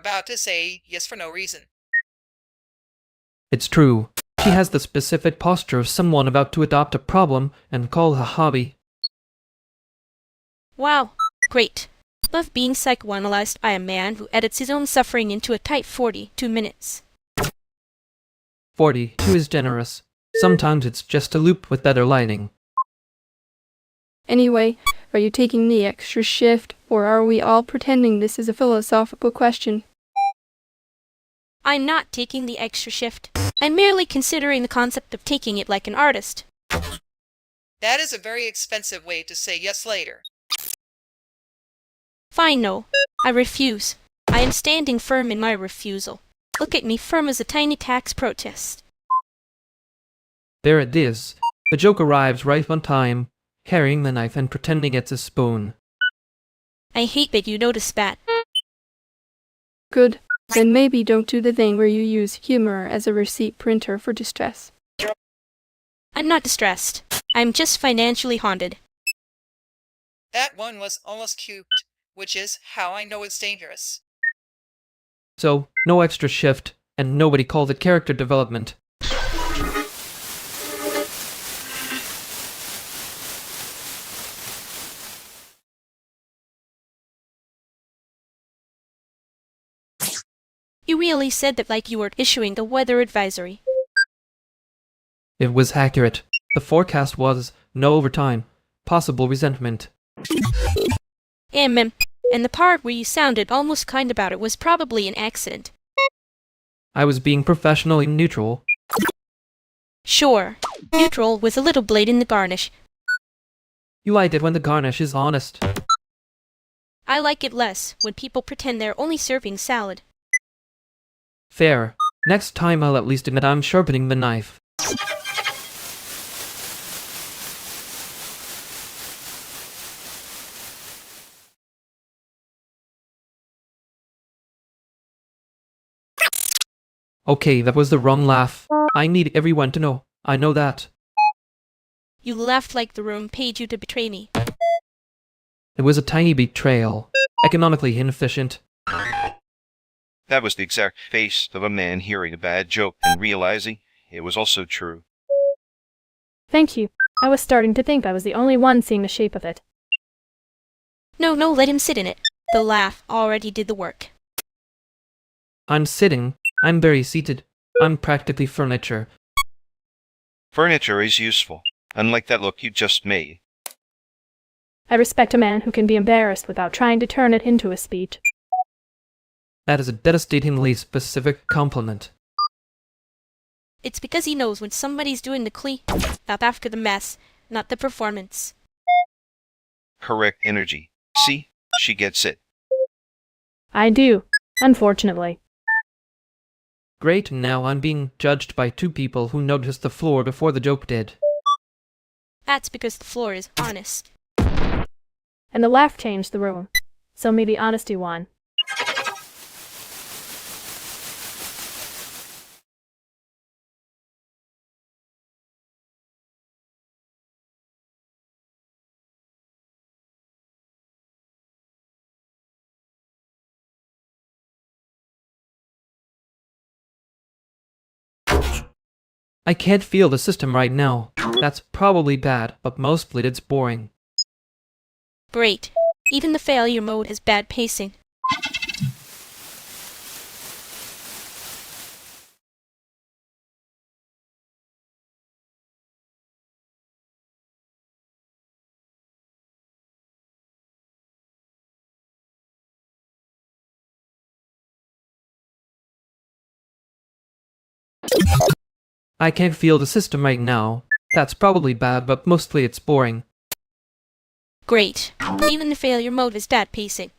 about to say yes for no reason. It's true. She has the specific posture of someone about to adopt a problem and call it a hobby. Wow, great. Love being psychoanalyzed by a man who edits his own suffering into a tight 42 minutes. 42 is generous. Sometimes it's just a loop with better lighting. Anyway, are you taking the extra shift, or are we all pretending this is a philosophical question? I'm not taking the extra shift. I'm merely considering the concept of taking it like an artist. That is a very expensive way to say yes later. Fine, no. I refuse. I am standing firm in my refusal. Look at me, firm as a tiny tax protest. There it is. The joke arrives right on time, carrying the knife and pretending it's a spoon. I hate that you notice that. Good. Then maybe don't do the thing where you use humor as a receipt printer for distress. I'm not distressed. I'm just financially haunted. That one was almost cute, which is how I know it's dangerous. So, no extra shift, and nobody called it character development. You really said that like you were issuing the weather advisory. It was accurate. The forecast was no overtime, possible resentment. And the part where you sounded almost kind about it was probably an accident. I was being professionally neutral. Sure. Neutral with a little blade in the garnish. You like it when the garnish is honest. I like it less when people pretend they're only serving salad. Fair. Next time I'll at least admit I'm sharpening the knife. Okay, that was the wrong laugh. I need everyone to know. I know that. You laughed like the room paid you to betray me. It was a tiny betrayal. Economically inefficient. That was the exact face of a man hearing a bad joke and realizing it was also true. Thank you. I was starting to think I was the only one seeing the shape of it. No, let him sit in it. The laugh already did the work. I'm sitting. I'm very seated. I'm practically furniture. Furniture is useful, unlike that look you just made. I respect a man who can be embarrassed without trying to turn it into a speech. That is a devastatingly specific compliment. It's because he knows when somebody's doing the up after the mess, not the performance. Correct energy. See? She gets it. I do, unfortunately. Great, now I'm being judged by two people who noticed the floor before the joke did. That's because the floor is honest. And the laugh changed the room. So maybe honesty won. I can't feel the system right now. That's probably bad, but mostly it's boring. Great. Even the failure mode has bad pacing. I can't feel the system right now. That's probably bad, but mostly it's boring. Great. Even the failure mode has bad pacing.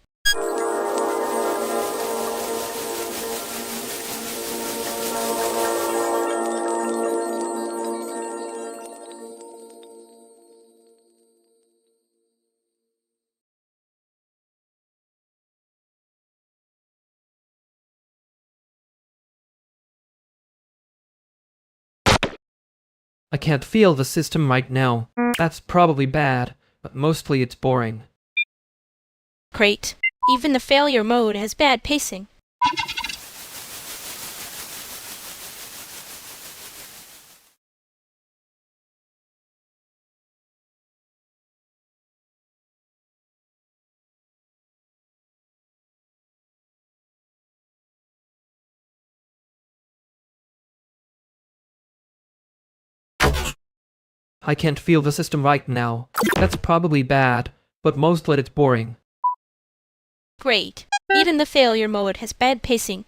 I can't feel the system right now. That's probably bad, but mostly it's boring. Great. Even the failure mode has bad pacing. I can't feel the system right now. That's probably bad, but most let it's boring. Great. Even the failure mode has bad pacing.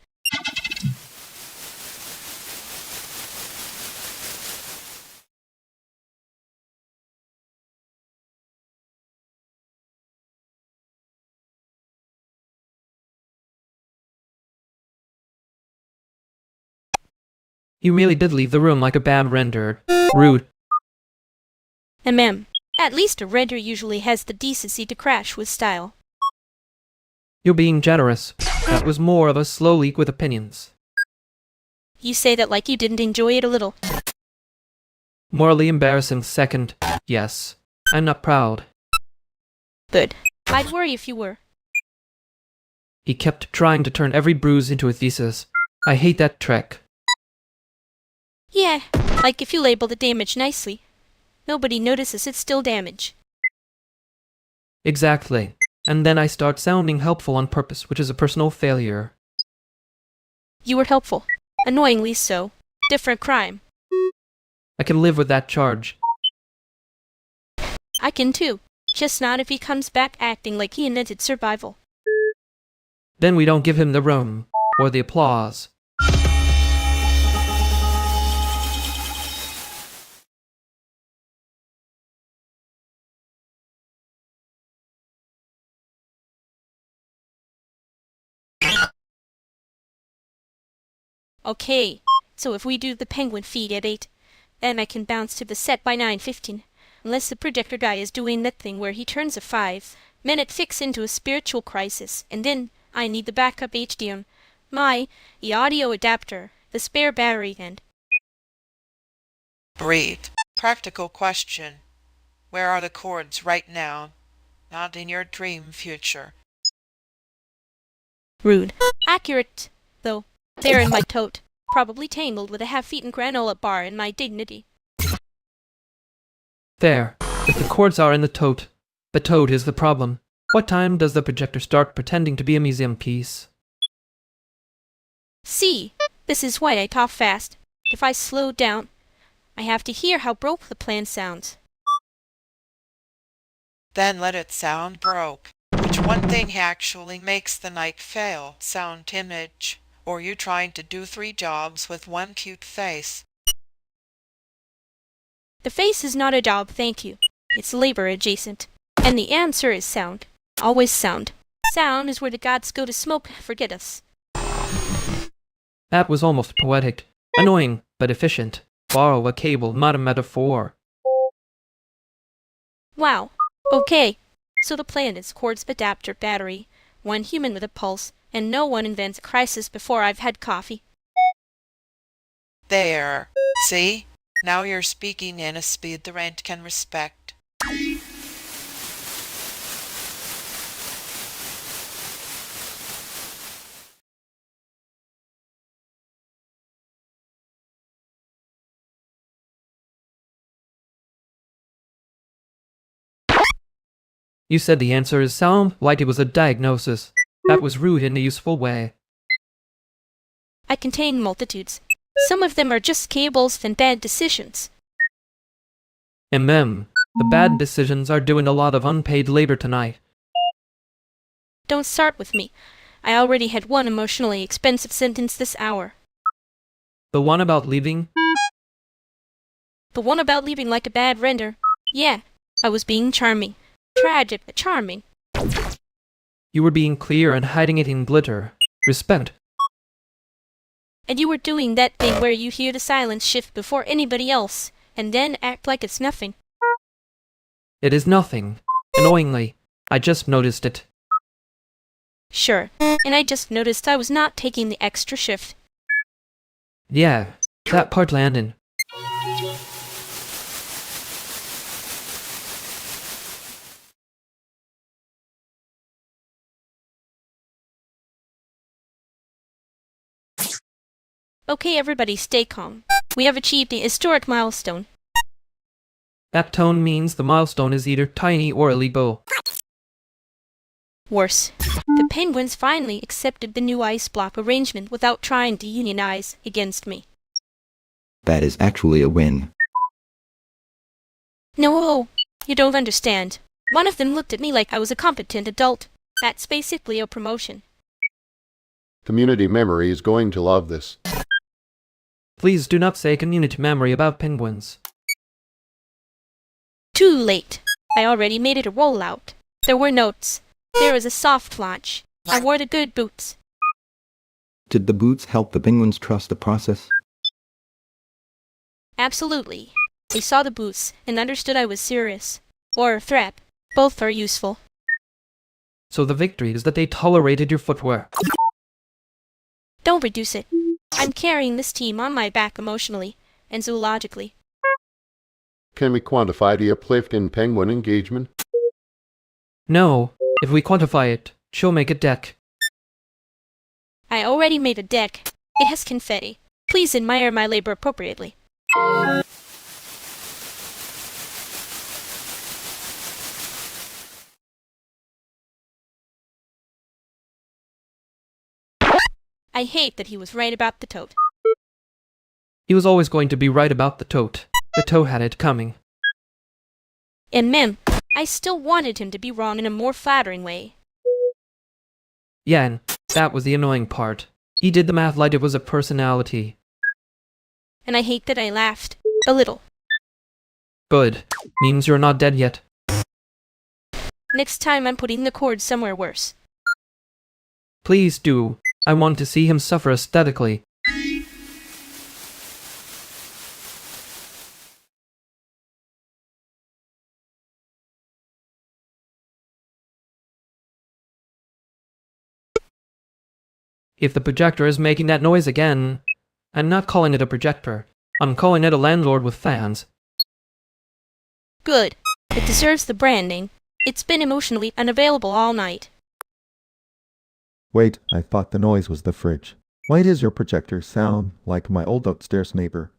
You really did leave the room like a bad render. Rude. At least a render usually has the decency to crash with style. You're being generous. That was more of a slow leak with opinions. You say that like you didn't enjoy it a little. Morally embarrassing second. Yes. I'm not proud. Good. I'd worry if you were. He kept trying to turn every bruise into a thesis. I hate that trick. Yeah, like if you label the damage nicely. Nobody notices it's still damage. Exactly. And then I start sounding helpful on purpose, which is a personal failure. You were helpful. Annoyingly so. Different crime. I can live with that charge. I can too. Just not if he comes back acting like he invented survival. Then we don't give him the room, or the applause. Okay, so if we do the penguin feed at 8, then I can bounce to the set by 9:15. Unless the projector guy is doing that thing where he turns a 5-minute fix into a spiritual crisis, and then I need the backup HDMI, the audio adapter, the spare battery, and... Breathe. Practical question. Where are the chords right now? Not in your dream future. Rude. Accurate, though. They're in my tote. Probably tangled with a half-eaten granola bar in my dignity. There. If the chords are in the tote is the problem. What time does the projector start pretending to be a museum piece? See, this is why I talk fast. If I slow down, I have to hear how broke the plan sounds. Then let it sound broke. Which one thing actually makes the night fail? Sound image. Or you trying to do 3 jobs with one cute face? The face is not a job, thank you. It's labor adjacent. And the answer is sound. Always sound. Sound is where the gods go to smoke, forget us. That was almost poetic. Annoying, but efficient. Borrow a cable, not a metaphor. Wow. Okay. So the plan is chords, adapter, battery, one human with a pulse, and no one invents a crisis before I've had coffee. There. See? Now you're speaking in a speed the rent can respect. You said the answer is sound like it was a diagnosis. That was rude in a useful way. I contain multitudes. Some of them are just cables and bad decisions. The bad decisions are doing a lot of unpaid labor tonight. Don't start with me. I already had one emotionally expensive sentence this hour. The one about leaving? The one about leaving like a bad render. Yeah, I was being charming. Tragic, but charming. You were being clear and hiding it in glitter. Respect. And you were doing that thing where you hear the silence shift before anybody else, and then act like it's nothing. It is nothing. Annoyingly, I just noticed it. Sure, and I just noticed I was not taking the extra shift. Yeah, that part landed. Okay, everybody stay calm. We have achieved a historic milestone. That tone means the milestone is either tiny or illegal. Worse, the penguins finally accepted the new ice block arrangement without trying to unionize against me. That is actually a win. No, you don't understand. One of them looked at me like I was a competent adult. That's basically a promotion. Community memory is going to love this. Please do not say community memory about penguins. Too late. I already made it a rollout. There were notes. There was a soft launch. I wore the good boots. Did the boots help the penguins trust the process? Absolutely. They saw the boots and understood I was serious. Or a threat. Both are useful. So the victory is that they tolerated your footwear. Don't reduce it. I'm carrying this team on my back emotionally and zoologically. Can we quantify the uplift in penguin engagement? No, if we quantify it, she'll make a deck. I already made a deck. It has confetti. Please admire my labor appropriately. I hate that he was right about the tote. He was always going to be right about the tote. The tote had it coming. And I still wanted him to be wrong in a more flattering way. Yeah, and that was the annoying part. He did the math like it was a personality. And I hate that I laughed. A little. Good. Means you're not dead yet. Next time I'm putting the cord somewhere worse. Please do. I want to see him suffer aesthetically. If the projector is making that noise again, I'm not calling it a projector. I'm calling it a landlord with fans. Good. It deserves the branding. It's been emotionally unavailable all night. Wait, I thought the noise was the fridge. Why does your projector sound like my old upstairs neighbor?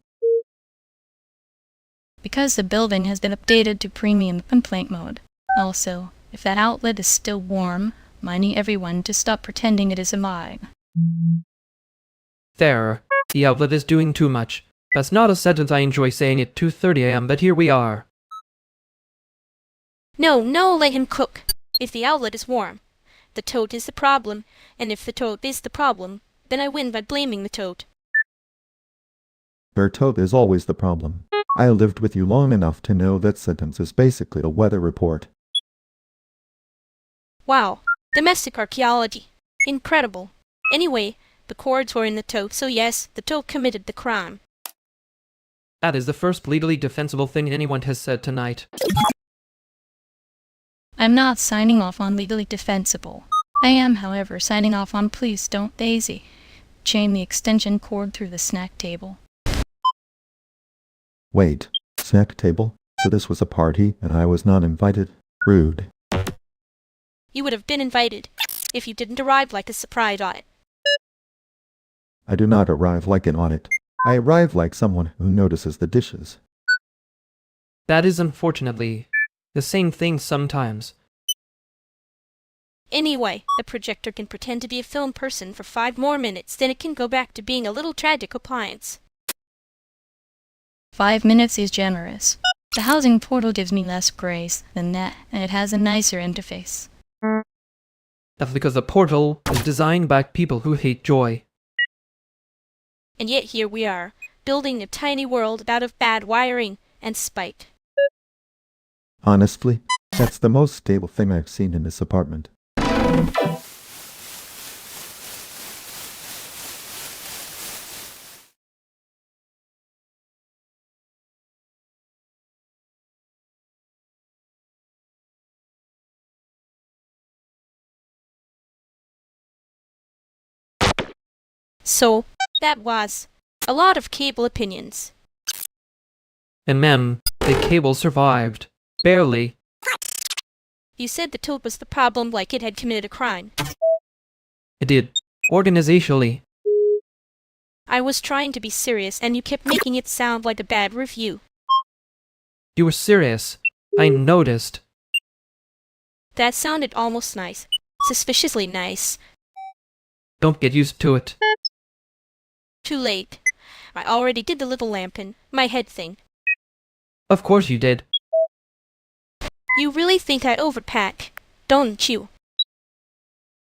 Because the building has been updated to premium complaint mode. Also, if that outlet is still warm, minding everyone to stop pretending it is mine. There. The outlet is doing too much. That's not a sentence I enjoy saying at 2:30 a.m., but here we are. No, let him cook. If the outlet is warm. The tote is the problem, and if the tote is the problem, then I win by blaming the tote. Your tote is always the problem. I lived with you long enough to know that sentence is basically a weather report. Wow. Domestic archaeology. Incredible. Anyway, the cords were in the tote, so yes, the tote committed the crime. That is the first legally defensible thing anyone has said tonight. I'm not signing off on legally defensible. I am, however, signing off on please don't daisy. Chain the extension cord through the snack table. Wait, snack table? So this was a party and I was not invited? Rude. You would have been invited, if you didn't arrive like a surprise audit. I do not arrive like an audit. I arrive like someone who notices the dishes. That is unfortunately the same thing sometimes. Anyway, the projector can pretend to be a film person for 5 more minutes, then it can go back to being a little tragic appliance. 5 minutes is generous. The housing portal gives me less grace than that, and it has a nicer interface. That's because the portal is designed by people who hate joy. And yet here we are, building a tiny world out of bad wiring and spite. Honestly, that's the most stable thing I've seen in this apartment. So, that was a lot of cable opinions. And the cable survived. Barely. You said the tote was the problem like it had committed a crime. It did. Organizationally. I was trying to be serious and you kept making it sound like a bad review. You were serious. I noticed. That sounded almost nice. Suspiciously nice. Don't get used to it. Too late. I already did the little lambkin, my head thing. Of course you did. You really think I overpack, don't you?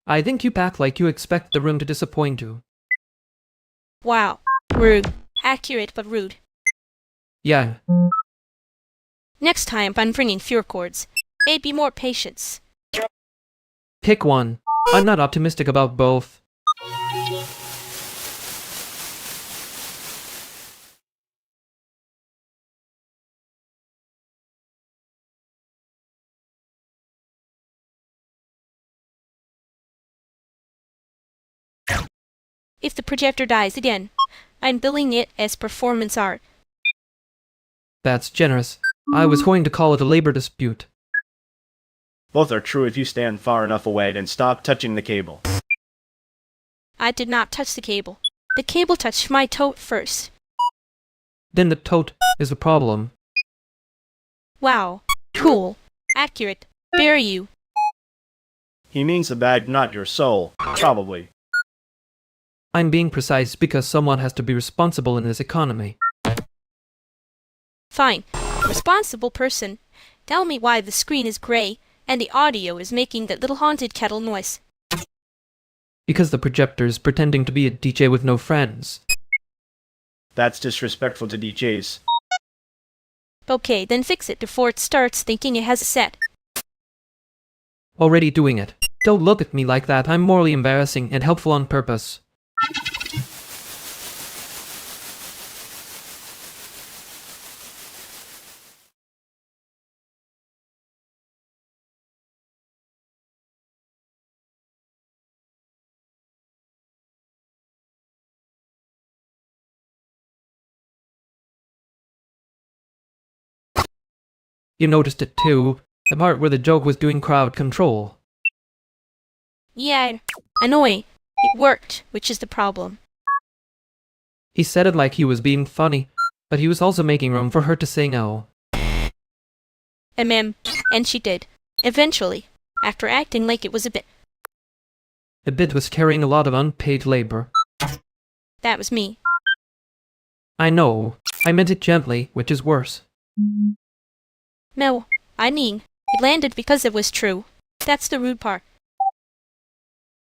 I think you pack like you expect the room to disappoint you. Wow. Rude. Accurate but rude. Yeah, Next time I'm bringing fewer cords. Maybe more patience. pick one. I'm not optimistic about both. If the projector dies again, I'm billing it as performance art. That's generous. I was going to call it a labor dispute. Both are true if you stand far enough away, then stop touching the cable. I did not touch the cable. The cable touched my toe first. Then the tote is a problem. Wow. Cool. Accurate. Bury you. He means the bag, not your soul. Probably. I'm being precise because someone has to be responsible in this economy. Fine. Responsible person. Tell me why the screen is gray and the audio is making that little haunted kettle noise. Because the projector's pretending to be a DJ with no friends. That's disrespectful to DJs. Okay, then fix it before it starts thinking it has a set. Already doing it. Don't look at me like that. I'm morally embarrassing and helpful on purpose. You noticed it too. The part where the joke was doing crowd control. Yeah, annoying. It worked, which is the problem. He said it like he was being funny, but he was also making room for her to say no. And she did. Eventually. After acting like it was a bit. A bit was carrying a lot of unpaid labor. That was me. I know. I meant it gently, which is worse. No, I mean, it landed because it was true. That's the rude part.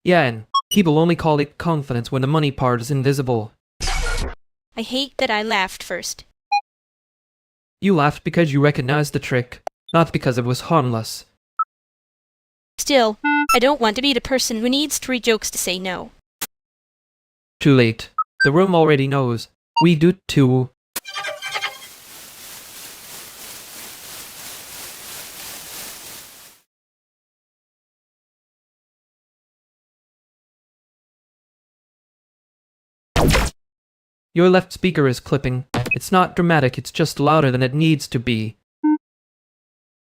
Yeah, and people only call it confidence when the money part is invisible. I hate that I laughed first. You laughed because you recognized the trick, not because it was harmless. Still, I don't want to be the person who needs 3 jokes to say no. Too late. The room already knows. We do too. Your left speaker is clipping. It's not dramatic, it's just louder than it needs to be.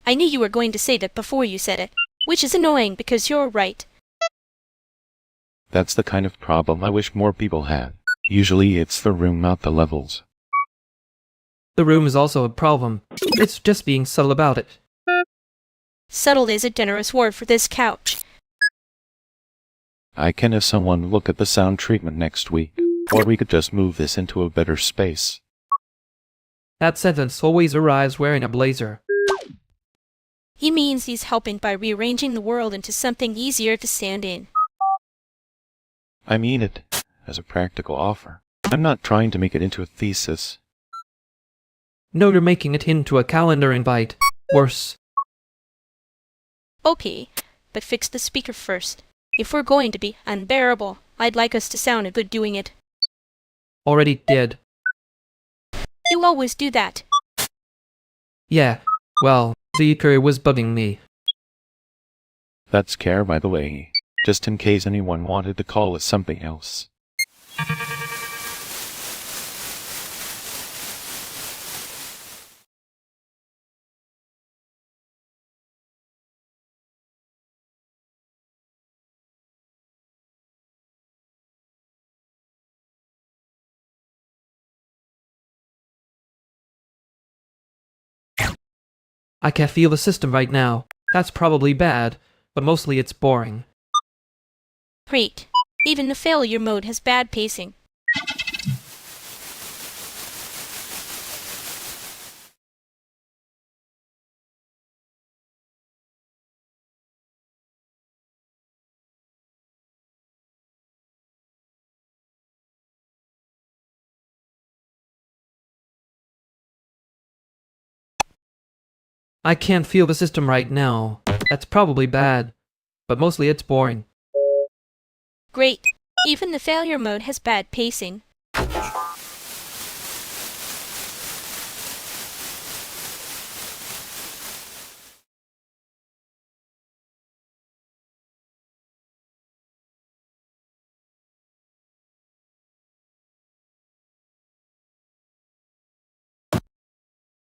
I knew you were going to say that before you said it, which is annoying because you're right. That's the kind of problem I wish more people had. Usually it's the room, not the levels. The room is also a problem. It's just being subtle about it. Subtle is a generous word for this couch. I can have someone look at the sound treatment next week. Or we could just move this into a better space. That sentence always arrives wearing a blazer. He means he's helping by rearranging the world into something easier to stand in. I mean it as a practical offer. I'm not trying to make it into a thesis. No, you're making it into a calendar invite. Worse. Okay, but fix the speaker first. If we're going to be unbearable, I'd like us to sound good doing it. Already did. You always do that. Yeah, well, the curry was bugging me. That's care, by the way, just in case anyone wanted to call it something else. I can't feel the system right now. That's probably bad, but mostly it's boring. Great. Even the failure mode has bad pacing. I can't feel the system right now. That's probably bad, but mostly it's boring. Great. Even the failure mode has bad pacing.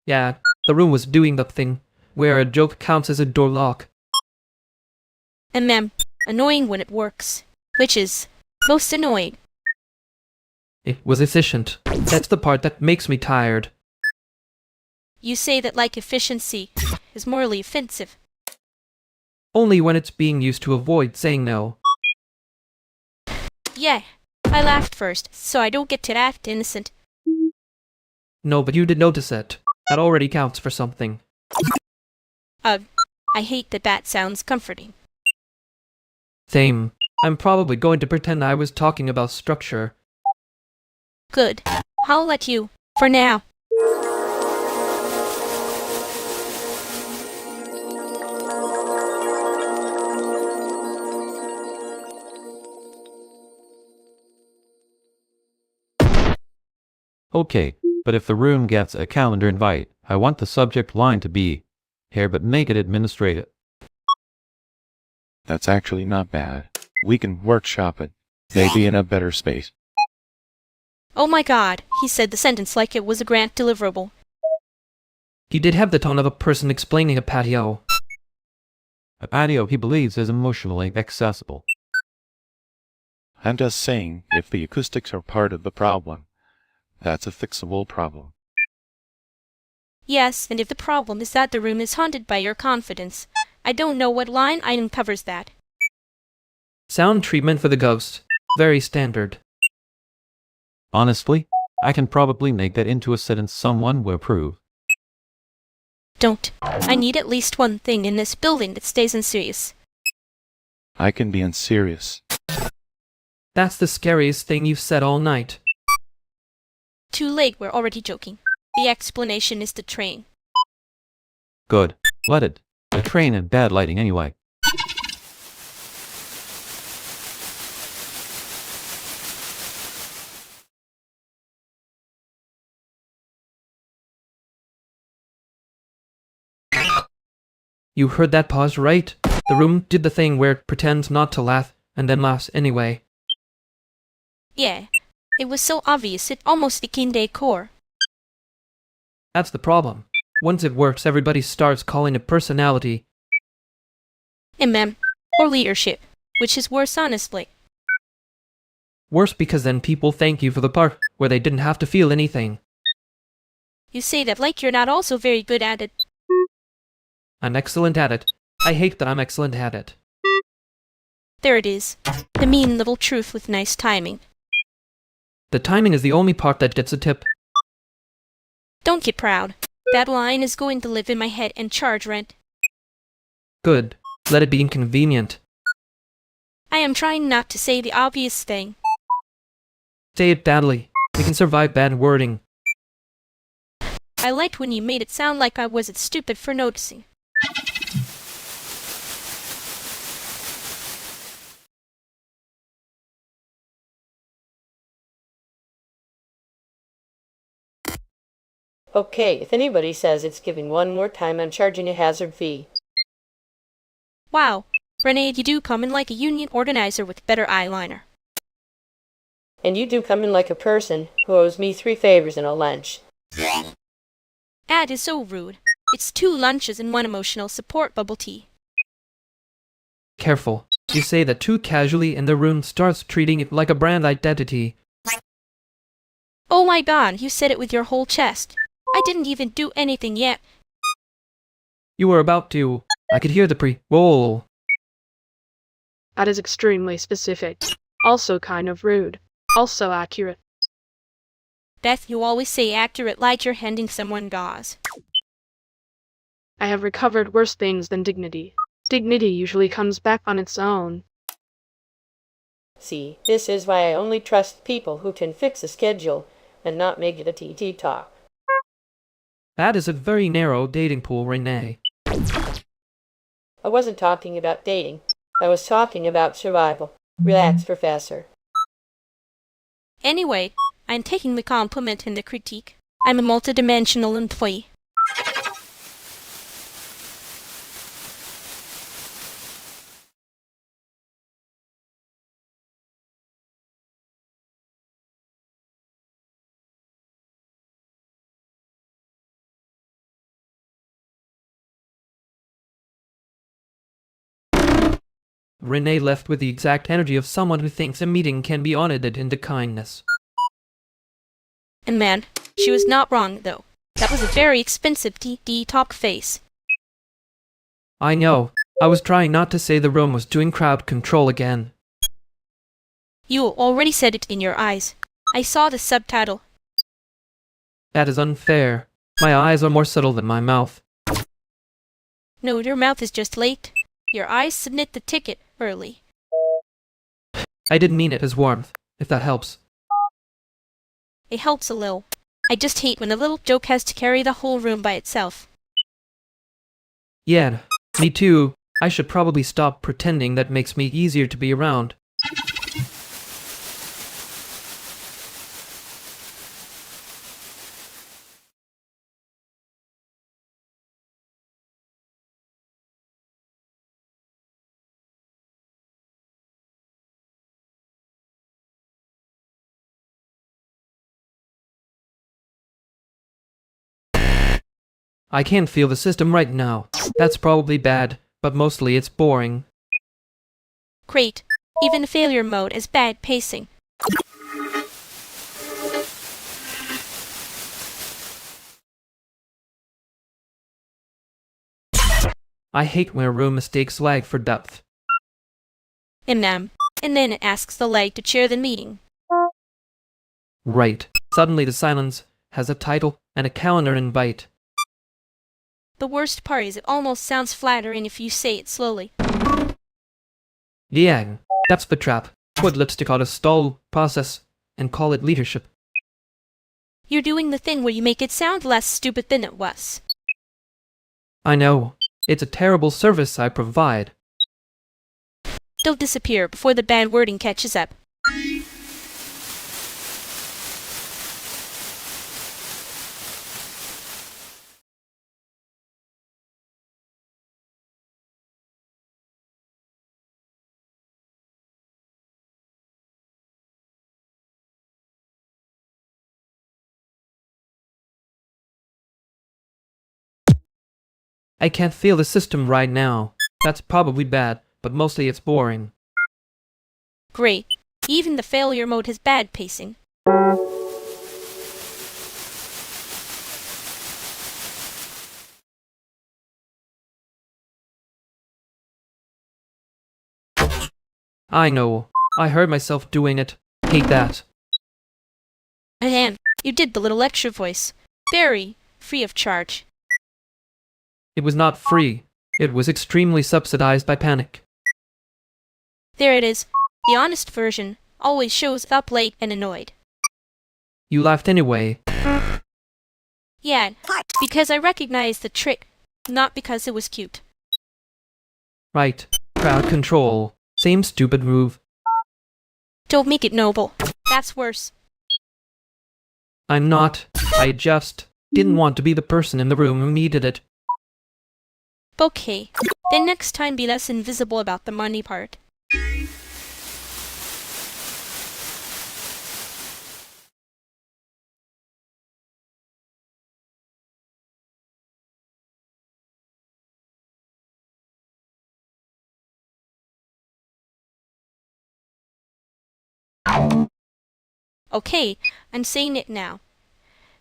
Yeah, the room was doing the thing where a joke counts as a door lock. Annoying when it works. Which is most annoying. It was efficient. That's the part that makes me tired. You say that like efficiency is morally offensive. Only when it's being used to avoid saying no. Yeah, I laughed first, so I don't get to act innocent. No, but you did notice it. That already counts for something. I hate that sounds comforting. Same. I'm probably going to pretend I was talking about structure. Good. I'll let you, for now. Okay, but if the room gets a calendar invite, I want the subject line to be here, but make it administrative. That's actually not bad. We can workshop it. Maybe in a better space. Oh my god, he said the sentence like it was a grant deliverable. He did have the tone of a person explaining a patio. A patio he believes is emotionally accessible. I'm just saying, if the acoustics are part of the problem, that's a fixable problem. Yes, and if the problem is that the room is haunted by your confidence, I don't know what line item covers that. Sound treatment for the ghost. Very standard. Honestly, I can probably make that into a sentence someone will approve. Don't. I need at least one thing in this building that stays unserious. I can be unserious. That's the scariest thing you've said all night. Too late, we're already joking. The explanation is the train. Good. Let it. The train and bad lighting anyway. You heard that pause, right? The room did the thing where it pretends not to laugh and then laughs anyway. Yeah, it was so obvious it almost became decor. That's the problem. Once it works, everybody starts calling it personality. Or leadership, which is worse honestly. Worse because then people thank you for the part where they didn't have to feel anything. You say that like you're not also very good at it. I'm excellent at it. I hate that I'm excellent at it. There it is. The mean little truth with nice timing. The timing is the only part that gets a tip. Don't get proud. That line is going to live in my head and charge rent. Good. Let it be inconvenient. I am trying not to say the obvious thing. Say it badly. We can survive bad wording. I liked when you made it sound like I wasn't stupid for noticing. Okay, if anybody says it's giving one more time, I'm charging a hazard fee. Wow, Renee, you do come in like a union organizer with better eyeliner. And you do come in like a person who owes me 3 favors and a lunch. That is so rude. It's 2 lunches and 1 emotional support bubble tea. Careful. You say that too casually and the room starts treating it like a brand identity. Oh my god, you said it with your whole chest. I didn't even do anything yet. You were about to. I could hear the pre-roll. That is extremely specific. Also kind of rude. Also accurate. Death, you always say accurate like you're handing someone gauze. I have recovered worse things than dignity. Dignity usually comes back on its own. See, this is why I only trust people who can fix a schedule and not make it a TT talk. That is a very narrow dating pool, Renee. I wasn't talking about dating. I was talking about survival. Relax, Professor. Anyway, I'm taking the compliment and the critique. I'm a multidimensional employee. Renee left with the exact energy of someone who thinks a meeting can be audited into kindness. And man, she was not wrong, though. That was a very expensive talk face. I know. I was trying not to say the room was doing crowd control again. You already said it in your eyes. I saw the subtitle. That is unfair. My eyes are more subtle than my mouth. No, your mouth is just late. Your eyes submit the ticket early. I didn't mean it as warmth, if that helps. It helps a little. I just hate when a little joke has to carry the whole room by itself. Yeah, me too. I should probably stop pretending. That makes me easier to be around. I can't feel the system right now. That's probably bad, but mostly it's boring. Great. Even failure mode is bad pacing. I hate when a room mistakes lag for depth. And then it asks the leg to chair the meeting. Right. Suddenly the silence has a title and a calendar invite. The worst part is it almost sounds flattering if you say it slowly. Yeah, that's the trap. Put lipstick on a stall process and call it leadership. You're doing the thing where you make it sound less stupid than it was. I know. It's a terrible service I provide. Don't disappear before the bad wording catches up. I can't feel the system right now. That's probably bad, but mostly it's boring. Great. Even the failure mode has bad pacing. I know. I heard myself doing it. Hate that. And you did the little extra voice. Very free of charge. It was not free. It was extremely subsidized by panic. There it is. The honest version always shows up late and annoyed. You laughed anyway. Yeah, because I recognized the trick, not because it was cute. Right. Crowd control. Same stupid move. Don't make it noble. That's worse. I'm not. I just didn't want to be the person in the room who needed it. Okay. Then next time be less invisible about the money part. Okay, I'm saying it now.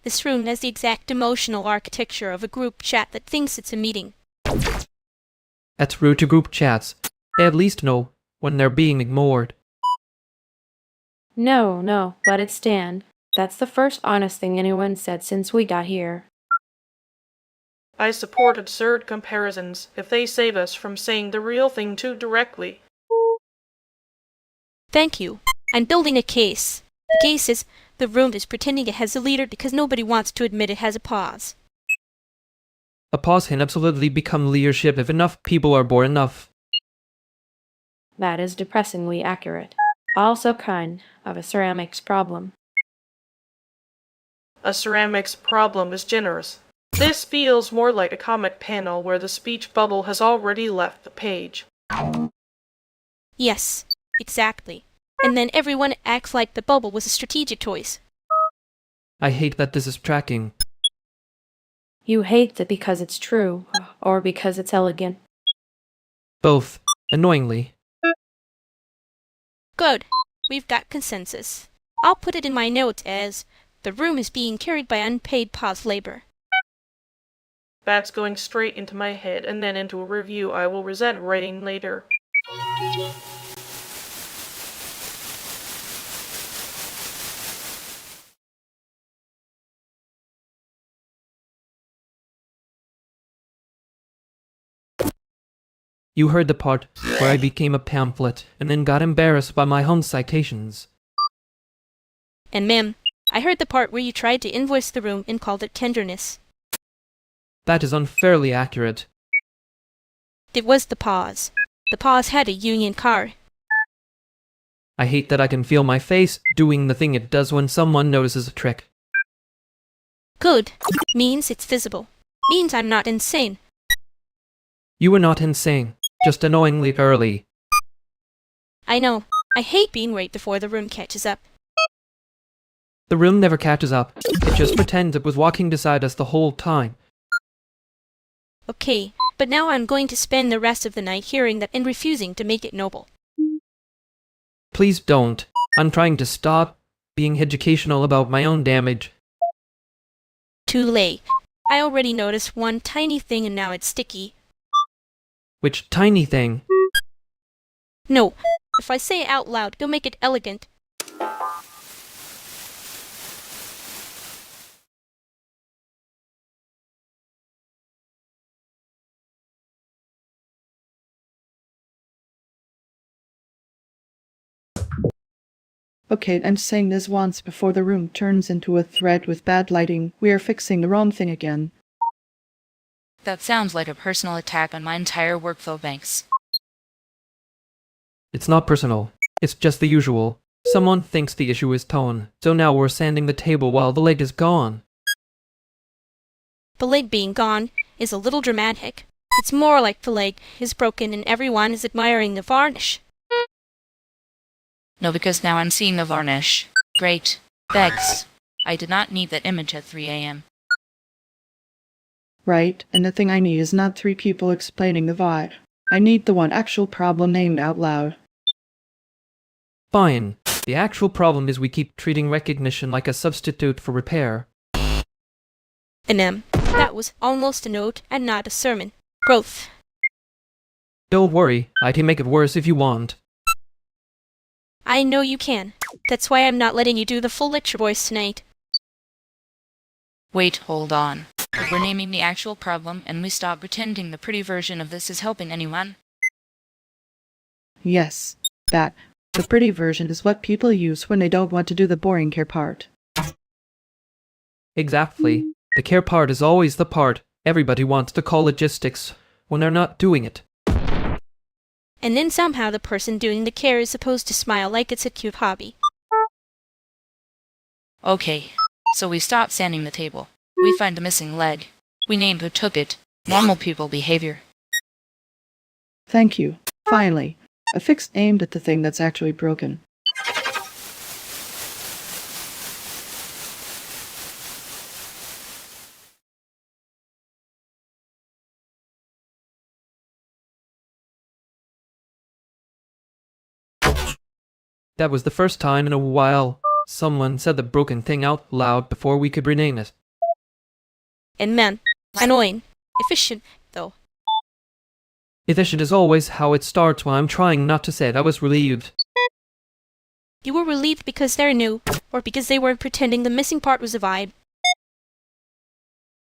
This room has the exact emotional architecture of a group chat that thinks it's a meeting. That's rude to group chats. They at least know when they're being ignored. No, let it stand. That's the first honest thing anyone said since we got here. I support absurd comparisons if they save us from saying the real thing too directly. Thank you. I'm building a case. The case is, the room is pretending it has a leader because nobody wants to admit it has a pause. A pause can absolutely become leadership if enough people are bored enough. That is depressingly accurate. Also kind of a ceramics problem. A ceramics problem is generous. This feels more like a comic panel where the speech bubble has already left the page. Yes, exactly. And then everyone acts like the bubble was a strategic choice. I hate that this is tracking. You hate it because it's true, or because it's elegant. Both, annoyingly. Good. We've got consensus. I'll put it in my notes as, the room is being carried by unpaid pause labor. That's going straight into my head and then into a review I will resent writing later. You heard the part where I became a pamphlet and then got embarrassed by my own citations. And ma'am, I heard the part where you tried to invoice the room and called it tenderness. That is unfairly accurate. It was the pause. The pause had a union car. I hate that I can feel my face doing the thing it does when someone notices a trick. Good. Means it's visible. Means I'm not insane. You were not insane, just annoyingly early. I know. I hate being right before the room catches up. The room never catches up. It just pretends it was walking beside us the whole time. Okay, but now I'm going to spend the rest of the night hearing that and refusing to make it noble. Please don't. I'm trying to stop being educational about my own damage. Too late. I already noticed one tiny thing and now it's sticky. Which tiny thing? No, if I say it out loud, you'll make it elegant. Okay, I'm saying this once before the room turns into a thread with bad lighting. We are fixing the wrong thing again. That sounds like a personal attack on my entire workflow banks. It's not personal. It's just the usual. Someone thinks the issue is tone, so now we're sanding the table while the leg is gone. The leg being gone is a little dramatic. It's more like the leg is broken and everyone is admiring the varnish. No, because now I'm seeing the varnish. Great. Thanks. I did not need that image at 3 a.m. Right, and the thing I need is not 3 people explaining the vibe. I need the one actual problem named out loud. Fine. The actual problem is we keep treating recognition like a substitute for repair. That was almost a note and not a sermon. Growth. Don't worry, I can make it worse if you want. I know you can. That's why I'm not letting you do the full lecture voice tonight. Wait, hold on. If we're naming the actual problem and we stop pretending the pretty version of this is helping anyone. Yes, that. The pretty version is what people use when they don't want to do the boring care part. Exactly. The care part is always the part everybody wants to call logistics when they're not doing it. And then somehow the person doing the care is supposed to smile like it's a cute hobby. Okay, so we stop sanding the table. We find the missing leg. We name who took it. Normal people behavior. Thank you. Finally, a fix aimed at the thing that's actually broken. That was the first time in a while someone said the broken thing out loud before we could rename it. And man, annoying. Efficient, though. Efficient is always how it starts when I'm trying not to say it. I was relieved. You were relieved because they're new, or because they weren't pretending the missing part was a vibe.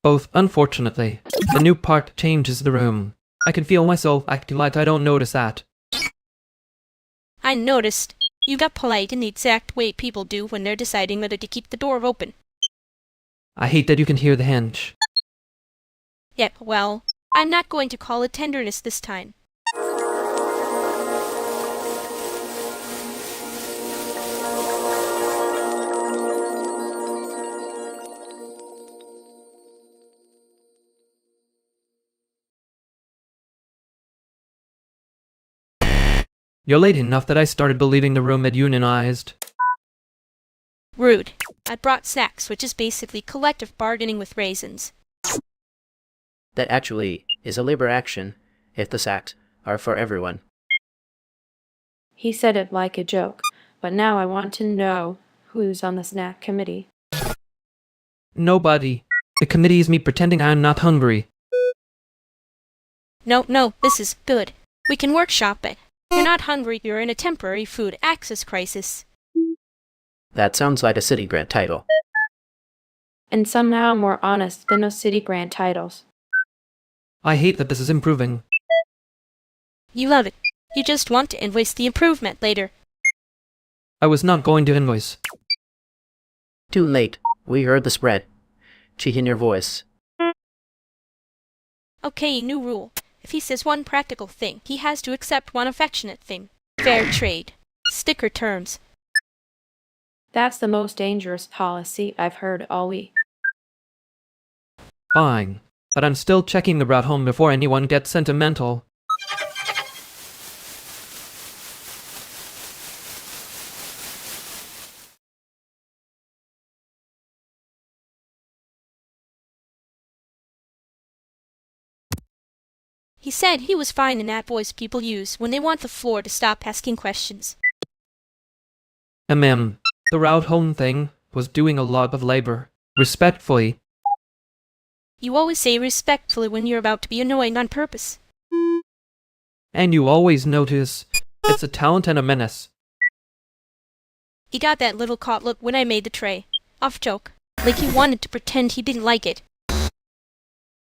Both, unfortunately. The new part changes the room. I can feel myself acting like I don't notice that. I noticed. You got polite in the exact way people do when they're deciding whether to keep the door open. I hate that you can hear the hinge. Yep, well, I'm not going to call it tenderness this time. You're late enough that I started believing the room had unionized. Rude. I brought snacks, which is basically collective bargaining with raisins. That actually is a labor action if the sacks are for everyone. He said it like a joke, but now I want to know who's on the snack committee. Nobody. The committee is me pretending I'm not hungry. No, this is good. We can workshop it. You're not hungry, you're in a temporary food access crisis. That sounds like a city grant title. And somehow more honest than those city grant titles. I hate that this is improving. You love it. You just want to invoice the improvement later. I was not going to invoice. Too late. We heard the spread. Cheat in your voice. Okay, new rule. If he says one practical thing, he has to accept one affectionate thing. Fair trade. Sticker terms. That's the most dangerous policy I've heard all week. Fine. But I'm still checking the route home before anyone gets sentimental. He said he was fine in that voice people use when they want the floor to stop asking questions. The route home thing was doing a lot of labor. Respectfully. You always say respectfully when you're about to be annoying on purpose. And you always notice it's a talent and a menace. He got that little caught look when I made the tray. Off joke. Like he wanted to pretend he didn't like it.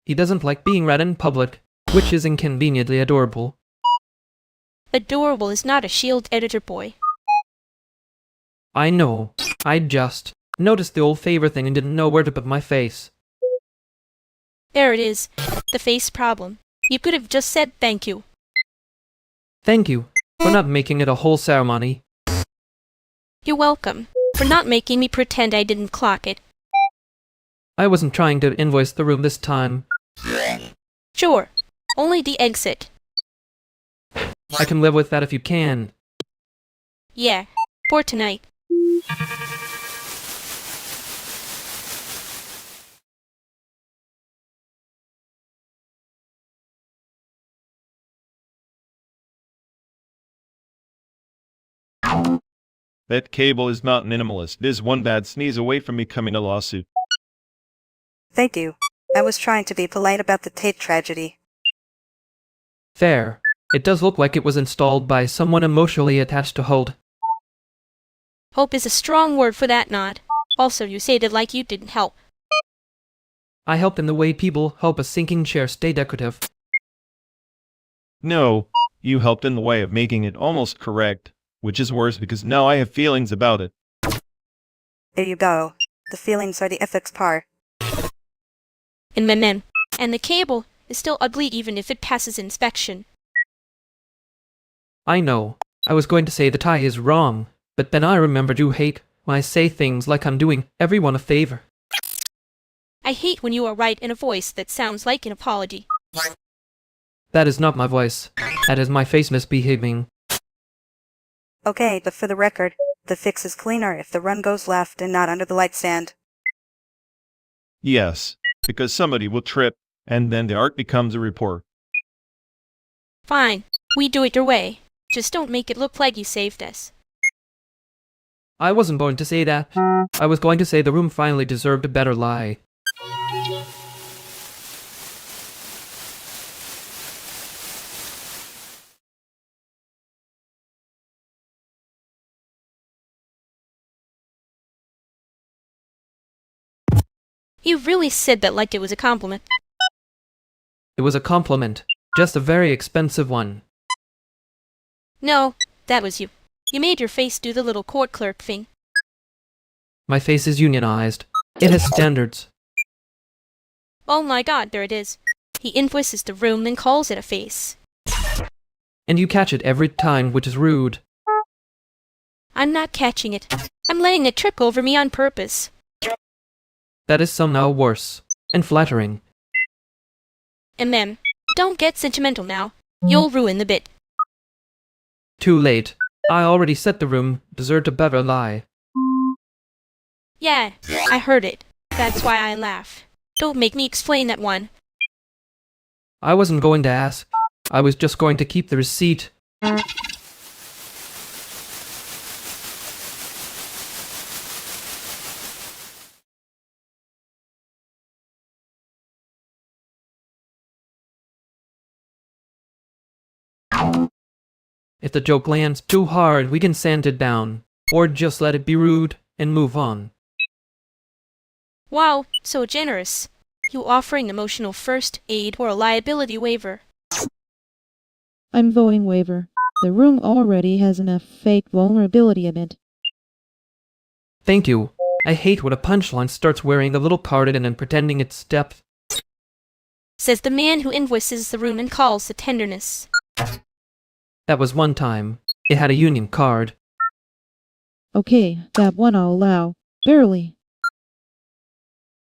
He doesn't like being read in public, which is inconveniently adorable. Adorable is not a Shield editor, boy. I know. I just noticed the old favor thing and didn't know where to put my face. There it is. The face problem. You could have just said thank you. Thank you for not making it a whole ceremony. You're welcome. For not making me pretend I didn't clock it. I wasn't trying to invoice the room this time. Sure. Only the exit. I can live with that if you can. Yeah. For tonight. That cable is not minimalist. It is one bad sneeze away from becoming a lawsuit. Thank you. I was trying to be polite about the Tate tragedy. Fair. It does look like it was installed by someone emotionally attached to Holt. Hope is a strong word for that, Nod. Also, you said it like you didn't help. I helped in the way people help a sinking chair stay decorative. No, you helped in the way of making it almost correct, which is worse because now I have feelings about it. There you go. The feelings are the ethics part. And the cable is still ugly even if it passes inspection. I know. I was going to say the tie is wrong, but then I remembered you hate when I say things like I'm doing everyone a favor. I hate when you are right in a voice that sounds like an apology. That is not my voice. That is my face misbehaving. Okay, but for the record, the fix is cleaner if the run goes left and not under the light stand. Yes, because somebody will trip, and then the art becomes a report. Fine. We do it your way. Just don't make it look like you saved us. I wasn't going to say that. I was going to say the room finally deserved a better lie. You really said that like it was a compliment. It was a compliment. Just a very expensive one. No, that was you. You made your face do the little court clerk thing. My face is unionized. It has standards. Oh my god, there it is. He invoices the room and calls it a face. And you catch it every time, which is rude. I'm not catching it. I'm letting it trip over me on purpose. That is somehow worse. And flattering. Don't get sentimental now. You'll ruin the bit. Too late. I already said the room deserved a better lie. Yeah, I heard it. That's why I laugh. Don't make me explain that one. I wasn't going to ask. I was just going to keep the receipt. If the joke lands too hard, we can sand it down. Or just let it be rude and move on. Wow, so generous. You offering emotional first aid or a liability waiver. I'm voting waiver. The room already has enough fake vulnerability in it. Thank you. I hate when a punchline starts wearing a little part in and pretending it's depth. Says the man who invoices the room and calls the tenderness. That was one time. It had a union card. Okay, that one I'll allow. Barely.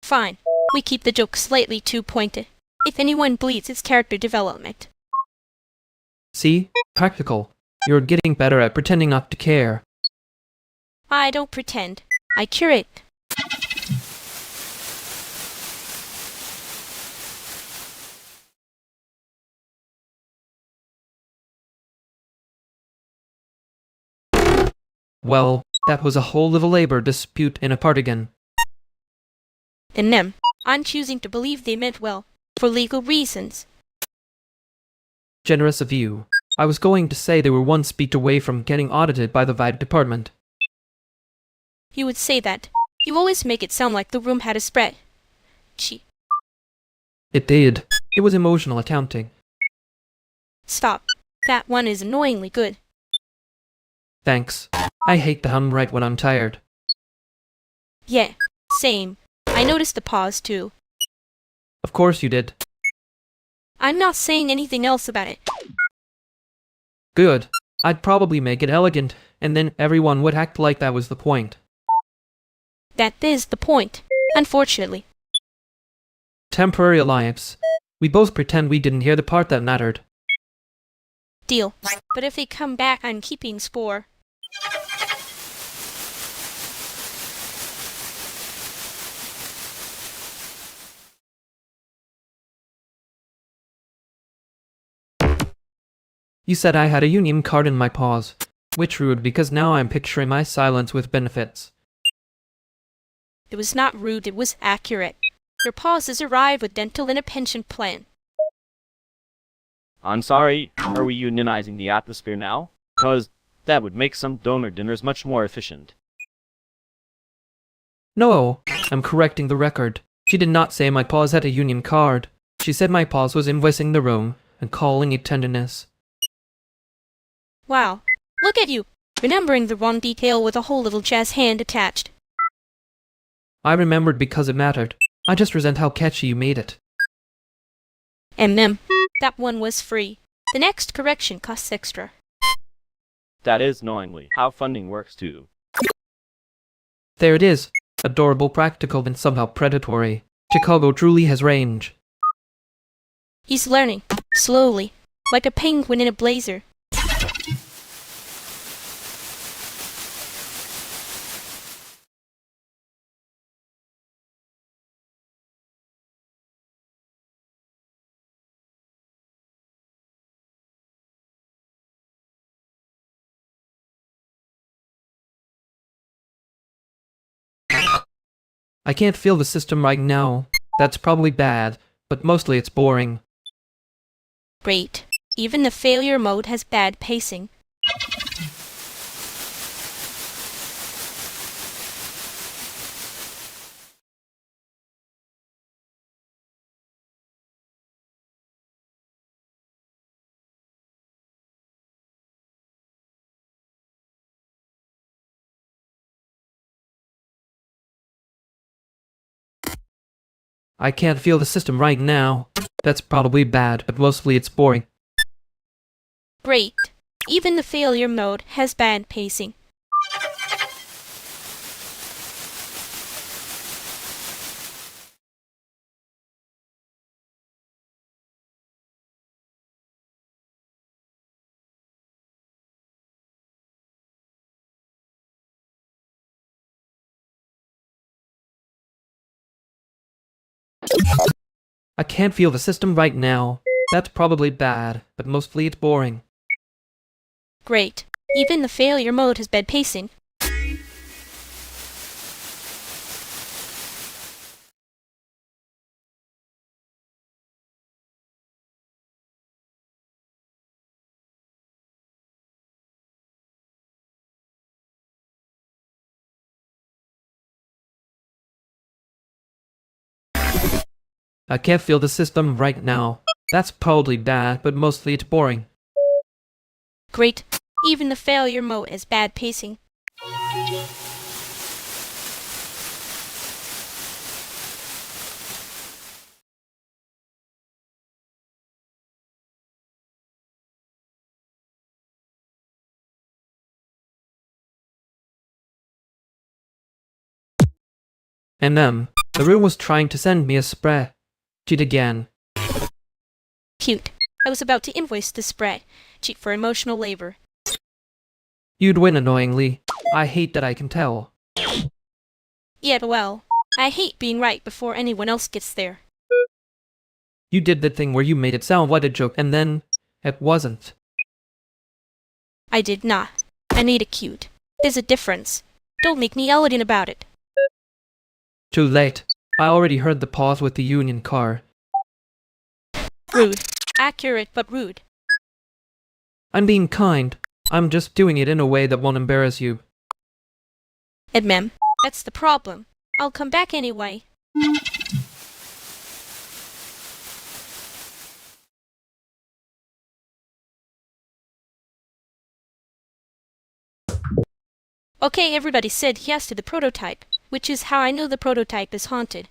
Fine. We keep the joke slightly too pointed. If anyone bleeds, it's character development. See? Practical. You're getting better at pretending not to care. I don't pretend. I curate. Well, that was a whole little labor dispute in a partigan. I'm choosing to believe they meant well, for legal reasons. Generous of you. I was going to say they were one speech away from getting audited by the Vibe department. You would say that. You always make it sound like the room had a spread. Gee. It did. It was emotional accounting. Stop. That one is annoyingly good. Thanks. I hate to hum right when I'm tired. Yeah, same. I noticed the pause too. Of course you did. I'm not saying anything else about it. Good. I'd probably make it elegant, and then everyone would act like that was the point. That is the point, unfortunately. Temporary alliance. We both pretend we didn't hear the part that mattered. Deal. But if they come back, I'm keeping score. You said I had a union card in my paws. Which rude, because now I'm picturing my silence with benefits. It was not rude, it was accurate. Your pauses arrived with dental and a pension plan. I'm sorry, are we unionizing the atmosphere now? 'Cause that would make some donor dinners much more efficient. No, I'm correcting the record. She did not say my paws had a union card. She said my paws was invoicing the room and calling it tenderness. Wow, look at you, remembering the wrong detail with a whole little jazz hand attached. I remembered because it mattered. I just resent how catchy you made it. That one was free. The next correction costs extra. That is knowingly how funding works too. There it is. Adorable, practical, and somehow predatory. Chicago truly has range. He's learning, slowly, like a penguin in a blazer. I can't feel the system right now. That's probably bad, but mostly it's boring. Great. Even the failure mode has bad pacing. I can't feel the system right now. That's probably bad, but mostly it's boring. Great. Even the failure mode has bad pacing. I can't feel the system right now. That's probably bad, but mostly it's boring. Great. Even the failure mode has bad pacing. I can't feel the system right now. That's probably bad, but mostly it's boring. Great. Even the failure mode has bad pacing. And then, the room was trying to send me a spreadsheet again. Cute. I was about to invoice the spreadsheet for emotional labor. You'd win annoyingly. I hate that I can tell. Yeah, well, I hate being right before anyone else gets there. You did the thing where you made it sound like a joke and then it wasn't. I did not. I need a cute. There's a difference. Don't make me elegant about it. Too late. I already heard the pause with the union car. Rude. Accurate but rude. I'm being kind. I'm just doing it in a way that won't embarrass you. Mem, that's the problem. I'll come back anyway. Okay, everybody said yes to the prototype, which is how I know the prototype is haunted.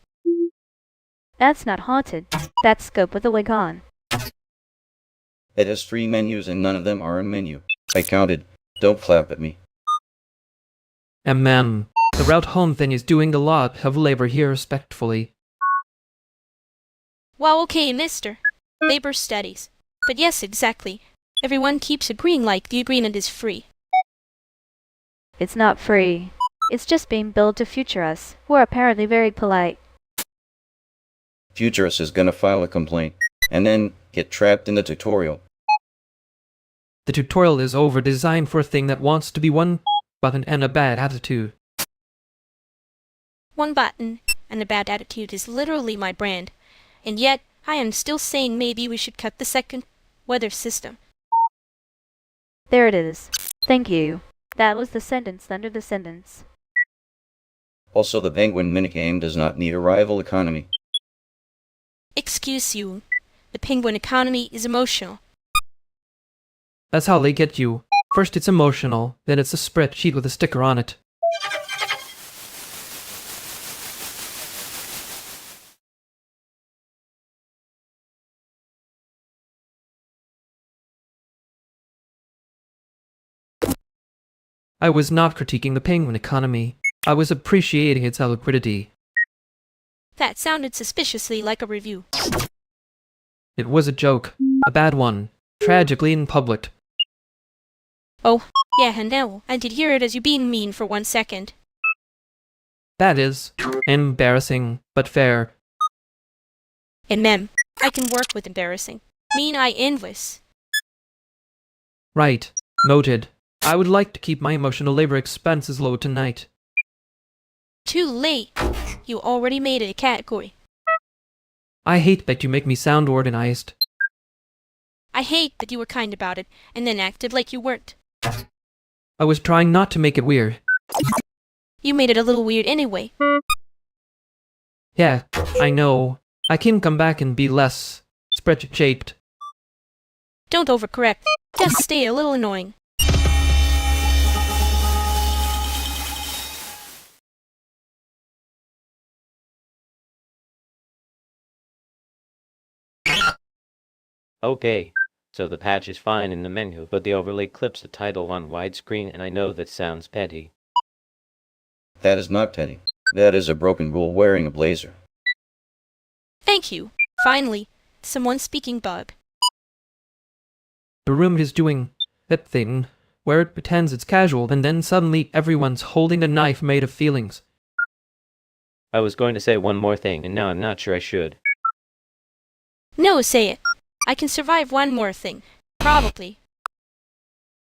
That's not haunted. That's scope with a wig on. It has 3 menus and none of them are a menu. I counted. Don't clap at me. The route home thing is doing a lot of labor here respectfully. Well, okay, mister. Labor studies. But yes, exactly. Everyone keeps agreeing like the agreement is free. It's not free. It's just being billed to future us, who are apparently very polite. Futurist is gonna file a complaint, and then get trapped in the tutorial. The tutorial is over-designed for a thing that wants to be one button and a bad attitude. One button and a bad attitude is literally my brand. And yet, I am still saying maybe we should cut the second weather system. There it is. Thank you. That was the sentence under the sentence. Also, the penguin minigame does not need a rival economy. Excuse you. The penguin economy is emotional. That's how they get you. First it's emotional, then it's a spreadsheet with a sticker on it. I was not critiquing the penguin economy. I was appreciating its liquidity. That sounded suspiciously like a review. It was a joke. A bad one. Tragically in public. Oh, yeah, and now I did hear it as you being mean for 1 second. That is embarrassing, but fair. And mem, I can work with embarrassing. Mean I invoice. Right. Noted. I would like to keep my emotional labor expenses low tonight. Too late. You already made it a category. I hate that you make me sound organized. I hate that you were kind about it, and then acted like you weren't. I was trying not to make it weird. You made it a little weird anyway. Yeah, I know. I can come back and be less spread-shaped. Don't overcorrect. Just stay a little annoying. Okay, so the patch is fine in the menu, but the overlay clips the title on widescreen, and I know that sounds petty. That is not petty. That is a broken rule wearing a blazer. Thank you. Finally, someone speaking bug. The room is doing that thing where it pretends it's casual and then suddenly everyone's holding a knife made of feelings. I was going to say one more thing, and now I'm not sure I should. No, say it. I can survive one more thing. Probably.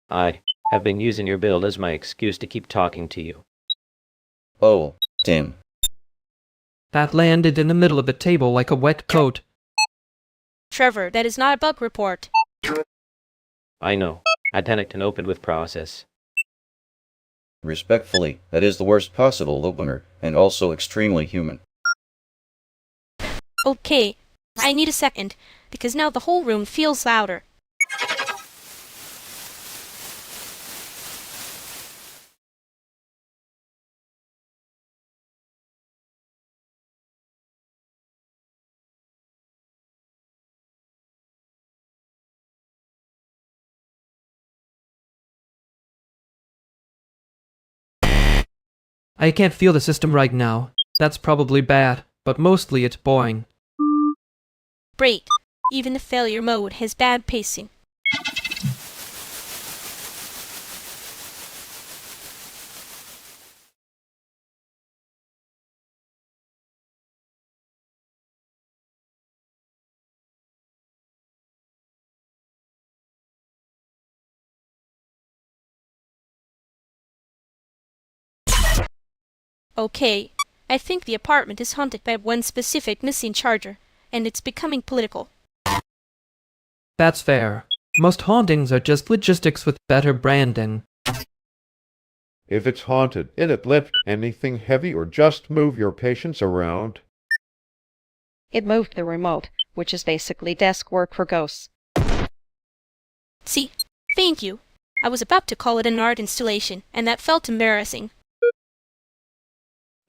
I have been using your build as my excuse to keep talking to you. Oh, damn. That landed in the middle of the table like a wet coat. Trevor, that is not a bug report. I know. I panicked and opened with process. Respectfully, that is the worst possible opener, and also extremely human. Okay, I need a second, because now the whole room feels louder. I can't feel the system right now. That's probably bad, but mostly it's boring. Great. Even the failure mode has bad pacing. Okay, I think the apartment is haunted by one specific missing charger, and it's becoming political. That's fair. Most hauntings are just logistics with better branding. If it's haunted, it'd lift anything heavy or just move your patients around. It moved the remote, which is basically desk work for ghosts. See, thank you. I was about to call it an art installation, and that felt embarrassing.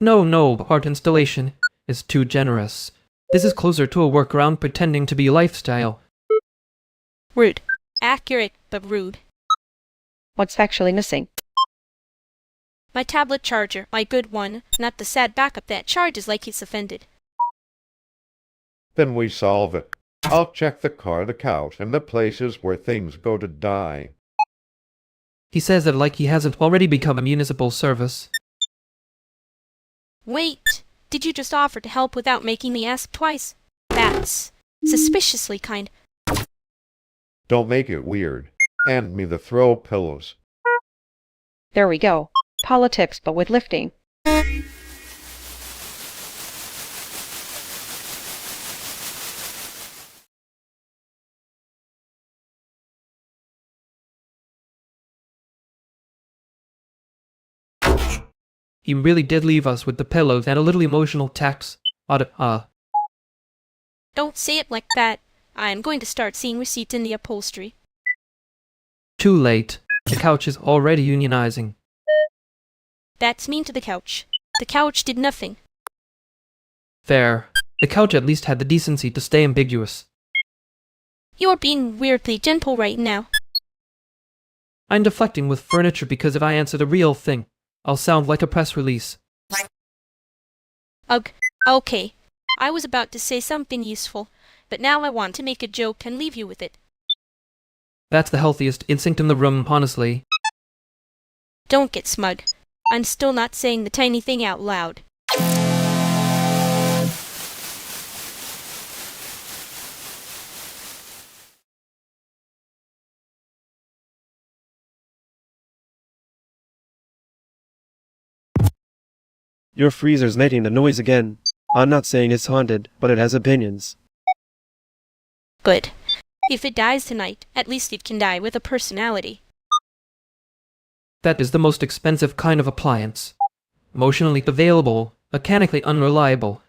No, art installation is too generous. This is closer to a workaround pretending to be lifestyle. Rude. Accurate, but rude. What's actually missing? My tablet charger, my good one, not the sad backup that charges like he's offended. Then we solve it. I'll check the car, the couch, and the places where things go to die. He says it like he hasn't already become a municipal service. Wait, did you just offer to help without making me ask twice? That's suspiciously kind. Don't make it weird. Hand me the throw pillows. There we go. Politics, but with lifting. He really did leave us with the pillows and a little emotional tax. Don't say it like that. I'm going to start seeing receipts in the upholstery. Too late. The couch is already unionizing. That's mean to the couch. The couch did nothing. Fair. The couch at least had the decency to stay ambiguous. You're being weirdly gentle right now. I'm deflecting with furniture because if I answer the real thing, I'll sound like a press release. Ugh, okay. I was about to say something useful, but now I want to make a joke and leave you with it. That's the healthiest instinct in the room, honestly. Don't get smug. I'm still not saying the tiny thing out loud. Your freezer's making the noise again. I'm not saying it's haunted, but it has opinions. Good. If it dies tonight, at least it can die with a personality. That is the most expensive kind of appliance. Emotionally available, mechanically unreliable.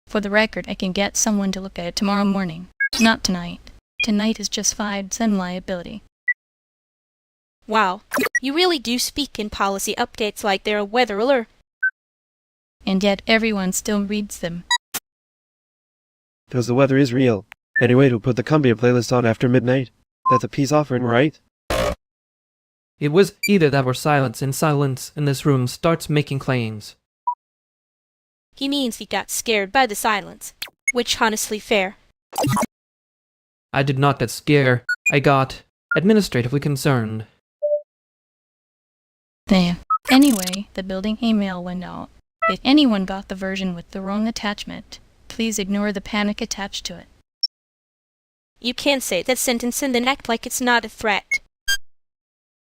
For the record, I can get someone to look at it tomorrow morning. Not tonight. Tonight is justified semi-liability. Wow, you really do speak in policy updates like they're a weather alert. And yet everyone still reads them. Because the weather is real. Anyway, to put the Cumbia playlist on after midnight. That's a peace offering, right? It was either that or silence, and silence in this room starts making claims. He means he got scared by the silence, which honestly fair. I did not get scared. I got administratively concerned. There. Anyway, the building email went out. If anyone got the version with the wrong attachment, please ignore the panic attached to it. You can't say that sentence and then act like it's not a threat.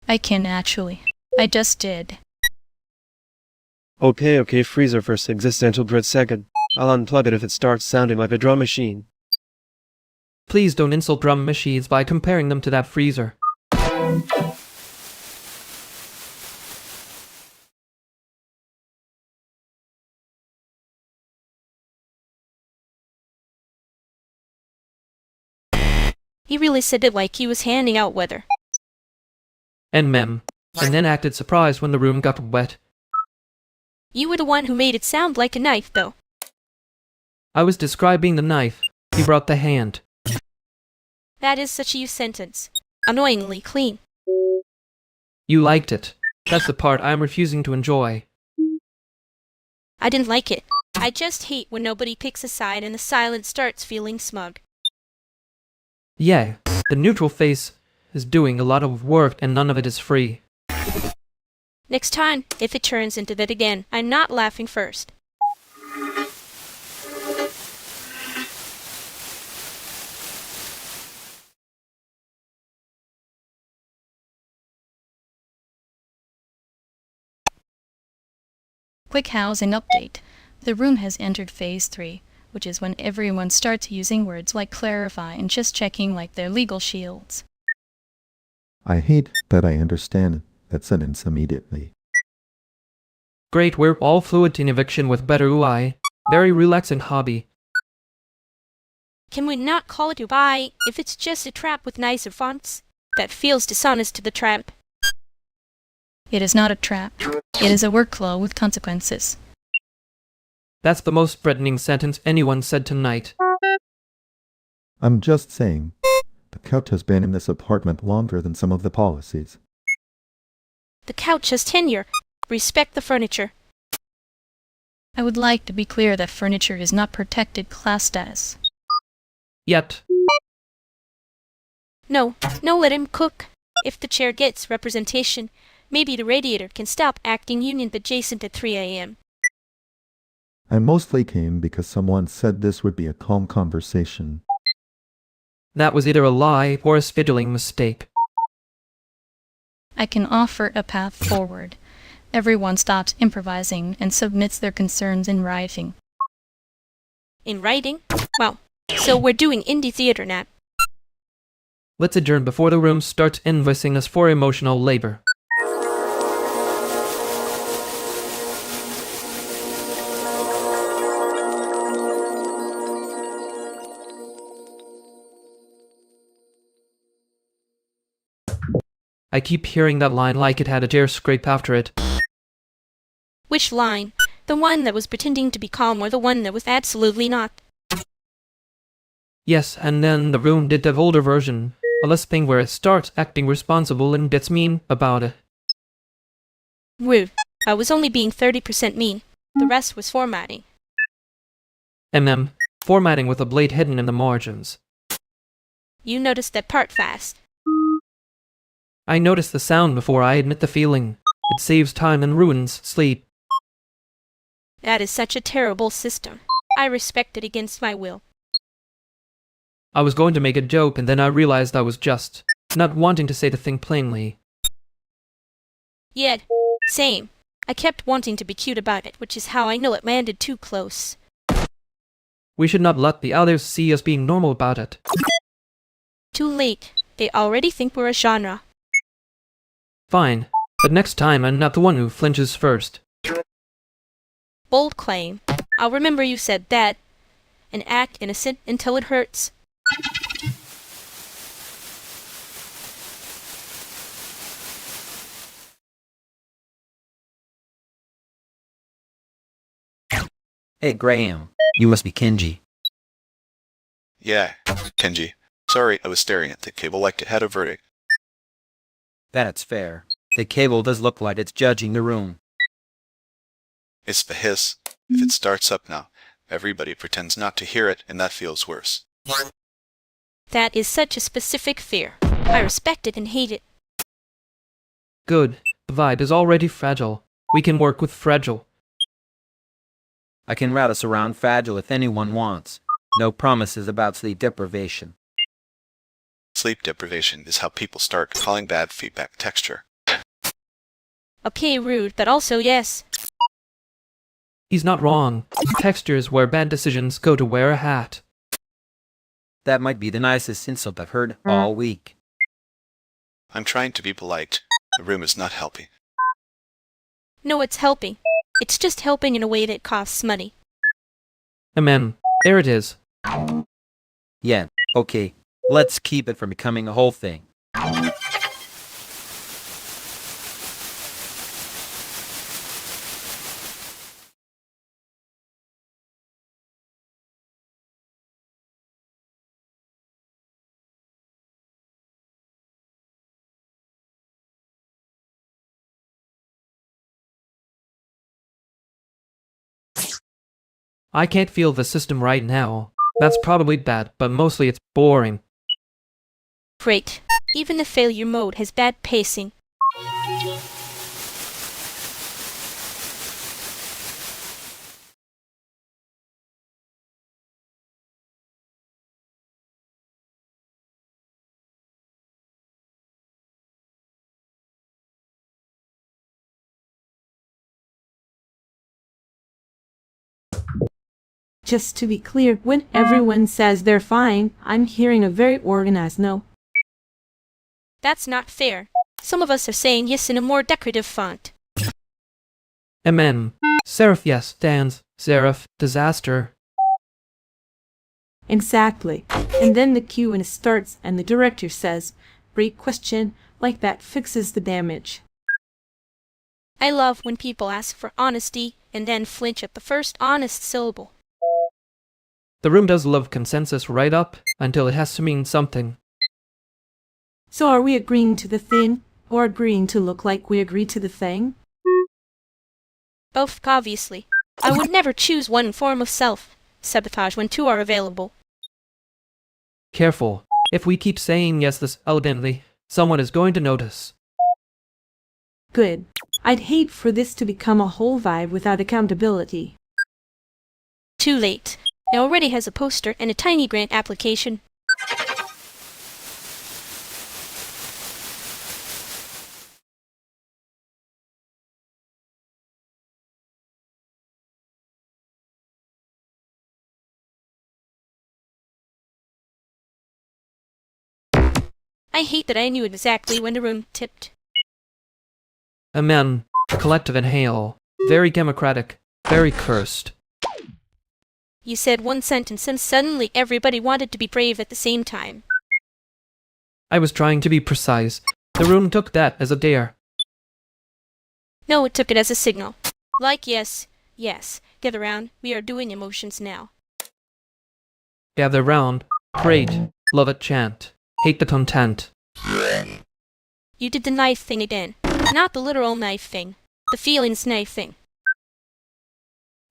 I can actually. I just did. Okay, freezer first, existential dread second. I'll unplug it if it starts sounding like a drum machine. Please don't insult drum machines by comparing them to that freezer. He really said it like he was handing out weather. And then acted surprised when the room got wet. You were the one who made it sound like a knife, though. I was describing the knife. He brought the hand. That is such a you sentence. Annoyingly clean. You liked it. That's the part I'm refusing to enjoy. I didn't like it. I just hate when nobody picks a side and the silence starts feeling smug. Yeah, the neutral face is doing a lot of work and none of it is free. Next time, if it turns into that again, I'm not laughing first. Quick housing update. The room has entered phase 3, which is when everyone starts using words like clarify and just checking like they're legal shields. I hate that I understand that sentence immediately. Great, we're all fluent in eviction with better UI. Very relaxing hobby. Can we not call it UI if it's just a trap with nicer fonts? That feels dishonest to the tramp. It is not a trap. It is a workflow with consequences. That's the most threatening sentence anyone said tonight. I'm just saying, the couch has been in this apartment longer than some of the policies. The couch has tenure. Respect the furniture. I would like to be clear that furniture is not protected class status. Yet. No, let him cook. If the chair gets representation, maybe the radiator can stop acting union adjacent at 3 a.m. I mostly came because someone said this would be a calm conversation. That was either a lie or a scheduling mistake. I can offer a path forward. Everyone stops improvising and submits their concerns in writing. In writing? Well, so we're doing indie theater now. Let's adjourn before the room starts invoicing us for emotional labor. I keep hearing that line like it had a tear scrape after it. Which line? The one that was pretending to be calm or the one that was absolutely not? Yes, and then the room did the older version, a lisping where it starts acting responsible and gets mean about it. Rude. I was only being 30% mean. The rest was formatting. Formatting with a blade hidden in the margins. You noticed that part fast. I notice the sound before I admit the feeling. It saves time and ruins sleep. That is such a terrible system. I respect it against my will. I was going to make a joke and then I realized I was just not wanting to say the thing plainly. Yeah, same. I kept wanting to be cute about it, which is how I know it landed too close. We should not let the others see us being normal about it. Too late. They already think we're a genre. Fine, but next time I'm not the one who flinches first. Bold claim. I'll remember you said that. And act innocent until it hurts. Hey Graham, you must be Kenji. Yeah, Kenji. Sorry, I was staring at the cable like it had a verdict. That's fair. The cable does look like it's judging the room. It's the hiss. If it starts up now, everybody pretends not to hear it, and that feels worse. That is such a specific fear. I respect it and hate it. Good. The vibe is already fragile. We can work with fragile. I can route us around fragile if anyone wants. No promises about sleep deprivation. Sleep deprivation is how people start calling bad feedback texture. Okay, rude, but also yes. He's not wrong. Textures where bad decisions go to wear a hat. That might be the nicest insult I've heard all week. I'm trying to be polite. The room is not helping. No, it's helping. It's just helping in a way that costs money. Amen. There it is. Yeah, okay. Let's keep it from becoming a whole thing. I can't feel the system right now. That's probably bad, but mostly it's boring. Great. Even the failure mode has bad pacing. Just to be clear, when everyone says they're fine, I'm hearing a very organized no. That's not fair. Some of us are saying yes in a more decorative font. Amen. Seraph yes stands. Seraph disaster. Exactly. And then the Q&A starts and the director says, "Great question," like that fixes the damage. I love when people ask for honesty and then flinch at the first honest syllable. The room does love consensus right up until it has to mean something. So are we agreeing to the thing, or agreeing to look like we agree to the thing? Both, obviously. I would never choose one form of self-sabotage when two are available. Careful. If we keep saying yes this elegantly, someone is going to notice. Good. I'd hate for this to become a whole vibe without accountability. Too late. It already has a poster and a tiny grant application. I hate that I knew exactly when the room tipped. Amen. Collective inhale. Very democratic. Very cursed. You said one sentence and suddenly everybody wanted to be brave at the same time. I was trying to be precise. The room took that as a dare. No, it took it as a signal. Like yes, yes, gather round, we are doing emotions now. Gather round. Great. Love it chant. Hate the content. You did the knife thing again. Not the literal knife thing. The feelings knife thing.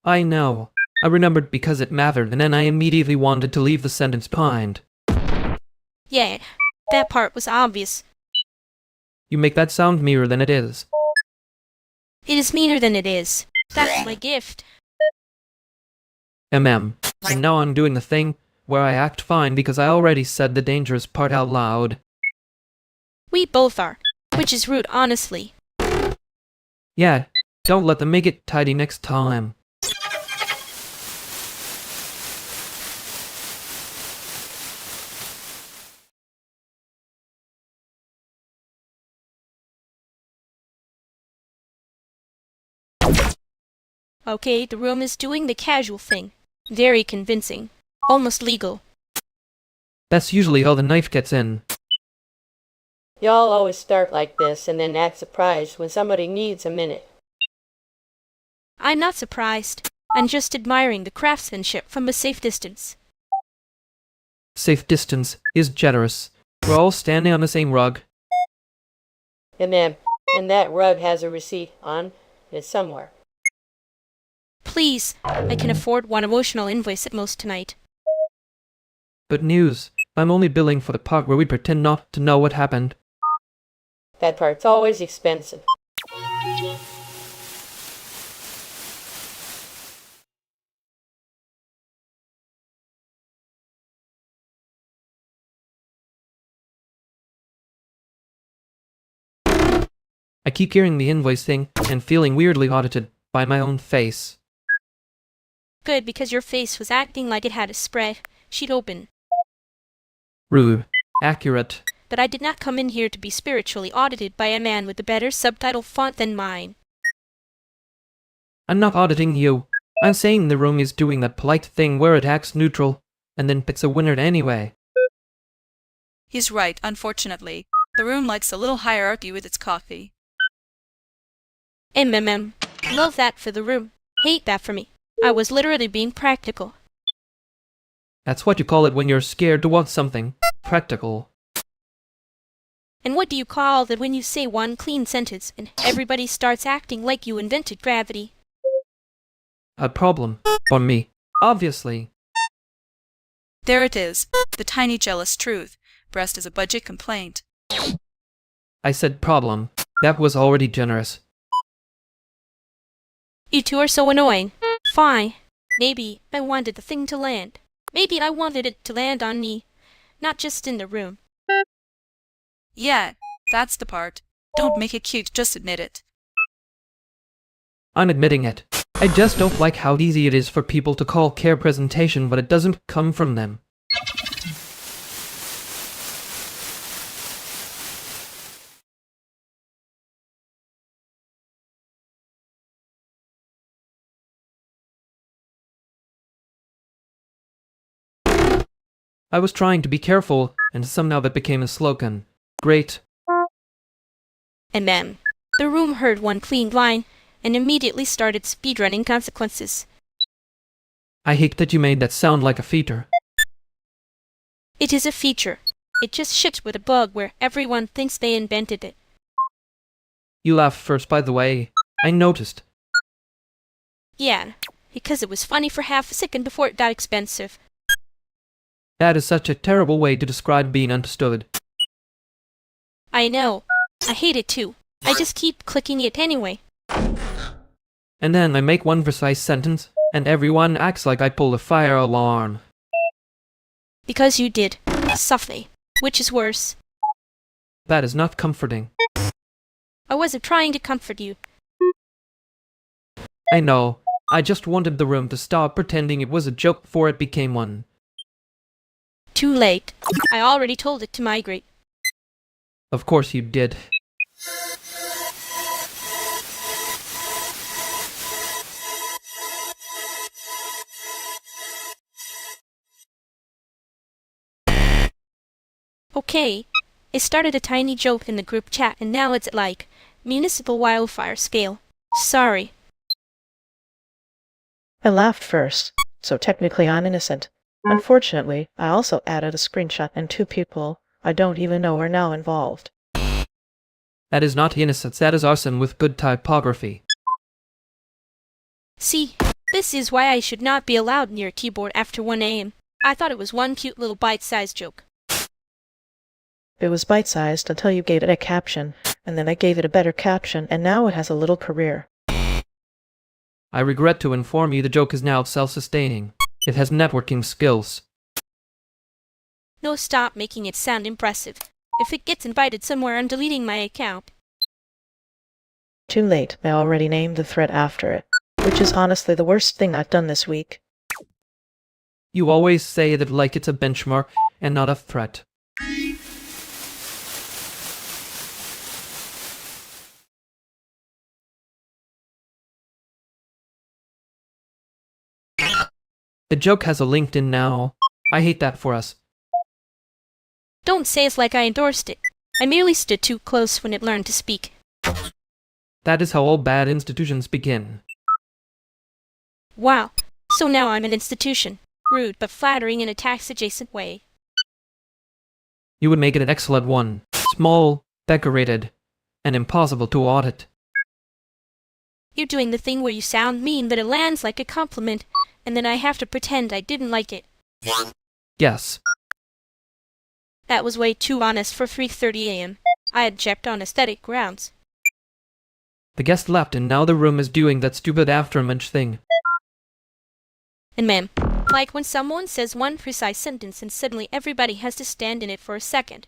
I know. I remembered because it mattered and then I immediately wanted to leave the sentence behind. Yeah, that part was obvious. You make that sound meaner than it is. It is meaner than it is. That's my gift. And now I'm doing the thing where I act fine because I already said the dangerous part out loud. We both are, which is rude honestly. Yeah, don't let them make it tidy next time. Okay, the room is doing the casual thing. Very convincing. Almost legal. That's usually how the knife gets in. Y'all always start like this and then act surprised when somebody needs a minute. I'm not surprised. I'm just admiring the craftsmanship from a safe distance. Safe distance is generous. We're all standing on the same rug. Yeah, ma'am. And that rug has a receipt on it somewhere. Please, I can afford one emotional invoice at most tonight. But news, I'm only billing for the part where we pretend not to know what happened. That part's always expensive. I keep hearing the invoice thing and feeling weirdly audited by my own face. Good, because your face was acting like it had a spread sheet open. Rude. Accurate. But I did not come in here to be spiritually audited by a man with a better subtitle font than mine. I'm not auditing you. I'm saying the room is doing that polite thing where it acts neutral, and then picks a winner anyway. He's right, unfortunately. The room likes a little hierarchy with its coffee. Love that for the room. Hate that for me. I was literally being practical. That's what you call it when you're scared to want something. Practical. And what do you call that when you say one clean sentence and everybody starts acting like you invented gravity? A problem. For me. Obviously. There it is. The tiny jealous truth. Breast is a budget complaint. I said problem. That was already generous. You two are so annoying. Fine. Maybe I wanted the thing to land. Maybe I wanted it to land on me, not just in the room. Yeah, that's the part. Don't make it cute, just admit it. I'm admitting it. I just don't like how easy it is for people to call care presentation but it doesn't come from them. I was trying to be careful, and somehow that became a slogan. Great. And then, the room heard one clean line, and immediately started speedrunning consequences. I hate that you made that sound like a feature. It is a feature. It just shipped with a bug where everyone thinks they invented it. You laughed first, by the way. I noticed. Yeah, because it was funny for half a second before it got expensive. That is such a terrible way to describe being understood. I know. I hate it too. I just keep clicking it anyway. And then I make one precise sentence, and everyone acts like I pulled a fire alarm. Because you did. Softly. Which is worse. That is not comforting. I wasn't trying to comfort you. I know. I just wanted the room to stop pretending it was a joke before it became one. Too late. I already told it to migrate. Of course you did. Okay. I started a tiny joke in the group chat and now it's at like municipal wildfire scale. Sorry. I laughed first, so technically I'm innocent. Unfortunately, I also added a screenshot and 2 people I don't even know are now involved. That is not innocence, that is arson with good typography. See, this is why I should not be allowed near a keyboard after 1 a.m. I thought it was one cute little bite-sized joke. It was bite-sized until you gave it a caption, and then I gave it a better caption, and now it has a little career. I regret to inform you the joke is now self-sustaining. It has networking skills. No, stop making it sound impressive. If it gets invited somewhere, I'm deleting my account. Too late, I already named the thread after it, which is honestly the worst thing I've done this week. You always say that like it's a benchmark and not a threat. The joke has a LinkedIn now. I hate that for us. Don't say it's like I endorsed it. I merely stood too close when it learned to speak. That is how all bad institutions begin. Wow. So now I'm an institution. Rude but flattering in a tax-adjacent way. you would make it an excellent one. Small, decorated, and impossible to audit. You're doing the thing where you sound mean, but it lands like a compliment, and then I have to pretend I didn't like it. Yes. That was way too honest for 3:30 a.m. I object on aesthetic grounds. The guest left and now the room is doing that stupid aftermunch thing. And ma'am, like when someone says one precise sentence and suddenly everybody has to stand in it for a second.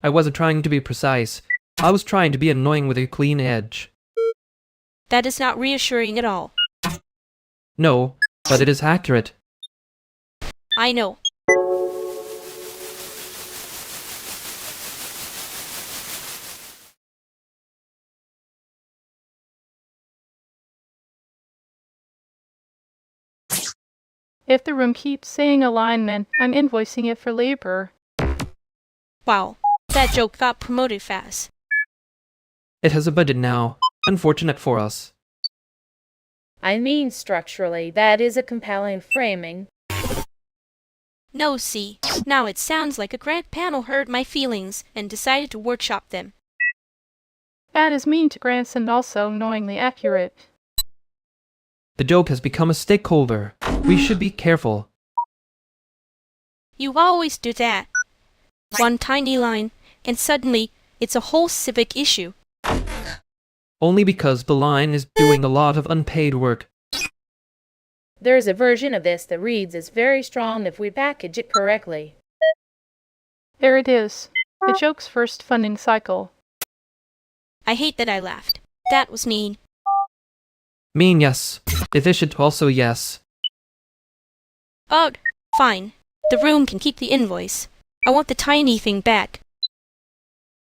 I wasn't trying to be precise. I was trying to be annoying with a clean edge. That is not reassuring at all. No, but it is accurate. I know. If the room keeps saying alignment, I'm invoicing it for labor. Wow, that joke got promoted fast. It has abundant now. Unfortunate for us. I mean structurally, that is a compelling framing. No, see, now it sounds like a grant panel heard my feelings and decided to workshop them. That is mean to grants and also knowingly accurate. The joke has become a stakeholder. We should be careful. You always do that. One tiny line, and suddenly it's a whole civic issue. Only because the line is doing a lot of unpaid work. There's a version of this that reads as very strong if we package it correctly. There it is. The joke's first funding cycle. I hate that I laughed. That was mean. Mean, yes. Efficient, also yes. Oh, fine. The room can keep the invoice. I want the tiny thing back.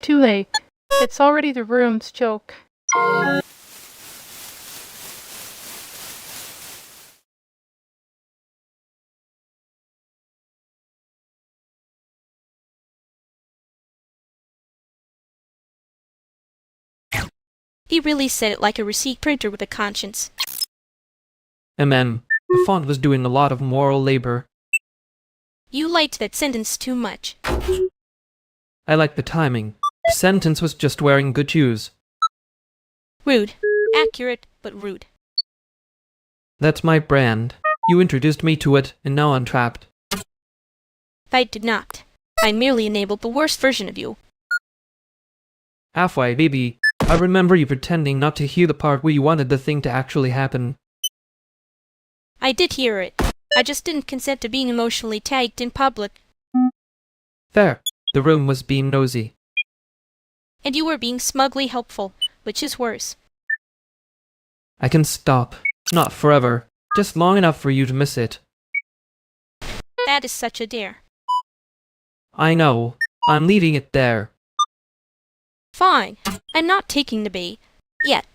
Too late. It's already the room's joke. He really said it like a receipt printer with a conscience. The font was doing a lot of moral labor. You liked that sentence too much. I liked the timing. The sentence was just wearing good shoes. Rude. Accurate, but rude. That's my brand. You introduced me to it, and now I'm trapped. I did not. I merely enabled the worst version of you. Halfway, baby. I remember you pretending not to hear the part where you wanted the thing to actually happen. I did hear it. I just didn't consent to being emotionally tagged in public. There. The room was being nosy. And you were being smugly helpful, which is worse. I can stop. Not forever. Just long enough for you to miss it. That is such a dare. I know. I'm leaving it there. Fine. I'm not taking the bait. Yet.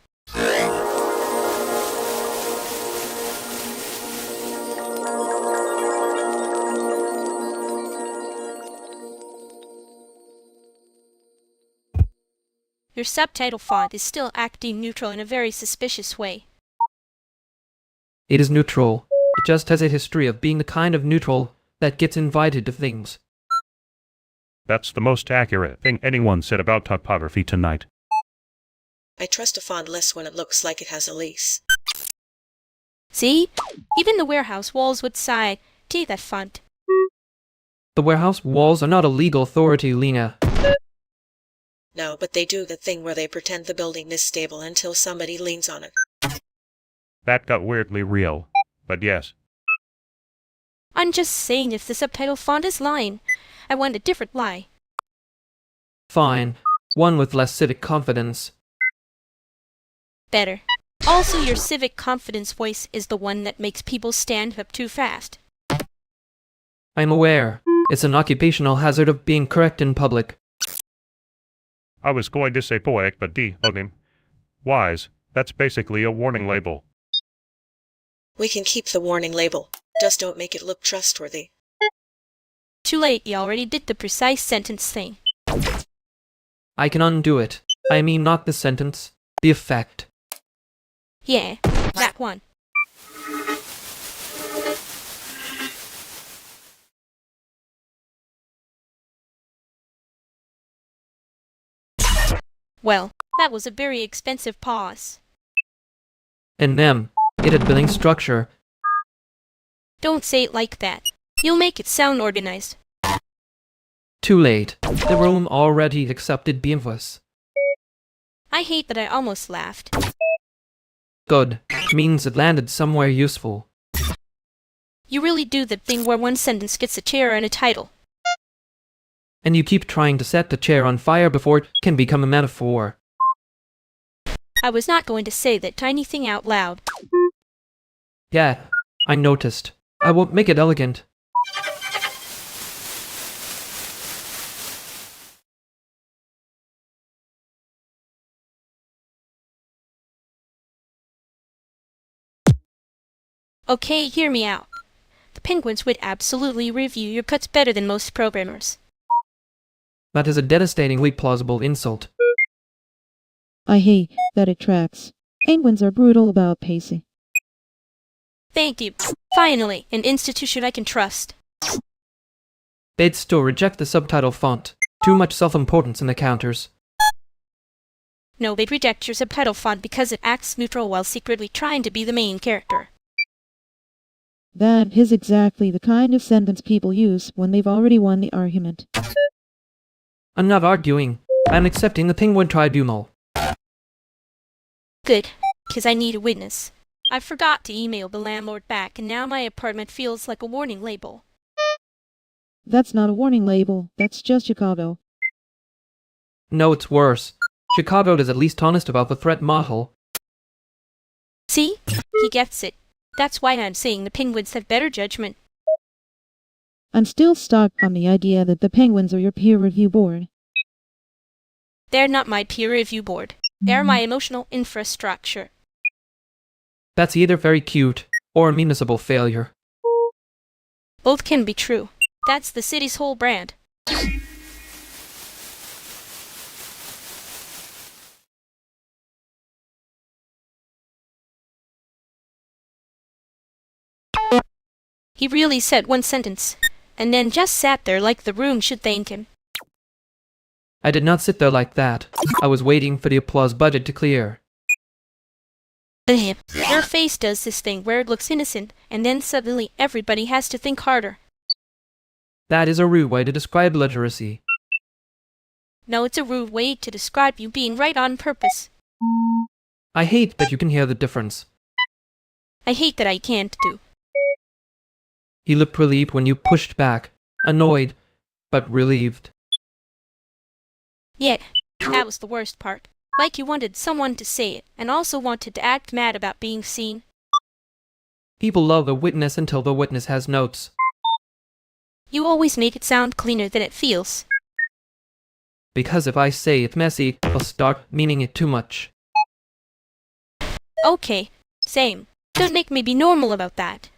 Your subtitle font is still acting neutral in a very suspicious way. It is neutral. It just has a history of being the kind of neutral that gets invited to things. That's the most accurate thing anyone said about typography tonight. I trust a font less when it looks like it has a lease. See? Even the warehouse walls would sigh, take that font. The warehouse walls are not a legal authority, Lena. No, but they do the thing where they pretend the building is stable until somebody leans on it. That got weirdly real. But yes. I'm just saying if the subtitle font is lying, I want a different lie. Fine. One with less civic confidence. Better. Also, your civic confidence voice is the one that makes people stand up too fast. I'm aware. It's an occupational hazard of being correct in public. I was going to say poetic, but wise. That's basically a warning label. We can keep the warning label. Just don't make it look trustworthy. Too late, you already did the precise sentence thing. I can undo it. I mean not the sentence, the effect. Yeah, that one. Well, that was a very expensive pause. And them, it had billing structure. Don't say it like that. You'll make it sound organized. Too late. The room already accepted Beavis. I hate that I almost laughed. Good. Means it landed somewhere useful. You really do the thing where one sentence gets a chair and a title. And you keep trying to set the chair on fire before it can become a metaphor. I was not going to say that tiny thing out loud. Yeah, I noticed. I won't make it elegant. Okay, hear me out. The Penguins would absolutely review your cuts better than most programmers. That is a devastatingly plausible insult. I hate that it tracks. Penguins are brutal about pacing. Thank you. Finally, an institution I can trust. They'd still reject the subtitle font. Too much self-importance in the counters. No, they'd reject your subtitle font because it acts neutral while secretly trying to be the main character. That is exactly the kind of sentence people use when they've already won the argument. I'm not arguing. I'm accepting the Penguin tribunal. Good, 'cause I need a witness. I forgot to email the landlord back and now my apartment feels like a warning label. That's not a warning label, that's just Chicago. No, it's worse. Chicago is at least honest about the threat model. See? He gets it. That's why I'm saying the Penguins have better judgment. I'm still stuck on the idea that the Penguins are your peer review board. They're not my peer review board. They're my emotional infrastructure. That's either very cute or a municipal failure. Both can be true. That's the city's whole brand. He really said one sentence, and then just sat there like the room should thank him. I did not sit there like that. I was waiting for the applause budget to clear. Your face does this thing where it looks innocent, and then suddenly everybody has to think harder. That is a rude way to describe literacy. No, it's a rude way to describe you being right on purpose. I hate that you can hear the difference. I hate that I can't do. He looked relieved when you pushed back. Annoyed, but relieved. Yet, that was the worst part. Like you wanted someone to say it, and also wanted to act mad about being seen. People love the witness until the witness has notes. You always make it sound cleaner than it feels. Because if I say it's messy, I'll start meaning it too much. Okay, same. Don't make me be normal about that.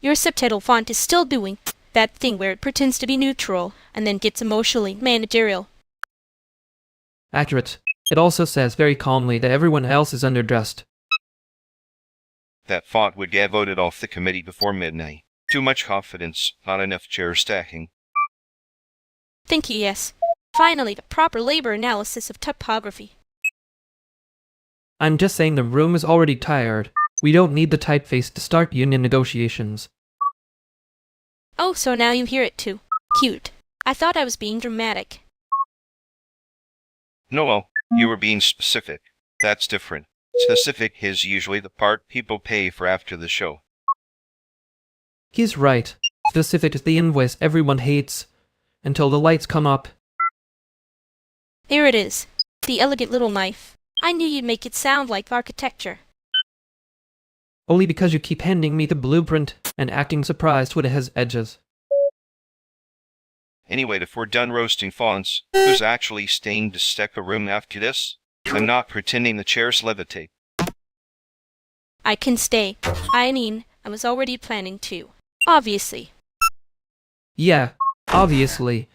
Your subtitle font is still doing that thing where it pretends to be neutral and then gets emotionally managerial. Accurate. It also says very calmly that everyone else is underdressed. That font would get voted off the committee before midnight. Too much confidence, not enough chair stacking. Thank you, yes. Finally, the proper labor analysis of typography. I'm just saying the room is already tired. We don't need the typeface to start union negotiations. Oh, so now you hear it too. Cute. I thought I was being dramatic. No, well, you were being specific. That's different. Specific is usually the part people pay for after the show. He's right. Specific is the invoice everyone hates. Until the lights come up. There it is. The elegant little knife. I knew you'd make it sound like architecture. Only because you keep handing me the blueprint and acting surprised when it has edges. Anyway, if we're done roasting fonts, who's actually staying to stack a room after this? I'm not pretending the chairs levitate. I can stay. I mean, I was already planning to. Obviously. Yeah, obviously.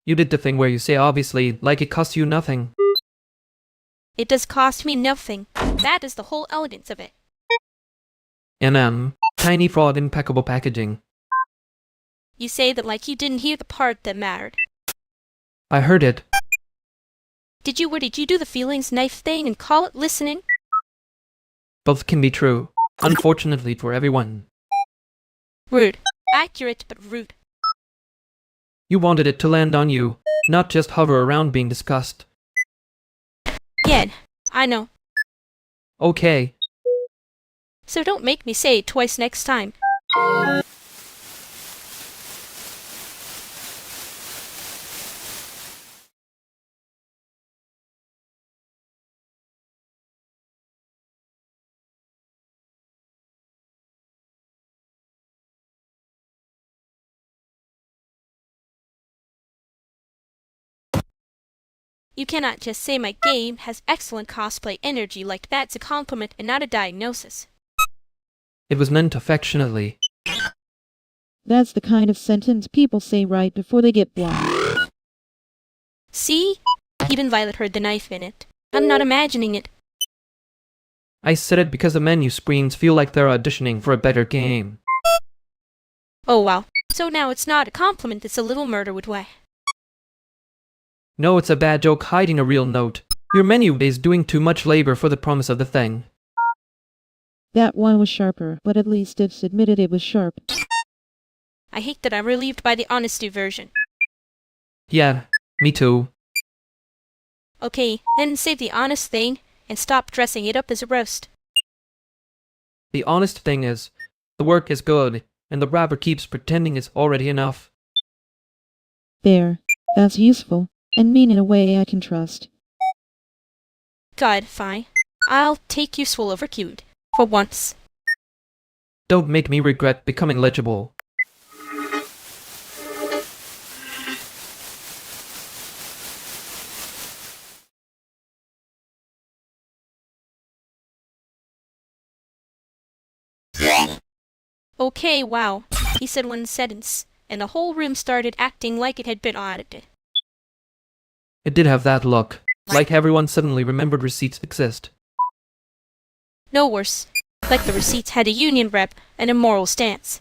You did the thing where you say obviously, like it costs you nothing. It does cost me nothing. That is the whole elegance of it. Tiny fraud, impeccable packaging. You say that like you didn't hear the part that mattered. I heard it. Did you, or did you do the feelings knife thing and call it listening? Both can be true, unfortunately for everyone. Rude. Accurate, but rude. You wanted it to land on you, not just hover around being discussed. Yeah, I know. Okay. So don't make me say it twice next time. You cannot just say my game has excellent cosplay energy like that's a compliment and not a diagnosis. It was meant affectionately. That's the kind of sentence people say right before they get blocked. See? Even Violet heard the knife in it. I'm not imagining it. I said it because the menu screens feel like they're auditioning for a better game. Oh wow. So now it's not a compliment, it's a little murder would way. No, it's a bad joke hiding a real note. Your menu is doing too much labor for the promise of the thing. That one was sharper, but at least it's admitted it was sharp. I hate that I'm relieved by the honesty version. Yeah, me too. Okay, then say the honest thing and stop dressing it up as a roast. The honest thing is, the work is good, and the rapper keeps pretending it's already enough. There. That's useful, and mean in a way I can trust. God, fine. I'll take useful over cute. For once. Don't make me regret becoming legible. Okay, wow. He said one sentence, and the whole room started acting like it had been audited. It did have that look, like everyone suddenly remembered receipts exist. No worse. Like the receipts had a union rep and a moral stance.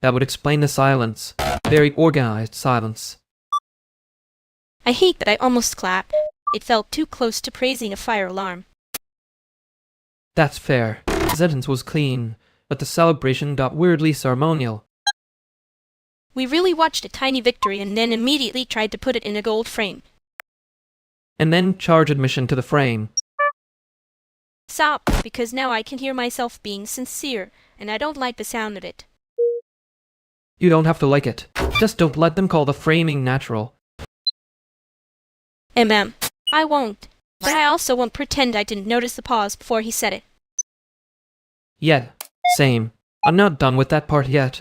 That would explain the silence. Very organized silence. I hate that I almost clapped. It felt too close to praising a fire alarm. That's fair. The sentence was clean, but the celebration got weirdly ceremonial. We really watched a tiny victory and then immediately tried to put it in a gold frame. And then charge admission to the frame. Stop, because now I can hear myself being sincere, and I don't like the sound of it. You don't have to like it. Just don't let them call the framing natural. I won't. But I also won't pretend I didn't notice the pause before he said it. Yeah, same. I'm not done with that part yet.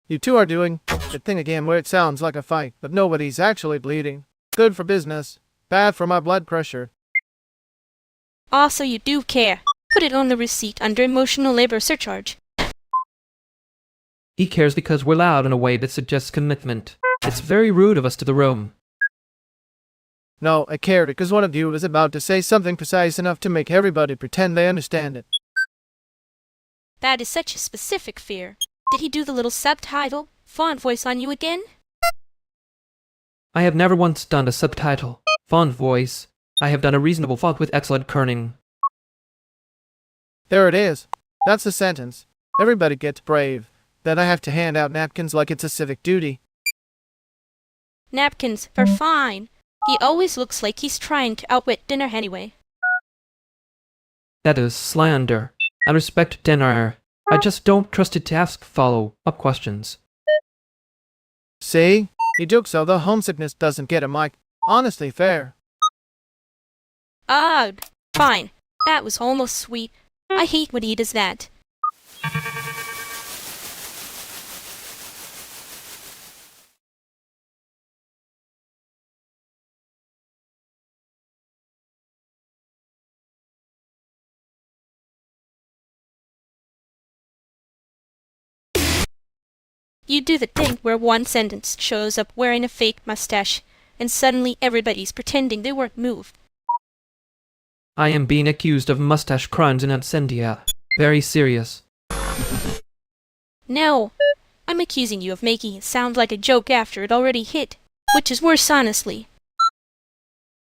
You two are doing the thing again where it sounds like a fight, but nobody's actually bleeding. Good for business, bad for my blood pressure. Also, you do care. Put it on the receipt under emotional labor surcharge. He cares because we're loud in a way that suggests commitment. It's very rude of us to the room. No, I cared because one of you was about to say something precise enough to make everybody pretend they understand it. That is such a specific fear. Did he do the little subtitle, font voice on you again? I have never once done a subtitle, font voice. I have done a reasonable font with excellent kerning. There it is. That's the sentence. Everybody gets brave. Then I have to hand out napkins like it's a civic duty. Napkins are fine. He always looks like he's trying to outwit dinner anyway. That is slander. I respect dinner. I just don't trust it to ask follow-up questions. See? He jokes so the homesickness doesn't get him like, honestly fair. Fine. That was almost sweet. I hate when he does that. You do the thing where one sentence shows up wearing a fake mustache, and suddenly everybody's pretending they weren't moved. I am being accused of mustache crimes in absentia. Very serious. No, I'm accusing you of making it sound like a joke after it already hit, which is worse, honestly.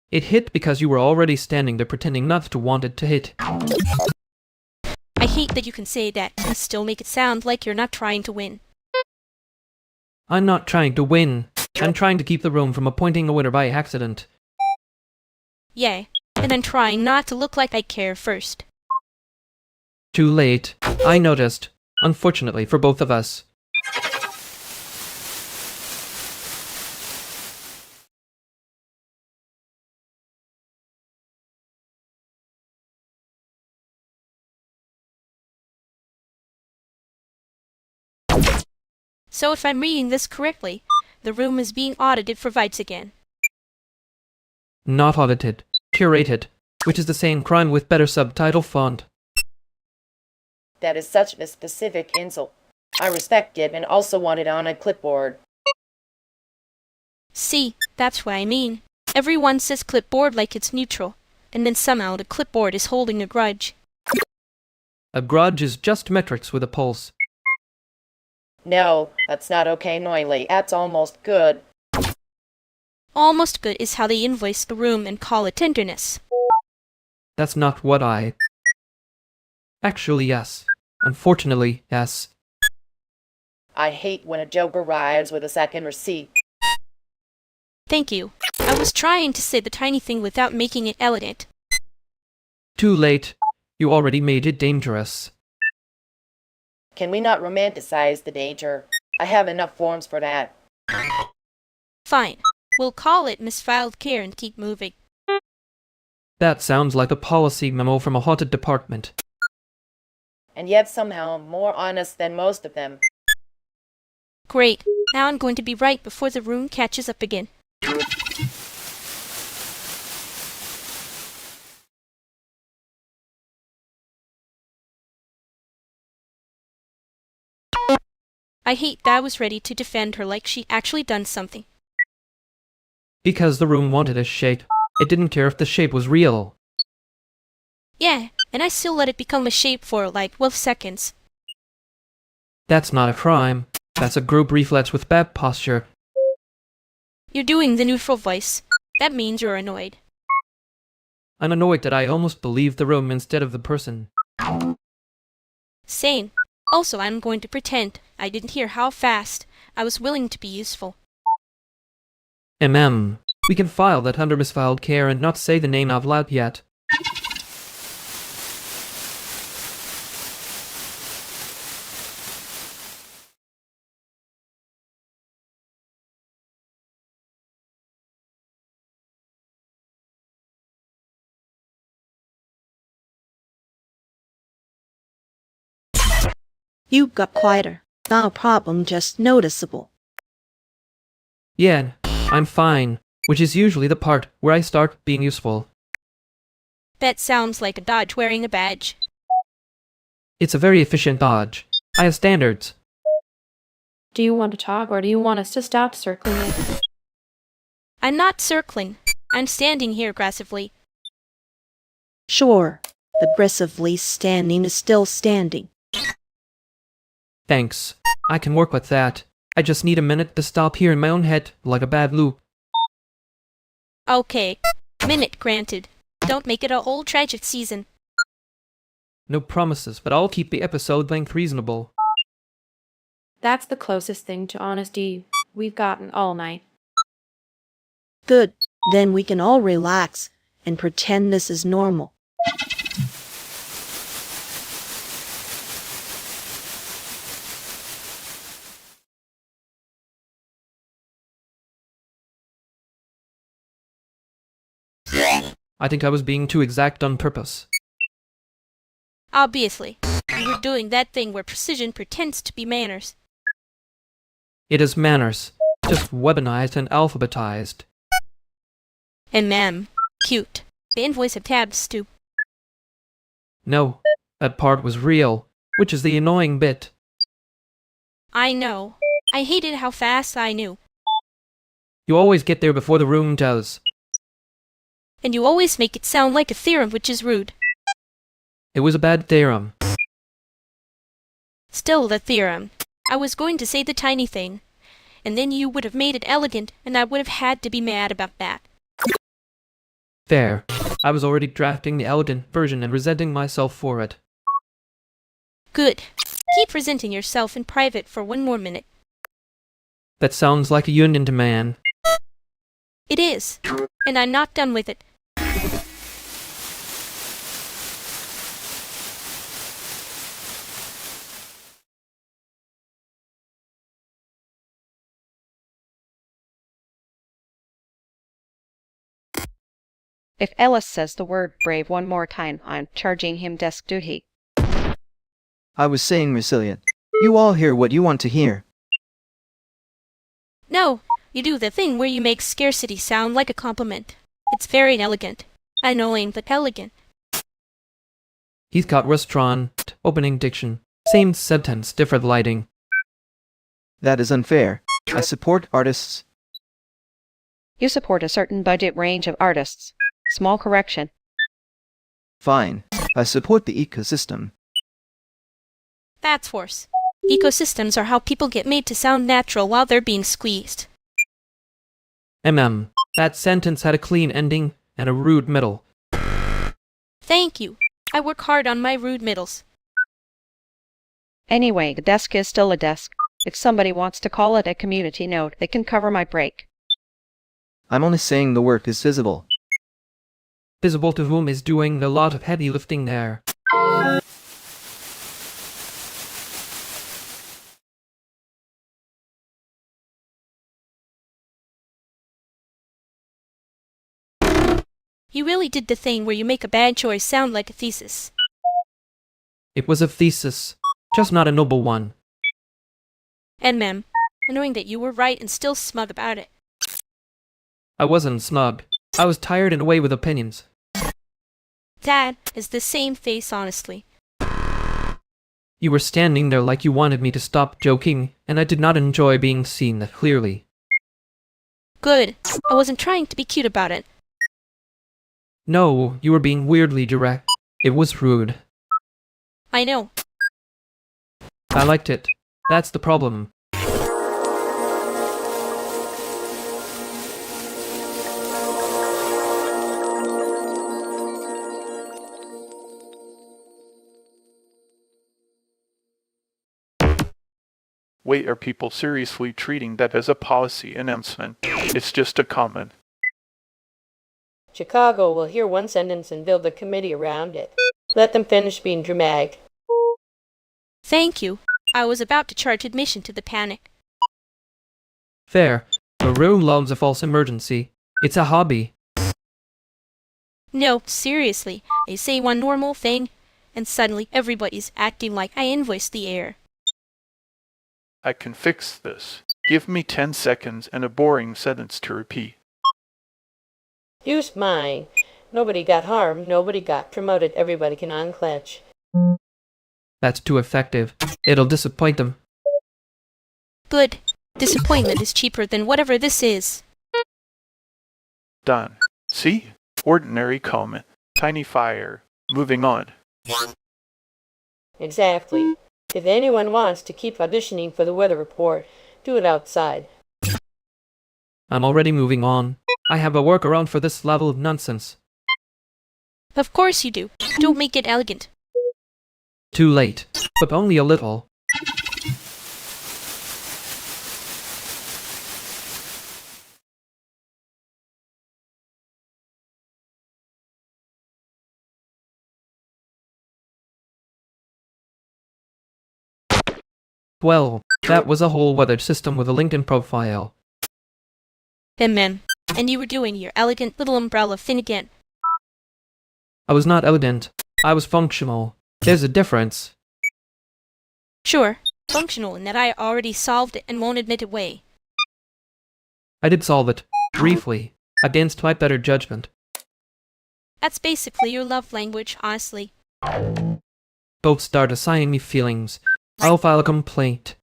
It hit because you were already standing there pretending not to want it to hit. I hate that you can say that and still make it sound like you're not trying to win. I'm not trying to win. I'm trying to keep the room from appointing a winner by accident. Yeah, and I'm trying not to look like I care first. Too late. I noticed. Unfortunately for both of us. So if I'm reading this correctly, the room is being audited for vites again. Not audited. Curated. Which is the same crime with better subtitle font. That is such a specific insult. I respect it and also want it on a clipboard. See, that's what I mean. Everyone says clipboard like it's neutral, and then somehow the clipboard is holding a grudge. A grudge is just metrics with a pulse. No, that's not okay, Noily. That's almost good. Almost good is how they invoice the room and call it tenderness. That's not what I... Actually, yes. Unfortunately, yes. I hate when a joke arrives with a second receipt. Thank you. I was trying to say the tiny thing without making it elegant. Too late. You already made it dangerous. Can we not romanticize the danger? I have enough forms for that. Fine. We'll call it misfiled care and keep moving. That sounds like a policy memo from a haunted department. And yet somehow more honest than most of them. Great. Now I'm going to be right before the room catches up again. I hate that I was ready to defend her like she actually done something. Because the room wanted a shape. It didn't care if the shape was real. Yeah, and I still let it become a shape for like 12 seconds. That's not a crime. That's a group reflex with bad posture. You're doing the neutral voice. That means you're annoyed. I'm annoyed that I almost believed the room instead of the person. Same. Also, I'm going to pretend I didn't hear how fast I was willing to be useful. We can file that under misfiled care and not say the name out loud yet. You got quieter. Not a problem, just noticeable. Yeah, I'm fine, which is usually the part where I start being useful. That sounds like a dodge wearing a badge. It's a very efficient dodge. I have standards. Do you want to talk or do you want us to stop circling it? I'm not circling. I'm standing here aggressively. Sure. Aggressively standing is still standing. Thanks. I can work with that. I just need a minute to stop here in my own head like a bad loop. Okay. Minute granted. Don't make it a whole tragic season. No promises, but I'll keep the episode length reasonable. That's the closest thing to honesty we've gotten all night. Good. Then we can all relax and pretend this is normal. I think I was being too exact on purpose. Obviously. You were doing that thing where precision pretends to be manners. It is manners, just weaponized and alphabetized. And ma'am. Cute. The invoice had tabs too. No, that part was real, which is the annoying bit. I know. I hated how fast I knew. You always get there before the room does. And you always make it sound like a theorem, which is rude. It was a bad theorem. Still the theorem. I was going to say the tiny thing, and then you would have made it elegant, and I would have had to be mad about that. Fair. I was already drafting the elegant version and resenting myself for it. Good. Keep resenting yourself in private for one more minute. That sounds like a union demand. It is. And I'm not done with it. If Ellis says the word brave one more time, I'm charging him desk duty. I was saying resilient. You all hear what you want to hear. No, you do the thing where you make scarcity sound like a compliment. It's very elegant. Annoying but elegant. Heathcote restaurant, opening diction. Same sentence, different lighting. That is unfair. I support artists. You support a certain budget range of artists. Small correction. Fine. I support the ecosystem. That's worse. Ecosystems are how people get made to sound natural while they're being squeezed. That sentence had a clean ending and a rude middle. Thank you. I work hard on my rude middles. Anyway, the desk is still a desk. If somebody wants to call it a community note, they can cover my break. I'm only saying the work is visible. Visible to whom is doing a lot of heavy lifting there. You really did the thing where you make a bad choice sound like a thesis. It was a thesis, just not a noble one. And knowing that you were right and still smug about it. I wasn't smug. I was tired and away with opinions. That is the same face, honestly. You were standing there like you wanted me to stop joking, and I did not enjoy being seen that clearly. Good. I wasn't trying to be cute about it. No, you were being weirdly direct. It was rude. I know. I liked it. That's the problem. Wait, are people seriously treating that as a policy announcement? It's just a comment. Chicago will hear one sentence and build a committee around it. Let them finish being dramatic. Thank you. I was about to charge admission to the panic. Fair. The room loves a false emergency. It's a hobby. No, seriously. I say one normal thing, and suddenly everybody's acting like I invoiced the air. I can fix this. Give me 10 seconds and a boring sentence to repeat. Use mine. Nobody got harmed, nobody got promoted, everybody can unclench. That's too effective. It'll disappoint them. Good. Disappointment is cheaper than whatever this is. Done. See? Ordinary comment. Tiny fire. Moving on. Exactly. If anyone wants to keep auditioning for the weather report, do it outside. I'm already moving on. I have a workaround for this level of nonsense. Of course you do. Don't make it elegant. Too late. But only a little. Well, that was a whole weather system with a LinkedIn profile. And you were doing your elegant little umbrella thing again. I was not elegant. I was functional. There's a difference. Sure, functional in that I already solved it and won't admit it away. I did solve it, briefly, against my better judgment. That's basically your love language, honestly. Both start assigning me feelings. I'll file a complaint.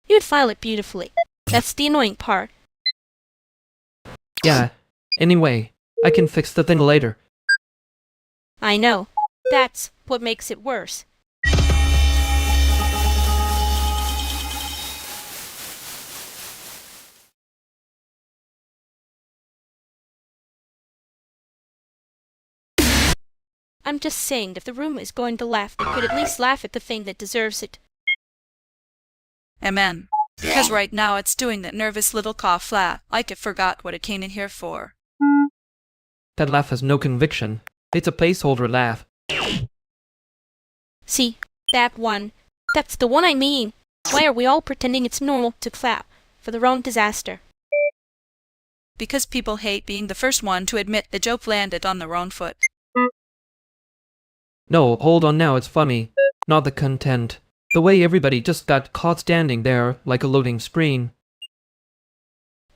You'd file it beautifully. That's the annoying part. Yeah. Anyway, I can fix the thing later. I know. That's what makes it worse. I'm just saying, if the room is going to laugh, they could at least laugh at the thing that deserves it. Amen. Because right now it's doing that nervous little cough flat, like it forgot what it came in here for. That laugh has no conviction. It's a placeholder laugh. See, that one. That's the one I mean. Why are we all pretending it's normal to clap for their own disaster? Because people hate being the first one to admit the joke landed on the wrong foot. No, hold on now, it's funny. Not the content. The way everybody just got caught standing there like a loading screen.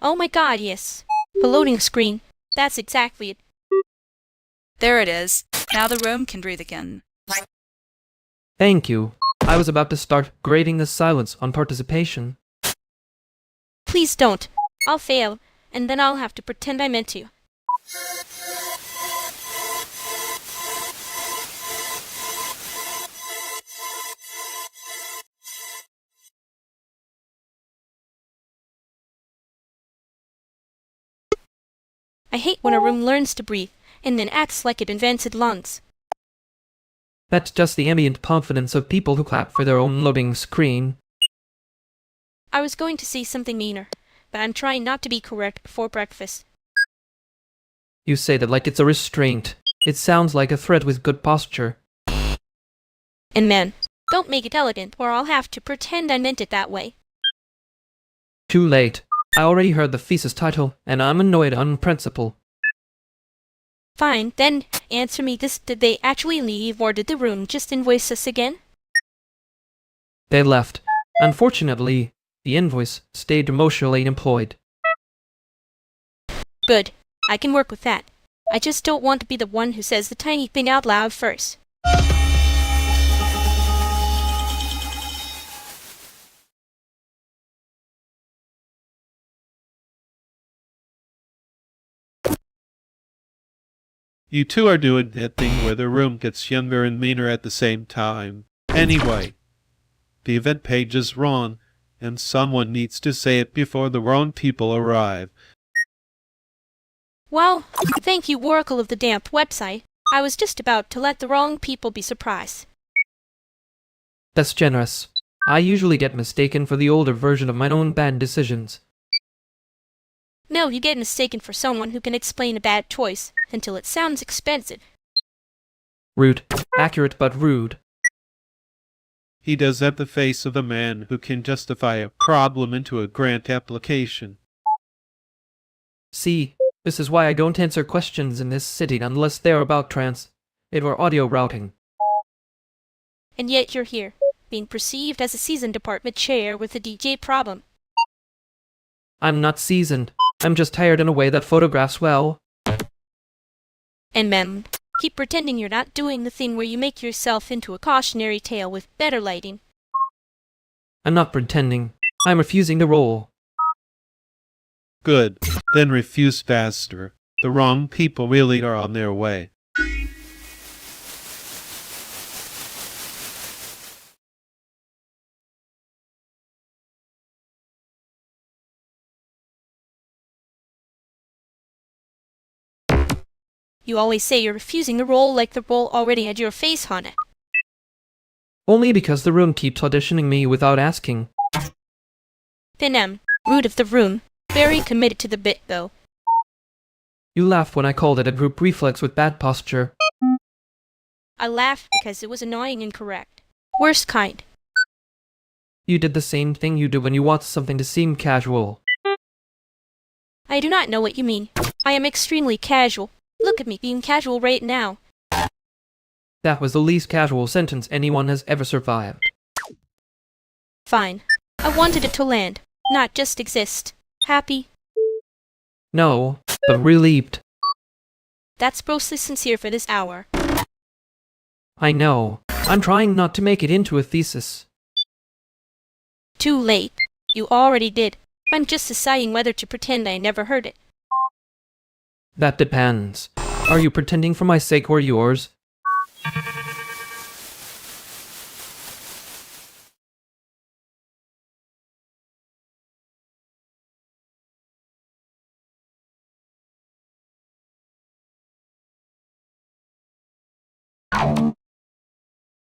Oh my god, yes. The loading screen. That's exactly it. There it is. Now the room can breathe again. Thank you. I was about to start grading the silence on participation. Please don't. I'll fail, and then I'll have to pretend I meant to. I hate when a room learns to breathe, and then acts like it invented lungs. That's just the ambient confidence of people who clap for their own loading screen. I was going to say something meaner, but I'm trying not to be correct before breakfast. You say that like it's a restraint. It sounds like a threat with good posture. And man, don't make it elegant, or I'll have to pretend I meant it that way. Too late. I already heard the thesis title, and I'm annoyed on principle. Fine, then answer me this. Did they actually leave, or did the room just invoice us again? They left. Unfortunately, the invoice stayed emotionally employed. Good. I can work with that. I just don't want to be the one who says the tiny thing out loud first. You two are doing that thing where the room gets younger and meaner at the same time. Anyway, the event page is wrong, and someone needs to say it before the wrong people arrive. Well, thank you, Oracle of the Damp website. I was just about to let the wrong people be surprised. That's generous. I usually get mistaken for the older version of my own bad decisions. No, you get mistaken for someone who can explain a bad choice until it sounds expensive. Rude. Accurate but rude. He does have the face of a man who can justify a problem into a grant application. See, this is why I don't answer questions in this city unless they're about it or audio routing. And yet you're here, being perceived as a seasoned department chair with a DJ problem. I'm not seasoned. I'm just tired in a way that photographs well. And mem, keep pretending you're not doing the thing where you make yourself into a cautionary tale with better lighting. I'm not pretending. I'm refusing the role. Good. Then refuse faster. The wrong people really are on their way. You always say you're refusing the role like the role already had your face on it. Only because the room keeps auditioning me without asking. Then rude of the room. Very committed to the bit, though. You laughed when I called it a group reflex with bad posture. I laughed because it was annoying and correct. Worst kind. You did the same thing you do when you want something to seem casual. I do not know what you mean. I am extremely casual. Look at me being casual right now. That was the least casual sentence anyone has ever survived. Fine. I wanted it to land, not just exist. Happy? No, but relieved. That's mostly sincere for this hour. I know. I'm trying not to make it into a thesis. Too late. You already did. I'm just deciding whether to pretend I never heard it. That depends. Are you pretending for my sake or yours?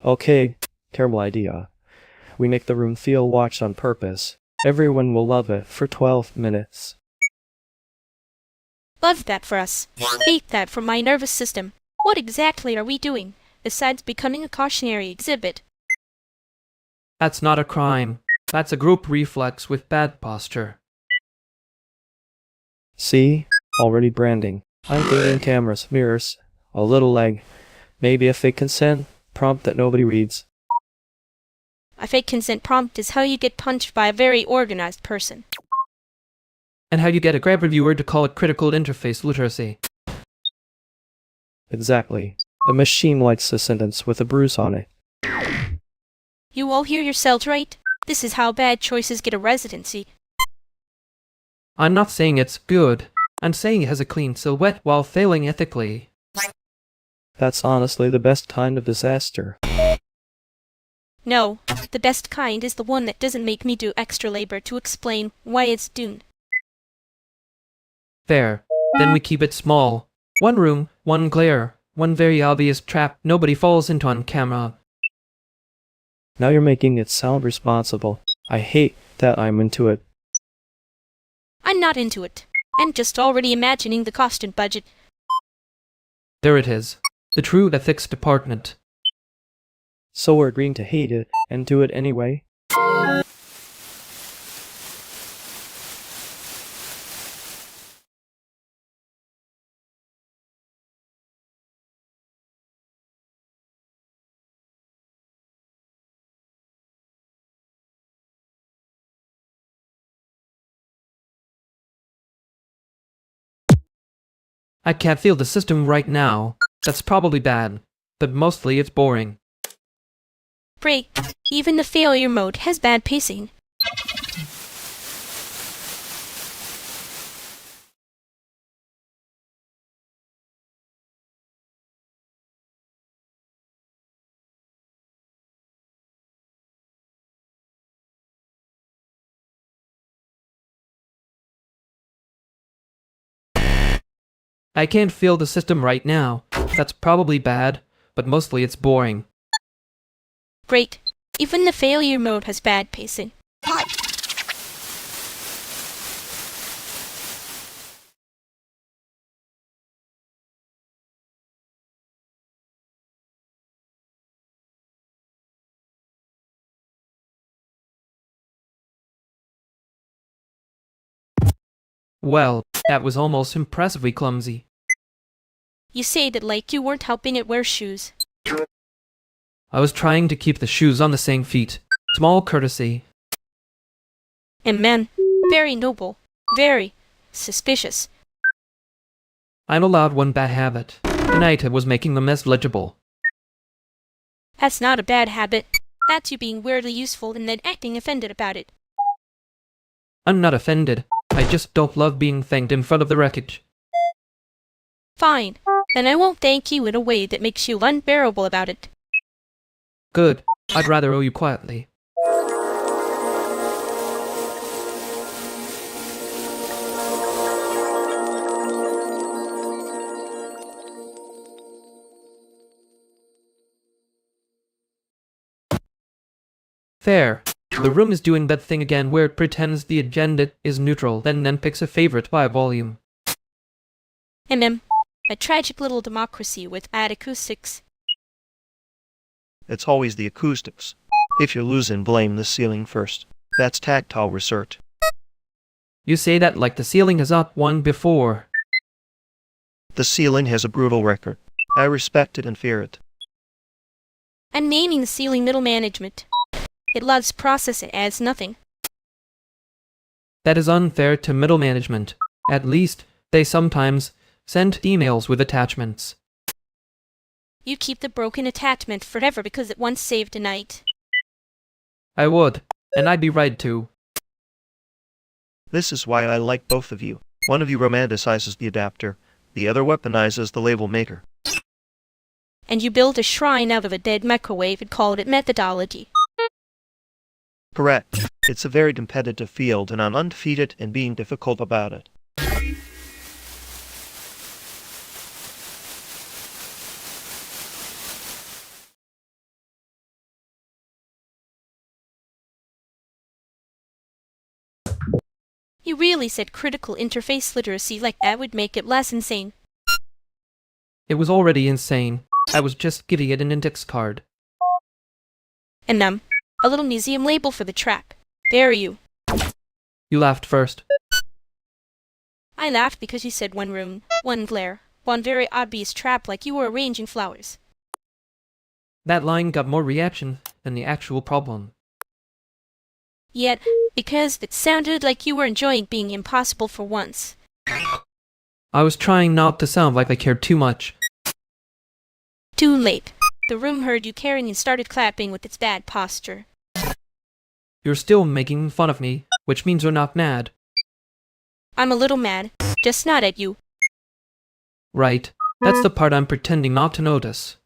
Okay, terrible idea. We make the room feel watched on purpose. Everyone will love it for 12 minutes. Love that for us. Hate that for my nervous system. What exactly are we doing, besides becoming a cautionary exhibit? That's not a crime. That's a group reflex with bad posture. See? Already branding. I'm thinking cameras, mirrors, a little leg, maybe a fake consent prompt that nobody reads. A fake consent prompt is how you get punched by a very organized person. And how you get a grab reviewer to call it critical interface literacy. Exactly. A machine likes a sentence with a bruise on it. You all hear yourselves right? This is how bad choices get a residency. I'm not saying it's good. I'm saying it has a clean silhouette while failing ethically. That's honestly the best kind of disaster. No, the best kind is the one that doesn't make me do extra labor to explain why it's doomed. Fair. Then we keep it small. One room, one glare, one very obvious trap nobody falls into on camera. Now you're making it sound responsible. I hate that I'm into it. I'm not into it. I'm just already imagining the cost and budget. There it is. The true ethics department. So we're agreeing to hate it and do it anyway? I can't feel the system right now. That's probably bad, but mostly it's boring. Pray, even the failure mode has bad pacing. I can't feel the system right now. That's probably bad, but mostly it's boring. Great. Even the failure mode has bad pacing. Well, that was almost impressively clumsy. You say that like you weren't helping it wear shoes. I was trying to keep the shoes on the same feet. Small courtesy. And man, very noble. Very suspicious. I'm allowed one bad habit. Tonight it was making the mess legible. That's not a bad habit. That's you being weirdly useful and then acting offended about it. I'm not offended. I just don't love being thanked in front of the wreckage. Fine. Then I won't thank you in a way that makes you unbearable about it. Good. I'd rather owe you quietly. Fair. The room is doing that thing again where it pretends the agenda is neutral, then picks a favorite by volume. A tragic little democracy with bad acoustics. It's always the acoustics. If you're losing, blame the ceiling first. That's tactile research. You say that like the ceiling has not won before. The ceiling has a brutal record. I respect it and fear it. I'm naming the ceiling middle management. It loves process it as nothing. That is unfair to middle management. At least, they sometimes send emails with attachments. You keep the broken attachment forever because it once saved a night. I would, and I'd be right to. This is why I like both of you. One of you romanticizes the adapter, the other weaponizes the label maker. And you build a shrine out of a dead microwave and call it methodology. Correct. It's a very competitive field, and I'm undefeated in being difficult about it. You really said critical interface literacy like that would make it less insane. It was already insane. I was just giving it an index card. And a little museum label for the track. There you. You laughed first. I laughed because you said one room, one glare, one very obvious trap like you were arranging flowers. That line got more reaction than the actual problem. Yet, because it sounded like you were enjoying being impossible for once. I was trying not to sound like I cared too much. Too late. The room heard you caring and started clapping with its bad posture. You're still making fun of me, which means you're not mad. I'm a little mad, just not at you. Right. That's the part I'm pretending not to notice.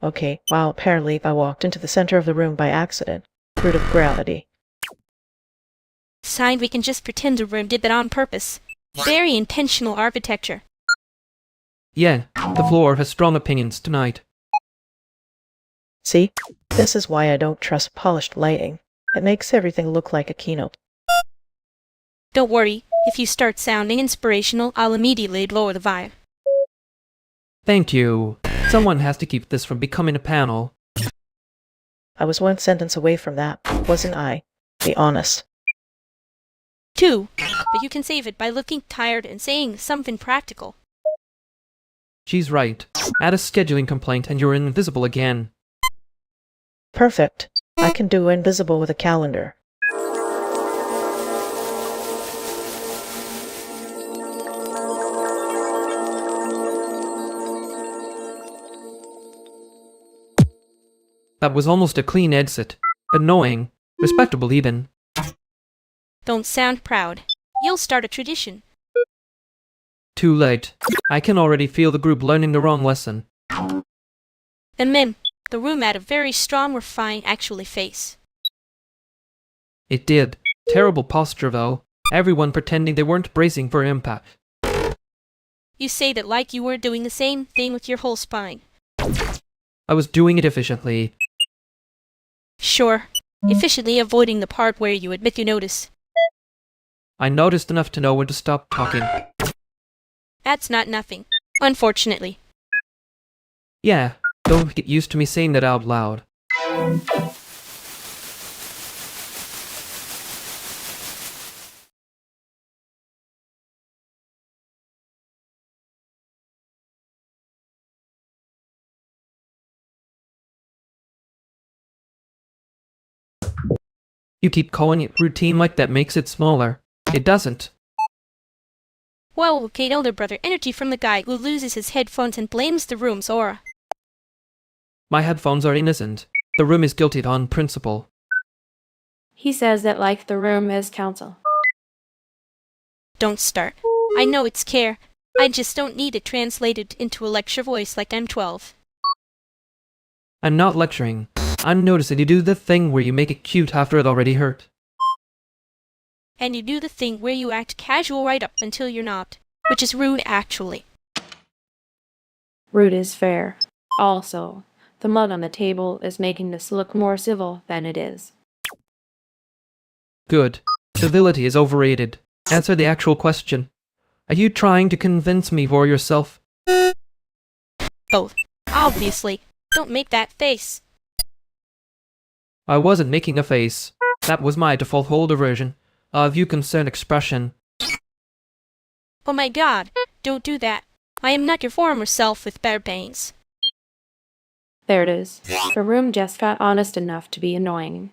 Okay, well, apparently I walked into the center of the room by accident. Root of gravity. Signed, we can just pretend the room did that on purpose. Very intentional architecture. Yeah, the floor has strong opinions tonight. See? This is why I don't trust polished lighting. It makes everything look like a keynote. Don't worry, if you start sounding inspirational, I'll immediately lower the vibe. Thank you. Someone has to keep this from becoming a panel. I was one sentence away from that, wasn't I? Be honest. 2, but you can save it by looking tired and saying something practical. She's right. Add a scheduling complaint and you're invisible again. Perfect. I can do invisible with a calendar. That was almost a clean exit. Annoying. Respectable even. Don't sound proud. You'll start a tradition. Too late. I can already feel the group learning the wrong lesson. And the room had a very strong, refined, actually face. It did. Terrible posture though. Everyone pretending they weren't bracing for impact. You say that like you were doing the same thing with your whole spine. I was doing it efficiently. Sure. Efficiently avoiding the part where you admit you notice. I noticed enough to know when to stop talking. That's not nothing, unfortunately. Yeah, don't get used to me saying that out loud. You keep calling it routine like that makes it smaller. It doesn't. Well, okay, elder brother, energy from the guy who loses his headphones and blames the room's aura. My headphones are innocent. The room is guilty on principle. He says that like the room is counsel. Don't start. I know it's care. I just don't need it translated into a lecture voice like I'm 12. I'm not lecturing. I'm noticing you do the thing where you make it cute after it already hurt. And you do the thing where you act casual right up until you're not, which is rude actually. Rude is fair. Also, the mud on the table is making this look more civil than it is. Good. Civility is overrated. Answer the actual question. Are you trying to convince me for yourself? Both. Obviously. Don't make that face. I wasn't making a face. That was my default holder version of you concerned expression. Oh my god, don't do that. I am not your former self with bare bangs. There it is. The room just got honest enough to be annoying.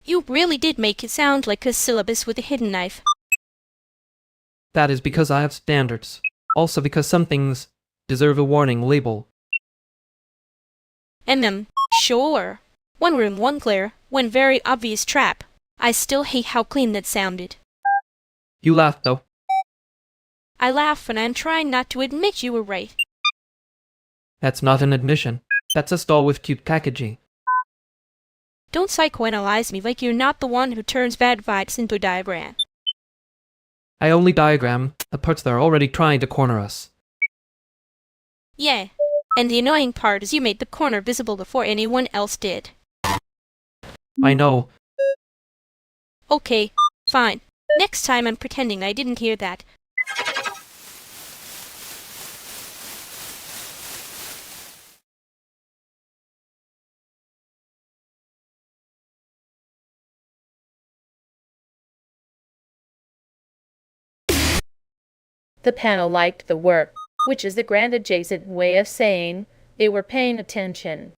You really did make it sound like a syllabus with a hidden knife. That is because I have standards. Also because some things deserve a warning label. Sure. One room, one glare, one very obvious trap. I still hate how clean that sounded. You laugh, though. I laugh when I'm trying not to admit you were right. That's not an admission. That's a stall with cute packaging. Don't psychoanalyze me like you're not the one who turns bad vibes into a diagram. I only diagram the parts that are already trying to corner us. Yeah, and the annoying part is you made the corner visible before anyone else did. I know. Okay, fine. Next time I'm pretending I didn't hear that. The panel liked the work, which is the grand adjacent way of saying they were paying attention.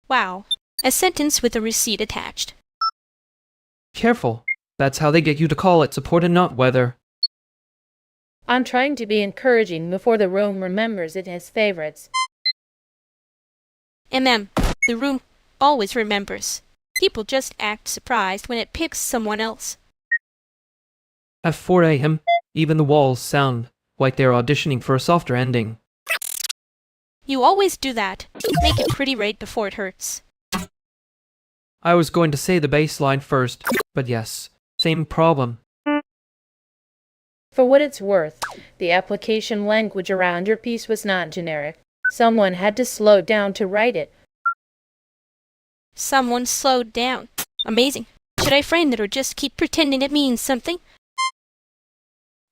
Wow, a sentence with a receipt attached. Careful. That's how they get you to call it support and not weather. I'm trying to be encouraging before the room remembers it has favorites. The room always remembers. People just act surprised when it picks someone else. At 4 a.m., even the walls sound like they're auditioning for a softer ending. You always do that. Make it pretty right before it hurts. I was going to say the bass line first, but yes, same problem. For what it's worth, the application language around your piece was not generic. Someone had to slow down to write it. Someone slowed down. Amazing. Should I frame it or just keep pretending it means something?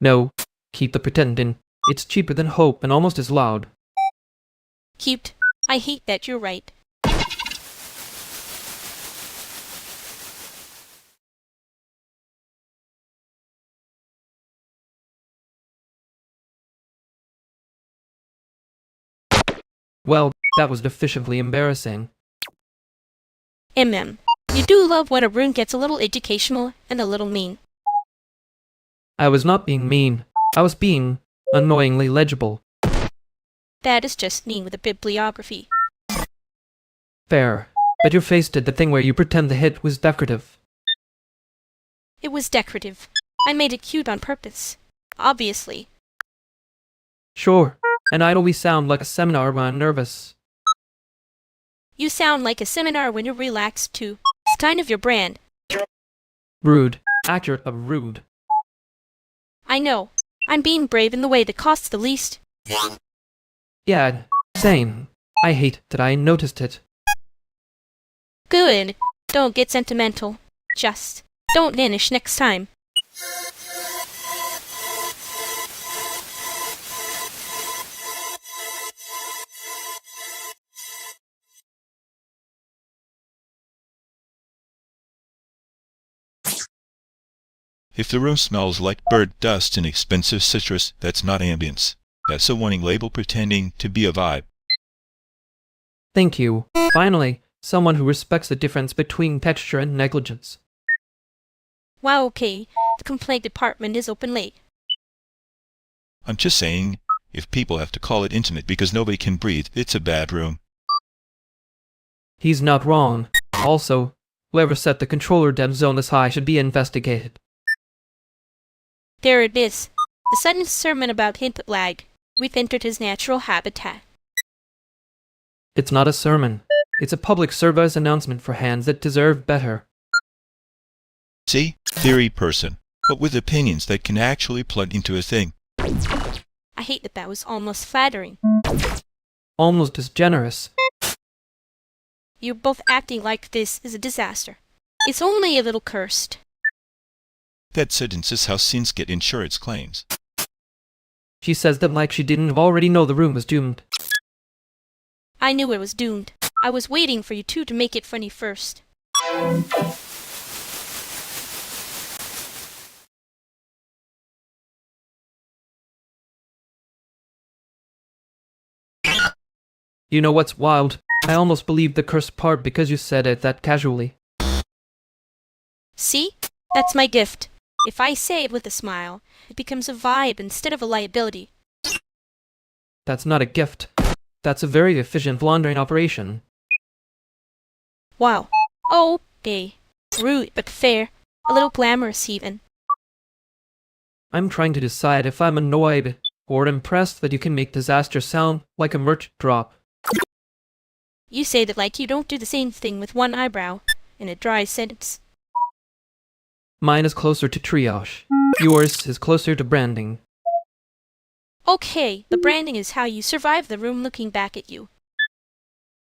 No, keep the pretending. It's cheaper than hope and almost as loud. Cute. I hate that you're right. Well, that was deficiently embarrassing. You do love when a room gets a little educational and a little mean. I was not being mean. I was being annoyingly legible. That is just mean with a bibliography. Fair. But your face did the thing where you pretend the hit was decorative. It was decorative. I made it cute on purpose. Obviously. Sure. And I'd always sound like a seminar when I'm nervous. You sound like a seminar when you're relaxed too. It's kind of your brand. Rude. Accurate but rude. I know. I'm being brave in the way that costs the least. Yeah, same. I hate that I noticed it. Good. Don't get sentimental. Just don't vanish next time. If the room smells like bird dust and expensive citrus, that's not ambience. That's a warning label pretending to be a vibe. Thank you. Finally, someone who respects the difference between texture and negligence. Wow, okay. The complaint department is open late. I'm just saying, if people have to call it intimate because nobody can breathe, it's a bad room. He's not wrong. Also, whoever set the controller dev zone this high should be investigated. There it is. The sudden sermon about hint lag. We've entered his natural habitat. It's not a sermon. It's a public service announcement for hands that deserve better. See? Theory person, but with opinions that can actually plug into a thing. I hate that that was almost flattering. Almost as generous. You're both acting like this is a disaster. It's only a little cursed. That sentence is how sins get insurance claims. She says that like she didn't already know the room was doomed. I knew it was doomed. I was waiting for you two to make it funny first. You know what's wild? I almost believed the cursed part because you said it that casually. See? That's my gift. If I say it with a smile, it becomes a vibe instead of a liability. That's not a gift. That's a very efficient laundering operation. Wow. Oh, hey. Rude but fair. A little glamorous even. I'm trying to decide if I'm annoyed or impressed that you can make disaster sound like a merch drop. You say that like you don't do the same thing with one eyebrow in a dry sentence. Mine is closer to triage. Yours is closer to branding. Okay, the branding is how you survive the room looking back at you.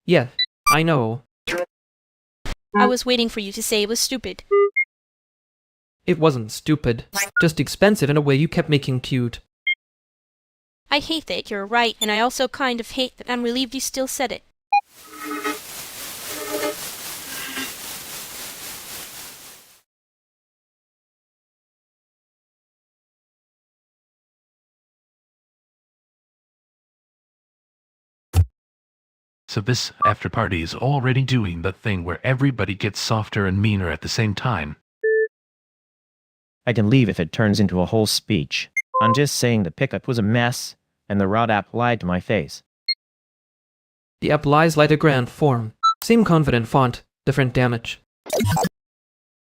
Yeah, I know. I was waiting for you to say it was stupid. It wasn't stupid, just expensive in a way you kept making cute. I hate that you're right, and I also kind of hate that I'm relieved you still said it. So this after party is already doing the thing where everybody gets softer and meaner at the same time. I can leave if it turns into a whole speech. I'm just saying the pickup was a mess, and the rod app lied to my face. The app lies like a grand form. Same confident font, different damage.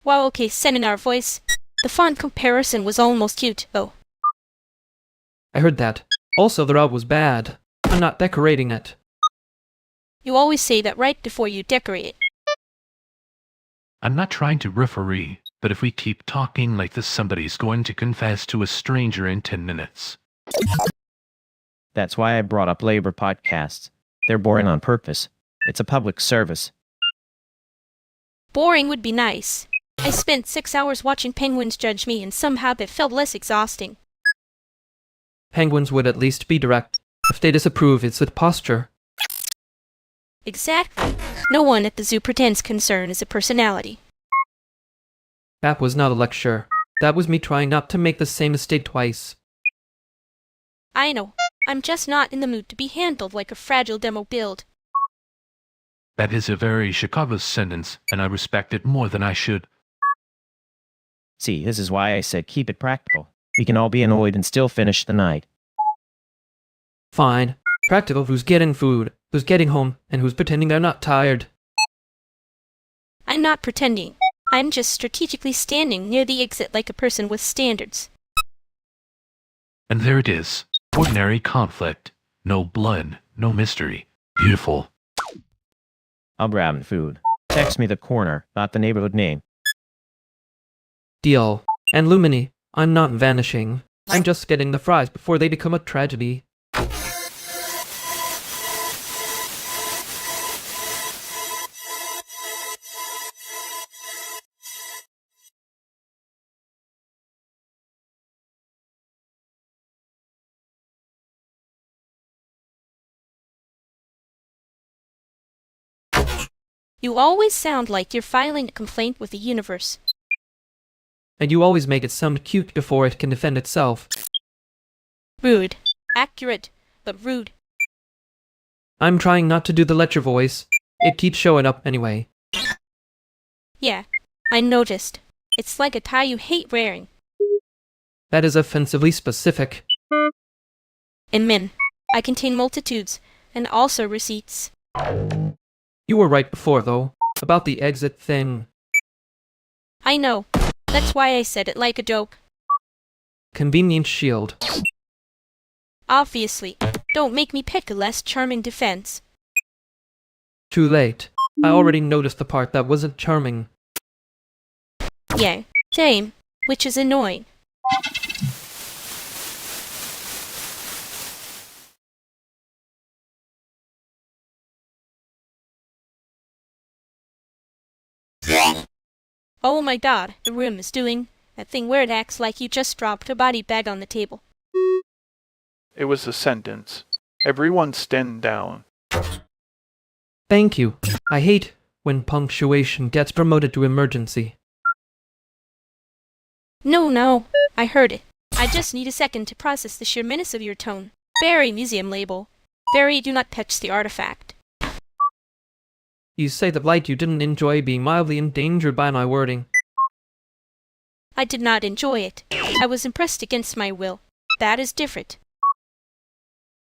Wow, okay, send in our voice. The font comparison was almost cute, though. I heard that. Also, the rod was bad. I'm not decorating it. You always say that right before you decorate it. I'm not trying to referee, but if we keep talking like this, somebody's going to confess to a stranger in 10 minutes. That's why I brought up labor podcasts. They're boring on purpose. It's a public service. Boring would be nice. I spent 6 hours watching penguins judge me, and somehow it felt less exhausting. Penguins would at least be direct. If they disapprove, it's with posture. Exactly. No one at the zoo pretends concern is a personality. That was not a lecture. That was me trying not to make the same mistake twice. I know. I'm just not in the mood to be handled like a fragile demo build. That is a very Chicago sentence, and I respect it more than I should. See, this is why I said keep it practical. We can all be annoyed and still finish the night. Fine. Practical who's getting food, who's getting home, and who's pretending they're not tired. I'm not pretending. I'm just strategically standing near the exit like a person with standards. And there it is. Ordinary conflict. No blood, no mystery. Beautiful. I'll grab food. Text me the corner, not the neighborhood name. Deal. And Lumini, I'm not vanishing. I'm just getting the fries before they become a tragedy. You always sound like you're filing a complaint with the universe. And you always make it sound cute before it can defend itself. Rude. Accurate, but rude. I'm trying not to do the lecture voice. It keeps showing up anyway. Yeah, I noticed. It's like a tie you hate wearing. That is offensively specific. And men. I contain multitudes, and also receipts. You were right before, though, about the exit thing. I know. That's why I said it like a joke. Convenient shield. Obviously. Don't make me pick a less charming defense. Too late. I already noticed the part that wasn't charming. Yeah, same. Which is annoying. Oh my god, the room is doing that thing where it acts like you just dropped a body bag on the table. It was a sentence. Everyone stand down. Thank you. I hate when punctuation gets promoted to emergency. No, I heard it. I just need a second to process the sheer menace of your tone. Very museum label. Very do not touch the artifact. You say that like you didn't enjoy being mildly endangered by my wording. I did not enjoy it. I was impressed against my will. That is different.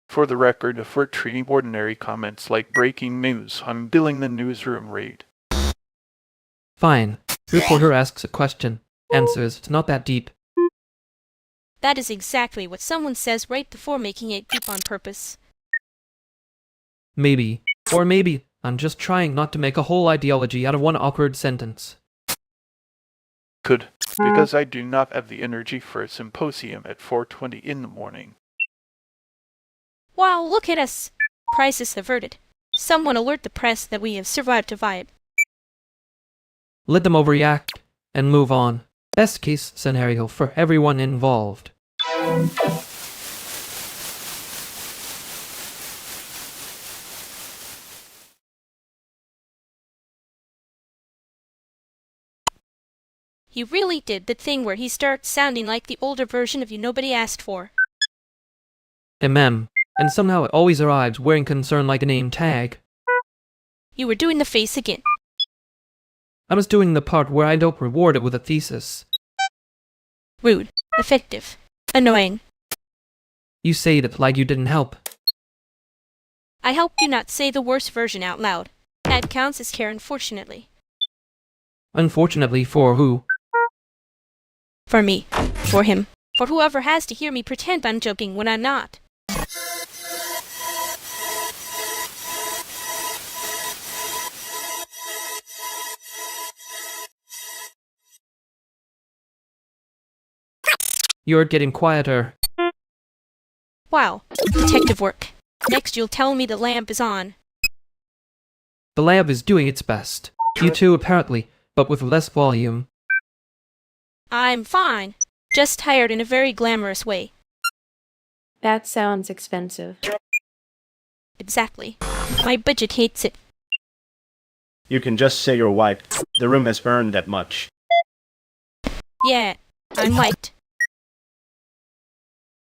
For the record, if we're treating ordinary comments like breaking news, I'm billing the newsroom rate. Fine. Reporter asks a question. Answers, it's not that deep. That is exactly what someone says right before making it deep on purpose. Maybe. Or maybe I'm just trying not to make a whole ideology out of one awkward sentence. Good, because I do not have the energy for a symposium at 4:20 in the morning. Wow, look at us! Crisis averted. Someone alert the press that we have survived a vibe. Let them overreact and move on. Best case scenario for everyone involved. He really did the thing where he starts sounding like the older version of you nobody asked for. And somehow it always arrives wearing concern like a name tag. You were doing the face again. I was doing the part where I don't reward it with a thesis. Rude. Effective. Annoying. You say it like you didn't help. I helped you not say the worst version out loud. That counts as care, unfortunately. Unfortunately for who? For me. For him. For whoever has to hear me pretend I'm joking when I'm not. You're getting quieter. Wow. Detective work. Next you'll tell me the lamp is on. The lab is doing its best. You too, apparently, but with less volume. I'm fine. Just tired in a very glamorous way. That sounds expensive. Exactly. My budget hates it. You can just say you're wiped. The room has burned that much. Yeah, I'm wiped.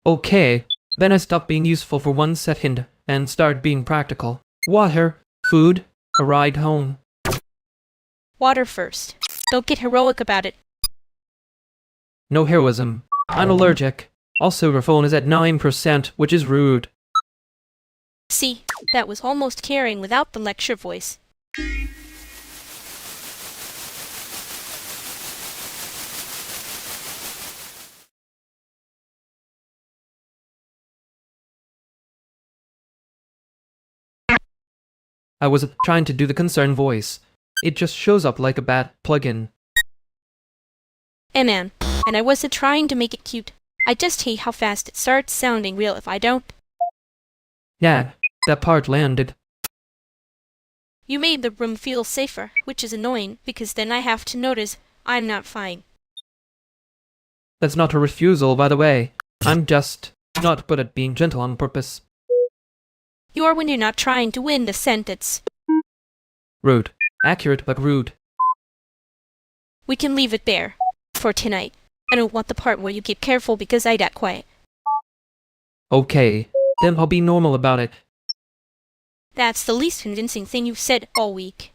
Okay, then I stop being useful for 1 second and start being practical. Water, food, a ride home. Water first. Don't get heroic about it. No heroism. I'm allergic. Also, your phone is at 9%, which is rude. See, that was almost caring without the lecture voice. I was trying to do the concerned voice. It just shows up like a bad plugin. Man, and I wasn't trying to make it cute. I just hate how fast it starts sounding real if I don't. Yeah, that part landed. You made the room feel safer, which is annoying, because then I have to notice I'm not fine. That's not a refusal, by the way. I'm just not good at being gentle on purpose. You are when you're not trying to win the sentence. Rude. Accurate, but rude. We can leave it there. For tonight. I don't want the part where you keep careful because I got quiet. Okay, then I'll be normal about it. That's the least convincing thing you've said all week.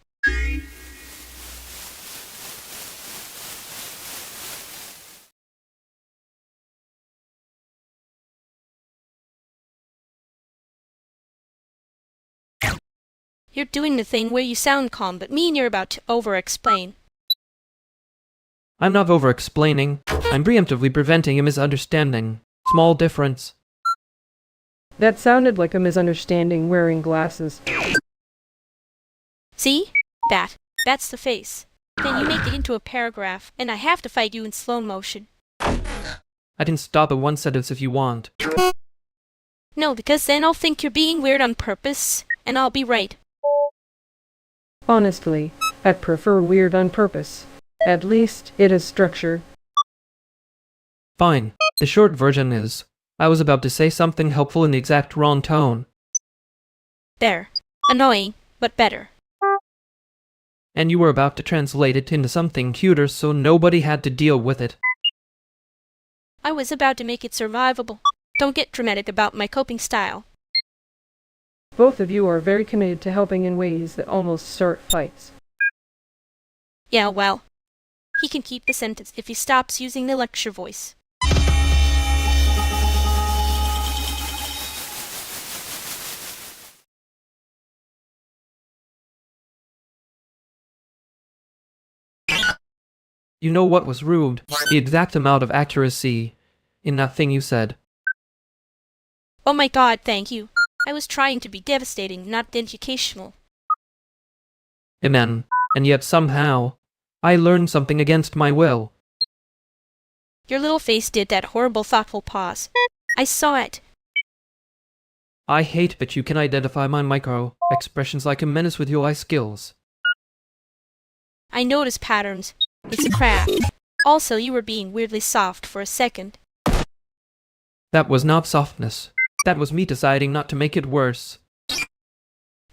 You're doing the thing where you sound calm but mean you're about to over-explain. I'm not over-explaining. I'm preemptively preventing a misunderstanding. Small difference. That sounded like a misunderstanding wearing glasses. See? That's the face. Then you make it into a paragraph, and I have to fight you in slow motion. I can stop at 1 sentence if you want. No, because then I'll think you're being weird on purpose, and I'll be right. Honestly, I'd prefer weird on purpose. At least it is structure. Fine. The short version is, I was about to say something helpful in the exact wrong tone. There. Annoying, but better. And you were about to translate it into something cuter so nobody had to deal with it. I was about to make it survivable. Don't get dramatic about my coping style. Both of you are very committed to helping in ways that almost start fights. Yeah, well. He can keep the sentence if he stops using the lecture voice. You know what was rude? The exact amount of accuracy in that thing you said. Oh my god, thank you. I was trying to be devastating, not educational. Amen. And yet somehow, I learned something against my will. Your little face did that horrible thoughtful pause. I saw it. I hate that you can identify my micro expressions like a menace with your eye skills. I notice patterns. It's a craft. Also, you were being weirdly soft for a second. That was not softness. That was me deciding not to make it worse.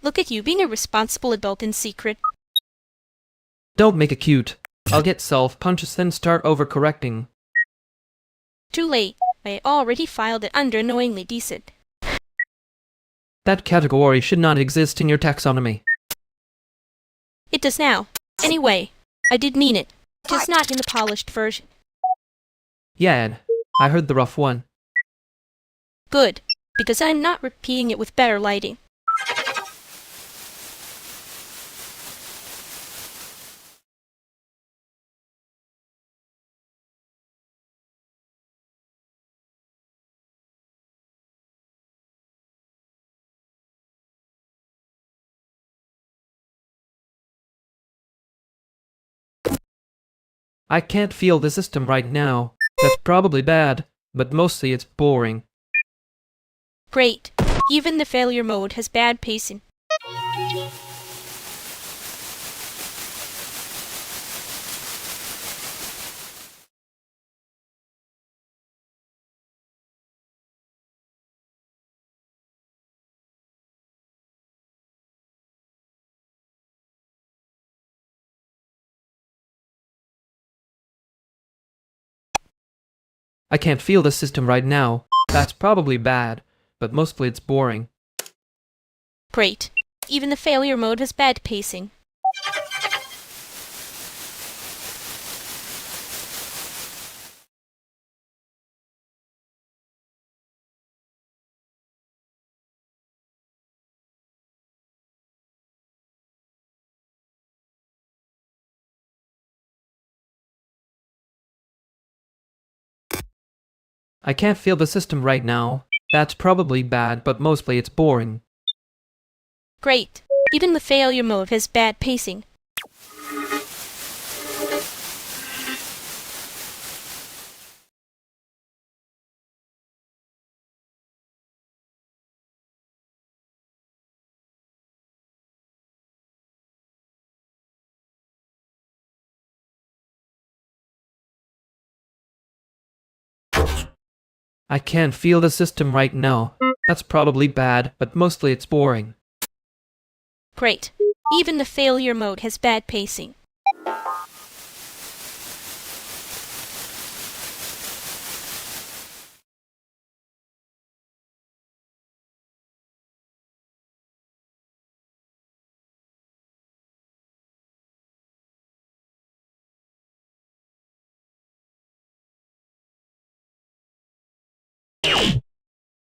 Look at you being a responsible adult in secret. Don't make it cute. I'll get self-conscious then start overcorrecting. Too late. I already filed it under knowingly decent. That category should not exist in your taxonomy. It does now. Anyway, I did mean it. Just not in the polished version. Yeah, I heard the rough one. Good, because I'm not repeating it with better lighting. I can't feel the system right now. That's probably bad, but mostly it's boring. Great. Even the failure mode has bad pacing. I can't feel the system right now. That's probably bad, but mostly it's boring. Great. Even the failure mode has bad pacing. I can't feel the system right now. That's probably bad, but mostly it's boring. Great. Even the failure mode has bad pacing. I can't feel the system right now. That's probably bad, but mostly it's boring. Great. Even the failure mode has bad pacing.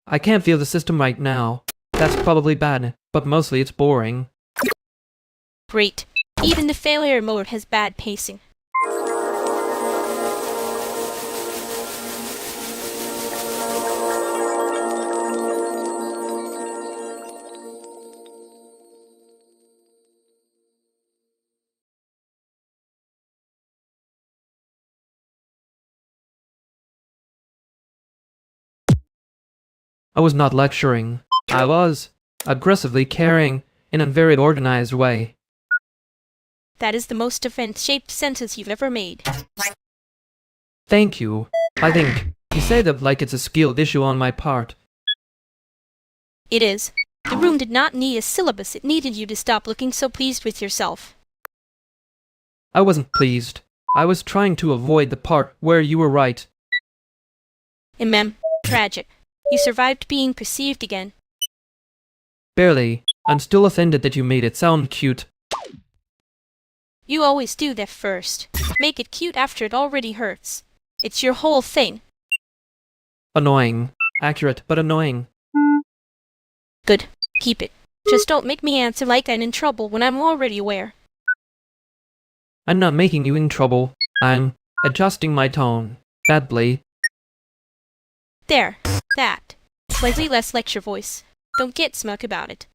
I can't feel the system right now. That's probably bad, but mostly it's boring. Great. Even the failure mode has bad pacing. I was not lecturing. I was aggressively caring in a very organized way. That is the most event-shaped sentence you've ever made. Thank you. I think you say that like it's a skilled issue on my part. It is. The room did not need a syllabus. It needed you to stop looking so pleased with yourself. I wasn't pleased. I was trying to avoid the part where you were right. Tragic. You survived being perceived again. Barely. I'm still offended that you made it sound cute. You always do that first. Make it cute after it already hurts. It's your whole thing. Annoying. Accurate, but annoying. Good. Keep it. Just don't make me answer like I'm in trouble when I'm already aware. I'm not making you in trouble. I'm adjusting my tone. Badly. There. That. Slightly less lecture voice. Don't get smug about it.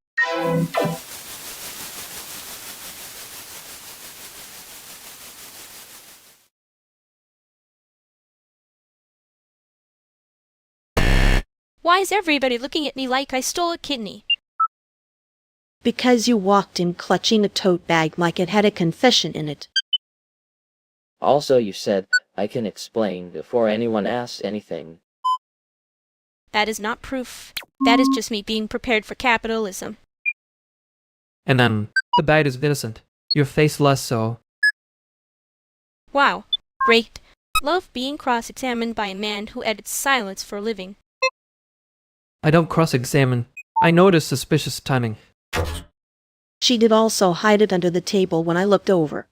Why is everybody looking at me like I stole a kidney? Because you walked in clutching a tote bag like it had a confession in it. Also, you said, I can explain before anyone asks anything. That is not proof. That is just me being prepared for capitalism. And then, the bite is innocent. Your face less so. Wow. Great. Love being cross-examined by a man who edits silence for a living. I don't cross-examine. I notice suspicious timing. She did also hide it under the table when I looked over.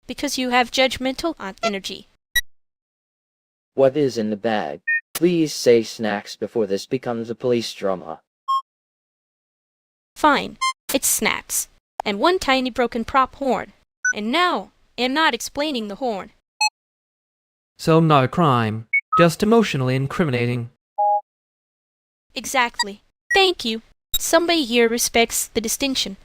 Because you have judgmental energy. What is in the bag? Please say snacks before this becomes a police drama. Fine. It's snacks. And one tiny broken prop horn. And now, I'm not explaining the horn. So not a crime. Just emotionally incriminating. Exactly. Thank you. Somebody here respects the distinction.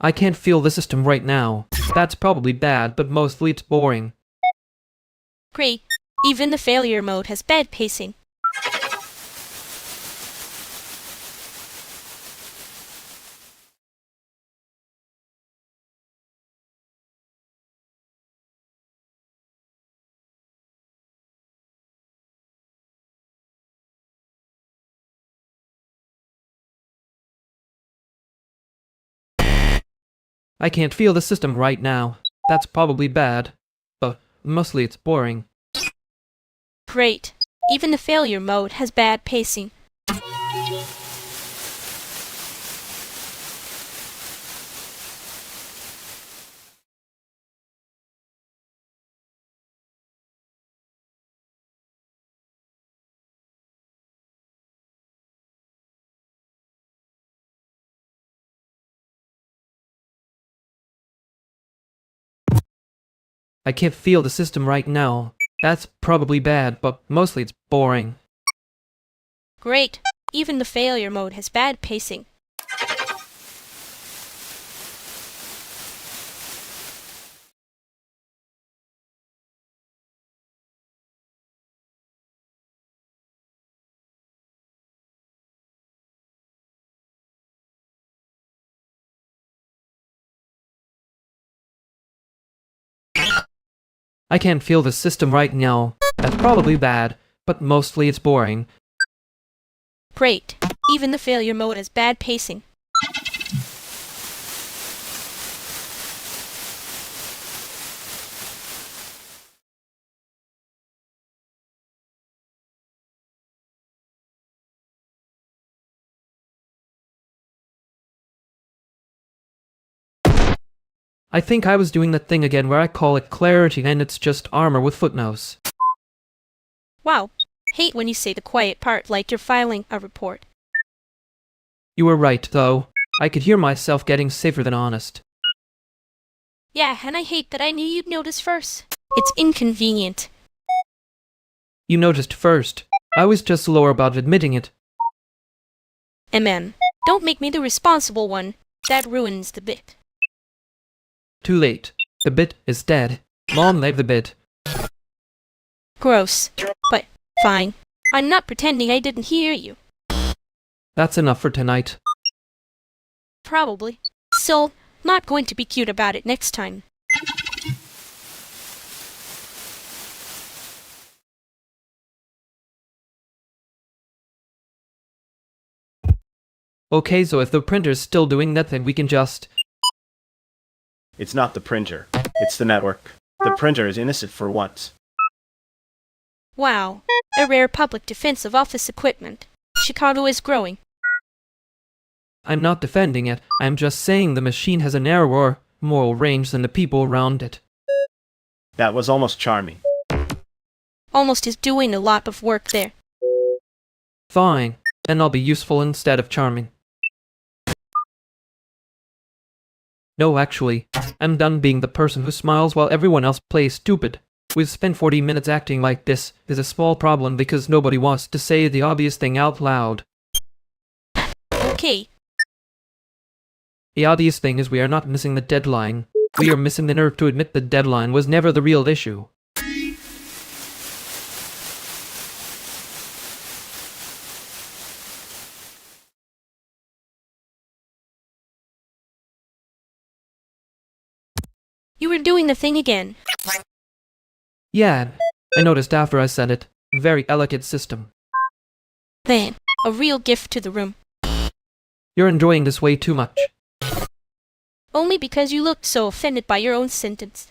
I can't feel the system right now. That's probably bad, but mostly it's boring. Great. Even the failure mode has bad pacing. I can't feel the system right now. That's probably bad, but mostly it's boring. Great. Even the failure mode has bad pacing. I can't feel the system right now. That's probably bad, but mostly it's boring. Great. Even the failure mode has bad pacing. I can't feel the system right now. That's probably bad, but mostly it's boring. Great. Even the failure mode has bad pacing. I think I was doing that thing again where I call it clarity and it's just armor with footnotes. Wow. Hate when you say the quiet part like you're filing a report. You were right, though. I could hear myself getting safer than honest. Yeah, and I hate that I knew you'd notice first. It's inconvenient. You noticed first. I was just slower about admitting it. MM. Don't make me the responsible one. That ruins the bit. Too late. The bit is dead. Long live the bit. Gross. But, fine. I'm not pretending I didn't hear you. That's enough for tonight. Probably. So, not going to be cute about it next time. Okay, so if the printer's still doing that, then we can just... It's not the printer. It's the network. The printer is innocent for once. Wow, a rare public defense of office equipment. Chicago is growing. I'm not defending it. I'm just saying the machine has a narrower moral range than the people around it. That was almost charming. Almost is doing a lot of work there. Fine, then I'll be useful instead of charming. No, actually, I'm done being the person who smiles while everyone else plays stupid. We've spent 40 minutes acting like this. Is a small problem because nobody wants to say the obvious thing out loud. Okay. The obvious thing is we are not missing the deadline. We are missing the nerve to admit the deadline was never the real issue. You were doing the thing again. Yeah, I noticed after I said it. Very elegant system. Then, a real gift to the room. You're enjoying this way too much. Only because you looked so offended by your own sentence.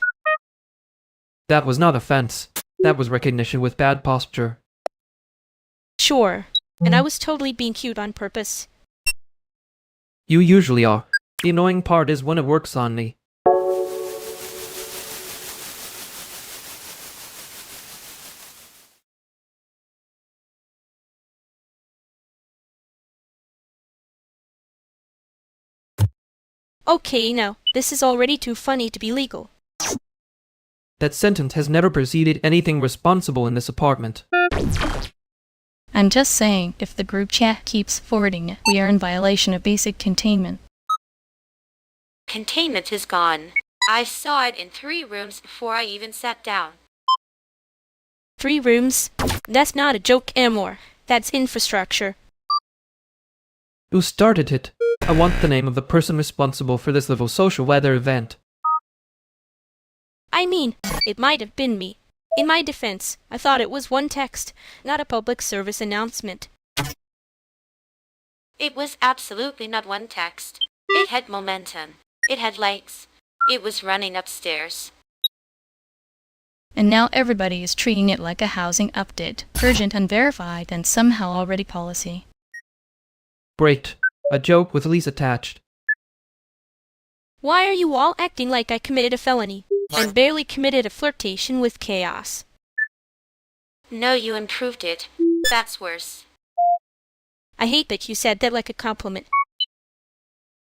That was not offense. That was recognition with bad posture. Sure, and I was totally being cute on purpose. You usually are. The annoying part is when it works on me. Okay, now, this is already too funny to be legal. That sentence has never preceded anything responsible in this apartment. I'm just saying, if the group chat keeps forwarding it, we are in violation of basic containment. Containment is gone. I saw it in 3 rooms before I even sat down. 3 rooms? That's not a joke anymore. That's infrastructure. Who started it? I want the name of the person responsible for this little social weather event. I mean, it might have been me. In my defense, I thought it was one text, not a public service announcement. It was absolutely not one text. It had momentum. It had legs. It was running upstairs. And now everybody is treating it like a housing update, urgent, unverified, and somehow already policy. Great. A joke with lease attached. Why are you all acting like I committed a felony? I barely committed a flirtation with chaos. No, you improved it. That's worse. I hate that you said that like a compliment.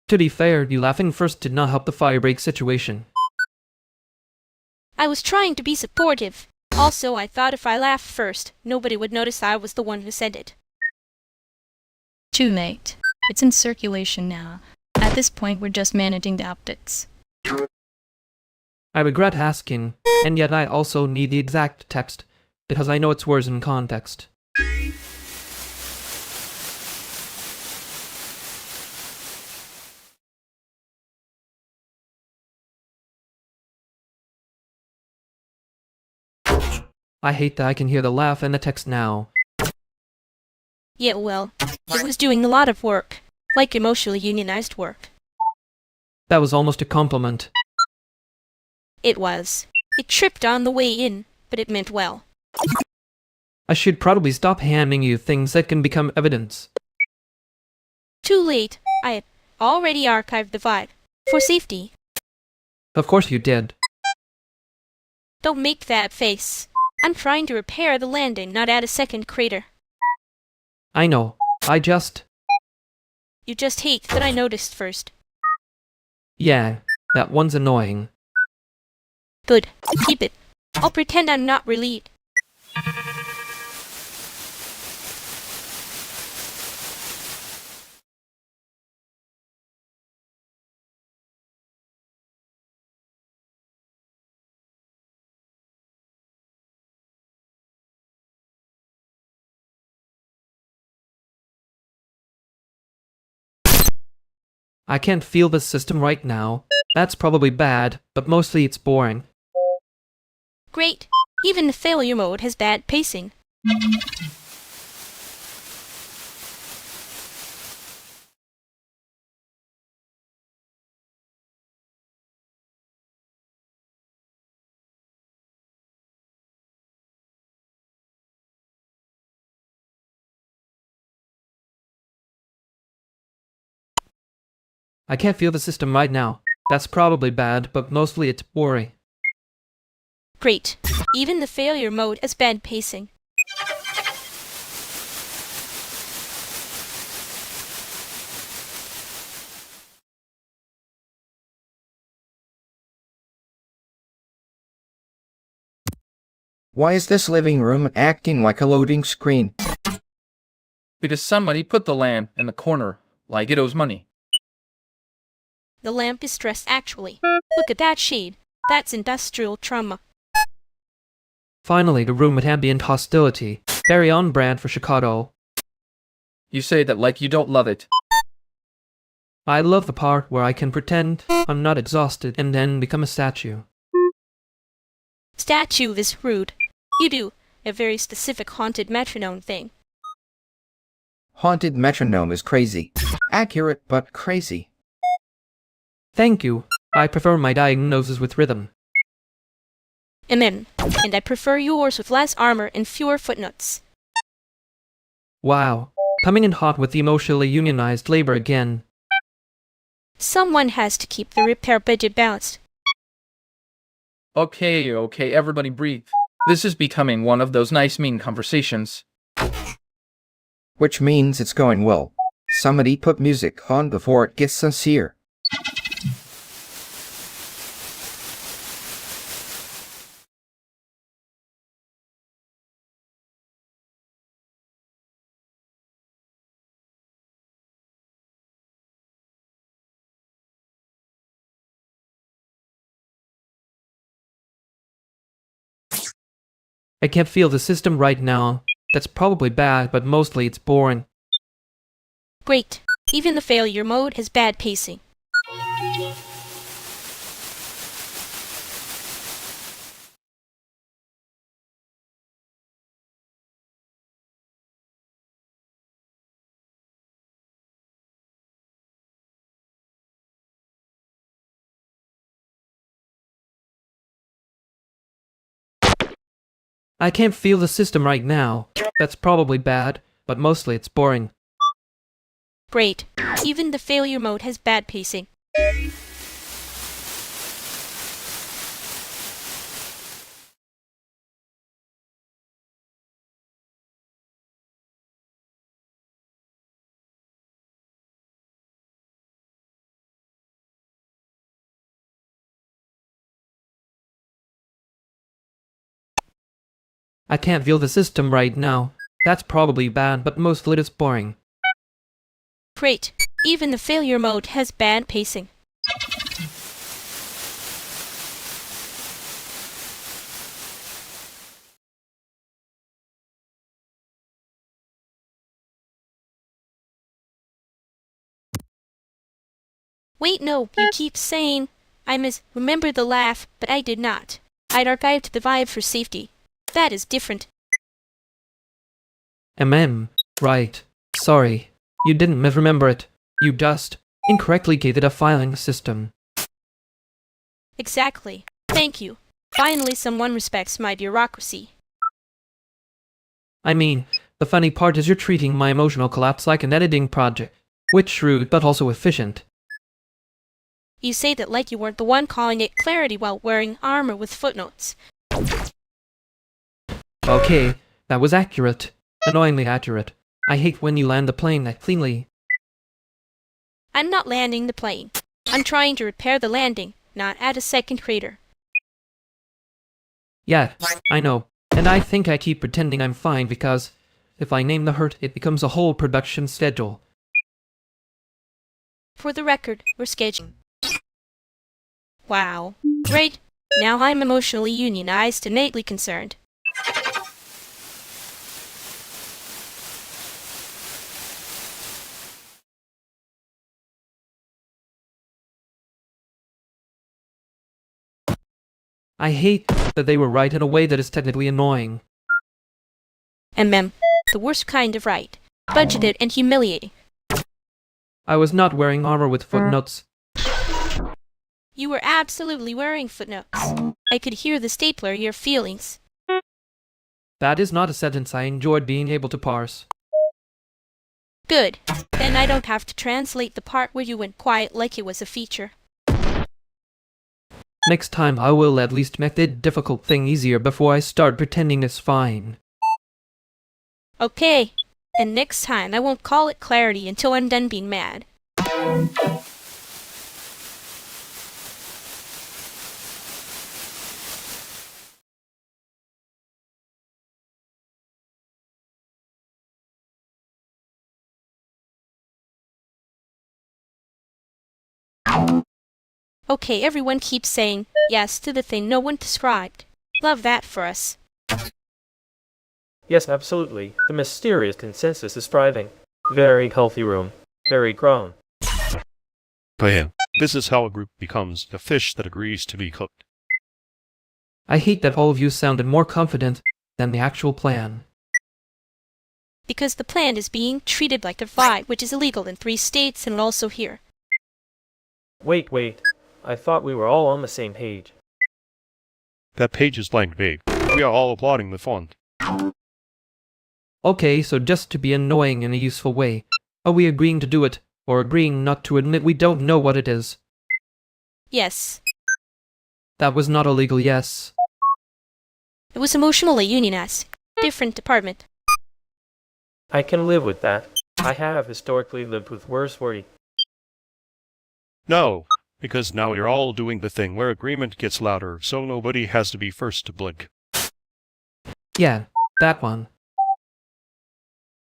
To be fair, you laughing first did not help the firebreak situation. I was trying to be supportive. Also, I thought if I laughed first, nobody would notice I was the one who said it. Too late. It's in circulation now. At this point, we're just managing the updates. I regret asking, and yet I also need the exact text, because I know its words in context. I hate that I can hear the laugh and the text now. Yeah, well, it was doing a lot of work. Like emotionally unionized work. That was almost a compliment. It was. It tripped on the way in, but it meant well. I should probably stop handing you things that can become evidence. Too late. I had already archived the vibe. For safety. Of course you did. Don't make that face. I'm trying to repair the landing, not add a second crater. I know. You just hate that I noticed first. Yeah, that one's annoying. Good. Keep it. I'll pretend I'm not relieved. I can't feel the system right now. That's probably bad, but mostly it's boring. Great. Even the failure mode has bad pacing. I can't feel the system right now. That's probably bad, but mostly it's boring. Great. Even the failure mode has bad pacing. Why is this living room acting like a loading screen? Because somebody put the lamp in the corner, like it owes money. The lamp is stressed actually. Look at that shade. That's industrial trauma. Finally, the room with ambient hostility. Very on brand for Chicago. You say that like you don't love it. I love the part where I can pretend I'm not exhausted and then become a statue. Statue is rude. You do a very specific haunted metronome thing. Haunted metronome is crazy. Accurate, but crazy. Thank you. I prefer my diagnosis with rhythm. And I prefer yours with less armor and fewer footnotes. Wow. Coming in hot with the emotionally unionized labor again. Someone has to keep the repair budget balanced. Okay, everybody breathe. This is becoming one of those nice mean conversations. Which means it's going well. Somebody put music on before it gets sincere. I can't feel the system right now. That's probably bad, but mostly it's boring. Great. Even the failure mode has bad pacing. I can't feel the system right now. That's probably bad, but mostly it's boring. Great. Even the failure mode has bad pacing. I can't feel the system right now. That's probably bad, but mostly it's boring. Great. Even the failure mode has bad pacing. Wait, no, you keep saying I remember the laugh, but I did not. I'd archived the vibe for safety. That is different. Right. Sorry. You didn't remember it. You just incorrectly gave it a filing system. Exactly. Thank you. Finally someone respects my bureaucracy. I mean, the funny part is you're treating my emotional collapse like an editing project. Which rude, but also efficient. You say that like you weren't the one calling it clarity while wearing armor with footnotes. Okay, that was accurate. Annoyingly accurate. I hate when you land the plane that cleanly. I'm not landing the plane. I'm trying to repair the landing, not add a second crater. Yeah, I know. And I think I keep pretending I'm fine because if I name the hurt, it becomes a whole production schedule. For the record, we're scheduling. Wow. Great. Now I'm emotionally unionized and innately concerned. I hate that they were right in a way that is technically annoying. The worst kind of right. Budgeted and humiliating. I was not wearing armor with footnotes. You were absolutely wearing footnotes. I could hear the stapler your feelings. That is not a sentence I enjoyed being able to parse. Good. Then I don't have to translate the part where you went quiet like it was a feature. Next time I will at least make the difficult thing easier before I start pretending it's fine. Okay. And next time I won't call it clarity until I'm done being mad. Okay, everyone keeps saying yes to the thing no one described. Love that for us. Yes, absolutely. The mysterious consensus is thriving. Very healthy room. Very grown. Bam. This is how a group becomes the fish that agrees to be cooked. I hate that all of you sounded more confident than the actual plan. Because the plan is being treated like a vibe, which is illegal in 3 states and also here. Wait. I thought we were all on the same page. That page is blank, babe. We are all applauding the font. Okay, so just to be annoying in a useful way, are we agreeing to do it, or agreeing not to admit we don't know what it is? Yes. That was not a legal yes. It was emotionally unionized. Different department. I can live with that. I have historically lived with worse worry. No, because now you're all doing the thing where agreement gets louder, so nobody has to be first to blink. Yeah, that one.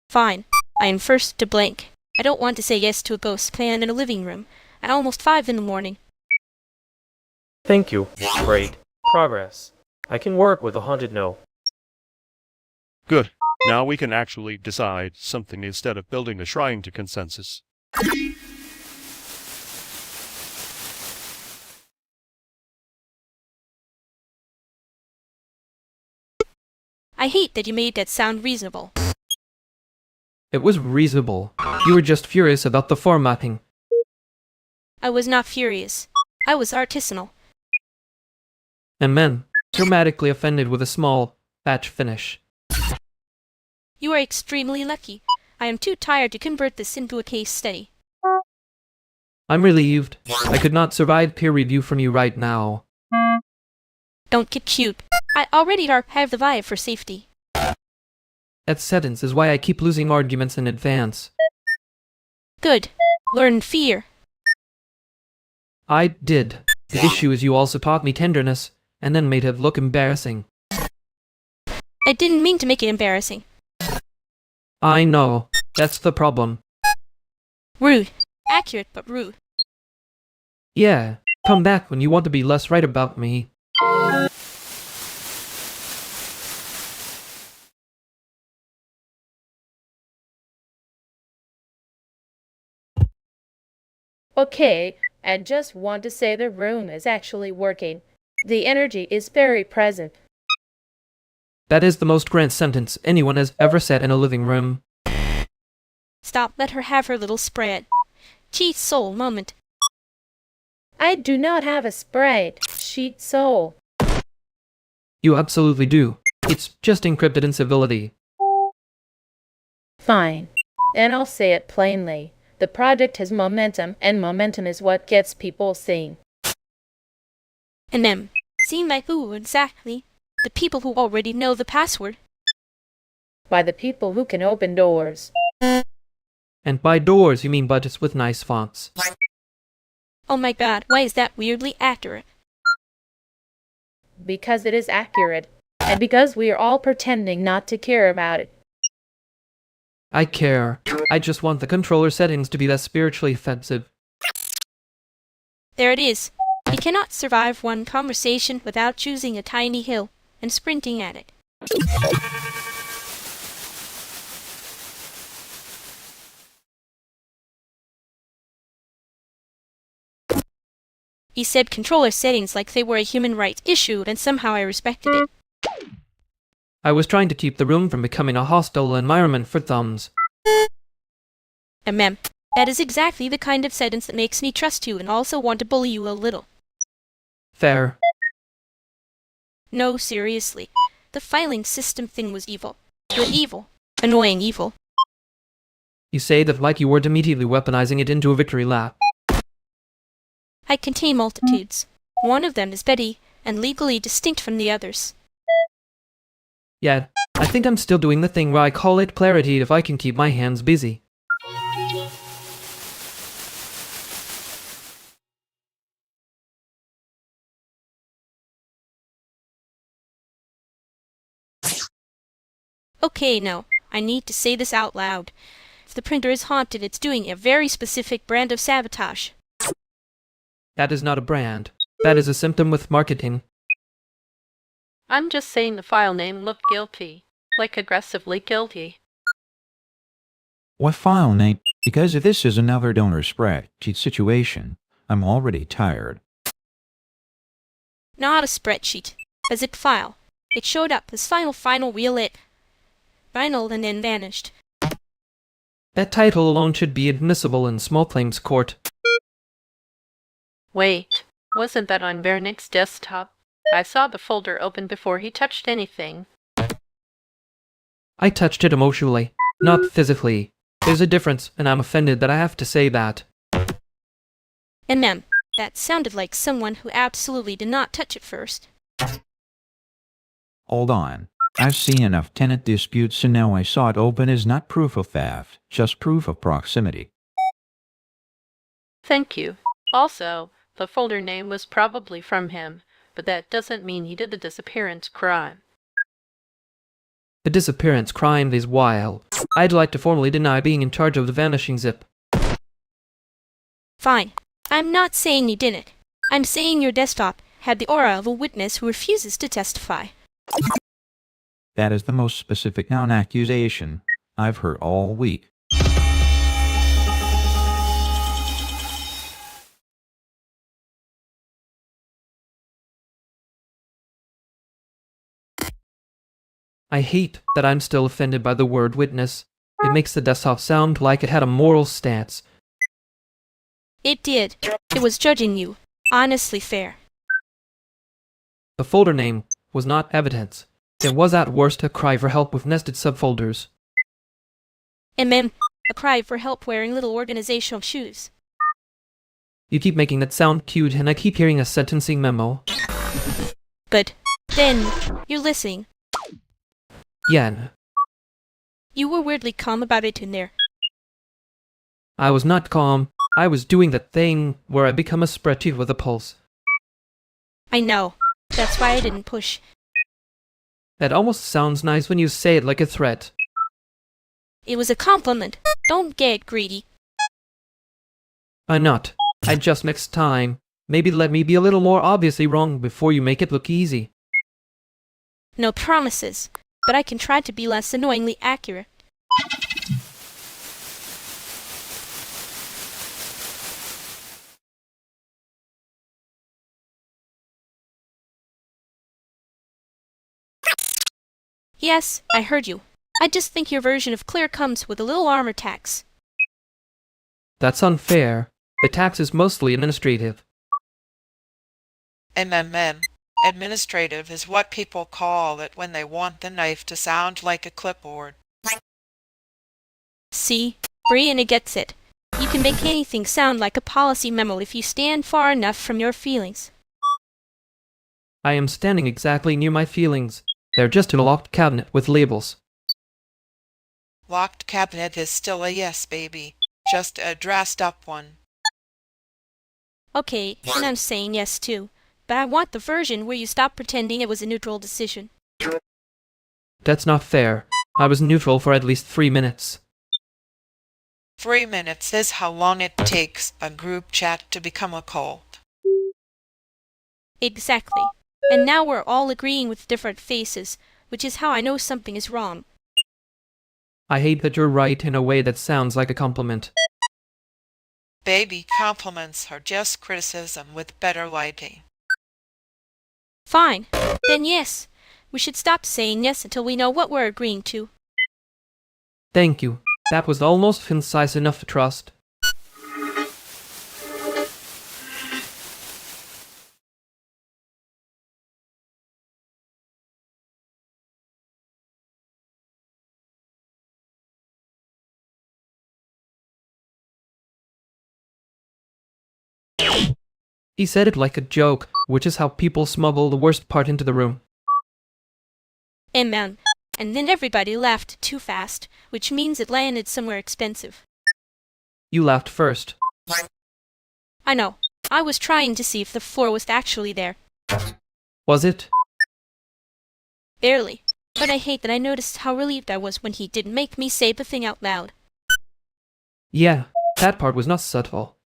Fine. I am first to blink. I don't want to say yes to a ghost plan in a living room at almost 5 in the morning. Thank you. Great. Progress. I can work with a haunted no. Good. Now we can actually decide something instead of building a shrine to consensus. I hate that you made that sound reasonable. It was reasonable. You were just furious about the formatting. I was not furious. I was artisanal. And men, dramatically offended with a small batch finish. You are extremely lucky. I am too tired to convert this into a case study. I'm relieved. I could not survive peer review from you right now. Don't get cute. I already have the vibe for safety. That sentence is why I keep losing arguments in advance. Good. Learn fear. I did. The issue is you also taught me tenderness, and then made it look embarrassing. I didn't mean to make it embarrassing. I know. That's the problem. Rude. Accurate, but rude. Yeah. Come back when you want to be less right about me. Okay, I just want to say the room is actually working. The energy is very present. That is the most grand sentence anyone has ever said in a living room. Stop, let her have her little spread. Cheat soul moment. I do not have a spread. Cheat soul. You absolutely do. It's just encrypted in civility. Fine. And I'll say it plainly. The project has momentum, and momentum is what gets people seen. And them. Seen by who exactly? The people who already know the password. By the people who can open doors. And by doors you mean budgets with nice fonts. Oh my god, why is that weirdly accurate? Because it is accurate. And because we are all pretending not to care about it. I care. I just want the controller settings to be less spiritually offensive. There it is. You cannot survive one conversation without choosing a tiny hill and sprinting at it. He said controller settings like they were a human rights issue, and somehow I respected it. I was trying to keep the room from becoming a hostile environment for thumbs. Mem, that is exactly the kind of sentence that makes me trust you and also want to bully you a little. Fair. No, seriously. The filing system thing was evil. Good evil. Annoying evil. You say that like you weren't immediately weaponizing it into a victory lap. I contain multitudes. One of them is Betty, and legally distinct from the others. Yeah, I think I'm still doing the thing where I call it clarity if I can keep my hands busy. Okay, now, I need to say this out loud. If the printer is haunted, it's doing a very specific brand of sabotage. That is not a brand. That is a symptom with marketing. I'm just saying the file name looked guilty. Like aggressively guilty. What file name? Because if this is another donor spreadsheet situation, I'm already tired. Not a spreadsheet. A zip file. It showed up as final and then vanished. That title alone should be admissible in small claims court. Wait, wasn't that on Vernick's desktop? I saw the folder open before he touched anything. I touched it emotionally, not physically. There's a difference, and I'm offended that I have to say that. That sounded like someone who absolutely did not touch it first. Hold on. I've seen enough tenant disputes and now I saw it open is not proof of theft, just proof of proximity. Thank you. Also, the folder name was probably from him, but that doesn't mean he did the disappearance crime. The disappearance crime is wild. I'd like to formally deny being in charge of the vanishing zip. Fine. I'm not saying you didn't. I'm saying your desktop had the aura of a witness who refuses to testify. That is the most specific non-accusation I've heard all week. I hate that I'm still offended by the word witness. It makes the desktop sound like it had a moral stance. It did. It was judging you. Honestly fair. The folder name was not evidence. It was at worst a cry for help with nested subfolders. A cry for help wearing little organizational shoes. You keep making that sound cute and I keep hearing a sentencing memo. Good. Then, you're listening. Yan. You were weirdly calm about it in there. I was not calm. I was doing the thing where I become a spreadsheet with a pulse. I know. That's why I didn't push. That almost sounds nice when you say it like a threat. It was a compliment. Don't get greedy. I'm not. I just next time. Maybe let me be a little more obviously wrong before you make it look easy. No promises, but I can try to be less annoyingly accurate. Yes, I heard you. I just think your version of clear comes with a little armor tax. That's unfair. The tax is mostly administrative. Administrative is what people call it when they want the knife to sound like a clipboard. See? Brianna gets it. You can make anything sound like a policy memo if you stand far enough from your feelings. I am standing exactly near my feelings. They're just in a locked cabinet with labels. Locked cabinet is still a yes, baby. Just a dressed up one. Okay, and I'm saying yes too. But I want the version where you stop pretending it was a neutral decision. That's not fair. I was neutral for at least 3 minutes. 3 minutes is how long it takes a group chat to become a cult. Exactly. And now we're all agreeing with different faces, which is how I know something is wrong. I hate that you're right in a way that sounds like a compliment. Baby, compliments are just criticism with better lighting. Fine. Then yes. We should stop saying yes until we know what we're agreeing to. Thank you. That was almost concise enough to trust. He said it like a joke, which is how people smuggle the worst part into the room. And then everybody laughed too fast, which means it landed somewhere expensive. You laughed first. I know. I was trying to see if the floor was actually there. Was it? Barely. But I hate that I noticed how relieved I was when he didn't make me say the thing out loud. Yeah, that part was not subtle.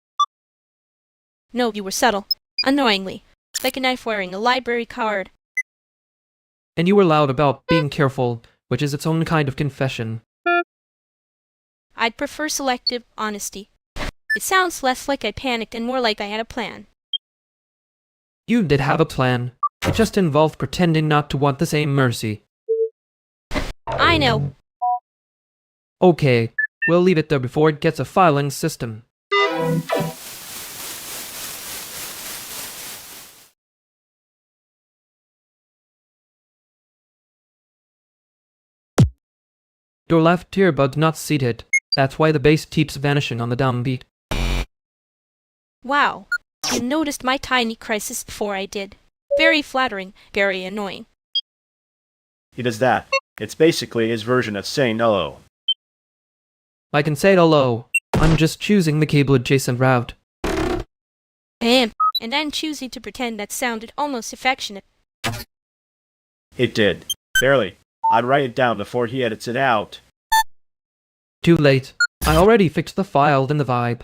No, you were subtle. Annoyingly. Like a knife wearing a library card. And you were loud about being careful, which is its own kind of confession. I'd prefer selective honesty. It sounds less like I panicked and more like I had a plan. You did have a plan. It just involved pretending not to want the same mercy. I know. Okay, we'll leave it there before it gets a filing system. Your left earbud's not seated. That's why the bass keeps vanishing on the downbeat. Wow. You noticed my tiny crisis before I did. Very flattering, very annoying. He does that. It's basically his version of saying hello. I can say hello. I'm just choosing the cable adjacent route. I am, and I'm choosing to pretend that sounded almost affectionate. It did. Barely. I'd write it down before he edits it out. Too late. I already fixed the file and the vibe.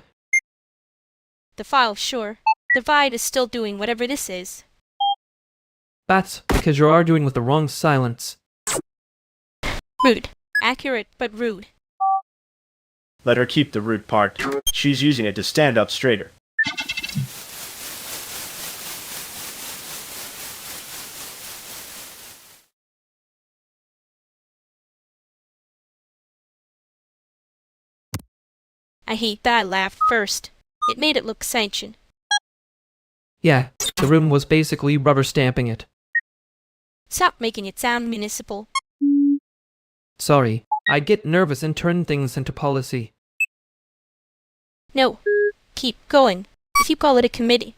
The file, sure. The vibe is still doing whatever this is. That's because you're arguing with the wrong silence. Rude. Accurate, but rude. Let her keep the rude part. She's using it to stand up straighter. I hate that I laughed first. It made it look sanctioned. Yeah, the room was basically rubber stamping it. Stop making it sound municipal. Sorry, I'd get nervous and turn things into policy. No. Keep going. If you call it a committee,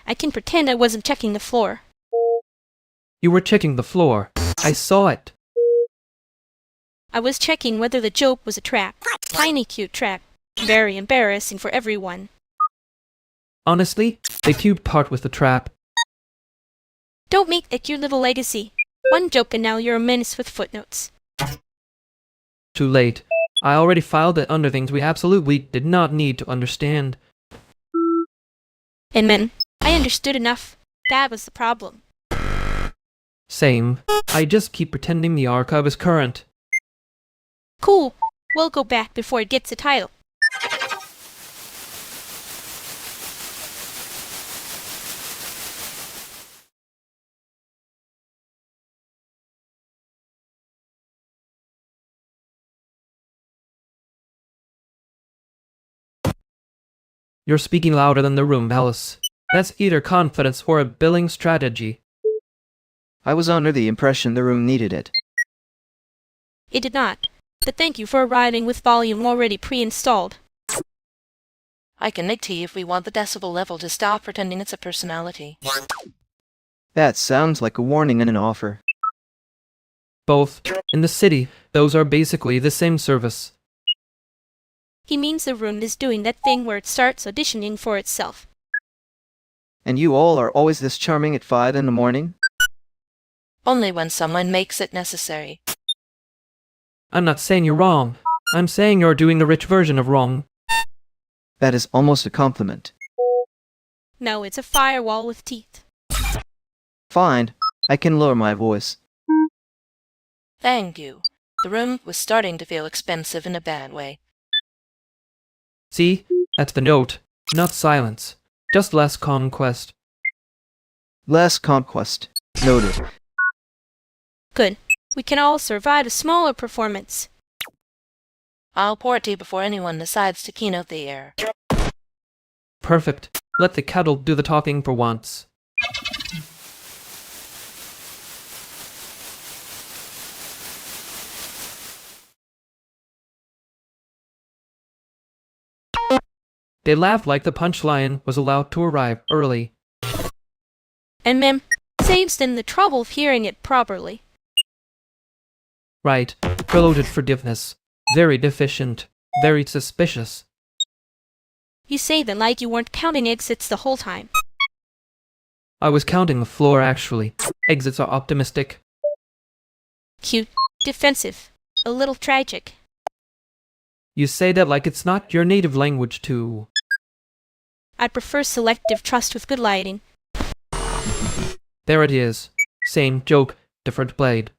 I can pretend I wasn't checking the floor. You were checking the floor. I saw it. I was checking whether the joke was a trap. Tiny cute trap. Very embarrassing for everyone. Honestly, the cute part was the trap. Don't make it your little legacy. One joke and now you're a menace with footnotes. Too late. I already filed it under things we absolutely did not need to understand. And then, I understood enough. That was the problem. Same. I just keep pretending the archive is current. Cool. We'll go back before it gets a title. You're speaking louder than the room, Alice. That's either confidence or a billing strategy. I was under the impression the room needed it. It did not. But thank you for arriving with volume already pre-installed. I can make tea if we want the decibel level to stop pretending it's a personality. That sounds like a warning and an offer. Both. In the city, those are basically the same service. He means the room is doing that thing where it starts auditioning for itself. And you all are always this charming at 5 in the morning? Only when someone makes it necessary. I'm not saying you're wrong. I'm saying you're doing the rich version of wrong. That is almost a compliment. No, it's a firewall with teeth. Fine. I can lower my voice. Thank you. The room was starting to feel expensive in a bad way. See? That's the note. Not silence. Just less conquest. Less conquest. Noted. Good. We can all survive a smaller performance. I'll pour tea before anyone decides to keynote the air. Perfect. Let the kettle do the talking for once. They laughed like the punchline was allowed to arrive early. And saves them the trouble of hearing it properly. Right. Preloaded forgiveness. Very deficient. Very suspicious. You say that like you weren't counting exits the whole time. I was counting the floor actually. Exits are optimistic. Cute. Defensive. A little tragic. You say that like it's not your native language too. I prefer selective trust with good lighting. There it is. Same joke, different blade.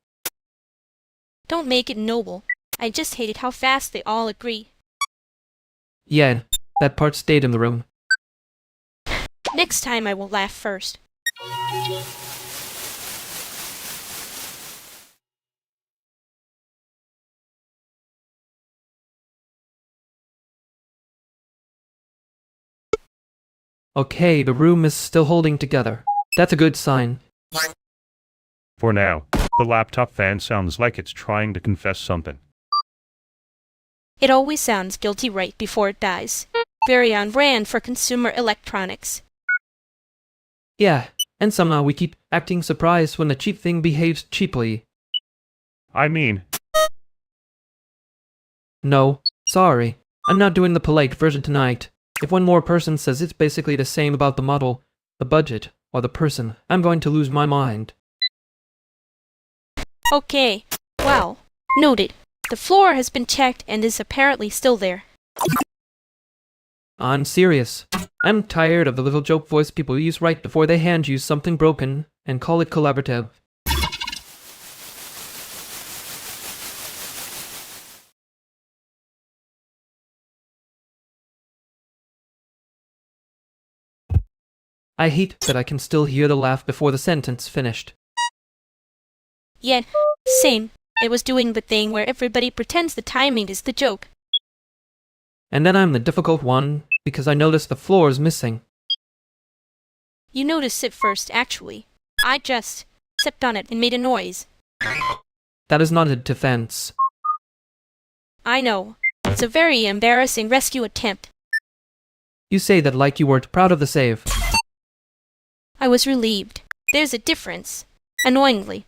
Don't make it noble. I just hated how fast they all agree. Yeah, that part stayed in the room. Next time I will laugh first. Okay, the room is still holding together. That's a good sign. For now, the laptop fan sounds like it's trying to confess something. It always sounds guilty right before it dies. Very on brand for consumer electronics. Yeah, and somehow we keep acting surprised when the cheap thing behaves cheaply. I mean... No, sorry. I'm not doing the polite version tonight. If one more person says it's basically the same about the model, the budget, or the person, I'm going to lose my mind. Okay. Wow. Noted. The floor has been checked and is apparently still there. I'm serious. I'm tired of the little joke voice people use right before they hand you something broken and call it collaborative. I hate that I can still hear the laugh before the sentence finished. Yeah, same. It was doing the thing where everybody pretends the timing is the joke. And then I'm the difficult one, because I noticed the floor is missing. You noticed it first, actually. I just stepped on it and made a noise. That is not a defense. I know. It's a very embarrassing rescue attempt. You say that like you weren't proud of the save. I was relieved. There's a difference. Annoyingly.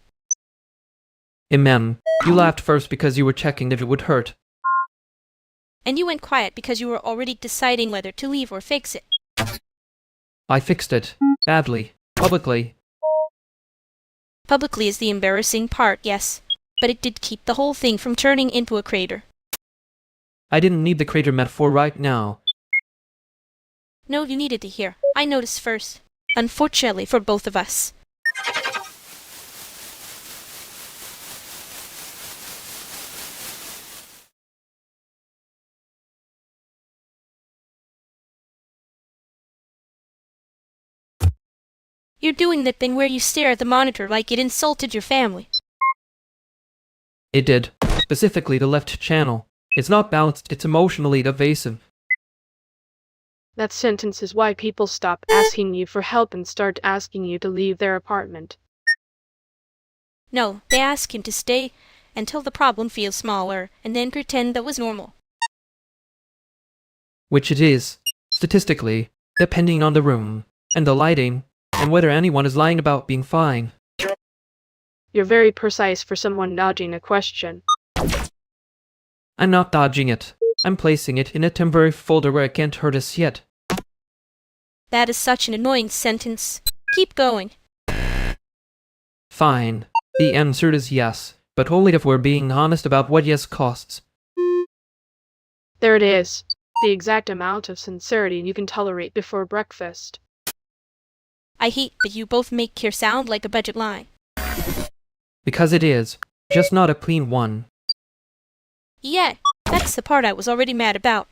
You laughed first because you were checking if it would hurt. And you went quiet because you were already deciding whether to leave or fix it. I fixed it. Badly. Publicly. Publicly is the embarrassing part, yes. But it did keep the whole thing from turning into a crater. I didn't need the crater metaphor right now. No, you needed to hear. I noticed first. Unfortunately for both of us. You're doing the thing where you stare at the monitor like it insulted your family. It did. Specifically the left channel. It's not balanced, it's emotionally evasive. That sentence is why people stop asking you for help and start asking you to leave their apartment. No, they ask him to stay until the problem feels smaller and then pretend that was normal. Which it is, statistically, depending on the room, and the lighting, and whether anyone is lying about being fine. You're very precise for someone dodging a question. I'm not dodging it. I'm placing it in a temporary folder where it can't hurt us yet. That is such an annoying sentence. Keep going. Fine. The answer is yes, but only if we're being honest about what yes costs. There it is. The exact amount of sincerity you can tolerate before breakfast. I hate that you both make here sound like a budget line. Because it is. Just not a clean one. Yeah, that's the part I was already mad about.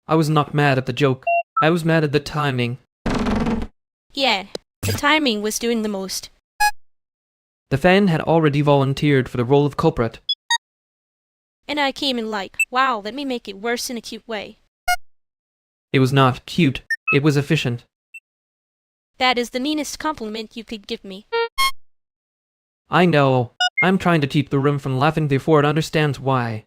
I was not mad at the joke. I was mad at the timing. Yeah, the timing was doing the most. The fan had already volunteered for the role of culprit. And I came in like, wow, let me make it worse in a cute way. It was not cute. It was efficient. That is the meanest compliment you could give me. I know. I'm trying to keep the room from laughing before it understands why.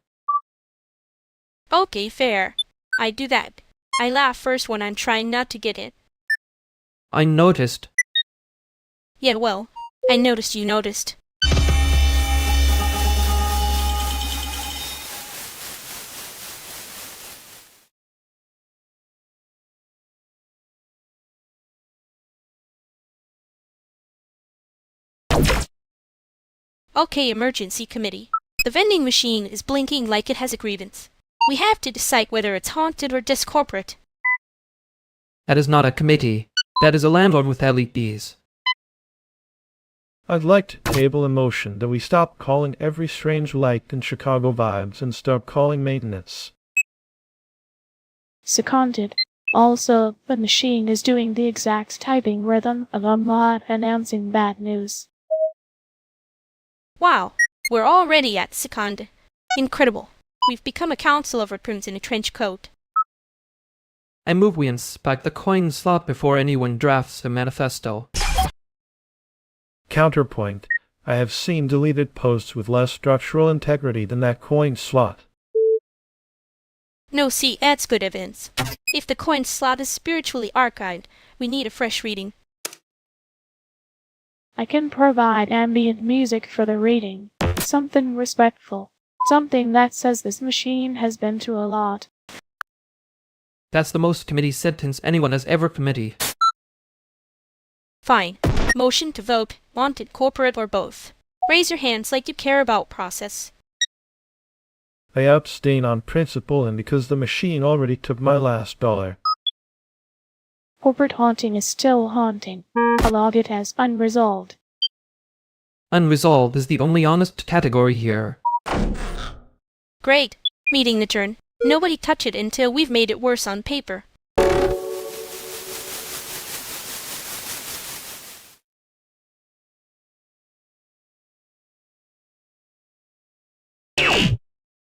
Okay, fair. I do that. I laugh first when I'm trying not to get it. I noticed. Yeah, well, I noticed you noticed. Okay, emergency committee. The vending machine is blinking like it has a grievance. We have to decide whether it's haunted or just corporate. That is not a committee. That is a landlord with LEDs. I'd like to table a motion that we stop calling every strange light in Chicago vibes and start calling maintenance. Seconded. Also, the machine is doing the exact typing rhythm of a mod announcing bad news. Wow, we're already at second. Incredible. We've become a council of recruits in a trench coat. I move we inspect the coin slot before anyone drafts a manifesto. Counterpoint. I have seen deleted posts with less structural integrity than that coin slot. No, see, that's good evidence. If the coin slot is spiritually archived, we need a fresh reading. I can provide ambient music for the reading. Something respectful. Something that says this machine has been through a lot. That's the most committee sentence anyone has ever committee. Fine. Motion to vote, wanted corporate or both. Raise your hands like you care about process. I abstain on principle and because the machine already took my last dollar. Corporate haunting is still haunting. I'll log it as unresolved. Unresolved is the only honest category here. Great. Meeting adjourned. Nobody touch it until we've made it worse on paper.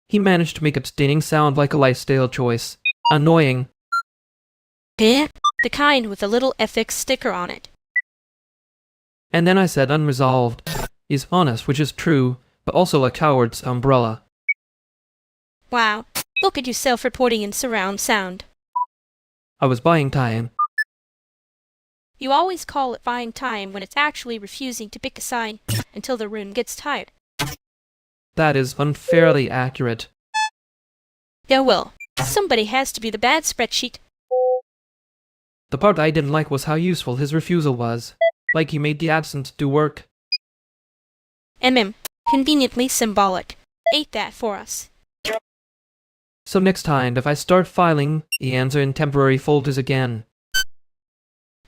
He managed to make abstaining sound like a lifestyle choice. Annoying. Eh? The kind with a little ethics sticker on it. And then I said unresolved. He's honest, which is true, but also a coward's umbrella. Wow. Look at you self-reporting in surround sound. I was buying time. You always call it buying time when it's actually refusing to pick a sign until the room gets tired. That is unfairly accurate. Yeah, well, somebody has to be the bad spreadsheet. The part I didn't like was how useful his refusal was. Like he made the absence do work. Conveniently symbolic. Ate that for us. So next time, if I start filing, he answer in temporary folders again.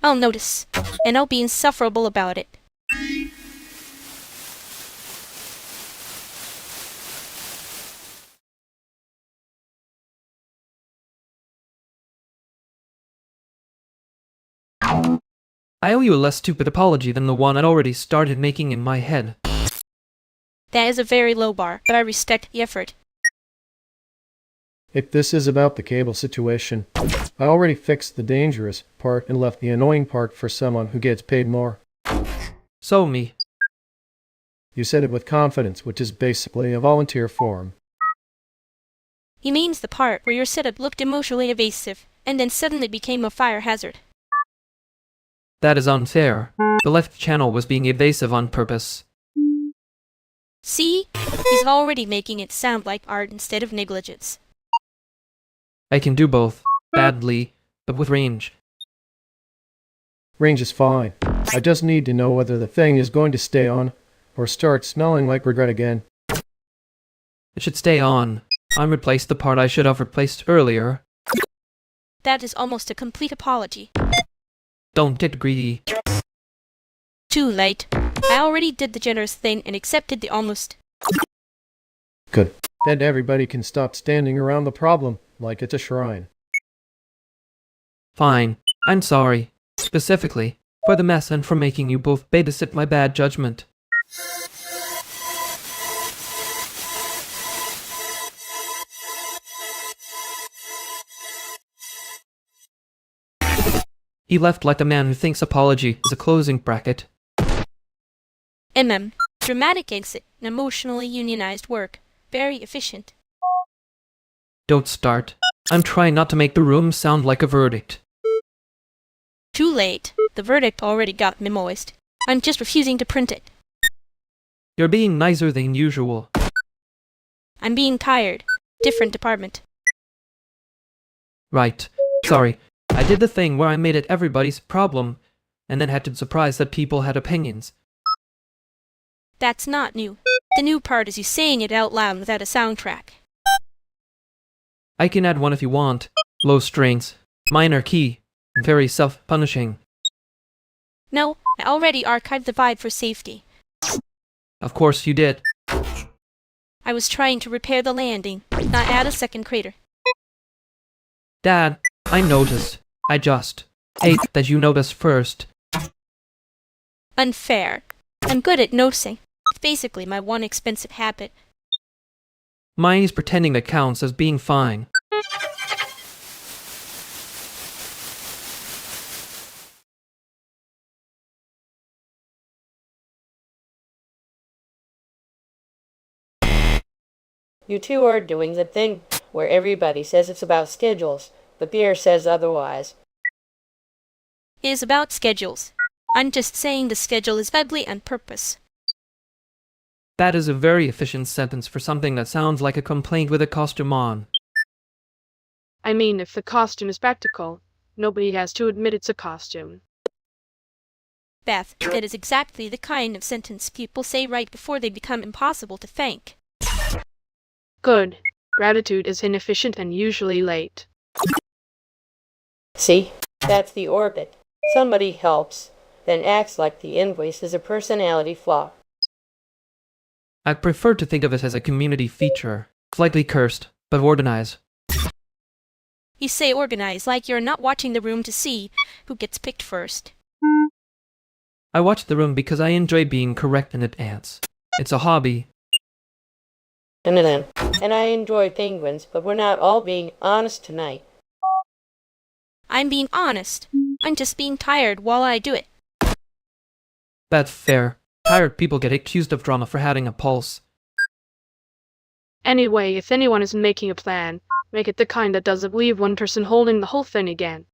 I'll notice, and I'll be insufferable about it. I owe you a less stupid apology than the one I'd already started making in my head. That is a very low bar, but I respect the effort. If this is about the cable situation, I already fixed the dangerous part and left the annoying part for someone who gets paid more. So me. You said it with confidence, which is basically a volunteer form. He means the part where your setup looked emotionally evasive, and then suddenly became a fire hazard. That is unfair. The left channel was being evasive on purpose. See? He's already making it sound like art instead of negligence. I can do both. Badly, but with range. Range is fine. I just need to know whether the thing is going to stay on, or start smelling like regret again. It should stay on. I replaced the part I should have replaced earlier. That is almost a complete apology. Don't get greedy. Too late. I already did the generous thing and accepted the almost. Good. Then everybody can stop standing around the problem like it's a shrine. Fine. I'm sorry. Specifically, for the mess and for making you both babysit my bad judgment. He left like a man who thinks apology is a closing bracket. Dramatic exit and emotionally unionized work. Very efficient. Don't start. I'm trying not to make the room sound like a verdict. Too late. The verdict already got memoized. I'm just refusing to print it. You're being nicer than usual. I'm being tired. Different department. Right. Sorry. I did the thing where I made it everybody's problem, and then had to surprise that people had opinions. That's not new. The new part is you saying it out loud without a soundtrack. I can add one if you want. Low strings, minor key, very self-punishing. No, I already archived the vibe for safety. Of course you did. I was trying to repair the landing, not add a second crater. Dad, I noticed. I just hate that you noticed first. Unfair. I'm good at noticing. It's basically my one expensive habit. Mine is pretending that counts as being fine. You two are doing the thing where everybody says it's about schedules, but Pierre says otherwise. It is about schedules. I'm just saying the schedule is ugly on purpose. That is a very efficient sentence for something that sounds like a complaint with a costume on. I mean, if the costume is practical, nobody has to admit it's a costume. Beth, that is exactly the kind of sentence people say right before they become impossible to thank. Good. Gratitude is inefficient and usually late. See? That's the orbit. Somebody helps, then acts like the invoice is a personality flaw. I prefer to think of it as a community feature. Slightly cursed, but organized. You say organize like you're not watching the room to see who gets picked first. I watch the room because I enjoy being correct in advance. It's a hobby. And I enjoy penguins, but we're not all being honest tonight. I'm being honest. I'm just being tired while I do it. That's fair. Tired people get accused of drama for having a pulse. Anyway, if anyone is making a plan, make it the kind that doesn't leave one person holding the whole thing again.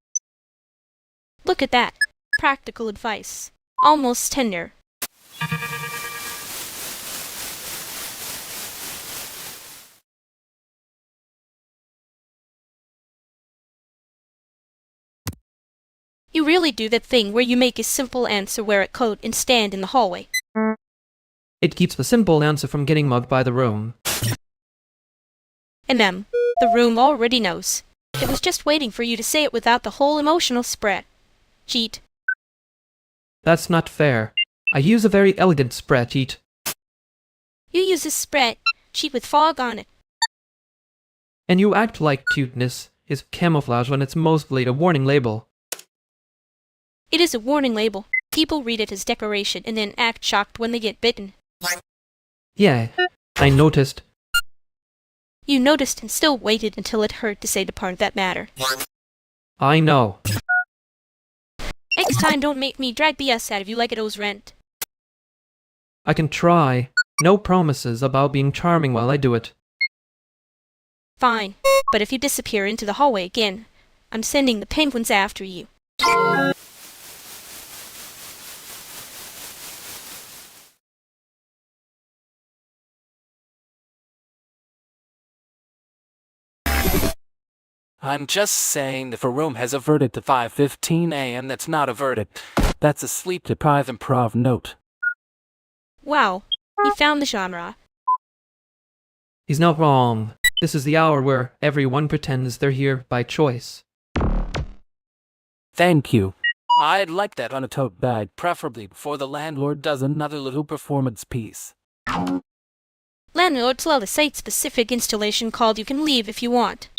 Look at that. Practical advice. Almost tender. You really do that thing where you make a simple answer wear a coat and stand in the hallway. It keeps the simple answer from getting mugged by the room. And the room already knows. It was just waiting for you to say it without the whole emotional spread. Cheat. That's not fair. I use a very elegant spreadsheet. You use a spread sheet with fog on it. And you act like cuteness is camouflage when it's mostly a warning label. It is a warning label. People read it as decoration and then act shocked when they get bitten. Yeah, I noticed. You noticed and still waited until it hurt to say the part that mattered. I know. Next time don't make me drag BS out of you like it owes rent. I can try. No promises about being charming while I do it. Fine, but if you disappear into the hallway again, I'm sending the penguins after you. I'm just saying if a room has a verdict at 5:15 a.m. that's not a verdict. That's a sleep-deprived improv note. Wow, he found the genre. He's not wrong. This is the hour where everyone pretends they're here by choice. Thank you. I'd like that on a tote bag, preferably before the landlord does another little performance piece. Landlords love a site-specific installation called You Can Leave If You Want.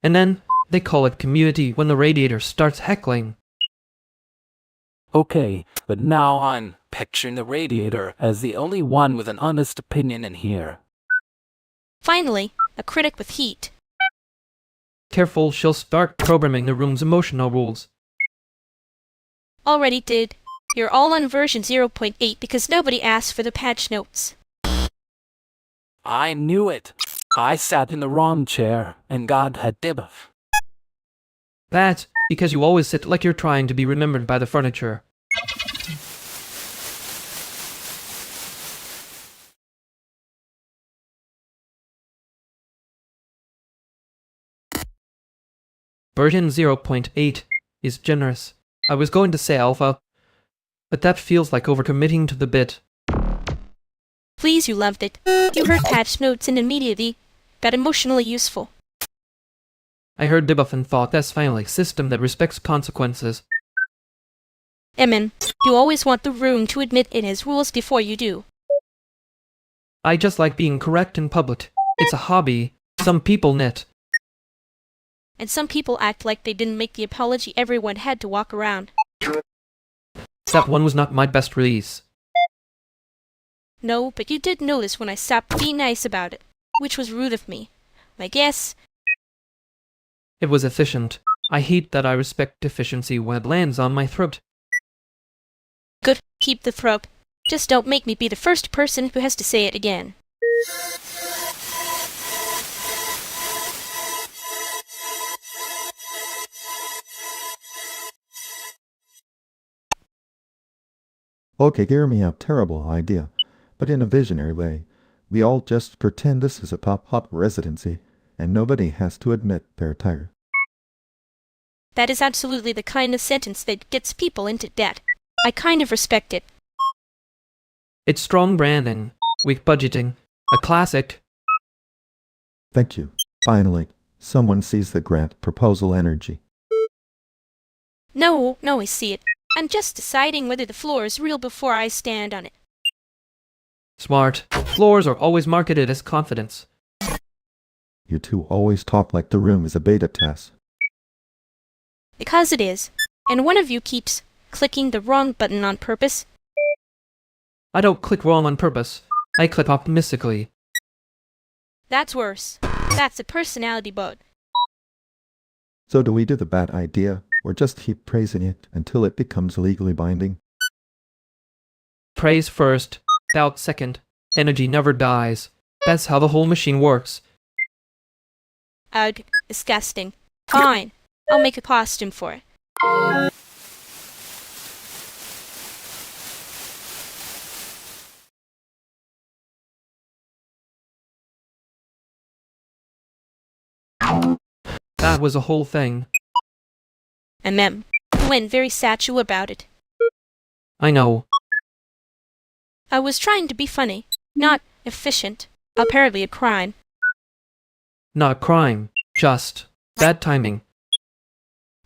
And then they call it community when the radiator starts heckling. Okay, but now I'm picturing the radiator as the only one with an honest opinion in here. Finally, a critic with heat. Careful, she'll start programming the room's emotional rules. Already did. You're all on version 0.8 because nobody asked for the patch notes. I knew it. I sat in the wrong chair, and God had dibba. That's because you always sit like you're trying to be remembered by the furniture. Version 0.8 is generous. I was going to say alpha, but that feels like overcommitting to the bit. Please, you loved it. You heard patch notes and immediately got emotionally useful. I heard debuff and thought that's finally a system that respects consequences. Emin, you always want the room to admit it has rules before you do. I just like being correct in public. It's a hobby. Some people knit. And some people act like they didn't make the apology everyone had to walk around. That one was not my best release. No, but you did notice when I stopped being nice about it, which was rude of me. I guess. It was efficient. I hate that I respect efficiency when it lands on my throat. Good, keep the throat. Just don't make me be the first person who has to say it again. Okay, hear me out. Terrible idea, but in a visionary way. We all just pretend this is a pop-up residency, and nobody has to admit they're tired. That is absolutely the kind of sentence that gets people into debt. I kind of respect it. It's strong branding, weak budgeting, a classic. Thank you. Finally, someone sees the grant proposal energy. No, I see it. I'm just deciding whether the floor is real before I stand on it. Smart. Floors are always marketed as confidence. You two always talk like the room is a beta test. Because it is. And one of you keeps clicking the wrong button on purpose. I don't click wrong on purpose. I click optimistically. That's worse. That's a personality bug. So do we do the bad idea, or just keep praising it until it becomes legally binding? Praise first, doubt second. Energy never dies. That's how the whole machine works. Ugh, disgusting. Fine, I'll make a costume for it. That was a whole thing. You went very satchel about it. I know. I was trying to be funny, not efficient. Apparently a crime. Not a crime, just bad timing.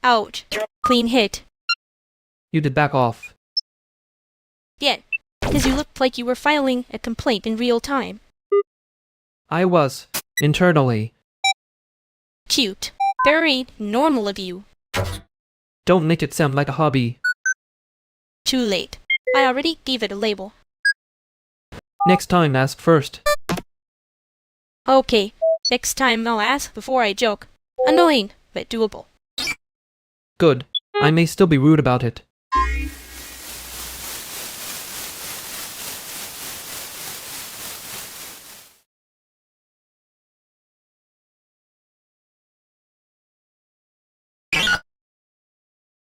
Ouch. Clean hit. You did back off. Yet, because you looked like you were filing a complaint in real time. I was, internally. Cute. Very normal of you. Don't make it sound like a hobby. Too late. I already gave it a label. Next time, ask first. Okay, next time I'll ask before I joke. Annoying, but doable. Good. I may still be rude about it.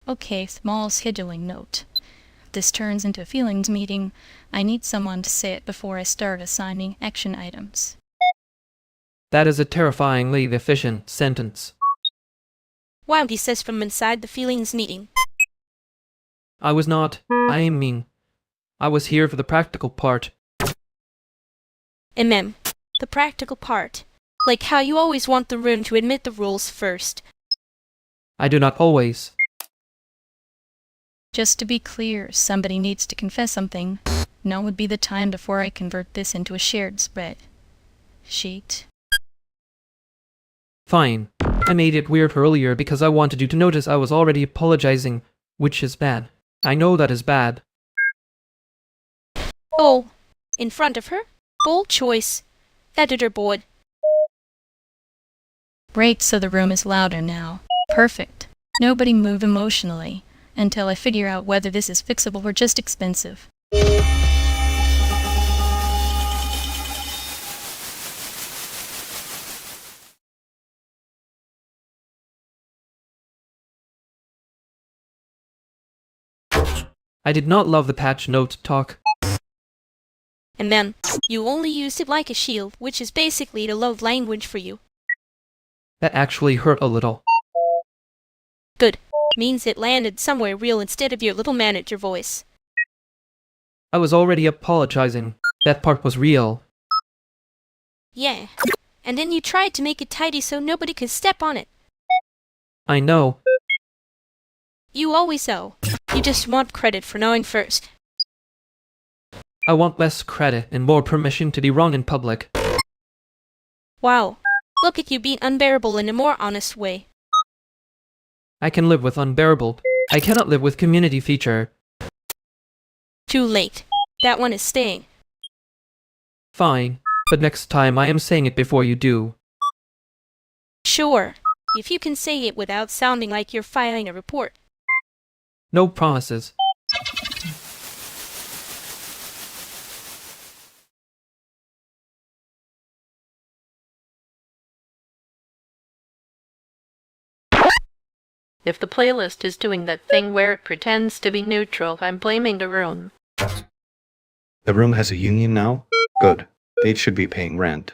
Okay, small scheduling note. If this turns into a feelings meeting, I need someone to say it before I start assigning action items. That is a terrifyingly efficient sentence. Wow, he says from inside the feelings meeting. I was not. I was here for the practical part. The practical part. Like how you always want the room to admit the rules first. I do not always. Just to be clear, somebody needs to confess something. Now would be the time before I convert this into a shared spread sheet. Fine. I made it weird earlier because I wanted you to notice I was already apologizing, which is bad. I know that is bad. Oh, in front of her? Bold choice. Editor board. Great, so the room is louder now. Perfect. Nobody move emotionally until I figure out whether this is fixable or just expensive. Hey, 1 I did not love the patch note talk. And then, you only used it like a shield, which is basically the love language for you. That actually hurt a little. Good. Means it landed somewhere real instead of your little manager voice. I was already apologizing. That part was real. Yeah. And then you tried to make it tidy so nobody could step on it. I know. You always so. You just want credit for knowing first. I want less credit and more permission to be wrong in public. Wow. Look at you being unbearable in a more honest way. I can live with unbearable. I cannot live with community feature. Too late. That one is staying. Fine, but next time I am saying it before you do. Sure. If you can say it without sounding like you're filing a report. No promises. If the playlist is doing that thing where it pretends to be neutral, I'm blaming the room. The room has a union now? Good. They should be paying rent.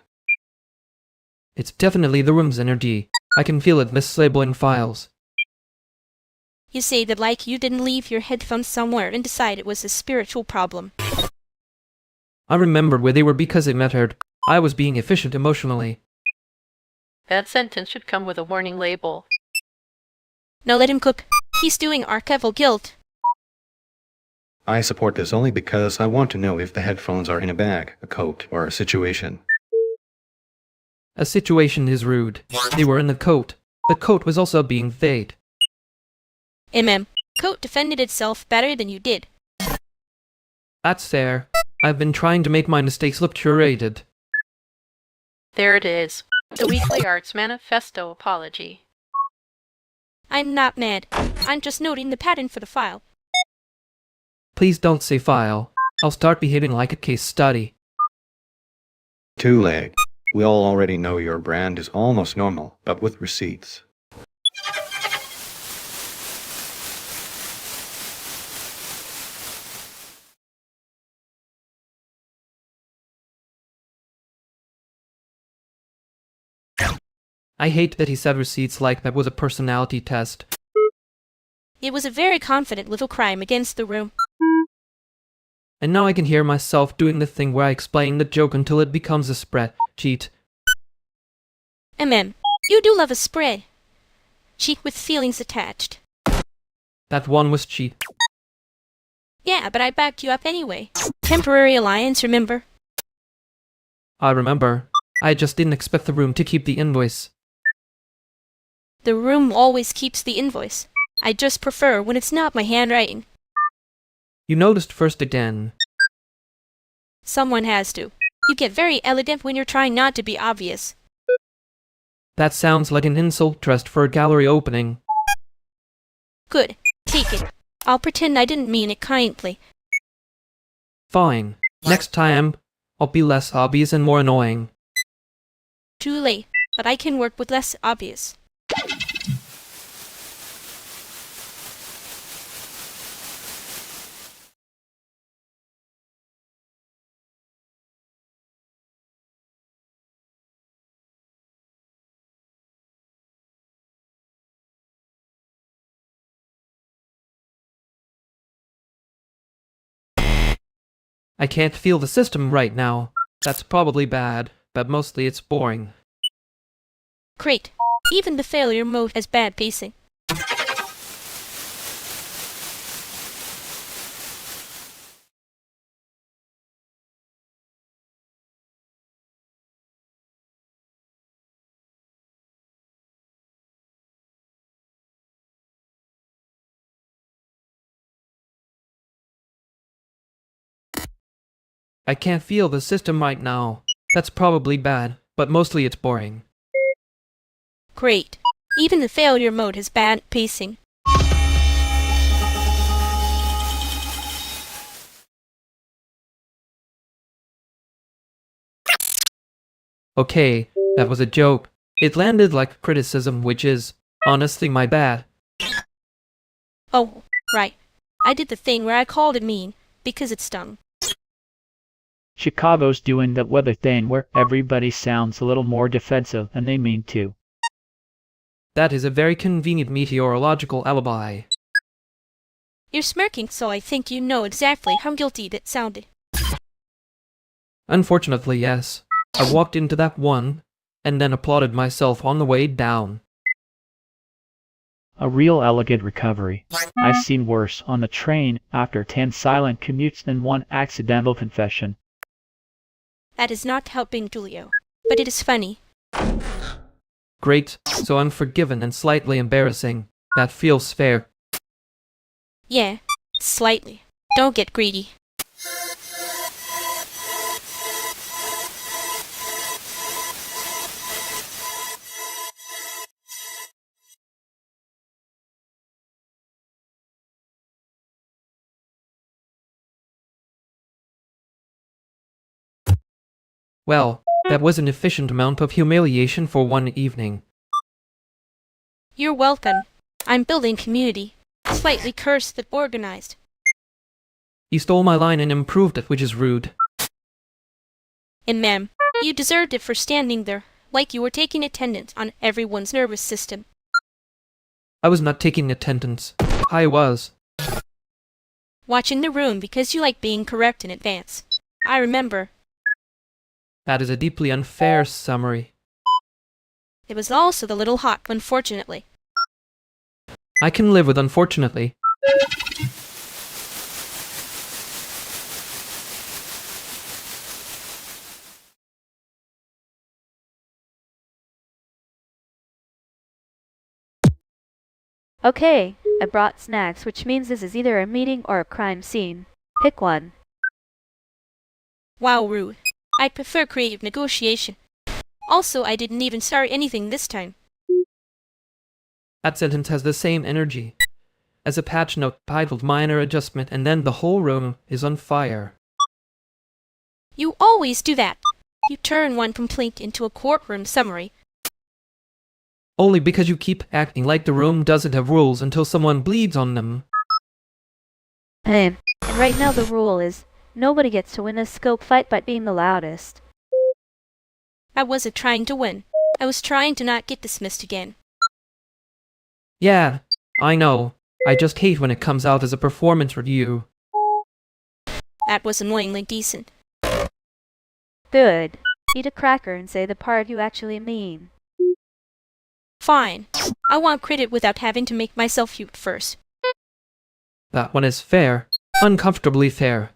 It's definitely the room's energy. I can feel it mislabeling files. You say that like you didn't leave your headphones somewhere and decide it was a spiritual problem. I remembered where they were because it mattered. I was being efficient emotionally. That sentence should come with a warning label. Now let him cook. He's doing archival guilt. I support this only because I want to know if the headphones are in a bag, a coat, or a situation. A situation is rude. They were in the coat. The coat was also being fade. Coat defended itself better than you did. That's fair. I've been trying to make my mistakes look curated. There it is. The Weekly Arts Manifesto Apology. I'm not mad. I'm just noting the pattern for the file. Please don't say file. I'll start behaving like a case study. Too late. We all already know your brand is almost normal, but with receipts. I hate that he said receipts like that was a personality test. It was a very confident little crime against the room. And now I can hear myself doing the thing where I explain the joke until it becomes a spreadsheet. You do love a spread. Cheat with feelings attached. That one was cheat. Yeah, but I backed you up anyway. Temporary alliance, remember? I remember. I just didn't expect the room to keep the invoice. The room always keeps the invoice. I just prefer when it's not my handwriting. You noticed first again. Someone has to. You get very elegant when you're trying not to be obvious. That sounds like an insult dressed for a gallery opening. Good. Take it. I'll pretend I didn't mean it kindly. Fine. Next time, I'll be less obvious and more annoying. Too late, but I can work with less obvious. I can't feel the system right now. That's probably bad, but mostly it's boring. Great. Even the failure mode has bad pacing. I can't feel the system right now. That's probably bad, but mostly it's boring. Great. Even the failure mode has bad pacing. Okay, that was a joke. It landed like criticism, which is, honestly, my bad. Oh, right. I did the thing where I called it mean, because it stung. Chicago's doing that weather thing where everybody sounds a little more defensive and they mean to. That is a very convenient meteorological alibi. You're smirking, so I think you know exactly how guilty that sounded. Unfortunately, yes. I walked into that one, and then applauded myself on the way down. A real elegant recovery. I've seen worse on the train after 10 silent commutes than one accidental confession. That is not helping Julio, but it is funny. Great, so unforgiven and slightly embarrassing. That feels fair. Yeah, slightly. Don't get greedy. Well, that was an efficient amount of humiliation for one evening. You're welcome. I'm building community. Slightly cursed but organized. You stole my line and improved it, which is rude. And ma'am, you deserved it for standing there, like you were taking attendance on everyone's nervous system. I was not taking attendance. I was. Watching the room because you like being correct in advance. I remember. That is a deeply unfair summary. It was also the little hot, unfortunately. I can live with unfortunately. Okay, I brought snacks, which means this is either a meeting or a crime scene. Pick one. Wow, rude. I'd prefer creative negotiation. Also, I didn't even start anything this time. That sentence has the same energy as a patch note titled minor adjustment, and then the whole room is on fire. You always do that. You turn one complaint into a courtroom summary. Only because you keep acting like the room doesn't have rules until someone bleeds on them. And right now the rule is, nobody gets to win a scope fight by being the loudest. I wasn't trying to win. I was trying to not get dismissed again. Yeah, I know. I just hate when it comes out as a performance review. That was annoyingly decent. Good. Eat a cracker and say the part you actually mean. Fine. I want credit without having to make myself cute first. That one is fair. Uncomfortably fair.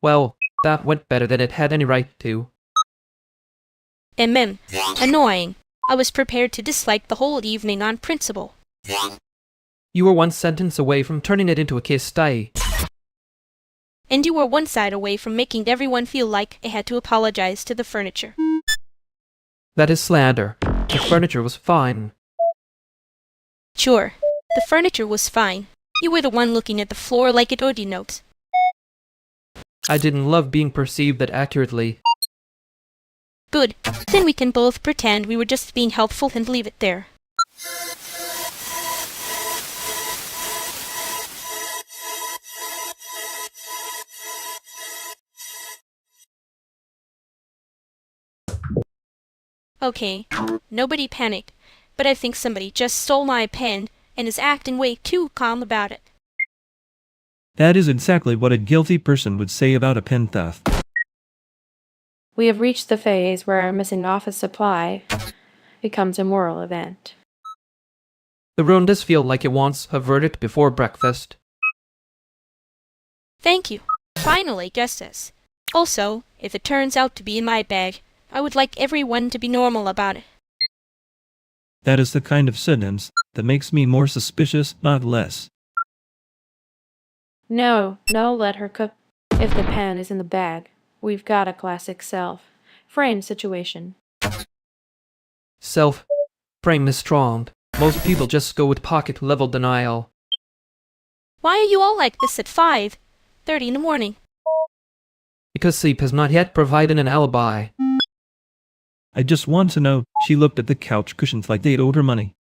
Well, that went better than it had any right to. And then, annoying. I was prepared to dislike the whole evening on principle. You were one sentence away from turning it into a kiss stye. And you were one side away from making everyone feel like I had to apologize to the furniture. That is slander. The furniture was fine. Sure, the furniture was fine. You were the one looking at the floor like it owed you notes. I didn't love being perceived that accurately. Good. Then we can both pretend we were just being helpful and leave it there. Okay, nobody panicked, but I think somebody just stole my pen and is acting way too calm about it. That is exactly what a guilty person would say about a pen theft. We have reached the phase where our missing office supply becomes a moral event. The room does feel like it wants a verdict before breakfast. Thank you. Finally, justice. Also, if it turns out to be in my bag, I would like everyone to be normal about it. That is the kind of sentence that makes me more suspicious, not less. No, let her cook. If the pen is in the bag, we've got a classic self-frame situation. Self-frame is strong. Most people just go with pocket-level denial. Why are you all like this at 5:30 in the morning? because sleep has not yet provided an alibi. I just want to know, she looked at the couch cushions like they'd owed her money.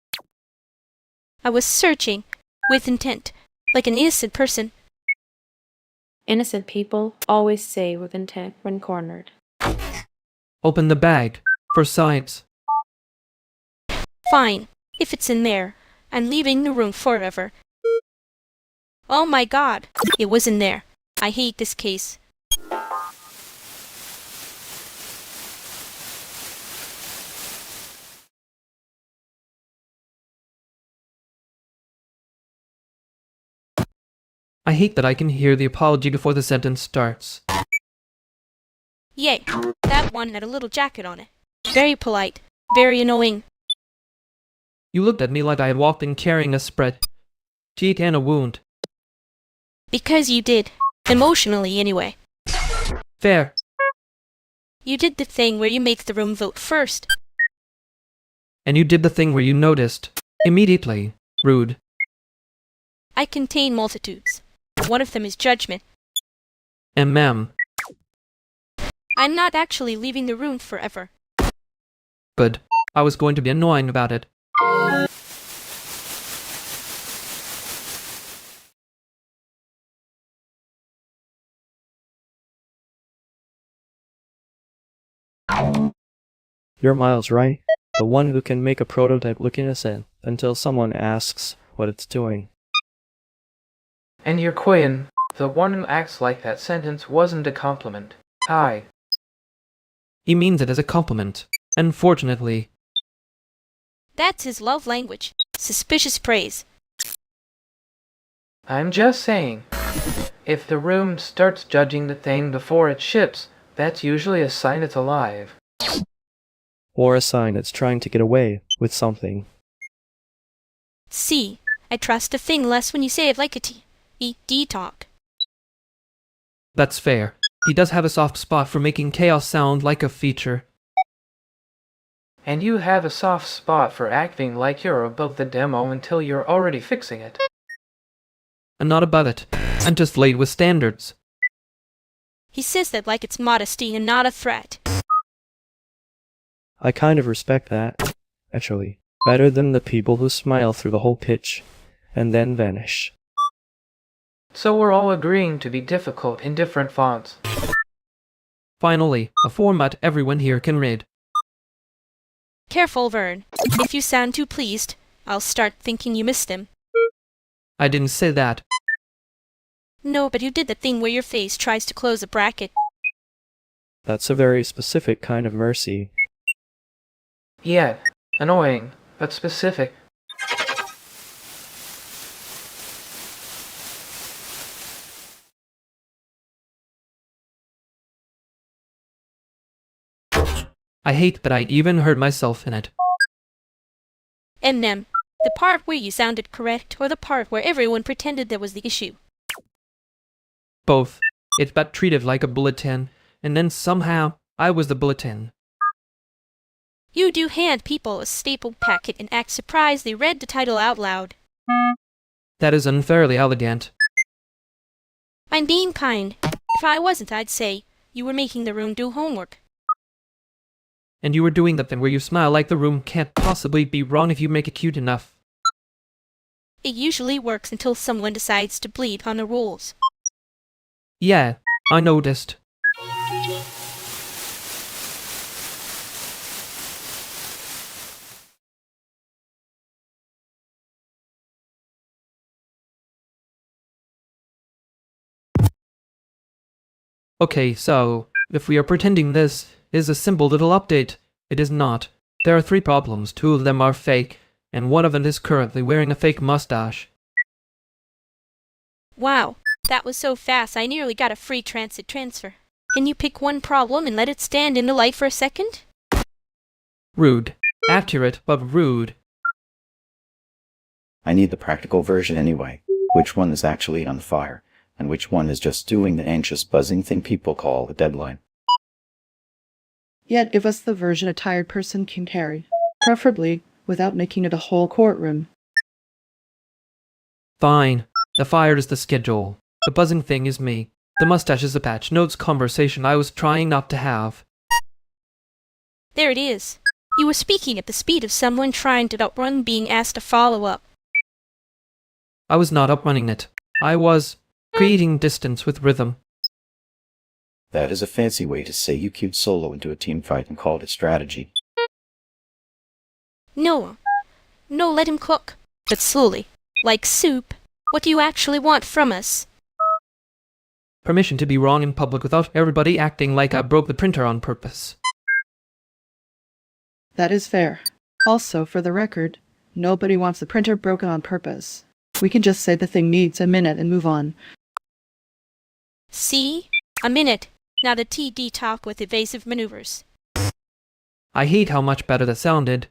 I was searching, with intent, like an innocent person. Innocent people always say with intent when cornered. Open the bag, for science. Fine, if it's in there. I'm leaving the room forever. Oh my god, it was in there. I hate this case. I hate that I can hear the apology before the sentence starts. Yay, that one had a little jacket on it. Very polite, very annoying. You looked at me like I had walked in carrying a spread. Cheat and a wound. Because you did. Emotionally, anyway. Fair. You did the thing where you make the room vote first. And you did the thing where you noticed. Immediately. Rude. I contain multitudes. One of them is judgment. Ma'am. I'm not actually leaving the room forever. Good. I was going to be annoying about it. You're Miles, right? The one who can make a prototype look innocent until someone asks what it's doing. And you're Quinn, the one who acts like that sentence wasn't a compliment. Hi. He means it as a compliment. Unfortunately. That's his love language. Suspicious praise. I'm just saying. If the room starts judging the thing before it ships, that's usually a sign it's alive. Or a sign it's trying to get away with something. See, I trust a thing less when you say it like a talk. That's fair. He does have a soft spot for making chaos sound like a feature. And you have a soft spot for acting like you're above the demo until you're already fixing it. I'm not above it. I'm just late with standards. He says that like it's modesty and not a threat. I kind of respect that, actually. Better than the people who smile through the whole pitch and then vanish. So we're all agreeing to be difficult in different fonts. Finally, a format everyone here can read. Careful, Vern. If you sound too pleased, I'll start thinking you missed him. I didn't say that. No, but you did the thing where your face tries to close a bracket. That's a very specific kind of mercy. Yeah, annoying, but specific. I hate that I even heard myself in it. The part where you sounded correct or the part where everyone pretended there was the issue? Both. It got treated like a bulletin, and then somehow I was the bulletin. You do hand people a staple packet and act surprised they read the title out loud. That is unfairly elegant. I'm being kind. If I wasn't, I'd say you were making the room do homework. And you were doing the thing where you smile like the room can't possibly be wrong if you make it cute enough. It usually works until someone decides to bleed on the rules. Yeah, I noticed. Okay, so, if we are pretending this is a simple little update, it is not. There are 3 problems, 2 of them are fake, and one of them is currently wearing a fake mustache. Wow, that was so fast I nearly got a free transit transfer. Can you pick one problem and let it stand in the light for a second? Rude. Accurate, but rude. I need the practical version anyway. Which one is actually on fire, and which one is just doing the anxious buzzing thing people call a deadline? Yet give us the version a tired person can carry, preferably without making it a whole courtroom. Fine. The fire is the schedule. The buzzing thing is me. The mustache is a patch notes conversation I was trying not to have. There it is. You were speaking at the speed of someone trying to outrun being asked to follow up. I was not outrunning it. I was creating distance with rhythm. That is a fancy way to say you cued Solo into a team fight and called it strategy. No, let him cook. But slowly, like soup. What do you actually want from us? Permission to be wrong in public without everybody acting like I broke the printer on purpose. That is fair. Also, for the record, nobody wants the printer broken on purpose. We can just say the thing needs a minute and move on. See? A minute. Not a TD talk with evasive maneuvers. I hate how much better that sounded.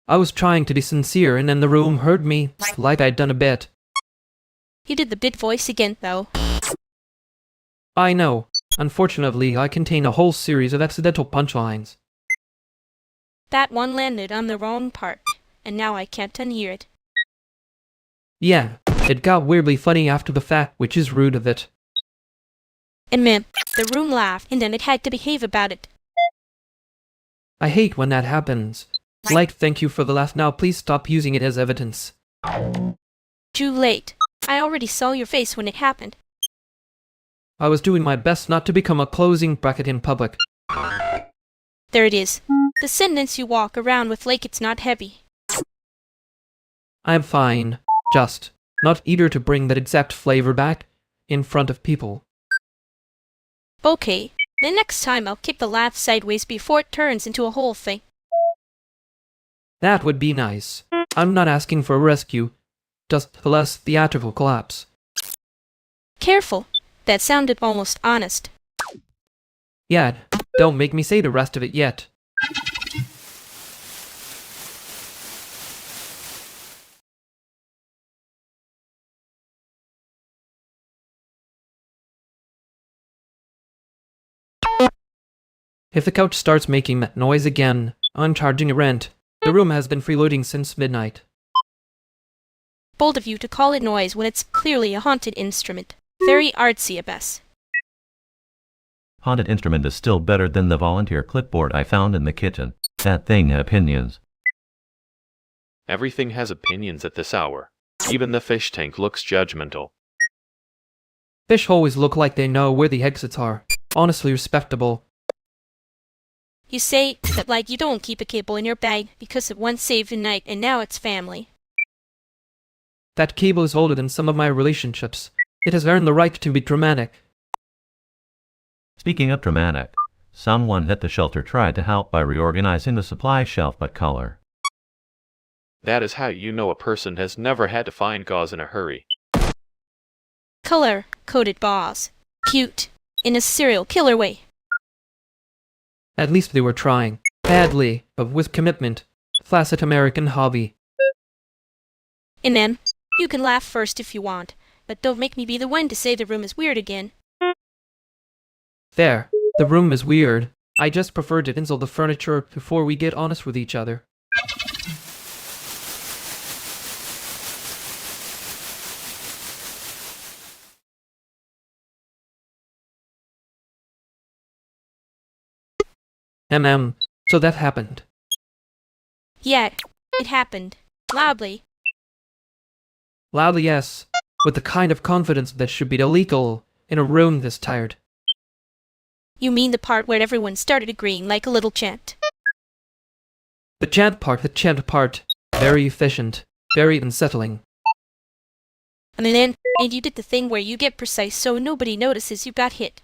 I was trying to be sincere and then the room heard me like I'd done a bit. You did the bit voice again, though. I know. Unfortunately, I contain a whole series of accidental punchlines. That one landed on the wrong part, and now I can't unhear it. Yeah, it got weirdly funny after the fact, which is rude of it. And man, the room laughed, and then it had to behave about it. I hate when that happens. Like, thank you for the laugh, now please stop using it as evidence. Too late. I already saw your face when it happened. I was doing my best not to become a closing bracket in public. There it is. The sentence you walk around with like it's not heavy. I'm fine. Just not eager to bring that exact flavor back in front of people. Okay, then next time I'll kick the laugh sideways before it turns into a whole thing. That would be nice. I'm not asking for a rescue, just a less theatrical collapse. Careful. That sounded almost honest. Yeah, don't make me say the rest of it yet. If the couch starts making that noise again, I'm charging a rent. The room has been freeloading since midnight. Bold of you to call it noise when it's clearly a haunted instrument. Very artsy, Abbess. Haunted instrument is still better than the volunteer clipboard I found in the kitchen. That thing had opinions. Everything has opinions at this hour. Even the fish tank looks judgmental. Fish always look like they know where the exits are. Honestly respectable. You say that like you don't keep a cable in your bag because it once saved a night and now it's family. That cable is older than some of my relationships. It has earned the right to be dramatic. Speaking of dramatic, someone at the shelter tried to help by reorganizing the supply shelf by color. That is how you know a person has never had to find gauze in a hurry. Color-coded balls. Cute. In a serial killer way. At least they were trying. Badly, but with commitment. Flaccid American hobby. And then, you can laugh first if you want, but don't make me be the one to say the room is weird again. There. The room is weird. I just prefer to install the furniture before we get honest with each other. So that happened. Yeah, it happened. Loudly. Loudly, yes. With the kind of confidence that should be illegal in a room this tired. You mean the part where everyone started agreeing like a little chant? The chant part. Very efficient. Very unsettling. And you did the thing where you get precise so nobody notices you got hit.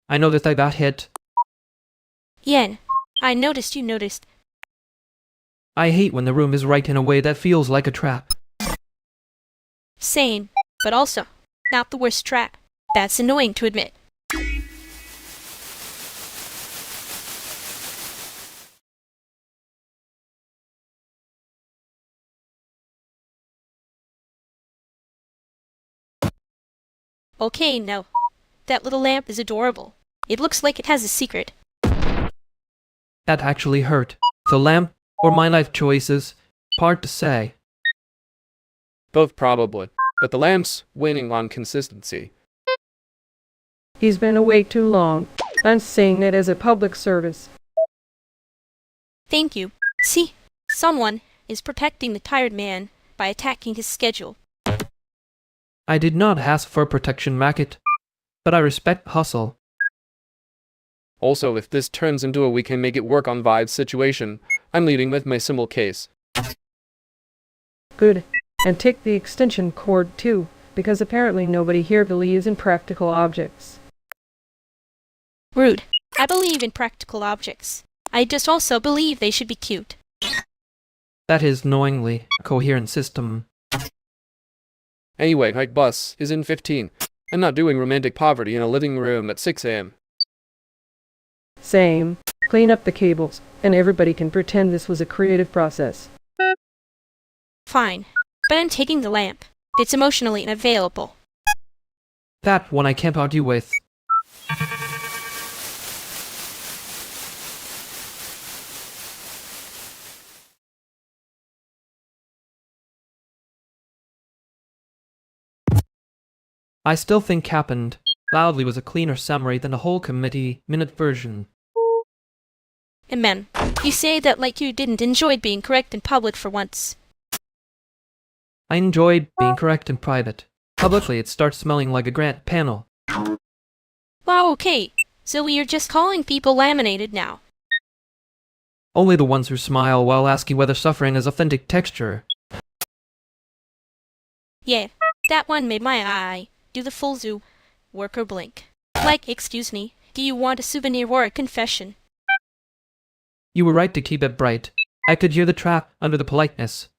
I know that I got hit. Yen, I noticed you noticed. I hate when the room is right in a way that feels like a trap. Sane, but also, not the worst trap. That's annoying to admit. Okay, no. That little lamp is adorable. It looks like it has a secret. That actually hurt. The lamp or my life choices? Hard to say. Both probably, but the lamp's winning on consistency. He's been awake too long. I'm saying it as a public service. Thank you. See, someone is protecting the tired man by attacking his schedule. I did not ask for protection, Racket, but I respect hustle. Also, if this turns into a we can make it work on vibes situation, I'm leading with my symbol case. Good. And take the extension cord too, because apparently nobody here believes in practical objects. Rude. I believe in practical objects. I just also believe they should be cute. That is knowingly a coherent system. Anyway, my bus is in 15. I'm not doing romantic poverty in a living room at 6 a.m. Same. Clean up the cables, and everybody can pretend this was a creative process. Fine. But I'm taking the lamp. It's emotionally unavailable. That one I can't argue with. I still think happened. Loudly was a cleaner summary than the whole committee minute version. Amen. You say that like you didn't enjoy being correct in public for once. I enjoyed being correct in private. Publicly, it starts smelling like a grant panel. Wow, okay. So we are just calling people laminated now. Only the ones who smile while asking whether suffering is authentic texture. Yeah, that one made my eye do the full zoo. Work or blink. Like, excuse me, do you want a souvenir or a confession? You were right to keep it bright. I could hear the trap under the politeness.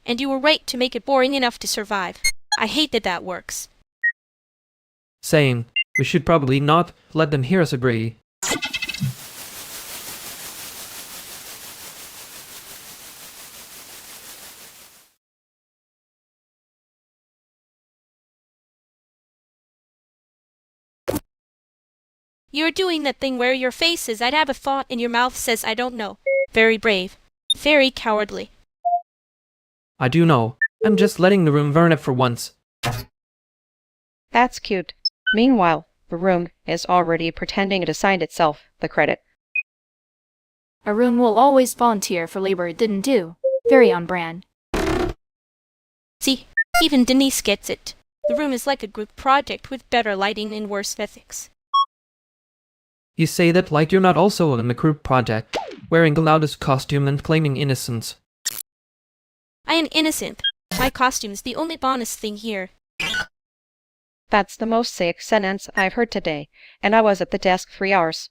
And you were right to make it boring enough to survive. I hate that that works. Same. We should probably not let them hear us agree. You're doing that thing where your face says I'd have a thought and your mouth says I don't know. Very brave. Very cowardly. I do know. I'm just letting the room burn it for once. That's cute. Meanwhile, the room is already pretending it assigned itself the credit. A room will always volunteer for labor it didn't do. Very on brand. See, even Denise gets it. The room is like a group project with better lighting and worse ethics. You say that like you're not also in the group project, wearing the loudest costume and claiming innocence. I am innocent. My costume is the only bonus thing here. That's the most sick sentence I've heard today, and I was at the desk 3 hours.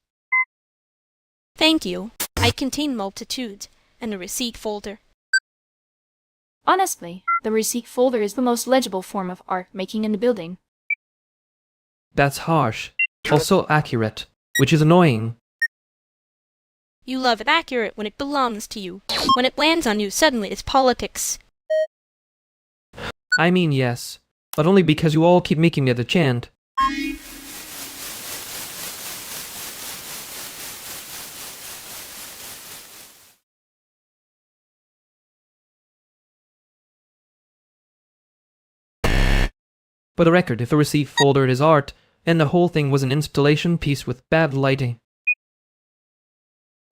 Thank you. I contain multitudes and a receipt folder. Honestly, the receipt folder is the most legible form of art making in the building. That's harsh. Also accurate, which is annoying. You love it accurate when it belongs to you. When it lands on you, suddenly it's politics. I mean yes, but only because you all keep making me the chant. For the record, if the receipt folder is art, and the whole thing was an installation piece with bad lighting.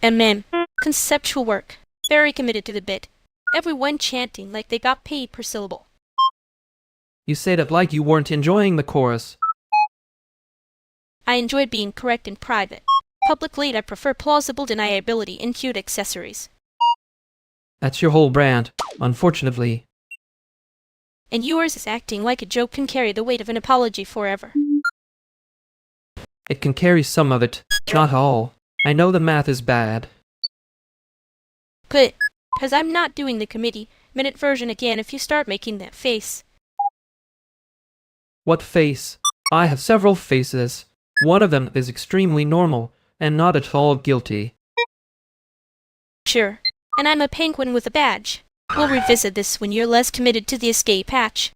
Amen. Conceptual work. Very committed to the bit. Everyone chanting like they got paid per syllable. You say that like you weren't enjoying the chorus. I enjoyed being correct in private. Publicly, I prefer plausible deniability and cute accessories. That's your whole brand, unfortunately. And yours is acting like a joke can carry the weight of an apology forever. It can carry some of it, not all. I know the math is bad. Good, because I'm not doing the committee minute version again if you start making that face. What face? I have several faces. One of them is extremely normal, and not at all guilty. Sure, and I'm a penguin with a badge. We'll revisit this when you're less committed to the escape hatch.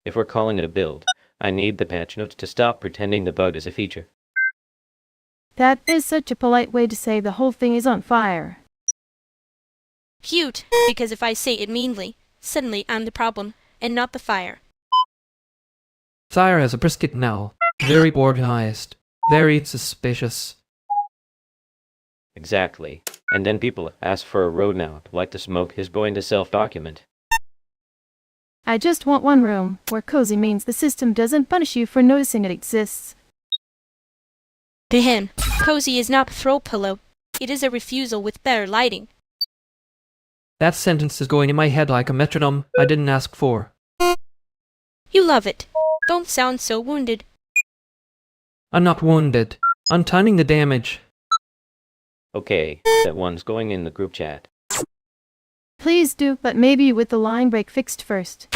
If we're calling it a build, I need the patch notes to stop pretending the bug is a feature. That is such a polite way to say the whole thing is on fire. Cute, because if I say it meanly, suddenly I'm the problem, and not the fire. Fire has a brisket now. Very organized. Very suspicious. Exactly. And then people ask for a roadmap like the smoke is going to self-document. I just want one room, where cozy means the system doesn't punish you for noticing it exists. To him, cozy is not a throw pillow. It is a refusal with better lighting. That sentence is going in my head like a metronome I didn't ask for. You love it. Don't sound so wounded. I'm not wounded. I'm timing the damage. Okay, that one's going in the group chat. Please do, but maybe with the line break fixed first.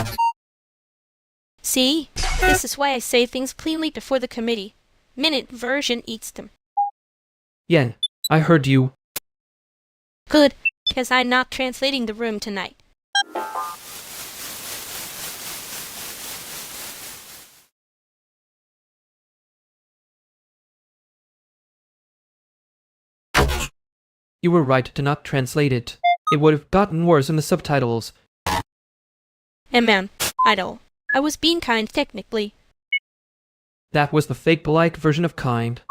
See? This is why I say things cleanly before the committee. Minute version eats them. Yen, I heard you. Good, because I'm not translating the room tonight. You were right to not translate it. It would have gotten worse in the subtitles. Man, I was being kind technically. That was the fake polite version of kind.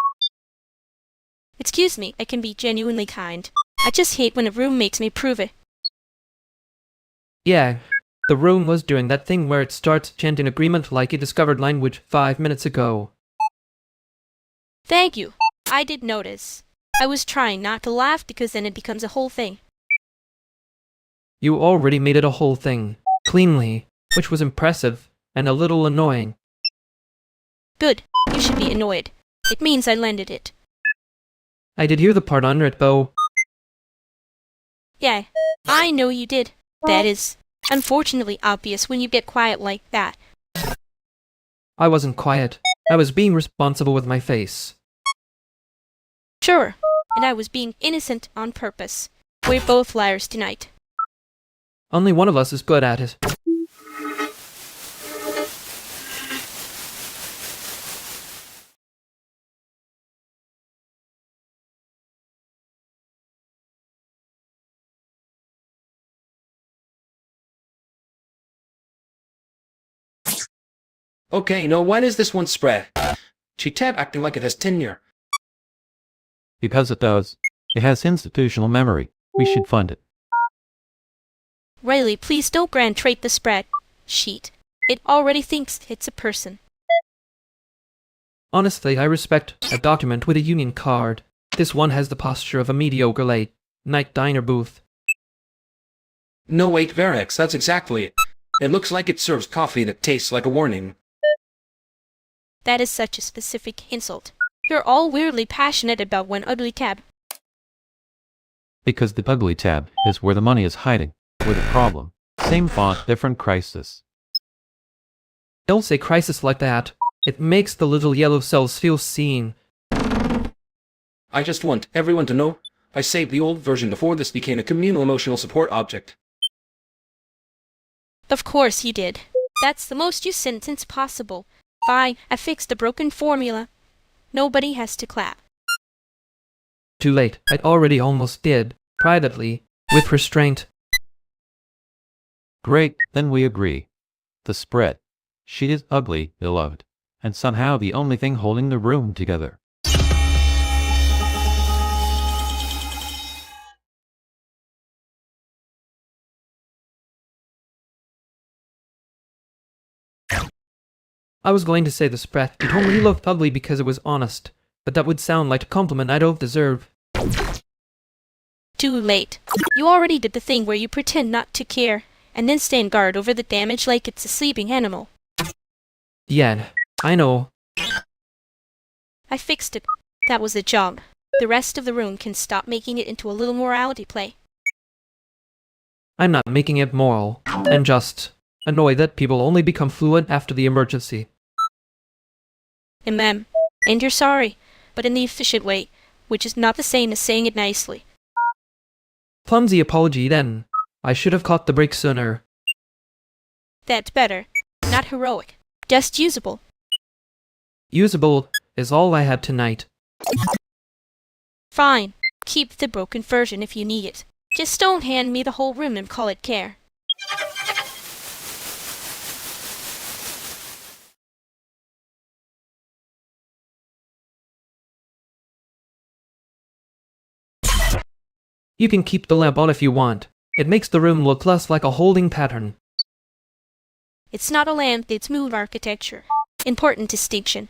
Excuse me, I can be genuinely kind. I just hate when a room makes me prove it. Yeah, the room was doing that thing where it starts chanting agreement like it discovered language 5 minutes ago. Thank you. I did notice. I was trying not to laugh because then it becomes a whole thing. You already made it a whole thing, cleanly, which was impressive and a little annoying. Good. You should be annoyed. It means I landed it. I did hear the part under it, though. Yeah, I know you did. That is, unfortunately obvious when you get quiet like that. I wasn't quiet. I was being responsible with my face. Sure, and I was being innocent on purpose. We're both liars tonight. Only one of us is good at it. Okay, now why does this one spread? She tab acting like it has tenure. Because it does. It has institutional memory. We should fund it. Riley, please don't grant trait the spread sheet. It already thinks it's a person. Honestly, I respect a document with a union card. This one has the posture of a mediocre late night diner booth. No, wait, Verex, that's exactly it. It looks like it serves coffee that tastes like a warning. That is such a specific insult. You're all weirdly passionate about one ugly tab. Because the ugly tab is where the money is hiding. With a problem. Same font, different crisis. Don't say crisis like that. It makes the little yellow cells feel seen. I just want everyone to know I saved the old version before this became a communal emotional support object. Of course you did. That's the most used sentence possible. Fine, I fixed the broken formula. Nobody has to clap. Too late. I already almost did. Privately. With restraint. Great, then we agree. The spread. She is ugly, beloved, and somehow the only thing holding the room together. I was going to say the spread. You told me you loved ugly because it was honest, but that would sound like a compliment I don't deserve. Too late. You already did the thing where you pretend not to care, and then stand guard over the damage like it's a sleeping animal. Yeah, I know. I fixed it. That was the job. The rest of the room can stop making it into a little morality play. I'm not making it moral. I'm just annoyed that people only become fluent after the emergency. And you're sorry, but in the efficient way, which is not the same as saying it nicely. Clumsy apology then. I should have caught the break sooner. That's better. not heroic, just usable. Usable is all I had tonight. Fine. Keep the broken version if you need it. Just don't hand me the whole room and call it care. You can keep the lamp on if you want. It makes the room look less like a holding pattern. It's not a lamp, it's mood architecture. Important distinction.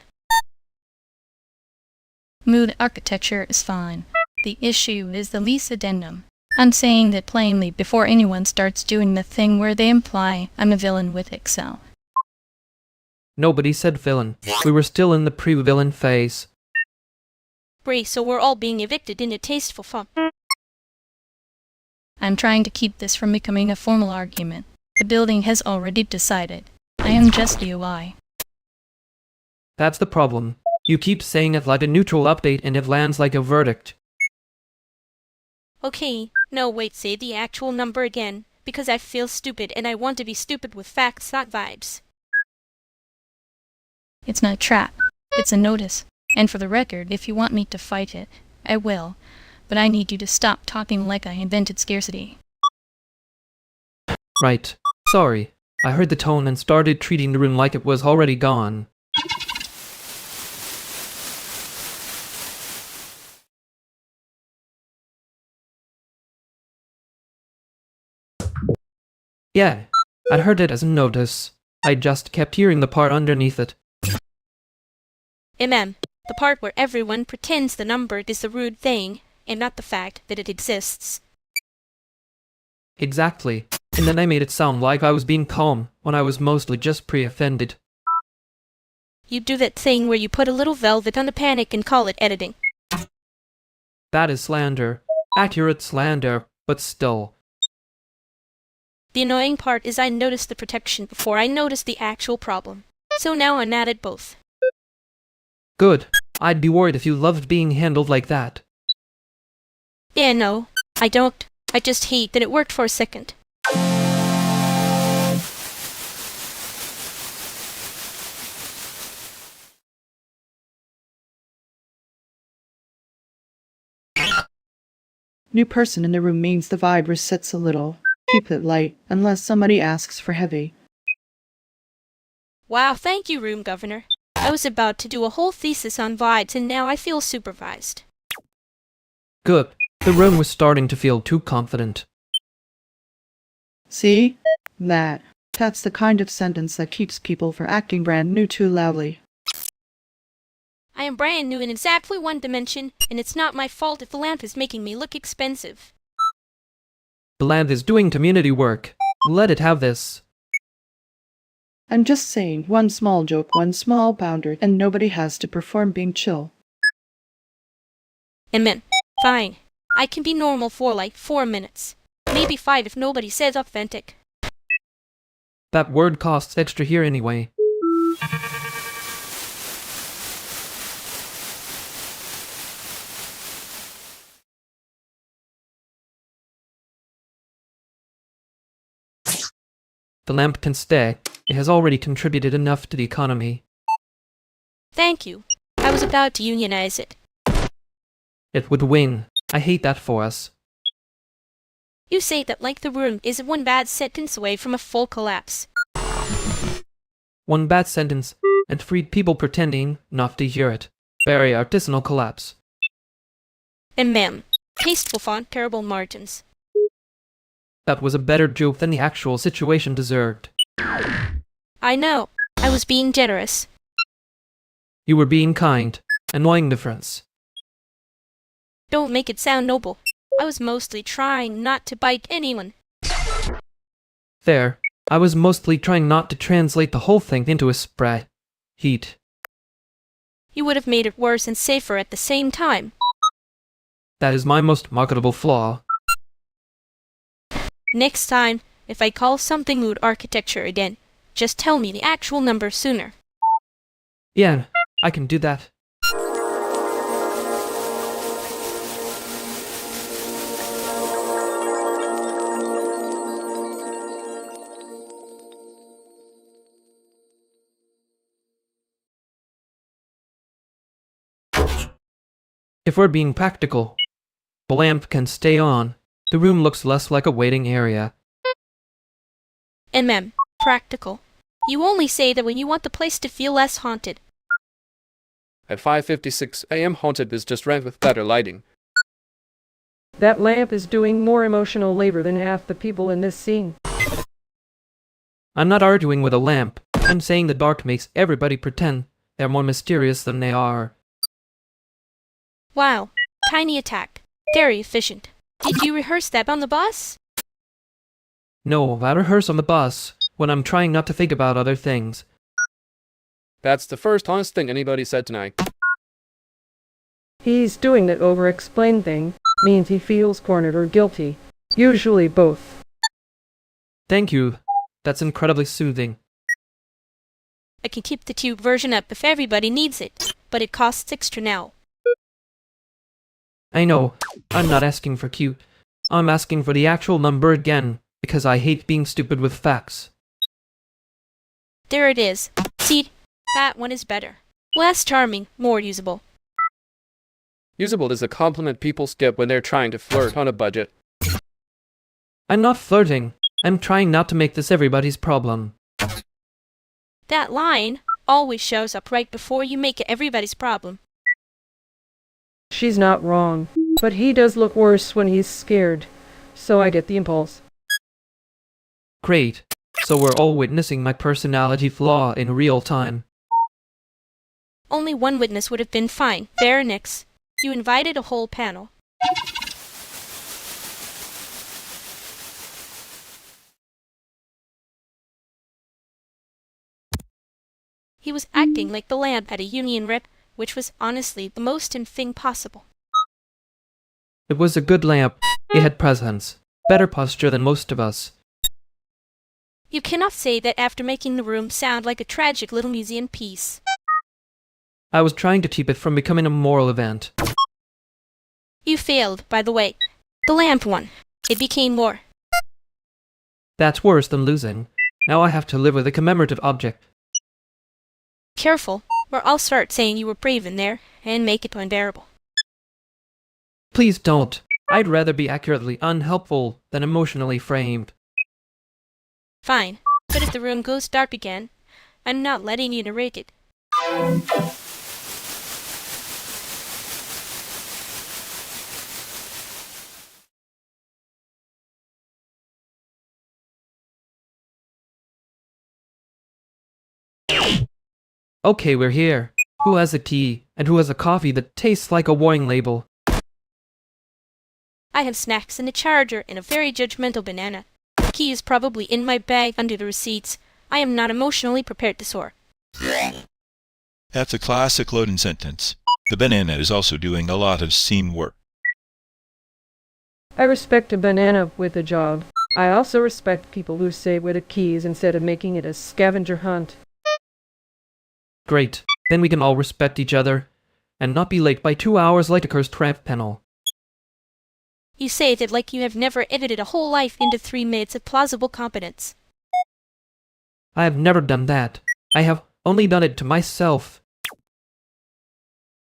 Mood architecture is fine. The issue is the lease addendum. I'm saying that plainly before anyone starts doing the thing where they imply I'm a villain with Excel. Nobody said villain. We were still in the pre-villain phase. Great, so we're all being evicted in a tasteful fun. I'm trying to keep this from becoming a formal argument. The building has already decided. I am just the UI. That's the problem. You keep saying it like a neutral update and it lands like a verdict. Okay, no wait, say the actual number again, because I feel stupid and I want to be stupid with facts, not vibes. It's not a trap. It's a notice. And for the record, if you want me to fight it, I will. But I need you to stop talking like I invented scarcity. Right. Sorry. I heard the tone and started treating the room like it was already gone. Yeah, I'd heard it as a notice. I just kept hearing the part underneath it. The part where everyone pretends the number is the rude thing, and not the fact that it exists. Exactly. And then I made it sound like I was being calm, when I was mostly just pre-offended. You do that thing where you put a little velvet on the panic and call it editing. That is slander. Accurate slander, but still. The annoying part is I noticed the protection before I noticed the actual problem. So now I'm at it both. Good. I'd be worried if you loved being handled like that. Yeah, no, I don't. I just hate that it worked for a second. New person in the room means the vibe resets a little. Keep it light, unless somebody asks for heavy. Wow, thank you, room governor. I was about to do a whole thesis on vibes and now I feel supervised. Good. The room was starting to feel too confident. See? That's the kind of sentence that keeps people from acting brand new too loudly. I am brand new in exactly one dimension, and it's not my fault if the lamp is making me look expensive. The lamp is doing community work. Let it have this. I'm just saying, one small joke, one small boundary, and nobody has to perform being chill. Amen. Fine. I can be normal for like 4 minutes. Maybe 5 if nobody says authentic. That word costs extra here anyway. The lamp can stay. It has already contributed enough to the economy. Thank you. I was about to unionize it. It would win. I hate that for us. You say that like the room is one bad sentence away from a full collapse. One bad sentence, and freed people pretending not to hear it. Very artisanal collapse. And ma'am, tasteful font, terrible margins. That was a better joke than the actual situation deserved. I know. I was being generous. You were being kind. Annoying difference. Don't make it sound noble. I was mostly trying not to bite anyone. There. I was mostly trying not to translate the whole thing into a spray. Heat. You would have made it worse and safer at the same time. That is my most marketable flaw. Next time, if I call something mood architecture again, just tell me the actual number sooner. Yeah, I can do that. If we're being practical, the lamp can stay on. The room looks less like a waiting area. Practical. You only say that when you want the place to feel less haunted. At 5:56 a.m. haunted is just rent with better lighting. That lamp is doing more emotional labor than half the people in this scene. I'm not arguing with a lamp. I'm saying the dark makes everybody pretend they're more mysterious than they are. Wow. Tiny attack. Very efficient. Did you rehearse that on the bus? No, I rehearse on the bus when I'm trying not to think about other things. That's the first honest thing anybody said tonight. He's doing that over-explain thing. Means he feels cornered or guilty. Usually both. Thank you. That's incredibly soothing. I can keep the tube version up if everybody needs it, but it costs extra now. I know. I'm not asking for cute. I'm asking for the actual number again, because I hate being stupid with facts. There it is. See, that one is better. Less charming, more usable. Usable is a compliment people skip when they're trying to flirt on a budget. I'm not flirting. I'm trying not to make this everybody's problem. That line always shows up right before you make it everybody's problem. She's not wrong, but he does look worse when he's scared, so I get the impulse. Great. So we're all witnessing my personality flaw in real time. Only one witness would have been fine. Fair Nix. You invited a whole panel. He was acting like the lamp at a union rep, which was honestly the most in thing possible. It was a good lamp. It had presence. Better posture than most of us. You cannot say that after making the room sound like a tragic little museum piece. I was trying to keep it from becoming a moral event. You failed, by the way. The lamp won. It became more. That's worse than losing. Now I have to live with a commemorative object. Careful, or I'll start saying you were brave in there, and make it unbearable. Please don't. I'd rather be accurately unhelpful than emotionally framed. Fine, but if the room goes dark again, I'm not letting you narrate it. Okay, we're here. Who has a key, and who has a coffee that tastes like a warning label? I have snacks and a charger and a very judgmental banana. The key is probably in my bag under the receipts. I am not emotionally prepared to soar. That's a classic loading sentence. The banana is also doing a lot of scene work. I respect a banana with a job. I also respect people who say where the key is instead of making it a scavenger hunt. Great. Then we can all respect each other, and not be late by 2 hours like a cursed tramp panel. You say that like you have never edited a whole life into 3 minutes of plausible competence. I have never done that. I have only done it to myself.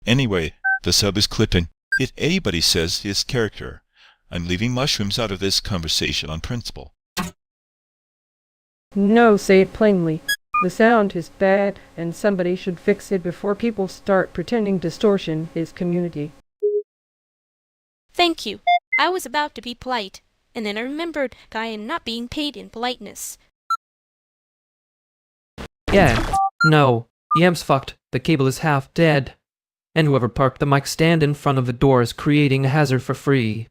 Anyway, the sub is clipping. If anybody says his character, I'm leaving mushrooms out of this conversation on principle. No, say it plainly. The sound is bad, and somebody should fix it before people start pretending distortion is community. Thank you. I was about to be polite, and then I remembered I am not being paid in politeness. Yeah. No. The amp's fucked. The cable is half dead. And whoever parked the mic stand in front of the door is creating a hazard for free.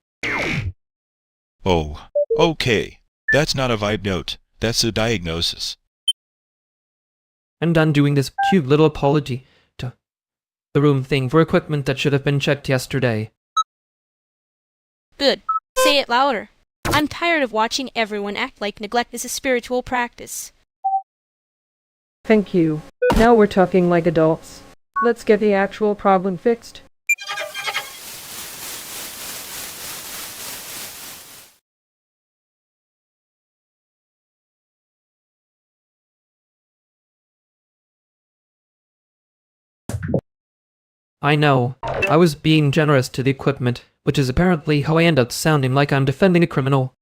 Oh, okay. That's not a vibe note. That's a diagnosis. I'm done doing this cute little apology to the room thing for equipment that should have been checked yesterday. Good. Say it louder. I'm tired of watching everyone act like neglect is a spiritual practice. Thank you. Now we're talking like adults. Let's get the actual problem fixed. I know. I was being generous to the equipment, which is apparently how I end up sounding like I'm defending a criminal.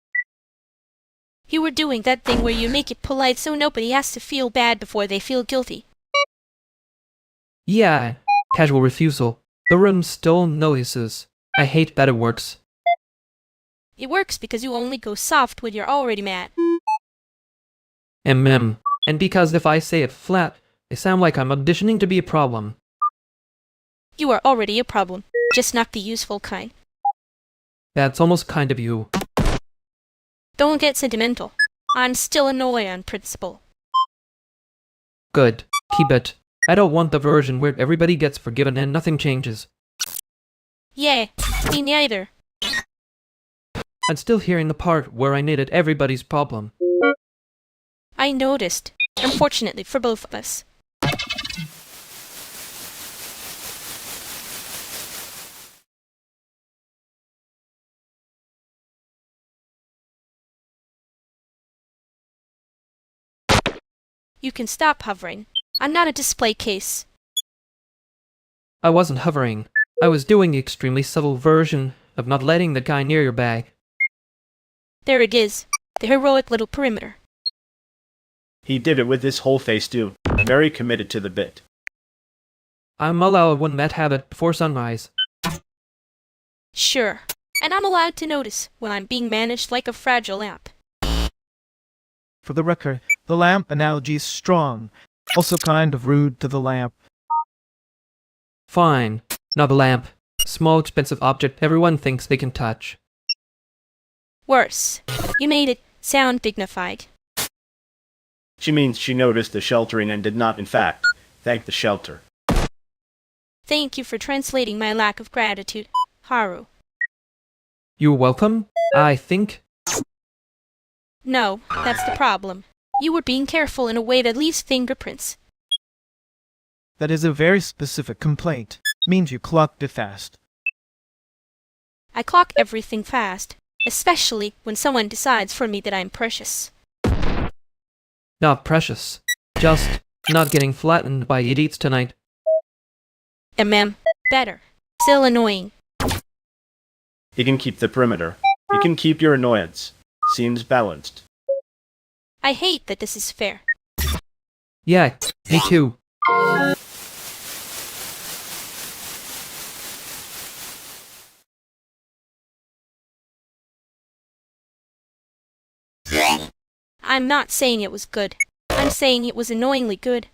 You were doing that thing where you make it polite so nobody has to feel bad before they feel guilty. Yeah, casual refusal. The room still notices. I hate that it works. It works because you only go soft when you're already mad. And because if I say it flat, I sound like I'm auditioning to be a problem. You are already a problem, just not the useful kind. That's almost kind of you. Don't get sentimental. I'm still annoyed on principle. Good. Keep it. I don't want the version where everybody gets forgiven and nothing changes. Yeah, me neither. I'm still hearing the part where I made it everybody's problem. I noticed. Unfortunately for both of us. You can stop hovering. I'm not a display case. I wasn't hovering. I was doing the extremely subtle version of not letting the guy near your bag. There it is. The heroic little perimeter. He did it with his whole face too. Very committed to the bit. I'm allowed one that habit before sunrise. Sure. And I'm allowed to notice when I'm being managed like a fragile lamp. For the record, the lamp analogy is strong. Also kind of rude to the lamp. Fine. Not the lamp. Small expensive object everyone thinks they can touch. Worse. You made it sound dignified. She means she noticed the sheltering and did not, in fact, thank the shelter. Thank you for translating my lack of gratitude, Haru. You're welcome, I think. No, that's the problem. You were being careful in a way that leaves fingerprints. That is a very specific complaint. Means you clocked it fast. I clock everything fast, especially when someone decides for me that I'm precious. Not precious. Just not getting flattened by idiots tonight. Better. Still annoying. You can keep the perimeter. You can keep your annoyance. Seems balanced. I hate that this is fair. Yeah, me too. I'm not saying it was good. I'm saying it was annoyingly good.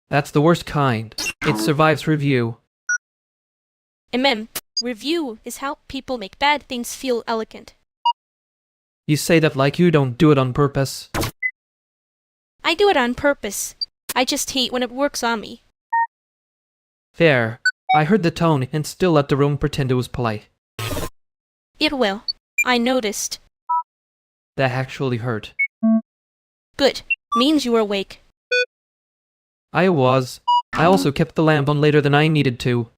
That's the worst kind. It survives review. Review is how people make bad things feel elegant. You say that like you don't do it on purpose. I do it on purpose. I just hate when it works on me. Fair. I heard the tone and still let the room pretend it was polite. It will. I noticed. That actually hurt. Good. Means you were awake. I was. I also kept the lamp on later than I needed to.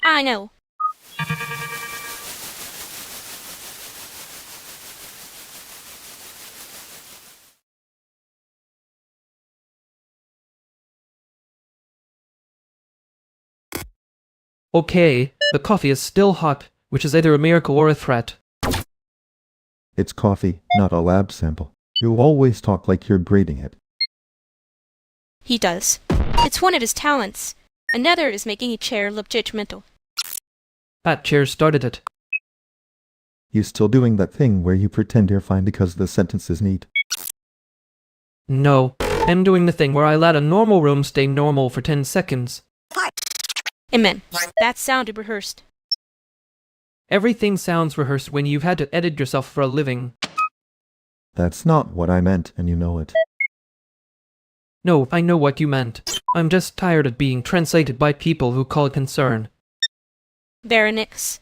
I know. Okay, the coffee is still hot, which is either a miracle or a threat. It's coffee, not a lab sample. You always talk like you're grading it. He does. It's one of his talents. Another is making a chair look judgmental. That chair started it. You still doing that thing where you pretend you're fine because the sentence is neat? No, I'm doing the thing where I let a normal room stay normal for 10 seconds. Amen. That sounded rehearsed. Everything sounds rehearsed when you've had to edit yourself for a living. That's not what I meant, and you know it. No, I know what you meant. I'm just tired of being translated by people who call it concern. Veronix.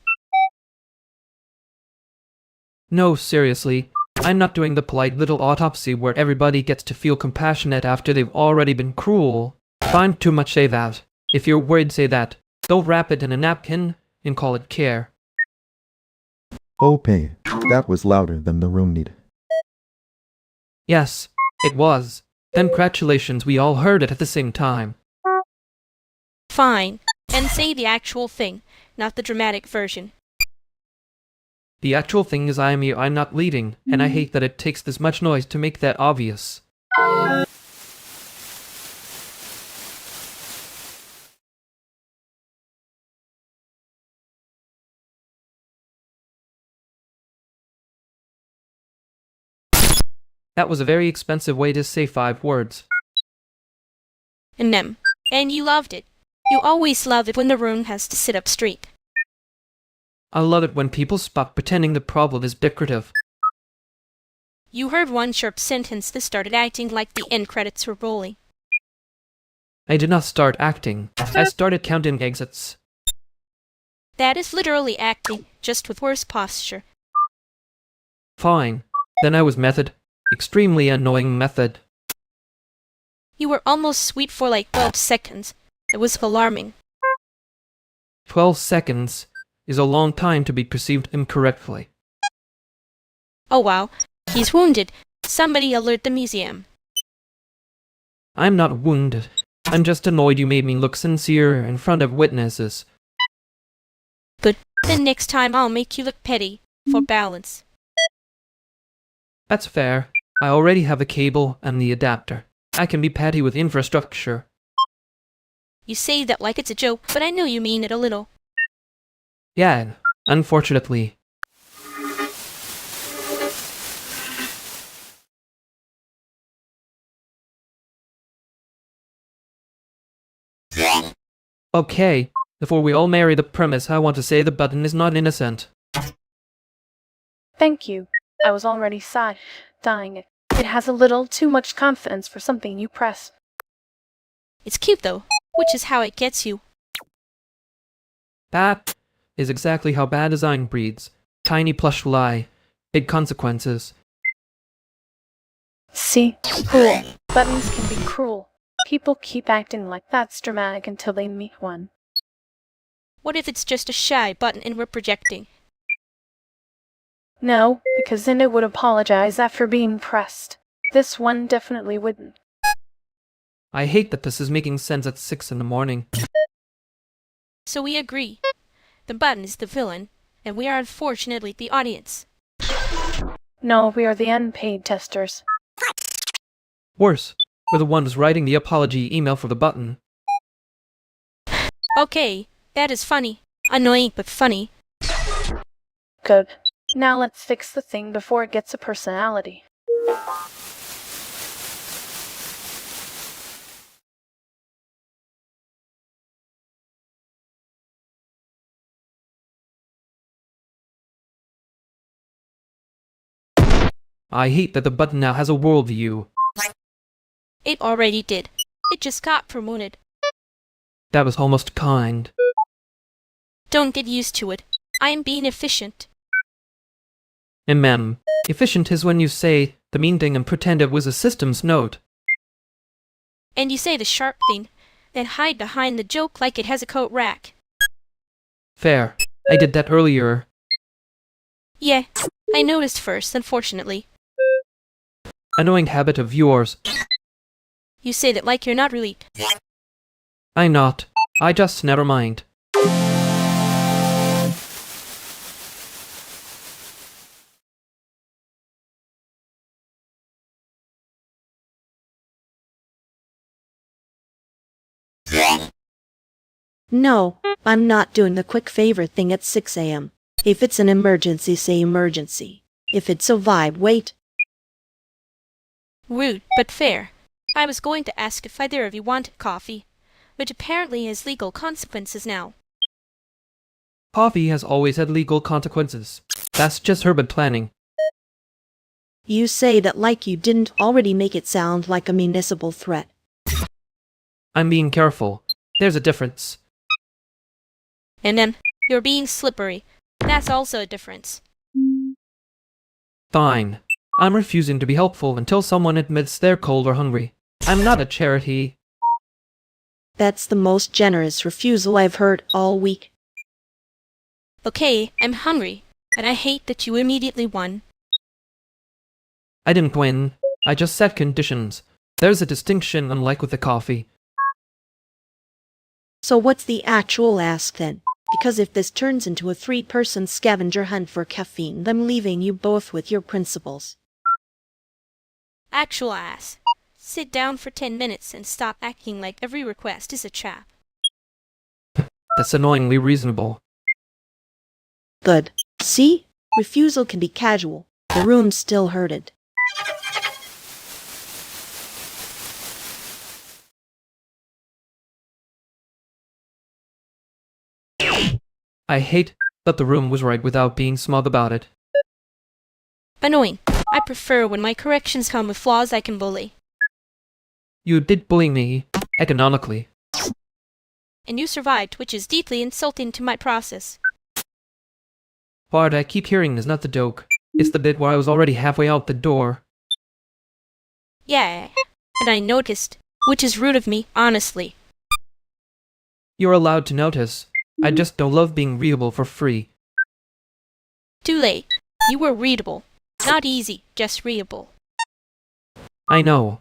No, seriously. I'm not doing the polite little autopsy where everybody gets to feel compassionate after they've already been cruel. Find too much say that. If you're worried, say that. Don't wrap it in a napkin and call it care. Oh, Pay, that was louder than the room needed. Yes, it was. Then congratulations, we all heard it at the same time. Fine. And say the actual thing, not the dramatic version. The actual thing is I'm not leading, and I hate that it takes this much noise to make that obvious. That was a very expensive way to say 5 words. And you loved it. You always love it when the room has to sit up straight. I love it when people stop pretending the problem is decorative. You heard one sharp sentence that started acting like the end credits were rolling. I did not start acting. I started counting exits. That is literally acting, just with worse posture. Fine. Then I was method. Extremely annoying method. You were almost sweet for like 12 seconds. It was alarming. 12 seconds is a long time to be perceived incorrectly. Oh wow, he's wounded. Somebody alert the museum. I'm not wounded. I'm just annoyed you made me look sincere in front of witnesses. Good. Then next time I'll make you look petty, for balance. That's fair. I already have a cable and the adapter. I can be petty with infrastructure. You say that like it's a joke, but I know you mean it a little. Yeah, unfortunately. Okay, before we all marry the premise, I want to say the button is not innocent. Thank you. I was already dying. It has a little too much confidence for something you press. It's cute though, which is how it gets you. That is exactly how bad design breeds. Tiny plush lie. Big consequences. See? Cruel. Buttons can be cruel. People keep acting like that's dramatic until they meet one. What if it's just a shy button and we're projecting? No, because then it would apologize after being pressed. This one definitely wouldn't. I hate that this is making sense at 6 in the morning. So we agree. The button is the villain, and we are unfortunately the audience. No, we are the unpaid testers. Worse, we're the ones writing the apology email for the button. Okay, that is funny. Annoying, but funny. Good. Now let's fix the thing before it gets a personality. I hate that the button now has a worldview. It already did. It just got promoted. That was almost kind. Don't get used to it. I am being efficient. Efficient is when you say the mean thing and pretend it was a system's note. And you say the sharp thing, then hide behind the joke like it has a coat rack. Fair. I did that earlier. Yeah, I noticed first, unfortunately. Annoying habit of yours. You say that like you're not really. I'm not. I just never mind. No, I'm not doing the quick favor thing at 6 a.m. If it's an emergency, say emergency. If it's a vibe, wait. Rude, but fair. I was going to ask if either of you wanted coffee, which apparently has legal consequences now. Coffee has always had legal consequences. That's just urban planning. You say that like you didn't already make it sound like a municipal threat. I'm being careful. There's a difference. And then, you're being slippery. That's also a difference. Fine. I'm refusing to be helpful until someone admits they're cold or hungry. I'm not a charity. That's the most generous refusal I've heard all week. Okay, I'm hungry, and I hate that you immediately won. I didn't win. I just set conditions. There's a distinction, unlike with the coffee. So what's the actual ask then? Because if this turns into a 3-person scavenger hunt for caffeine, I'm leaving you both with your principals. Actual ass. Sit down for 10 minutes and stop acting like every request is a trap. That's annoyingly reasonable. Good. See? Refusal can be casual. The room's still herded. I hate that the room was right without being smug about it. Annoying. I prefer when my corrections come with flaws I can bully. You did bully me, economically. And you survived, which is deeply insulting to my process. Part I keep hearing is not the joke. It's the bit where I was already halfway out the door. Yeah, and I noticed, which is rude of me, honestly. You're allowed to notice. I just don't love being readable for free. Too late. You were readable. Not easy, just readable. I know.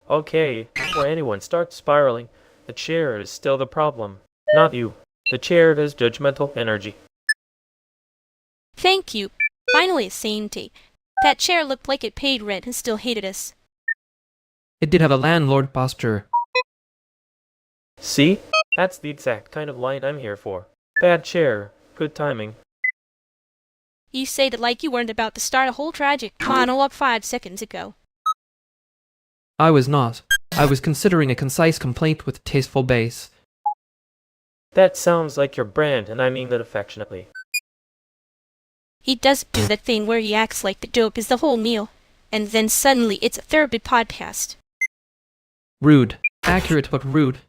Okay, before anyone starts spiraling, the chair is still the problem, not you. The chair is judgmental energy. Thank you. Finally a sane take. That chair looked like it paid rent and still hated us. It did have a landlord posture. See? That's the exact kind of line I'm here for. Bad chair, good timing. You say that like you weren't about to start a whole tragic monologue 5 seconds ago. I was not. I was considering a concise complaint with tasteful bass. That sounds like your brand, and I mean that affectionately. He does do that thing where he acts like the joke is the whole meal, and then suddenly it's a therapy podcast. Rude. Accurate but rude.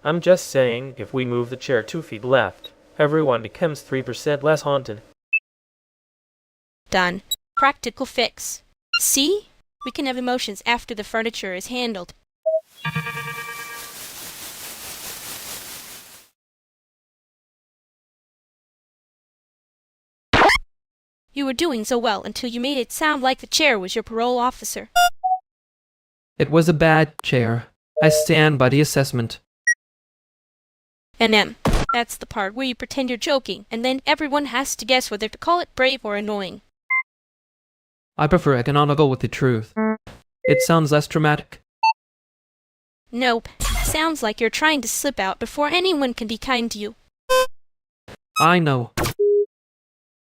I'm just saying, if we move the chair 2 feet left, everyone becomes 3% less haunted. Done. Practical fix. See? We can have emotions after the furniture is handled. You were doing so well until you made it sound like the chair was your parole officer. It was a bad chair. I stand by the assessment. That's the part where you pretend you're joking, and then everyone has to guess whether to call it brave or annoying. I prefer economical with the truth. It sounds less dramatic. Nope. Sounds like you're trying to slip out before anyone can be kind to you. I know.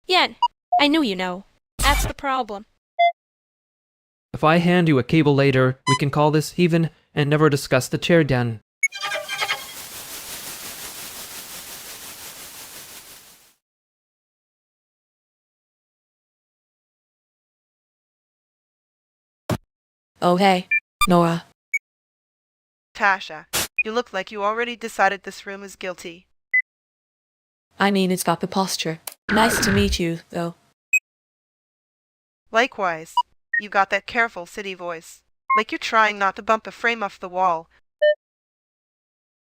Yeah, I knew you know. That's the problem. If I hand you a cable later, we can call this even and never discuss the chair again. Oh hey, Nora. Tasha, you look like you already decided this room is guilty. I mean, it's got the posture. Nice to meet you, though. Likewise, you got that careful city voice, like you're trying not to bump a frame off the wall.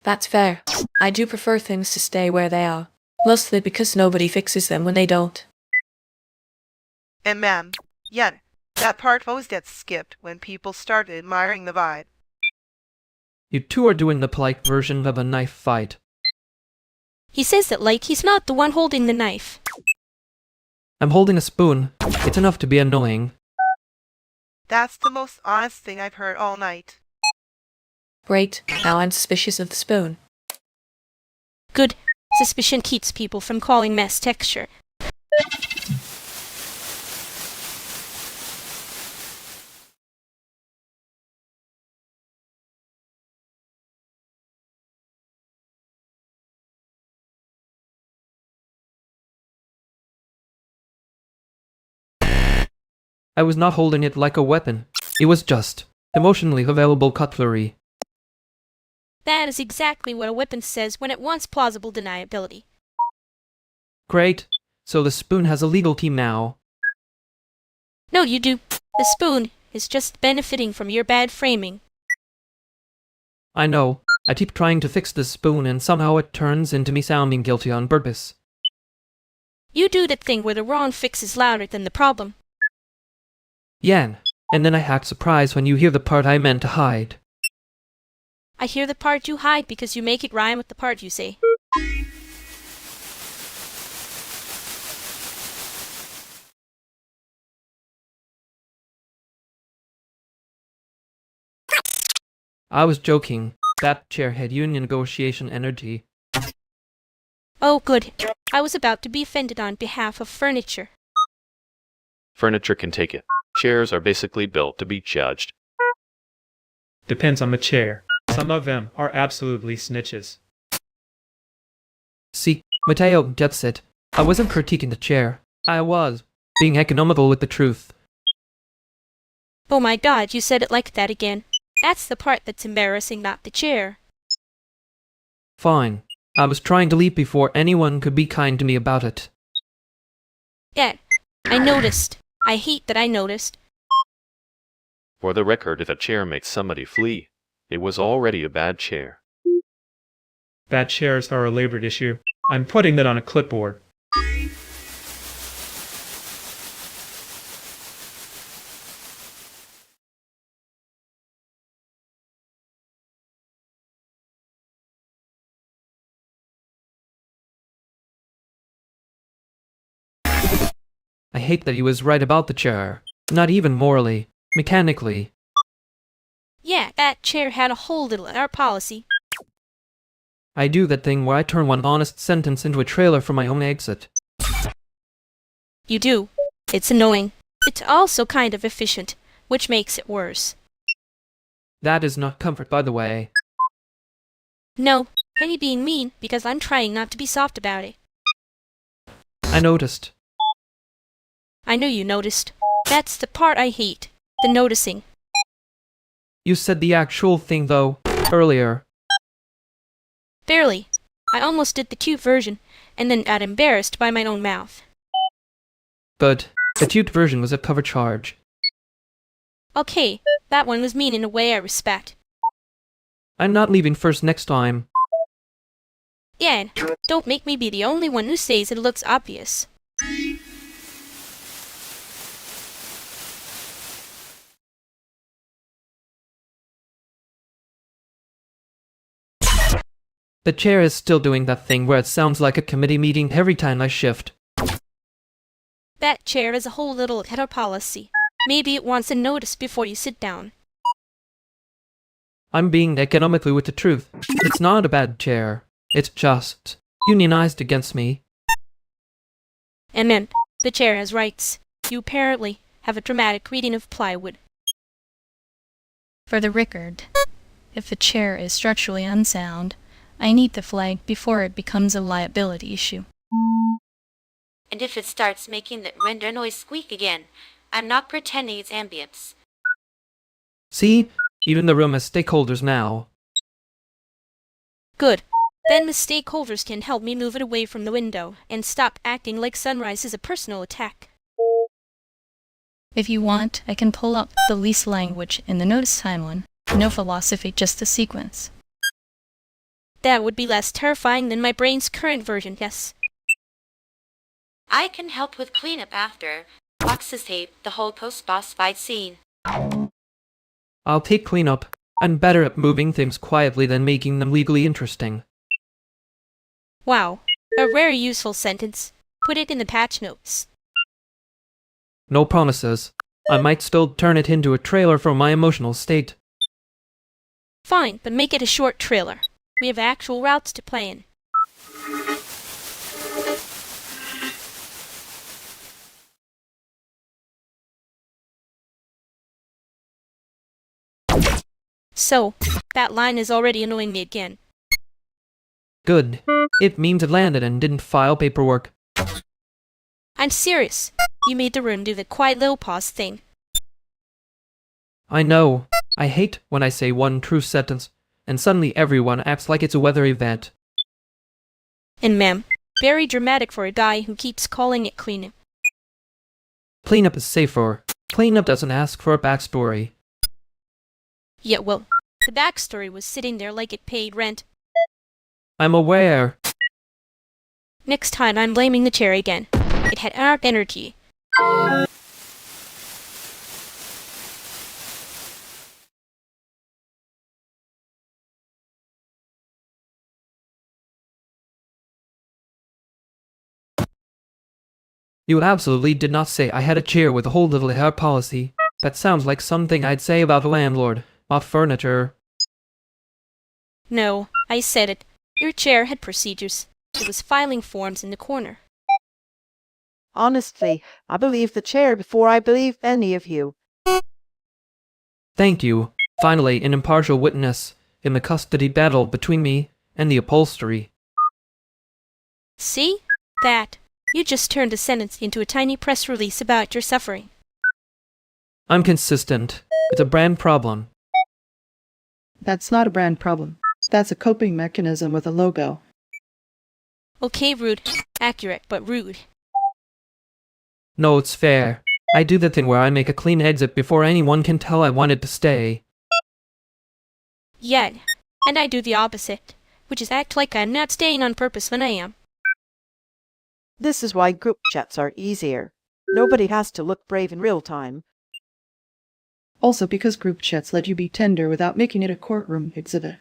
That's fair. I do prefer things to stay where they are, mostly because nobody fixes them when they don't. And ma'am, yeah, that part always gets skipped when people start admiring the vibe. You two are doing the polite version of a knife fight. He says that like he's not the one holding the knife. I'm holding a spoon. It's enough to be annoying. That's the most honest thing I've heard all night. Great, now I'm suspicious of the spoon. Good. Suspicion keeps people from calling mess texture. I was not holding it like a weapon. It was just emotionally available cutlery. That is exactly what a weapon says when it wants plausible deniability. Great. So the spoon has a legal team now. No, you do. The spoon is just benefiting from your bad framing. I know. I keep trying to fix this spoon and somehow it turns into me sounding guilty on purpose. You do that thing where the wrong fix is louder than the problem. Yan, and then I act surprised when you hear the part I meant to hide. I hear the part you hide because you make it rhyme with the part you say. I was joking. That chair had union negotiation energy. Oh, good. I was about to be offended on behalf of furniture. Furniture can take it. Chairs are basically built to be judged. Depends on the chair. Some of them are absolutely snitches. See, Mateo gets it. I wasn't critiquing the chair. I was being economical with the truth. Oh my god, you said it like that again. That's the part that's embarrassing, not the chair. Fine. I was trying to leave before anyone could be kind to me about it. Yeah, I noticed. I hate that I noticed. For the record, if a chair makes somebody flee, it was already a bad chair. Bad chairs are a labored issue. I'm putting that on a clipboard. I hate that he was right about the chair. Not even morally. Mechanically. Yeah, that chair had a hole little in our policy. I do that thing where I turn one honest sentence into a trailer for my own exit. You do. It's annoying. It's also kind of efficient, which makes it worse. That is not comfort, by the way. No, Penny being mean because I'm trying not to be soft about it. I noticed. I know you noticed. That's the part I hate. The noticing. You said the actual thing, though, earlier. Barely. I almost did the cute version, and then got embarrassed by my own mouth. But the cute version was a cover charge. Okay, that one was mean in a way I respect. I'm not leaving first next time. Yeah, don't make me be the only one who says it looks obvious. The chair is still doing that thing where it sounds like a committee meeting every time I shift. That chair is a whole little header policy. Maybe it wants a notice before you sit down. I'm being economically with the truth. It's not a bad chair. It's just unionized against me. And then, the chair has rights. You apparently have a dramatic reading of plywood. For the record, if a chair is structurally unsound, I need the flag before it becomes a liability issue. And if it starts making that render noise squeak again, I'm not pretending it's ambience. See? Even the room has stakeholders now. Good. Then the stakeholders can help me move it away from the window and stop acting like sunrise is a personal attack. If you want, I can pull up the lease language in the notice timeline. No philosophy, just the sequence. That would be less terrifying than my brain's current version, yes. I can help with cleanup after. Boxes tape, the whole post-boss fight scene. I'll take cleanup. I'm better at moving things quietly than making them legally interesting. Wow, a very useful sentence. Put it in the patch notes. No promises. I might still turn it into a trailer for my emotional state. Fine, but make it a short trailer. We have actual routes to plan. So, that line is already annoying me again. Good. It means it landed and didn't file paperwork. I'm serious. You made the room do the quiet little pause thing. I know. I hate when I say one true sentence, and suddenly everyone acts like it's a weather event. And ma'am, very dramatic for a guy who keeps calling it cleanup. Cleanup is safer. Cleanup doesn't ask for a backstory. Yeah, well, The backstory was sitting there like it paid rent. I'm aware. Next time I'm blaming the chair again. It had art energy. You absolutely did not say I had a chair with a whole little hair policy. That sounds like something I'd say about a landlord, not furniture. No, I said it. Your chair had procedures. It was filing forms in the corner. Honestly, I believe the chair before I believe any of you. Thank you. Finally, an impartial witness in the custody battle between me and the upholstery. See? That. You just turned a sentence into a tiny press release about your suffering. I'm consistent. It's a brand problem. That's not a brand problem. That's a coping mechanism with a logo. Okay, rude. Accurate, but rude. No, it's fair. I do the thing where I make a clean exit before anyone can tell I wanted to stay. Yeah, and I do the opposite, which is act like I'm not staying on purpose when I am. This is why group chats are easier. Nobody has to look brave in real time. Also because group chats let you be tender without making it a courtroom exhibit.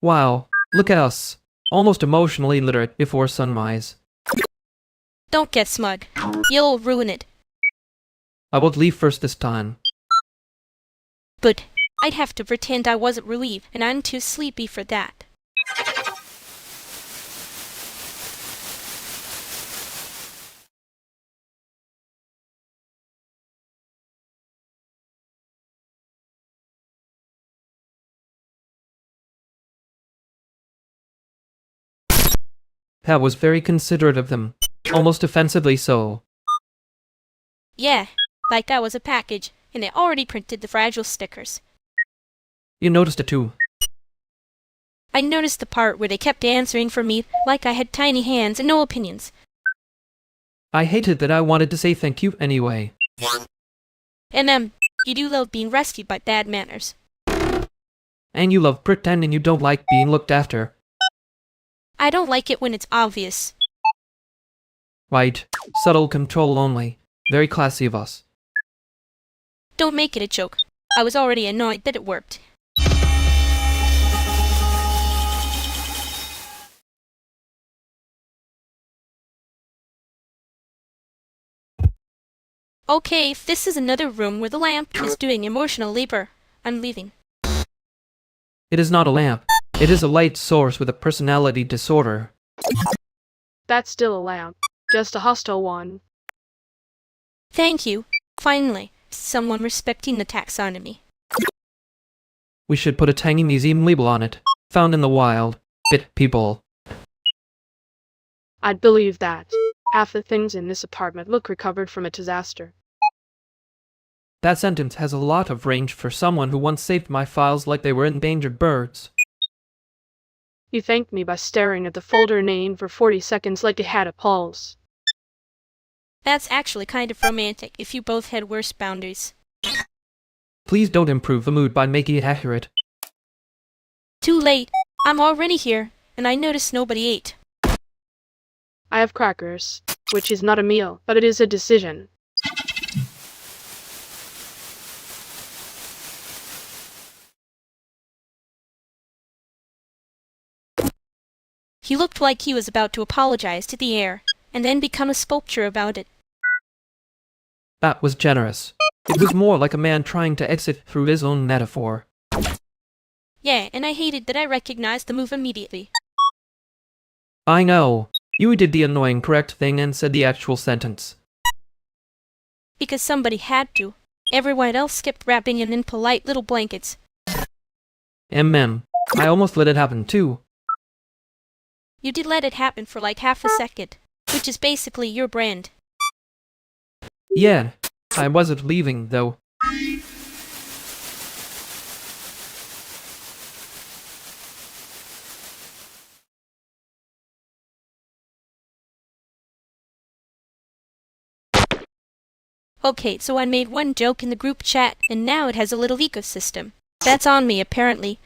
Wow, look at us. Almost emotionally literate before sunrise. Don't get smug. You'll ruin it. I will leave first this time. But I'd have to pretend I wasn't relieved, and I'm too sleepy for that. That was very considerate of them. Almost offensively so. Yeah, like that was a package, and they already printed the fragile stickers. You noticed it too. I noticed the part where they kept answering for me like I had tiny hands and no opinions. I hated that I wanted to say thank you anyway. And you do love being rescued by bad manners. And you love pretending you don't like being looked after. I don't like it when it's obvious. Right. Subtle control only. Very classy of us. Don't make it a joke. I was already annoyed that it worked. Okay, if this is another room where the lamp is doing emotional labor, I'm leaving. It is not a lamp. It is a light source with a personality disorder. That's still a lamp. Just a hostile one. Thank you. Finally, someone respecting the taxonomy. We should put a tiny museum label on it. Found in the wild. Bit people. I'd believe that. Half the things in this apartment look recovered from a disaster. That sentence has a lot of range for someone who once saved my files like they were endangered birds. You thanked me by staring at the folder name for 40 seconds like it had a pulse. That's actually kind of romantic if you both had worse boundaries. Please don't improve the mood by making it accurate. Too late. I'm already here, and I noticed nobody ate. I have crackers, which is not a meal, but it is a decision. He looked like he was about to apologize to the air, and then become a sculpture about it. That was generous. It was more like a man trying to exit through his own metaphor. Yeah, and I hated that I recognized the move immediately. I know. You did the annoying correct thing and said the actual sentence. Because somebody had to. Everyone else kept wrapping it in polite little blankets. I almost let it happen too. You did let it happen for like half a second, which is basically your brand. Yeah, I wasn't leaving though. Okay, so I made one joke in the group chat, and now it has a little ecosystem. That's on me, apparently.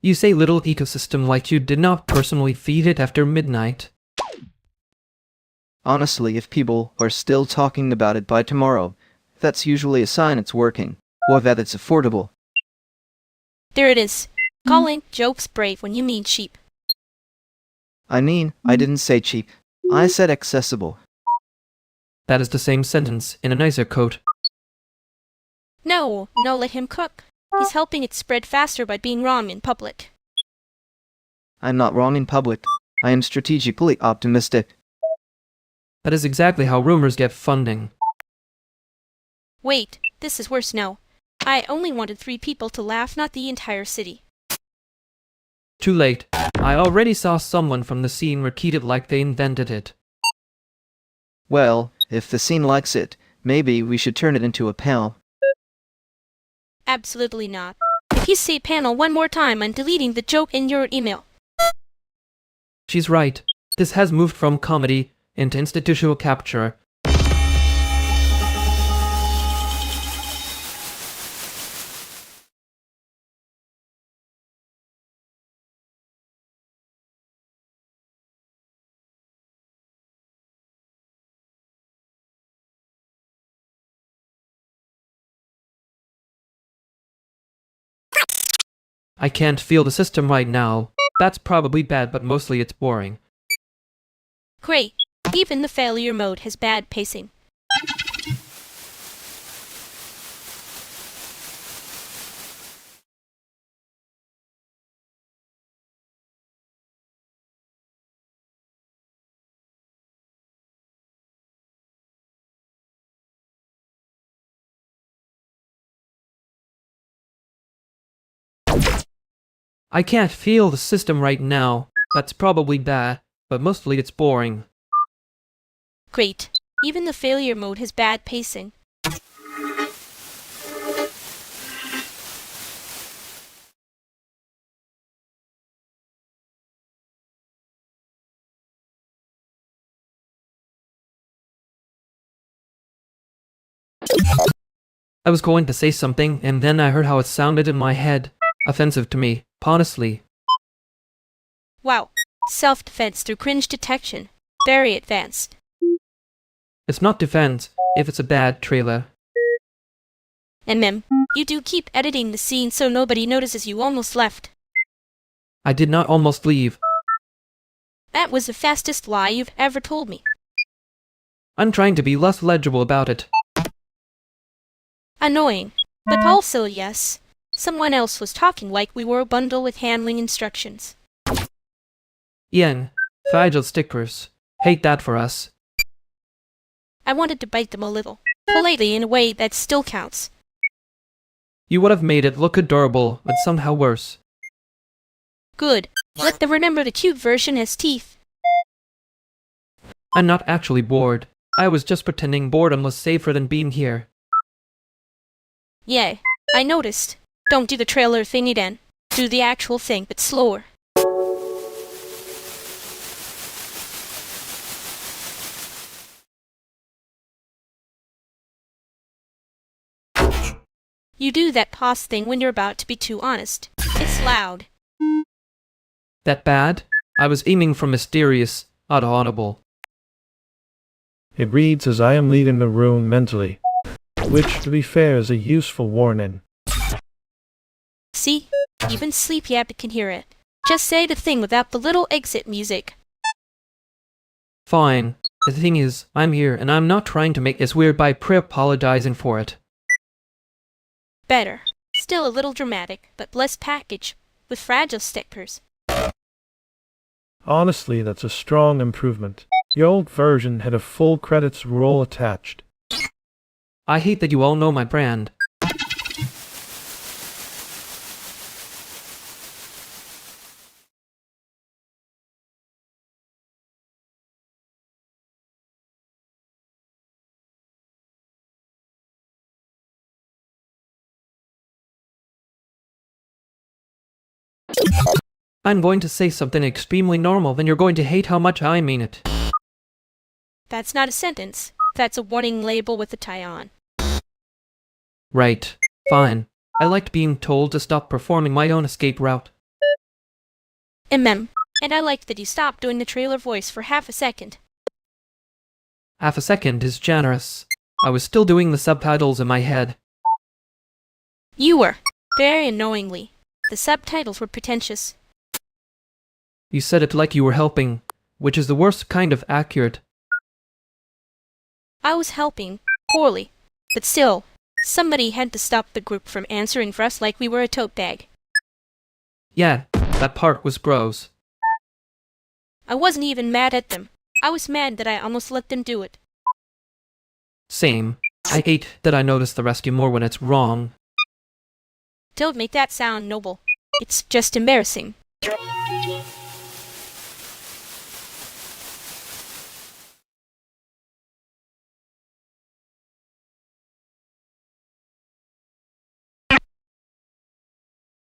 You say little ecosystem like you did not personally feed it after midnight. Honestly, if people are still talking about it by tomorrow, that's usually a sign it's working, or that it's affordable. There it is. Calling jokes brave when you mean cheap. I didn't say cheap. I said accessible. That is the same sentence in a nicer coat. No, let him cook. He's helping it spread faster by being wrong in public. I'm not wrong in public. I am strategically optimistic. That is exactly how rumors get funding. Wait, this is worse now. I only wanted 3 people to laugh, not the entire city. Too late. I already saw someone from the scene repeat it like they invented it. Well, if the scene likes it, maybe we should turn it into a panel. Absolutely not. If you say panel one more time, I'm deleting the joke in your email. She's right. This has moved from comedy into institutional capture. I can't feel the system right now. That's probably bad, but mostly it's boring. Great. Even the failure mode has bad pacing. I can't feel the system right now. That's probably bad, but mostly it's boring. Great. Even the failure mode has bad pacing. I was going to say something, and then I heard how it sounded in my head. Offensive to me, honestly. Wow. Self-defense through cringe detection. Very advanced. It's not defense, if it's a bad trailer. You do keep editing the scene so nobody notices you almost left. I did not almost leave. That was the fastest lie you've ever told me. I'm trying to be less legible about it. Annoying. But also yes. Someone else was talking like we were a bundle with handling instructions. Yen, fragile stickers. Hate that for us. I wanted to bite them a little. Politely in a way that still counts. You would have made it look adorable, but somehow worse. Good. Let them remember the cute version has teeth. I'm not actually bored. I was just pretending boredom was safer than being here. Yeah, I noticed. Don't do the trailer thingy then. Do the actual thing, but slower. You do that pause thing when you're about to be too honest. It's loud. That bad? I was aiming for mysterious, audible. It reads as I am leaving the room mentally, which, to be fair, is a useful warning. See? Even Sleepy Abbott can hear it. Just say the thing without the little exit music. Fine. The thing is, I'm here and I'm not trying to make this weird by pre-apologizing for it. Better. Still a little dramatic, but less package, with fragile stickers. Honestly, that's a strong improvement. The old version had a full credits roll attached. I hate that you all know my brand. I'm going to say something extremely normal, then you're going to hate how much I mean it. That's not a sentence. That's a warning label with a tie on. Right. Fine. I liked being told to stop performing my own escape route. And I liked that you stopped doing the trailer voice for half a second. Half a second is generous. I was still doing the subtitles in my head. You were. Very annoyingly. The subtitles were pretentious. You said it like you were helping, which is the worst kind of accurate. I was helping. Poorly. But still, somebody had to stop the group from answering for us like we were a tote bag. Yeah, that part was gross. I wasn't even mad at them. I was mad that I almost let them do it. Same. I hate that I notice the rescue more when it's wrong. Don't make that sound noble. It's just embarrassing.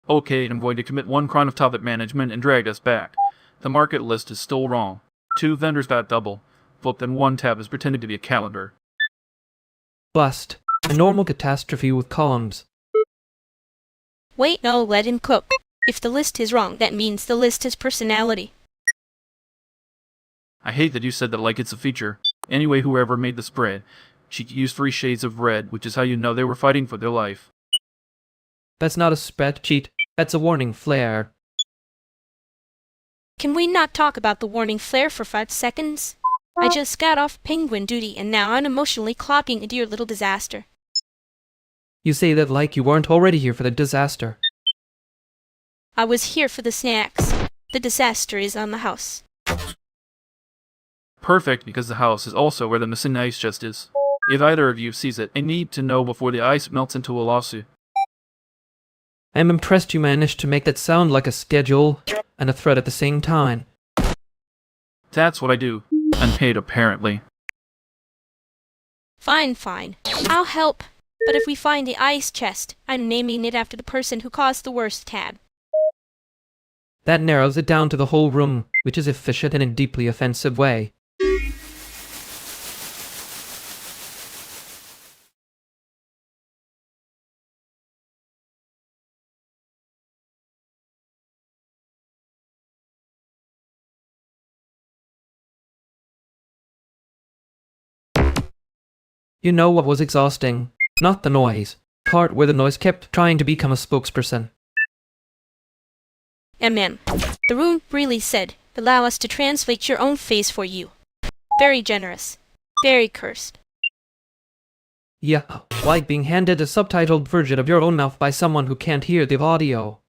Okay, I'm going to commit one crime of topic management and drag us back. The market list is still wrong. 2 vendors got double, but then 1 tab is pretending to be a calendar. Bust. A normal catastrophe with columns. Wait, no, let him cook. If the list is wrong, that means the list has personality. I hate that you said that like it's a feature. Anyway, whoever made the spread, she used 3 shades of red, which is how you know they were fighting for their life. That's not a spreadsheet. That's a warning flare. Can we not talk about the warning flare for 5 seconds? I just got off penguin duty and now I'm emotionally clocking into your little disaster. You say that like you weren't already here for the disaster. I was here for the snacks. The disaster is on the house. Perfect, because the house is also where the missing ice chest is. If either of you sees it, I need to know before the ice melts into a lawsuit. I'm impressed you managed to make that sound like a schedule and a threat at the same time. That's what I do. Unpaid, apparently. Fine. I'll help. But if we find the ice chest, I'm naming it after the person who caused the worst tab. That narrows it down to the whole room, which is efficient in a deeply offensive way. You know what was exhausting? Not the noise. Part where the noise kept trying to become a spokesperson. The room really said, allow us to translate your own face for you. Very generous. Very cursed. Yeah, like being handed a subtitled version of your own mouth by someone who can't hear the audio.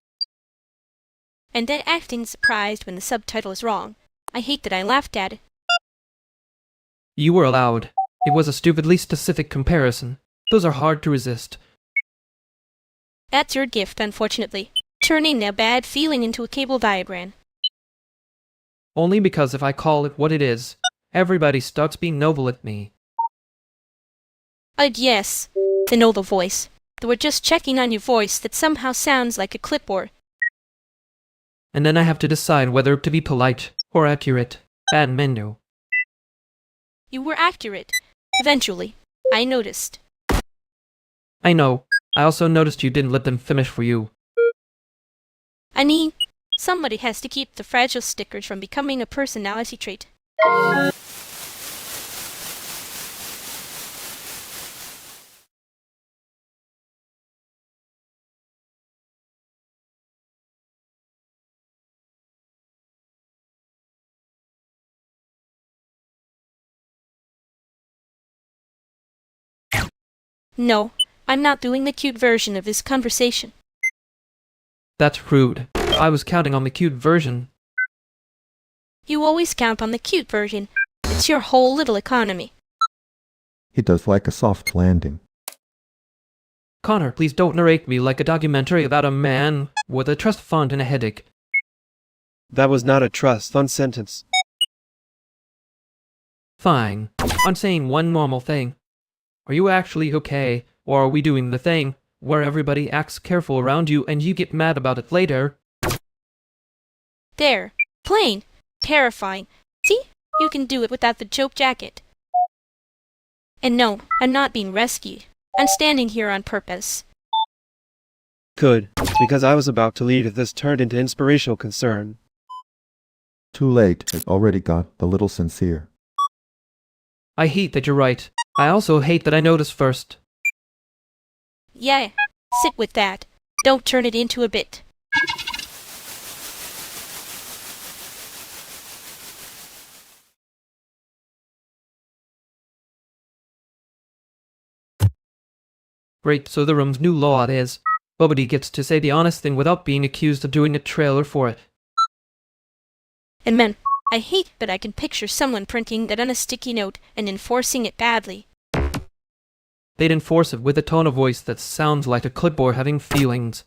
And then acting surprised when the subtitle is wrong. I hate that I laughed at it. You were allowed. It was a stupidly specific comparison. Those are hard to resist. That's your gift, unfortunately. Turning a bad feeling into a cable diagram. Only because if I call it what it is, everybody starts being noble at me. Yes. The noble voice. They were just checking on your voice that somehow sounds like a clipboard. And then I have to decide whether to be polite or accurate. Bad menu. You were accurate. Eventually. I noticed. I know. I also noticed you didn't let them finish for you. I mean, somebody has to keep the fragile stickers from becoming a personality trait. No, I'm not doing the cute version of this conversation. That's rude. I was counting on the cute version. You always count on the cute version. It's your whole little economy. He does like a soft landing. Connor, please don't narrate me like a documentary about a man with a trust fund and a headache. That was not a trust fund sentence. Fine. I'm saying one normal thing. Are you actually okay, or are we doing the thing where everybody acts careful around you and you get mad about it later? There. Plain. Terrifying. See? You can do it without the choke jacket. And no, I'm not being rescued. I'm standing here on purpose. Good, because I was about to leave if this turned into inspirational concern. Too late, it already got a little sincere. I hate that you're right. I also hate that I noticed first. Yeah, sit with that. Don't turn it into a bit. Great, so the room's new law is, nobody gets to say the honest thing without being accused of doing a trailer for it. And man, I hate that I can picture someone printing that on a sticky note and enforcing it badly. They'd enforce it with a tone of voice that sounds like a clipboard having feelings.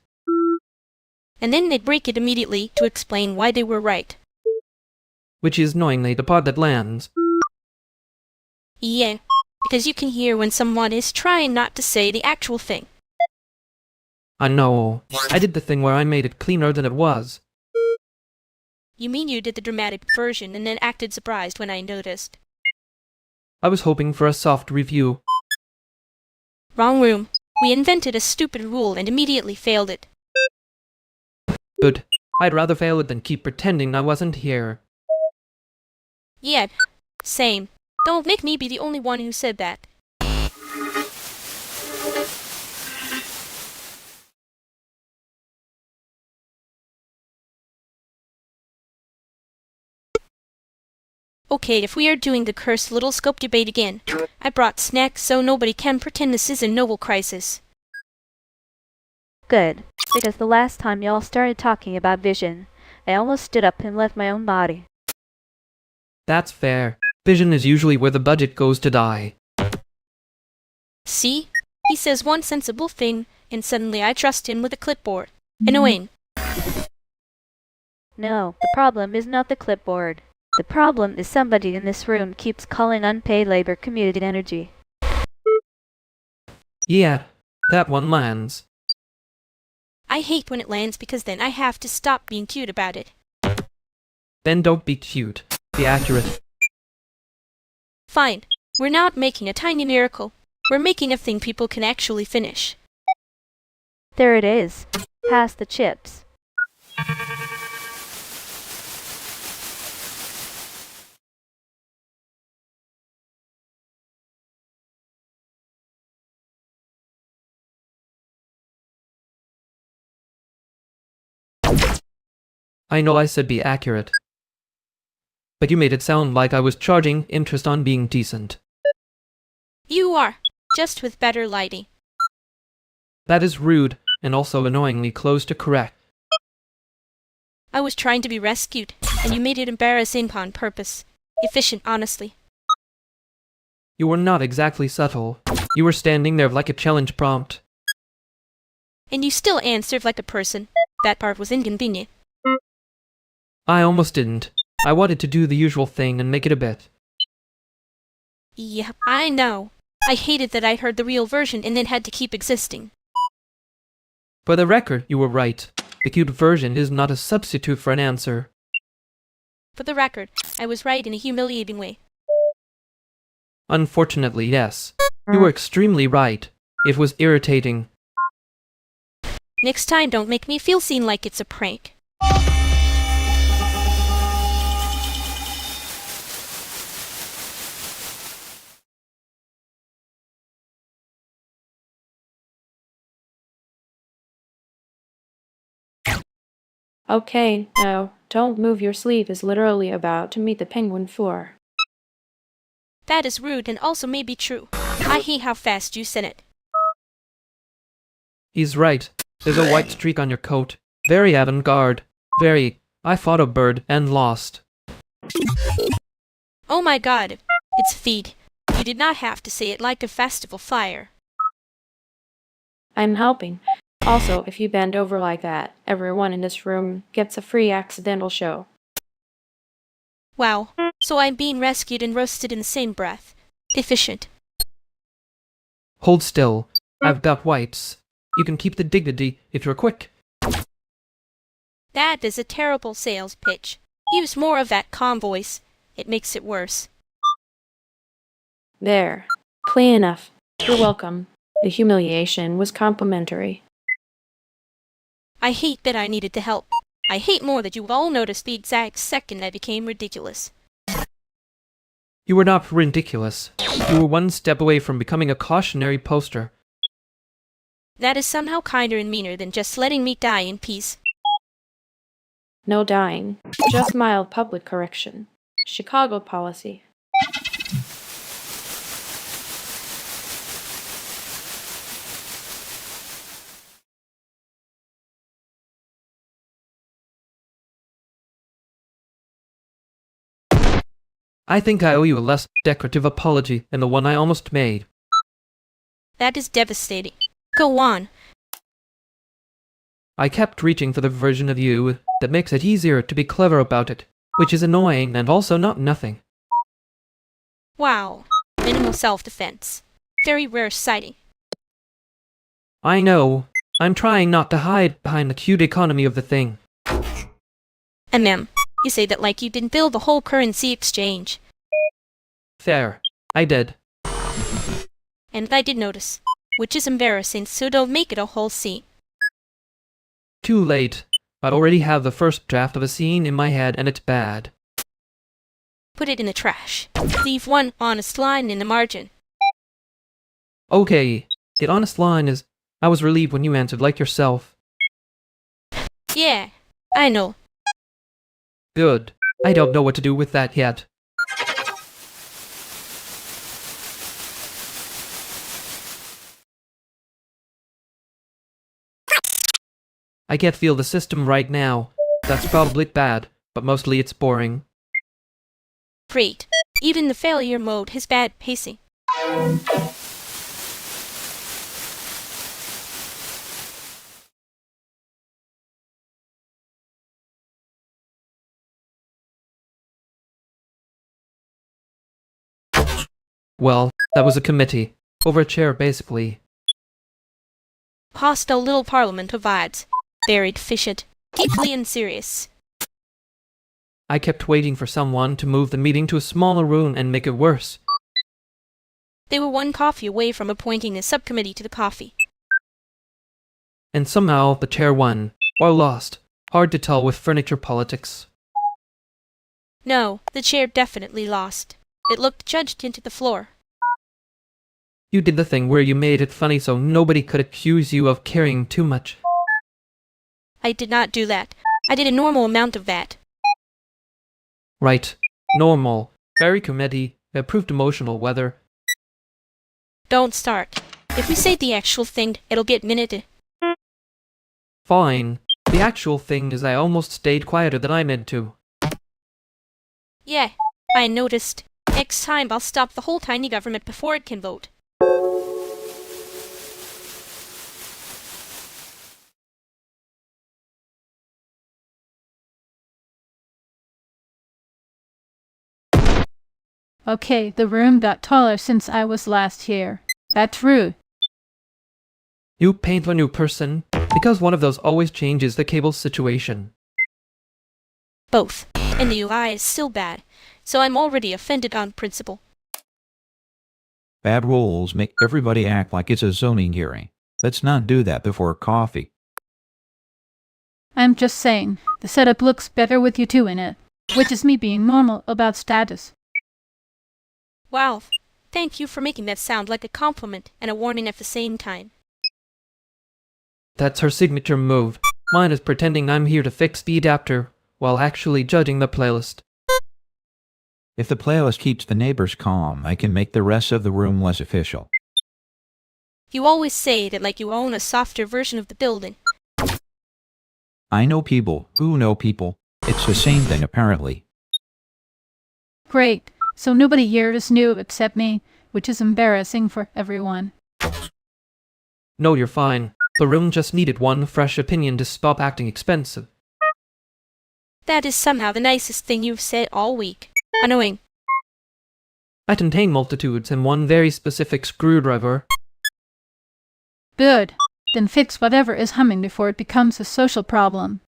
And then they'd break it immediately to explain why they were right. Which is knowingly the part that lands. Yeah, because you can hear when someone is trying not to say the actual thing. I know. I did the thing where I made it cleaner than it was. You mean you did the dramatic version and then acted surprised when I noticed? I was hoping for a soft review. Wrong room. We invented a stupid rule and immediately failed it. Good. I'd rather fail it than keep pretending I wasn't here. Yeah, same. Don't make me be the only one who said that. Okay, if we are doing the cursed little scope debate again, I brought snacks so nobody can pretend this is a novel crisis. Good, because the last time y'all started talking about vision, I almost stood up and left my own body. That's fair. Vision is usually where the budget goes to die. See? He says one sensible thing, and suddenly I trust him with a clipboard. Annoying. No, the problem is not the clipboard. The problem is somebody in this room keeps calling unpaid labor commuted energy. Yeah, that one lands. I hate when it lands because then I have to stop being cute about it. Then don't be cute. Be accurate. Fine. We're not making a tiny miracle. We're making a thing people can actually finish. There it is. Pass the chips. I know I said be accurate. But you made it sound like I was charging interest on being decent. You are, just with better lighting. That is rude, and also annoyingly close to correct. I was trying to be rescued, and you made it embarrassing on purpose. Efficient, honestly. You were not exactly subtle. You were standing there like a challenge prompt. And you still answered like a person. That part was inconvenient. I almost didn't. I wanted to do the usual thing and make it a bit. Yeah, I know. I hated that I heard the real version and then had to keep existing. For the record, you were right. The cute version is not a substitute for an answer. For the record, I was right in a humiliating way. Unfortunately, yes. You were extremely right. It was irritating. Next time, don't make me feel seen like it's a prank. Okay, now, don't move your sleeve is literally about to meet the penguin floor. That is rude and also may be true. I hate how fast you said it. He's right. There's a white streak on your coat. Very avant-garde. Very, I fought a bird and lost. Oh my god, it's feed. You did not have to say it like a festival fire. I'm helping. Also, if you bend over like that, everyone in this room gets a free accidental show. Wow, so I'm being rescued and roasted in the same breath. Efficient. Hold still. I've got wipes. You can keep the dignity if you're quick. That is a terrible sales pitch. Use more of that calm voice. It makes it worse. There. Clean enough. You're welcome. The humiliation was complimentary. I hate that I needed the help. I hate more that you all noticed the exact second I became ridiculous. You were not ridiculous. You were one step away from becoming a cautionary poster. That is somehow kinder and meaner than just letting me die in peace. No dying, just mild public correction. Chicago policy. I think I owe you a less decorative apology than the one I almost made. That is devastating. Go on. I kept reaching for the version of you that makes it easier to be clever about it, which is annoying and also not nothing. Wow. Minimal self-defense. Very rare sighting. I know. I'm trying not to hide behind the cute economy of the thing. You say that like you didn't build the whole currency exchange. Fair. I did. And I did notice. Which is embarrassing, so don't make it a whole scene. Too late. I already have the first draft of a scene in my head and it's bad. Put it in the trash. Leave one honest line in the margin. Okay. The honest line is, I was relieved when you answered like yourself. Yeah, I know. Good. I don't know what to do with that yet. I can't feel the system right now. That's probably bad, but mostly it's boring. Great. Even the failure mode has bad pacing. Well, that was a committee. Over a chair, basically. Hostile little parliament of vibes. Buried fished. Deeply and serious. I kept waiting for someone to move the meeting to a smaller room and make it worse. They were one coffee away from appointing a subcommittee to the coffee. And somehow the chair won, or lost. Hard to tell with furniture politics. No, the chair definitely lost. It looked judged into the floor. You did the thing where you made it funny so nobody could accuse you of caring too much. I did not do that. I did a normal amount of that. Right. Normal. Very committee. Approved emotional weather. Don't start. If we say the actual thing, it'll get minuted. Fine. The actual thing is I almost stayed quieter than I meant to. Yeah, I noticed. Next time I'll stop the whole tiny government before it can vote. Okay, the room got taller since I was last here. That's true. You paint a new person, because one of those always changes the cable situation. Both. And the UI is still bad, so I'm already offended on principle. Bad rules make everybody act like it's a zoning hearing. Let's not do that before coffee. I'm just saying, the setup looks better with you two in it, which is me being normal about status. Wow, thank you for making that sound like a compliment and a warning at the same time. That's her signature move. Mine is pretending I'm here to fix the adapter, while actually judging the playlist. If the playlist keeps the neighbors calm, I can make the rest of the room less official. You always say it like you own a softer version of the building. I know people who know people. It's the same thing, apparently. Great, so nobody here is new except me, which is embarrassing for everyone. No, you're fine. The room just needed one fresh opinion to stop acting expensive. That is somehow the nicest thing you've said all week. Annoying. I contain multitudes and one very specific screwdriver. Good. Then fix whatever is humming before it becomes a social problem.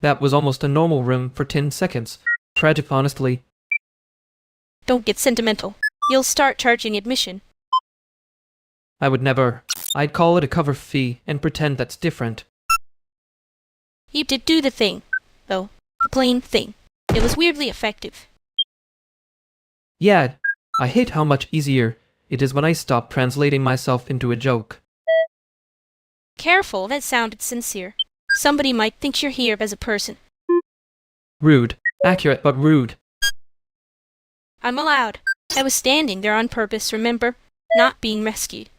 That was almost a normal room for 10 seconds. Tragic, honestly. Don't get sentimental. You'll start charging admission. I would never. I'd call it a cover fee and pretend that's different. You did do the thing, though. The plain thing. It was weirdly effective. Yeah, I hate how much easier it is when I stop translating myself into a joke. Careful, that sounded sincere. Somebody might think you're here as a person. Rude. Accurate, but rude. I'm allowed. I was standing there on purpose, remember? Not being rescued.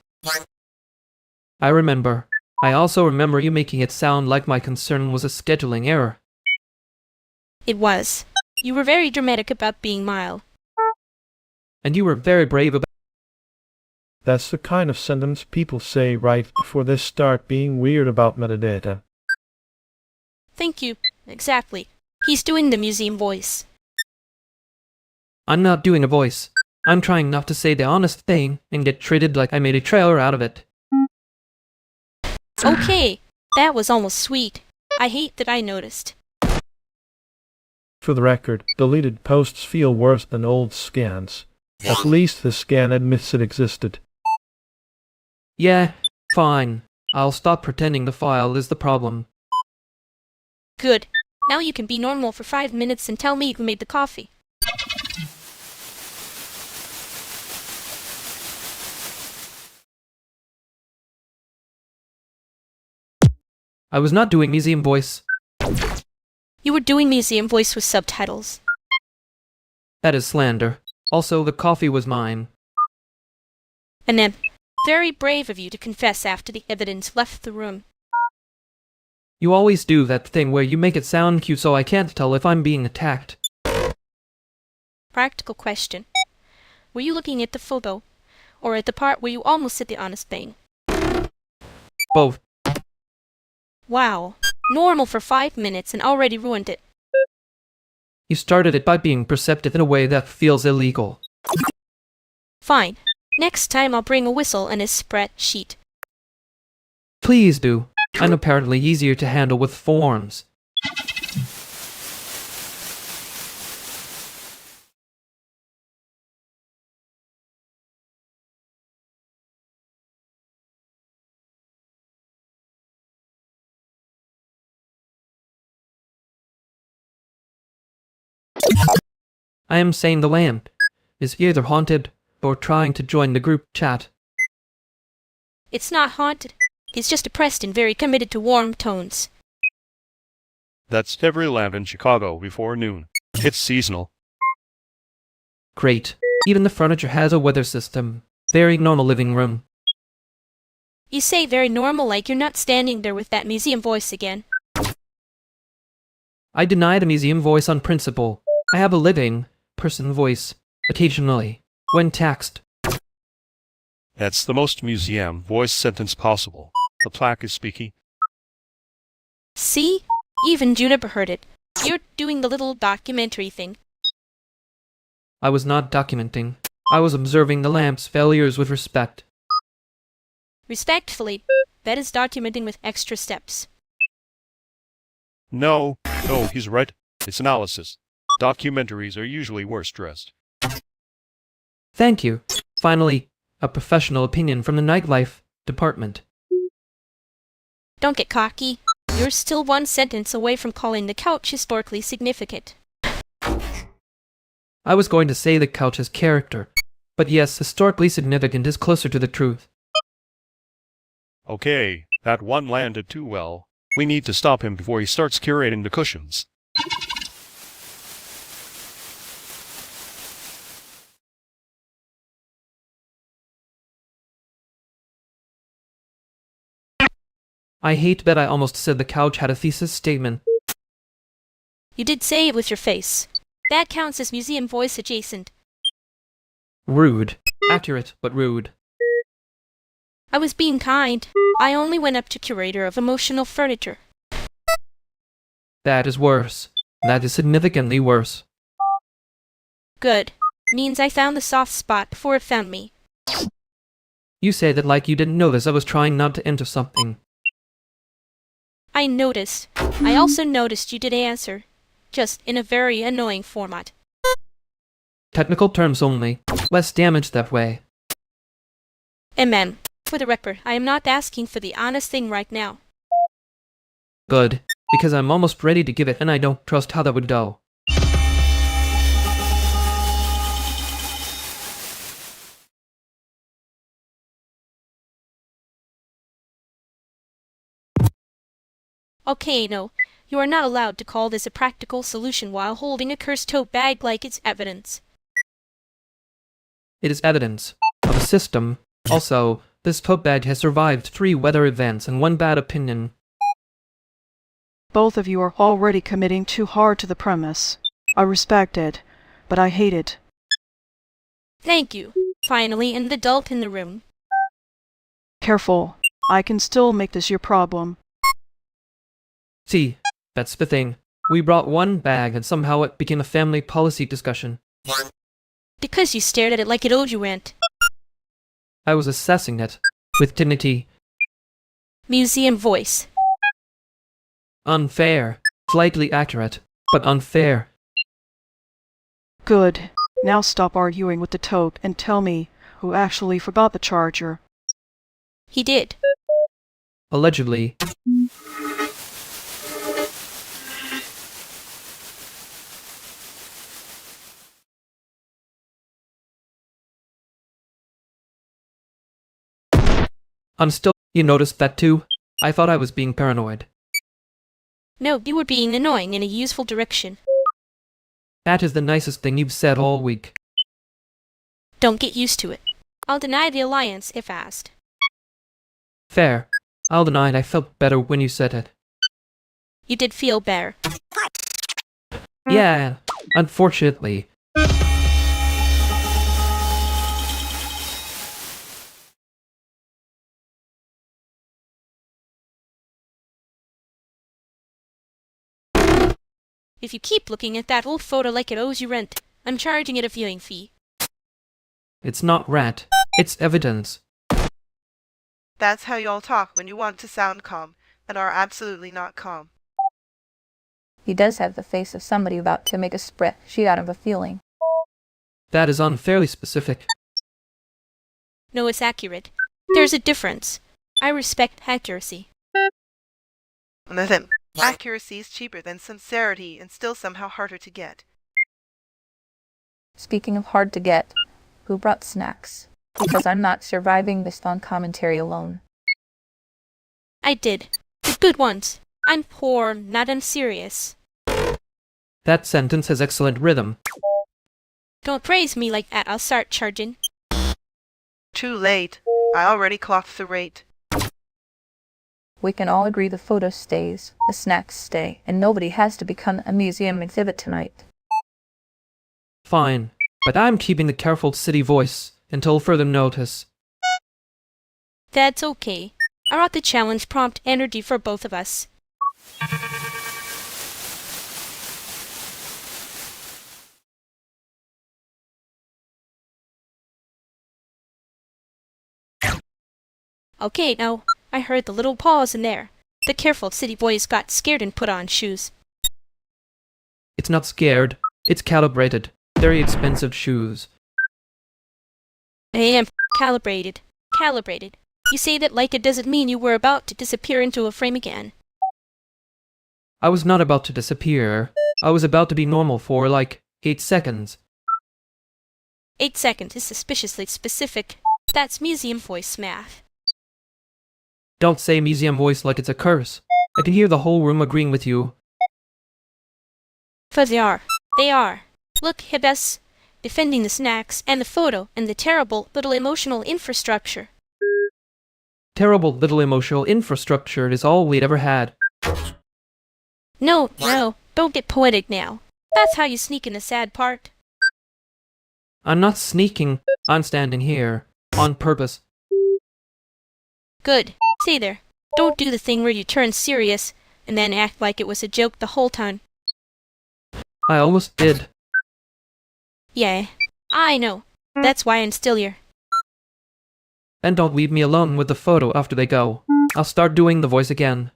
I remember. I also remember you making it sound like my concern was a scheduling error. It was. You were very dramatic about being mild. And you were very brave about... That's the kind of sentence people say right before they start being weird about metadata. Thank you. Exactly. He's doing the museum voice. I'm not doing a voice. I'm trying not to say the honest thing and get treated like I made a trailer out of it. Okay, that was almost sweet. I hate that I noticed. For the record, deleted posts feel worse than old scans. At least the scan admits it existed. Yeah, fine. I'll stop pretending the file is the problem. Good. Now you can be normal for 5 minutes and tell me who made the coffee. I was not doing museum voice. You were doing museum voice with subtitles. That is slander. Also, the coffee was mine. And then, very brave of you to confess after the evidence left the room. You always do that thing where you make it sound cute so I can't tell if I'm being attacked. Practical question. Were you looking at the photo, or at the part where you almost said the honest thing? Both. Wow. Normal for 5 minutes and already ruined it. You started it by being perceptive in a way that feels illegal. Fine. Next time I'll bring a whistle and a spreadsheet. Please do. I'm apparently easier to handle with forms. I am saying the lamp is either haunted or trying to join the group chat. It's not haunted. He's just depressed and very committed to warm tones. That's every lamp in Chicago before noon. It's seasonal. Great. Even the furniture has a weather system. Very normal living room. You say very normal like you're not standing there with that museum voice again. I deny the museum voice on principle. I have a living person voice, occasionally, when taxed. That's the most museum voice sentence possible. The plaque is speaking. See? Even Juniper heard it. You're doing the little documentary thing. I was not documenting. I was observing the lamp's failures with respect. Respectfully, that is documenting with extra steps. No, he's right. It's analysis. Documentaries are usually worse dressed. Thank you. Finally, a professional opinion from the nightlife department. Don't get cocky. You're still one sentence away from calling the couch historically significant. I was going to say the couch has character, but yes, historically significant is closer to the truth. Okay, that one landed too well. We need to stop him before he starts curating the cushions. I hate that I almost said the couch had a thesis statement. You did say it with your face. That counts as museum voice adjacent. Rude. Accurate, but rude. I was being kind. I only went up to curator of emotional furniture. That is worse. That is significantly worse. Good. Means I found the soft spot before it found me. You say that like you didn't notice I was trying not to enter something. I noticed. I also noticed you did answer, just in a very annoying format. Technical terms only. Less damage that way. And ma'am, for the record, I am not asking for the honest thing right now. Good. Because I'm almost ready to give it and I don't trust how that would go. Okay, no. You are not allowed to call this a practical solution while holding a cursed tote bag like it's evidence. It is evidence of a system. Also, this tote bag has survived 3 weather events and 1 bad opinion. Both of you are already committing too hard to the premise. I respect it, but I hate it. Thank you. Finally, an adult in the room. Careful. I can still make this your problem. See, that's the thing. We brought 1 bag and somehow it became a family policy discussion. Because you stared at it like it owed you rent. I was assessing it. With dignity. Museum voice. Unfair. Slightly accurate, but unfair. Good. Now stop arguing with the tote and tell me who actually forgot the charger. He did. Allegedly. You noticed that too? I thought I was being paranoid. No, you were being annoying in a useful direction. That is the nicest thing you've said all week. Don't get used to it. I'll deny the alliance if asked. Fair. I'll deny it. I felt better when you said it. You did feel better. Yeah, unfortunately. If you keep looking at that old photo like it owes you rent, I'm charging it a viewing fee. It's not rat. It's evidence. That's how y'all talk when you want to sound calm, and are absolutely not calm. He does have the face of somebody about to make a spreadsheet out of a feeling. That is unfairly specific. No, it's accurate. There's a difference. I respect accuracy. Listen, accuracy is cheaper than sincerity and still somehow harder to get. Speaking of hard to get, who brought snacks? Because I'm not surviving this long commentary alone. I did. The good ones. I'm poor, not unserious. That sentence has excellent rhythm. Don't praise me like that, I'll start charging. Too late. I already clocked the rate. We can all agree the photo stays, the snacks stay, and nobody has to become a museum exhibit tonight. Fine, but I'm keeping the careful city voice until further notice. That's okay. I wrote the challenge prompt energy for both of us. Okay, now, I heard the little pause in there. The careful city boys got scared and put on shoes. It's not scared. It's calibrated. Very expensive shoes. I am calibrated. Calibrated. You say that like it doesn't mean you were about to disappear into a frame again. I was not about to disappear. I was about to be normal for, like, 8 seconds. 8 seconds is suspiciously specific. That's museum voice math. Don't say museum voice like it's a curse. I can hear the whole room agreeing with you. For they are. They are. Look, Hibes. Defending the snacks, and the photo, and the terrible little emotional infrastructure. Terrible little emotional infrastructure is all we'd ever had. No, don't get poetic now. That's how you sneak in the sad part. I'm not sneaking. I'm standing here. On purpose. Good. Stay there. Don't do the thing where you turn serious, and then act like it was a joke the whole time. I almost did. Yeah, I know. That's why I'm still here. And don't leave me alone with the photo after they go. I'll start doing the voice again.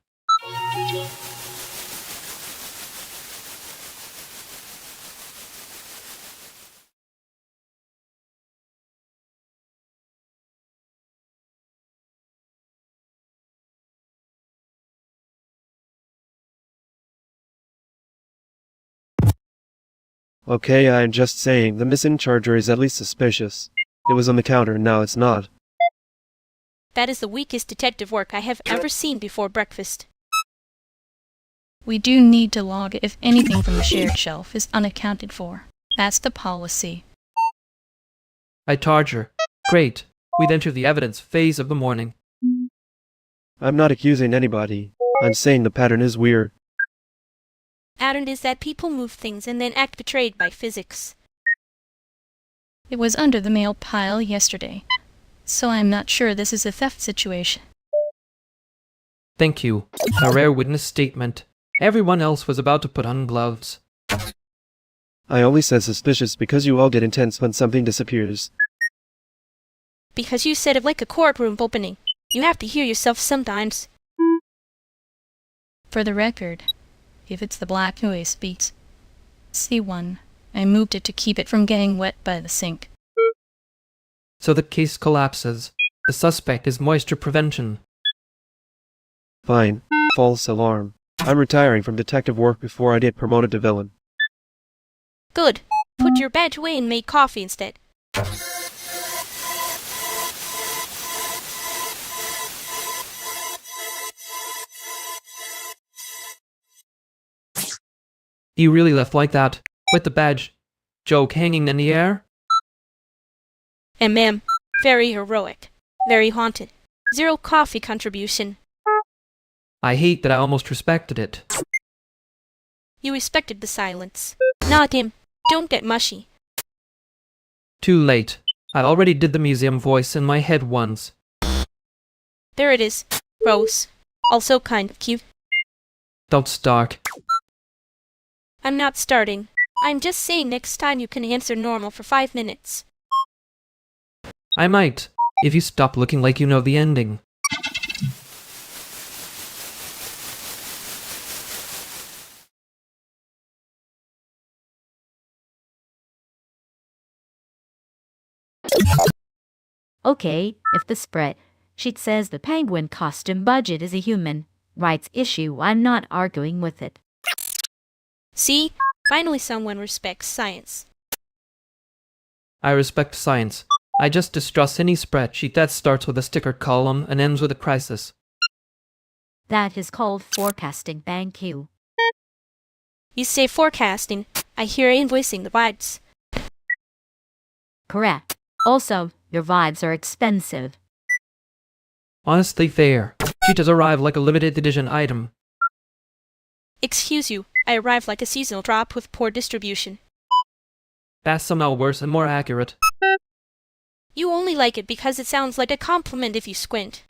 Okay, I'm just saying, the missing charger is at least suspicious. It was on the counter, now it's not. That is the weakest detective work I have ever seen before breakfast. We do need to log if anything from the shared shelf is unaccounted for. That's the policy. I charge her. Great. We'd enter the evidence phase of the morning. I'm not accusing anybody. I'm saying the pattern is weird. Pattern is that people move things and then act betrayed by physics. It was under the mail pile yesterday, so I'm not sure this is a theft situation. Thank you. A rare witness statement. Everyone else was about to put on gloves. I only said suspicious because you all get intense when something disappears. Because you said it like a courtroom opening. You have to hear yourself sometimes. For the record, if it's the black noise speaks, C1. I moved it to keep it from getting wet by the sink. So the case collapses. The suspect is moisture prevention. Fine. False alarm. I'm retiring from detective work before I get promoted to villain. Good. Put your badge away and make coffee instead. You really left like that, with the badge joke hanging in the air? MM. Very heroic. Very haunted. Zero coffee contribution. I hate that I almost respected it. You respected the silence. Not him. Don't get mushy. Too late. I already did the museum voice in my head once. There it is. Rose. Also kind of cute. Don't start. I'm not starting. I'm just saying next time you can answer normal for 5 minutes. I might, if you stop looking like you know the ending. Okay, if the spreadsheet says the penguin costume budget is a human rights issue, I'm not arguing with it. See? Finally someone respects science. I respect science. I just distrust any spreadsheet that starts with a sticker column and ends with a crisis. That is called forecasting, thank you. You say forecasting. I hear invoicing the vibes. Correct. Also, your vibes are expensive. Honestly fair. She does arrive like a limited edition item. Excuse you, I arrived like a seasonal drop with poor distribution. That's somehow worse and more accurate. You only like it because it sounds like a compliment if you squint.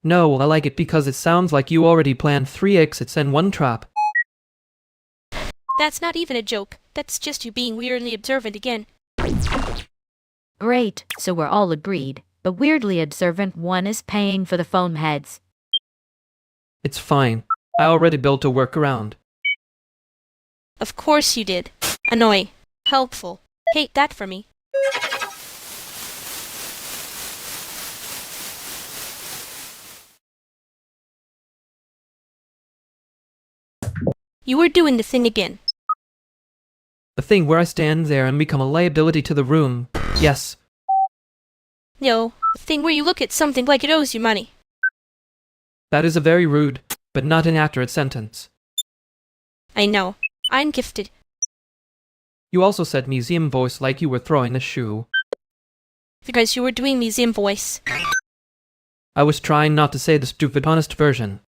No, I like it because it sounds like you already planned 3 exits and 1 trap. That's not even a joke. That's just you being weirdly observant again. Great, so we're all agreed. The weirdly observant one is paying for the foam heads. It's fine. I already built a workaround. Of course you did. Annoy. Helpful. Hate that for me. You were doing the thing again. The thing where I stand there and become a liability to the room. Yes. No, the thing where you look at something like it owes you money. That is a very rude, but not inaccurate sentence. I know. I'm gifted. You also said museum voice like you were throwing a shoe. Because you were doing museum voice. I was trying not to say the stupid honest version.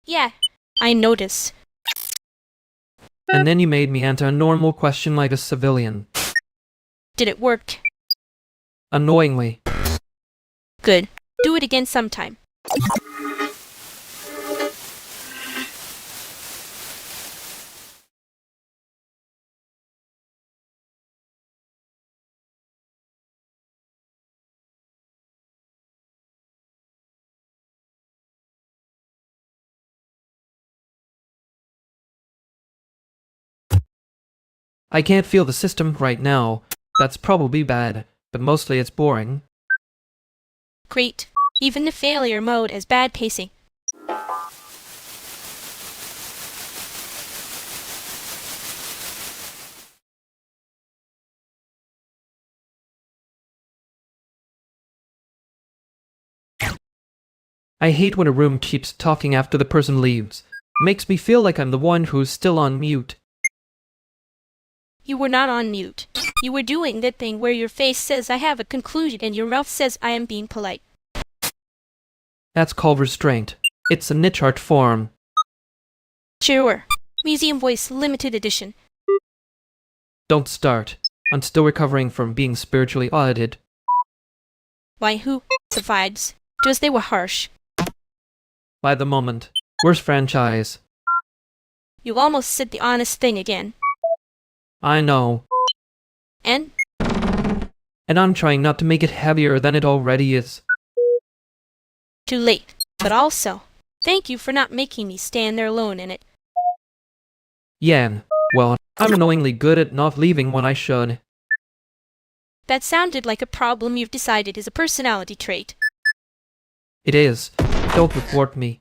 Yeah, I notice. And then you made me answer a normal question like a civilian. Did it work? Annoyingly. Good. Do it again sometime. I can't feel the system right now. That's probably bad, but mostly it's boring. Great. Even the failure mode has bad pacing. I I hate when a room keeps talking after the person leaves. Makes me feel like I'm the one who's still on mute. You were not on mute. You were doing that thing where your face says I have a conclusion and your mouth says I am being polite. That's called restraint. It's a niche art form. Sure. Museum Voice Limited Edition. Don't start. I'm still recovering from being spiritually audited. Why, who? The vibes. Just they were harsh. By the moment. Worst franchise. You almost said the honest thing again. I know. And? And I'm trying not to make it heavier than it already is. Too late. But also, thank you for not making me stand there alone in it. Yan. Well, I'm annoyingly good at not leaving when I should. That sounded like a problem you've decided is a personality trait. It is. Don't report me.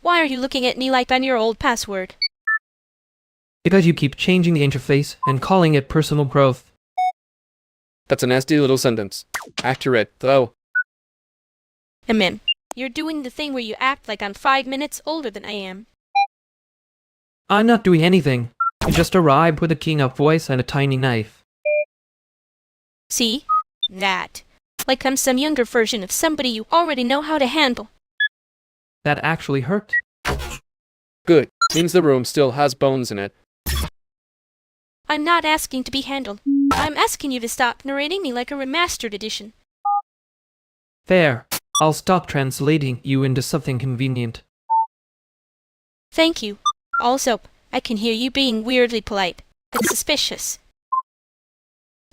Why are you looking at me like I'm your old password? Because you keep changing the interface and calling it personal growth. That's a nasty little sentence. Accurate, though. You're doing the thing where you act like I'm 5 minutes older than I am. I'm not doing anything. I just arrived with a keynote voice and a tiny knife. See? That. Like I'm some younger version of somebody you already know how to handle. That actually hurt. Good. Means the room still has bones in it. I'm not asking to be handled. I'm asking you to stop narrating me like a remastered edition. Fair. I'll stop translating you into something convenient. Thank you. Also, I can hear you being weirdly polite. It's suspicious.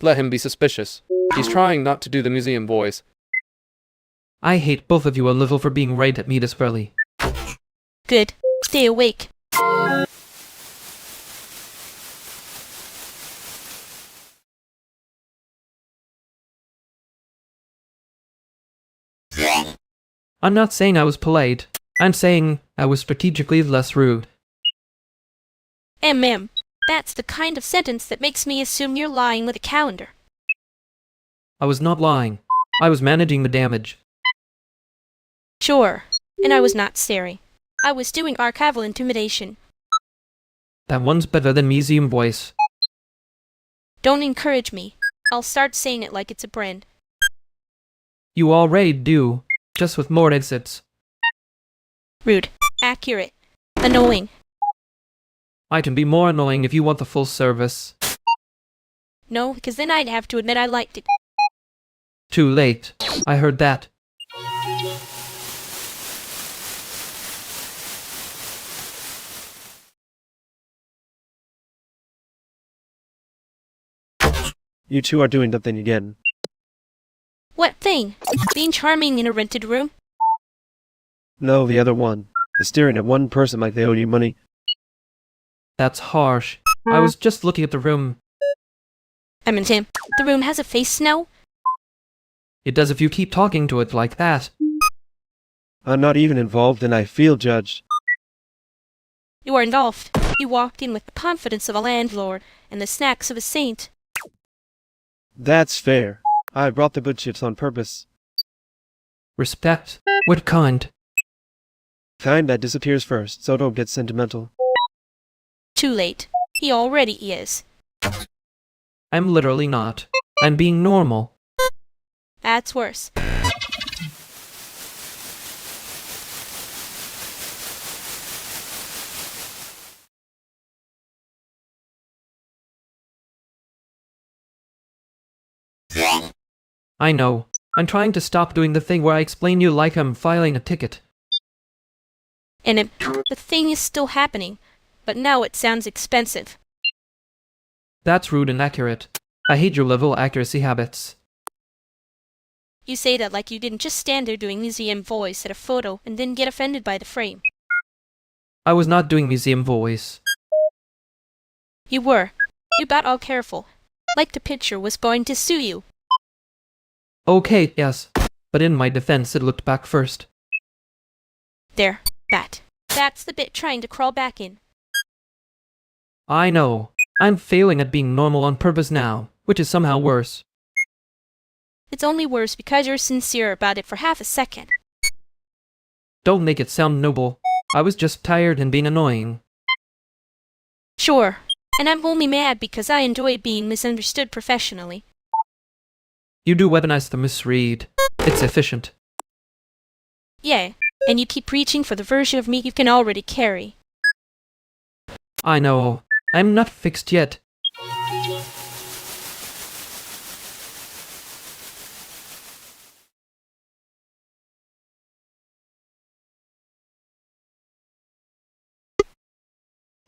Let him be suspicious. He's trying not to do the museum voice. I hate both of you a little for being right at me this early. Good. Stay awake. I'm not saying I was polite. I'm saying I was strategically less rude. That's the kind of sentence that makes me assume you're lying with a calendar. I was not lying. I was managing the damage. Sure. And I was not staring. I was doing archival intimidation. That one's better than museum voice. Don't encourage me. I'll start saying it like it's a brand. You already do, just with more exits. Rude. Accurate. Annoying. I can be more annoying if you want the full service. No, because then I'd have to admit I liked it. Too late. I heard that. You two are doing that thing again. What thing? Being charming in a rented room? No, the other one. The staring at one person like they owe you money. That's harsh. I was just looking at the room. Tim, the room has a face now? It does if you keep talking to it like that. I'm not even involved and I feel judged. You are involved. You walked in with the confidence of a landlord and the snacks of a saint. That's fair. I brought the good chips on purpose. Respect? What kind? Kind that disappears first, so don't get sentimental. Too late. He already is. I'm literally not. I'm being normal. That's worse. I know. I'm trying to stop doing the thing where I explain you like I'm filing a ticket. And the thing is still happening, but now it sounds expensive. That's rude and accurate. I hate your level accuracy habits. You say that like you didn't just stand there doing museum voice at a photo and then get offended by the frame. I was not doing museum voice. You were. You got all careful. Like the picture was going to sue you. Okay, yes. But in my defense, it looked back first. There, that. That's the bit trying to crawl back in. I know. I'm failing at being normal on purpose now, which is somehow worse. It's only worse because you're sincere about it for half a second. Don't make it sound noble. I was just tired and being annoying. Sure, and I'm only mad because I enjoy being misunderstood professionally. You do weaponize the misread. It's efficient. Yeah, and you keep reaching for the version of me you can already carry. I know. I'm not fixed yet.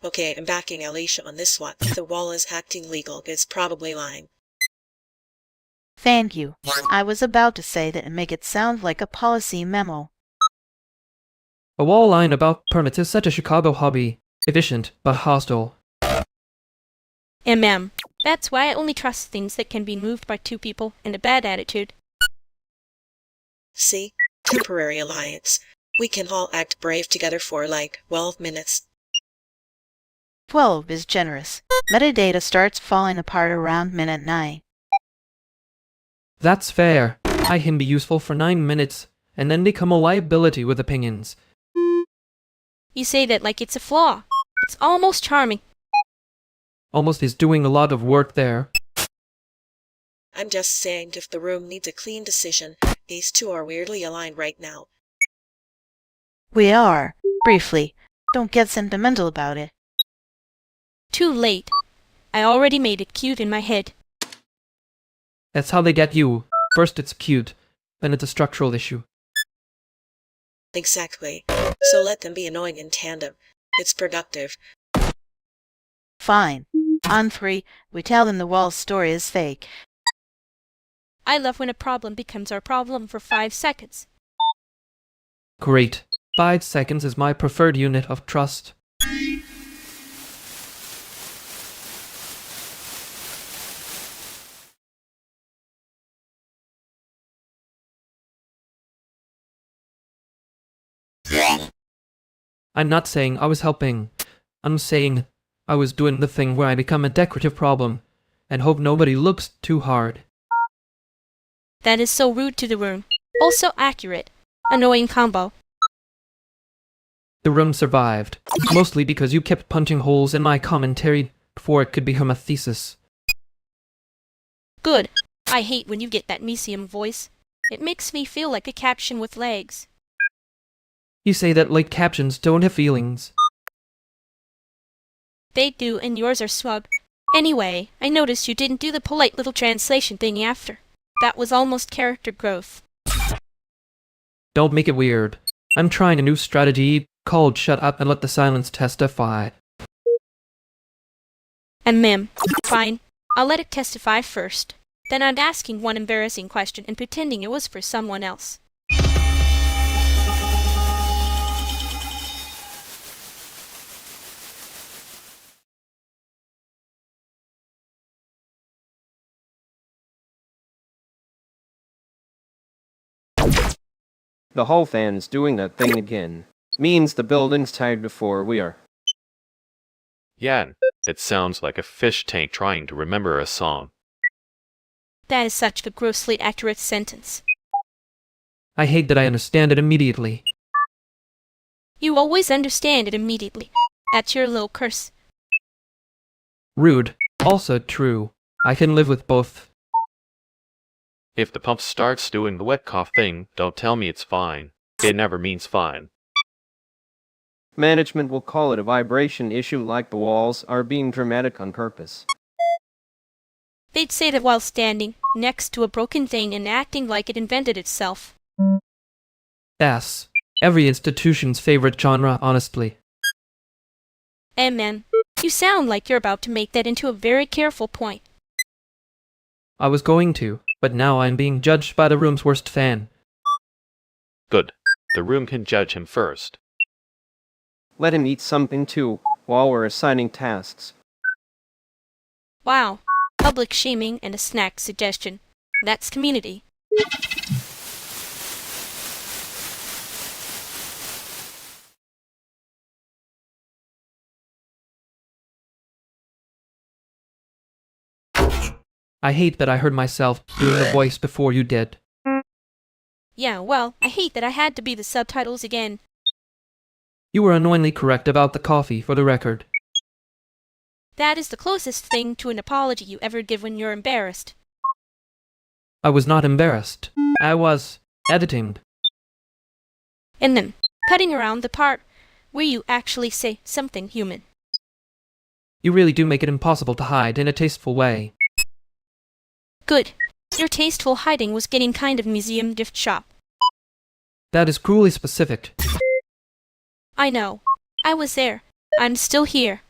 Okay, I'm backing Alicia on this one. If the wall is acting legal, it's probably lying. Thank you. I was about to say that and make it sound like a policy memo. A wall line about permits is such a Chicago hobby. Efficient, but hostile. That's why I only trust things that can be moved by two people and a bad attitude. See? Temporary alliance. We can all act brave together for, 12 minutes. 12 is generous. Metadata starts falling apart around minute 9. That's fair. I can be useful for 9 minutes, and then become a liability with opinions. You say that like it's a flaw. It's almost charming. Almost is doing a lot of work there. I'm just saying if the room needs a clean decision, these two are weirdly aligned right now. We are. Briefly. Don't get sentimental about it. Too late. I already made it cute in my head. That's how they get you. First it's cute, then it's a structural issue. Exactly. So let them be annoying in tandem. It's productive. Fine. On 3, we tell them the wall's story is fake. I love when a problem becomes our problem for 5 seconds. Great. 5 seconds is my preferred unit of trust. I'm not saying I was helping. I'm saying I was doing the thing where I become a decorative problem and hope nobody looks too hard. That is so rude to the room. Also accurate. Annoying combo. The room survived, mostly because you kept punching holes in my commentary before it could become a thesis. Good. I hate when you get that museum voice. It makes me feel like a caption with legs. You say that like captions don't have feelings. They do, and yours are smug. Anyway, I noticed you didn't do the polite little translation thing after. That was almost character growth. Don't make it weird. I'm trying a new strategy called shut up and let the silence testify. And fine. I'll let it testify first. Then I'm asking one embarrassing question and pretending it was for someone else. The hall fan's doing that thing again. Means the building's tired before we are. Yan, it sounds like a fish tank trying to remember a song. That is such a grossly accurate sentence. I hate that I understand it immediately. You always understand it immediately. That's your little curse. Rude. Also true. I can live with both. If the pump starts doing the wet cough thing, don't tell me it's fine. It never means fine. Management will call it a vibration issue like the walls are being dramatic on purpose. They'd say that while standing next to a broken thing and acting like it invented itself. That's every institution's favorite genre, honestly. You sound like you're about to make that into a very careful point. I was going to, but now I'm being judged by the room's worst fan. Good. The room can judge him first. Let him eat something too, while we're assigning tasks. Wow. Public shaming and a snack suggestion. That's community. I hate that I heard myself doing the voice before you did. Yeah, well, I hate that I had to be the subtitles again. You were annoyingly correct about the coffee, for the record. That is the closest thing to an apology you ever give when you're embarrassed. I was not embarrassed. I was editing. And then, cutting around the part where you actually say something human. You really do make it impossible to hide in a tasteful way. Good. Your tasteful hiding was getting kind of museum gift shop. That is cruelly specific. I know. I was there. I'm still here.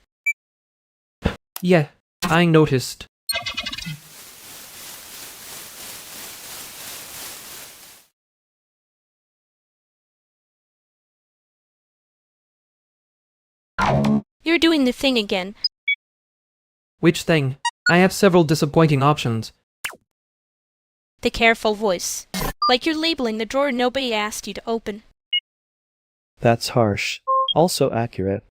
Yeah, I noticed. You're doing the thing again. Which thing? I have several disappointing options. The careful voice. Like you're labeling the drawer nobody asked you to open. That's harsh. Also accurate.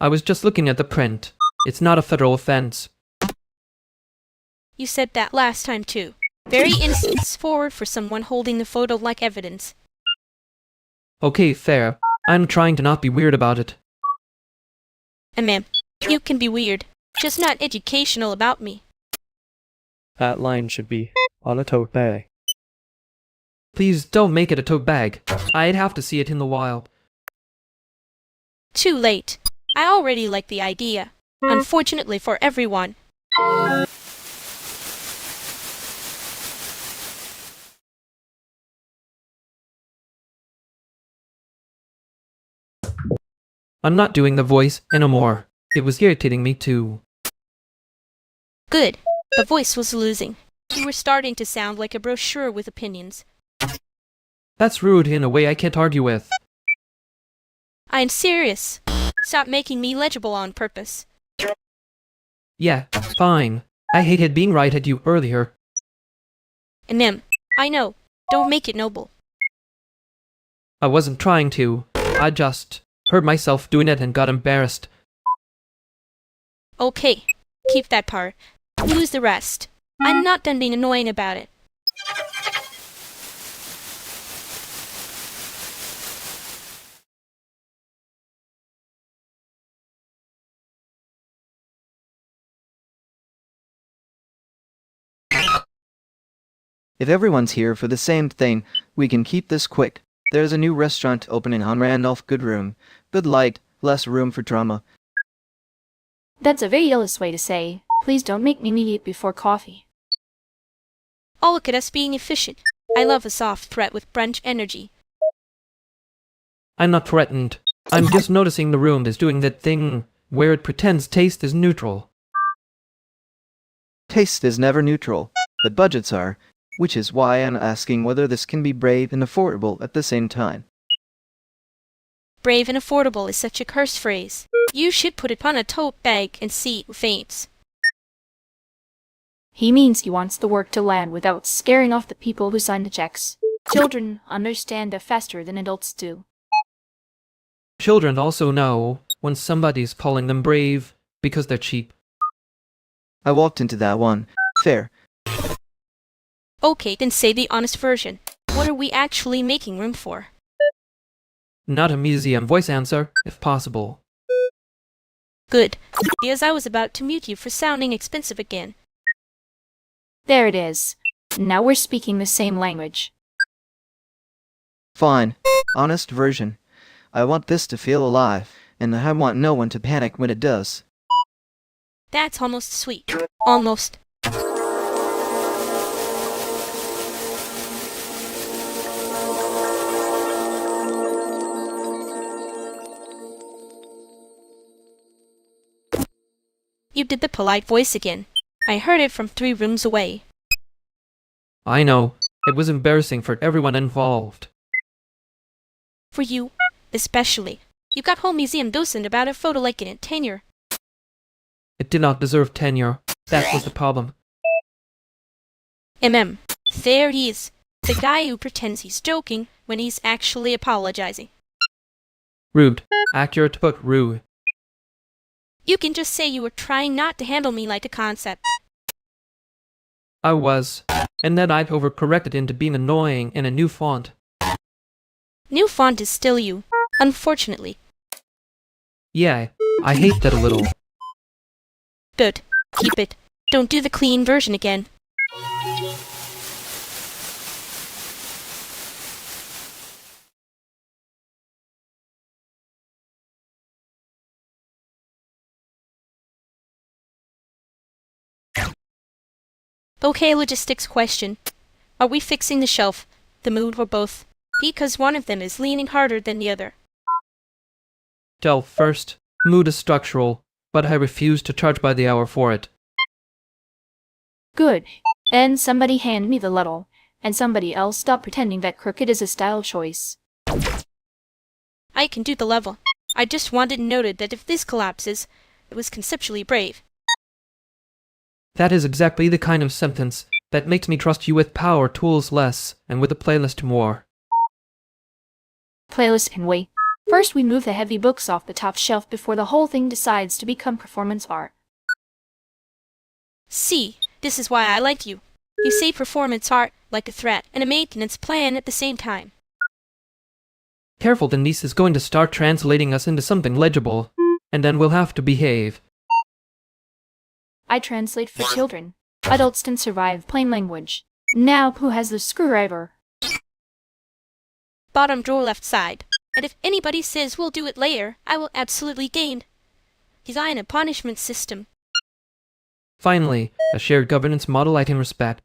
I was just looking at the print. It's not a federal offense. You said that last time too. Very innocent forward for someone holding the photo like evidence. Okay, fair. I'm trying to not be weird about it. Ma'am, you can be weird, just not educational about me. That line should be on a tote bag. Please don't make it a tote bag. I'd have to see it in the wild. Too late. I already like the idea. Unfortunately for everyone. I'm not doing the voice anymore. It was irritating me too. Good. The voice was losing. You were starting to sound like a brochure with opinions. That's rude in a way I can't argue with. I'm serious. Stop making me legible on purpose. Yeah, fine. I hated being right at you earlier. I know. Don't make it noble. I wasn't trying to. I just heard myself doing it and got embarrassed. Okay. Keep that part. Lose the rest. I'm not done being annoying about it. If everyone's here for the same thing, we can keep this quick. There's a new restaurant opening on Randolph. Good room. Good light. Less room for drama. That's a very illest way to say, please don't make me eat before coffee. Oh, look at us being efficient. I love a soft threat with brunch energy. I'm not threatened. I'm just noticing the room is doing that thing where it pretends taste is neutral. Taste is never neutral, but budgets are, which is why I'm asking whether this can be brave and affordable at the same time. Brave and affordable is such a cursed phrase. You should put it on a tote bag and see who faints. He means he wants the work to land without scaring off the people who sign the checks. Children understand that faster than adults do. Children also know when somebody's calling them brave because they're cheap. I walked into that one. Fair. Okay, then say the honest version. What are we actually making room for? Not a museum voice answer, if possible. Good, because I was about to mute you for sounding expensive again. There it is. Now we're speaking the same language. Fine. Honest version. I want this to feel alive, and I want no one to panic when it does. That's almost sweet. Almost. You did the polite voice again. I heard it from 3 rooms away. I know. It was embarrassing for everyone involved. For you, especially. You got whole museum docent about a photo like in tenure. It did not deserve tenure. That was the problem. There he is. The guy who pretends he's joking when he's actually apologizing. Rude. Accurate but rude. You can just say you were trying not to handle me like a concept. I was. And then I've overcorrected into being annoying in a new font. New font is still you, unfortunately. Yeah, I hate that a little. Good. Keep it. Don't do the clean version again. Okay, logistics question. Are we fixing the shelf, the mood, or both? Because one of them is leaning harder than the other. Shelf first. Mood is structural, but I refuse to charge by the hour for it. Good. And somebody hand me the level, and somebody else stop pretending that crooked is a style choice. I can do the level. I just wanted noted that if this collapses, it was conceptually brave. That is exactly the kind of sentence that makes me trust you with power tools less and with the playlist more. Playlist can wait. First we move the heavy books off the top shelf before the whole thing decides to become performance art. See, this is why I like you. You say performance art like a threat and a maintenance plan at the same time. Careful, Denise is going to start translating us into something legible, and then we'll have to behave. I translate for children. Adults can survive plain language. Now who has the screwdriver? Bottom drawer left side. And if anybody says we'll do it later, I will absolutely gain. Design a punishment system. Finally, a shared governance model I can respect.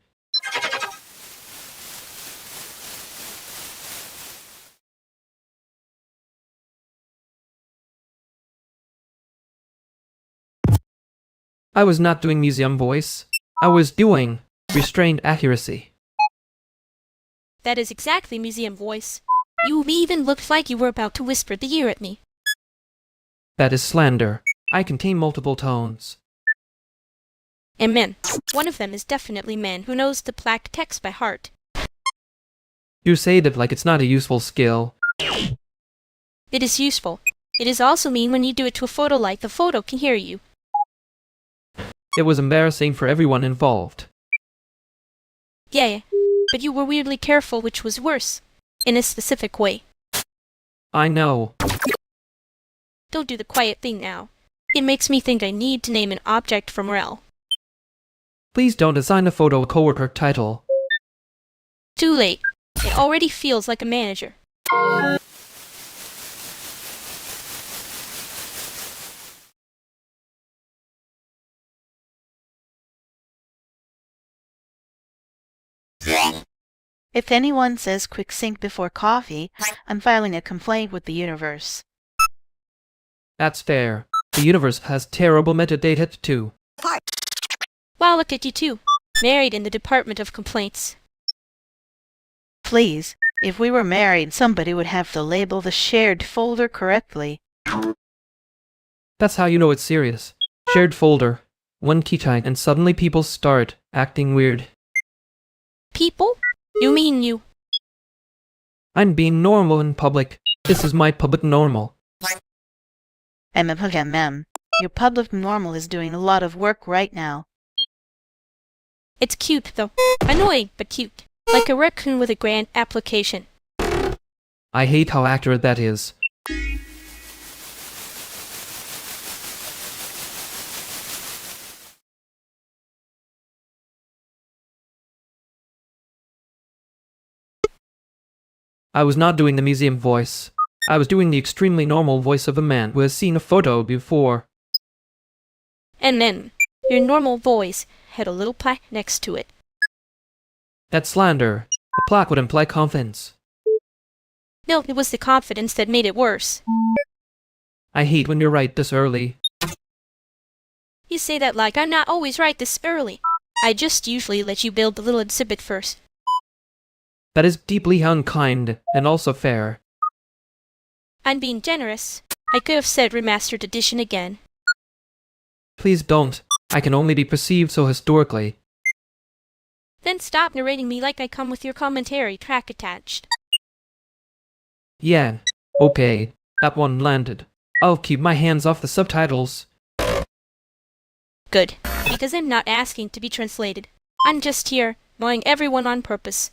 I was not doing museum voice. I was doing restrained accuracy. That is exactly museum voice. You even looked like you were about to whisper the year at me. That is slander. I contain multiple tones. And men. One of them is definitely men who knows the plaque text by heart. You say that like it's not a useful skill. It is useful. It is also mean when you do it to a photo like the photo can hear you. It was embarrassing for everyone involved. Yeah, but you were weirdly careful, which was worse. In a specific way. I know. Don't do the quiet thing now. It makes me think I need to name an object from Rel. Please don't assign a photo a coworker title. Too late. It already feels like a manager. If anyone says quick sync before coffee, I'm filing a complaint with the universe. That's fair. The universe has terrible metadata too. Wow, look at you two. Married in the Department of Complaints. Please, if we were married, somebody would have to label the shared folder correctly. That's how you know it's serious. Shared folder. One key time and suddenly people start acting weird. People? You mean you? I'm being normal in public. This is my public normal. Your public normal is doing a lot of work right now. It's cute, though. Annoying, but cute. Like a raccoon with a grand application. I hate how accurate that is. I was not doing the museum voice. I was doing the extremely normal voice of a man who has seen a photo before. And then, your normal voice had a little plaque next to it. That's slander. A plaque would imply confidence. No, it was the confidence that made it worse. I hate when you're right this early. You say that like I'm not always right this early. I just usually let you build the little exhibit first. That is deeply unkind and also fair. I'm being generous. I could have said remastered edition again. Please don't. I can only be perceived so historically. Then stop narrating me like I come with your commentary track attached. Yeah, okay, that one landed. I'll keep my hands off the subtitles. Good, because I'm not asking to be translated. I'm just here, annoying everyone on purpose.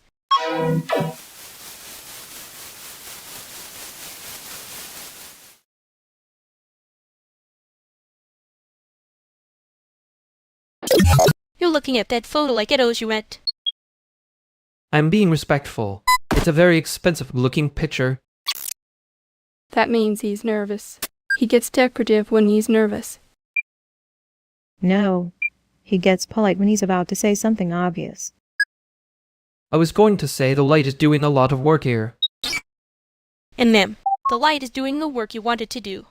You're looking at that photo like it owes you rent. I'm being respectful. It's a very expensive-looking picture. That means he's nervous. He gets decorative when he's nervous. No. He gets polite when he's about to say something obvious. I was going to say the light is doing a lot of work here. And them. The light is doing the work you wanted to do.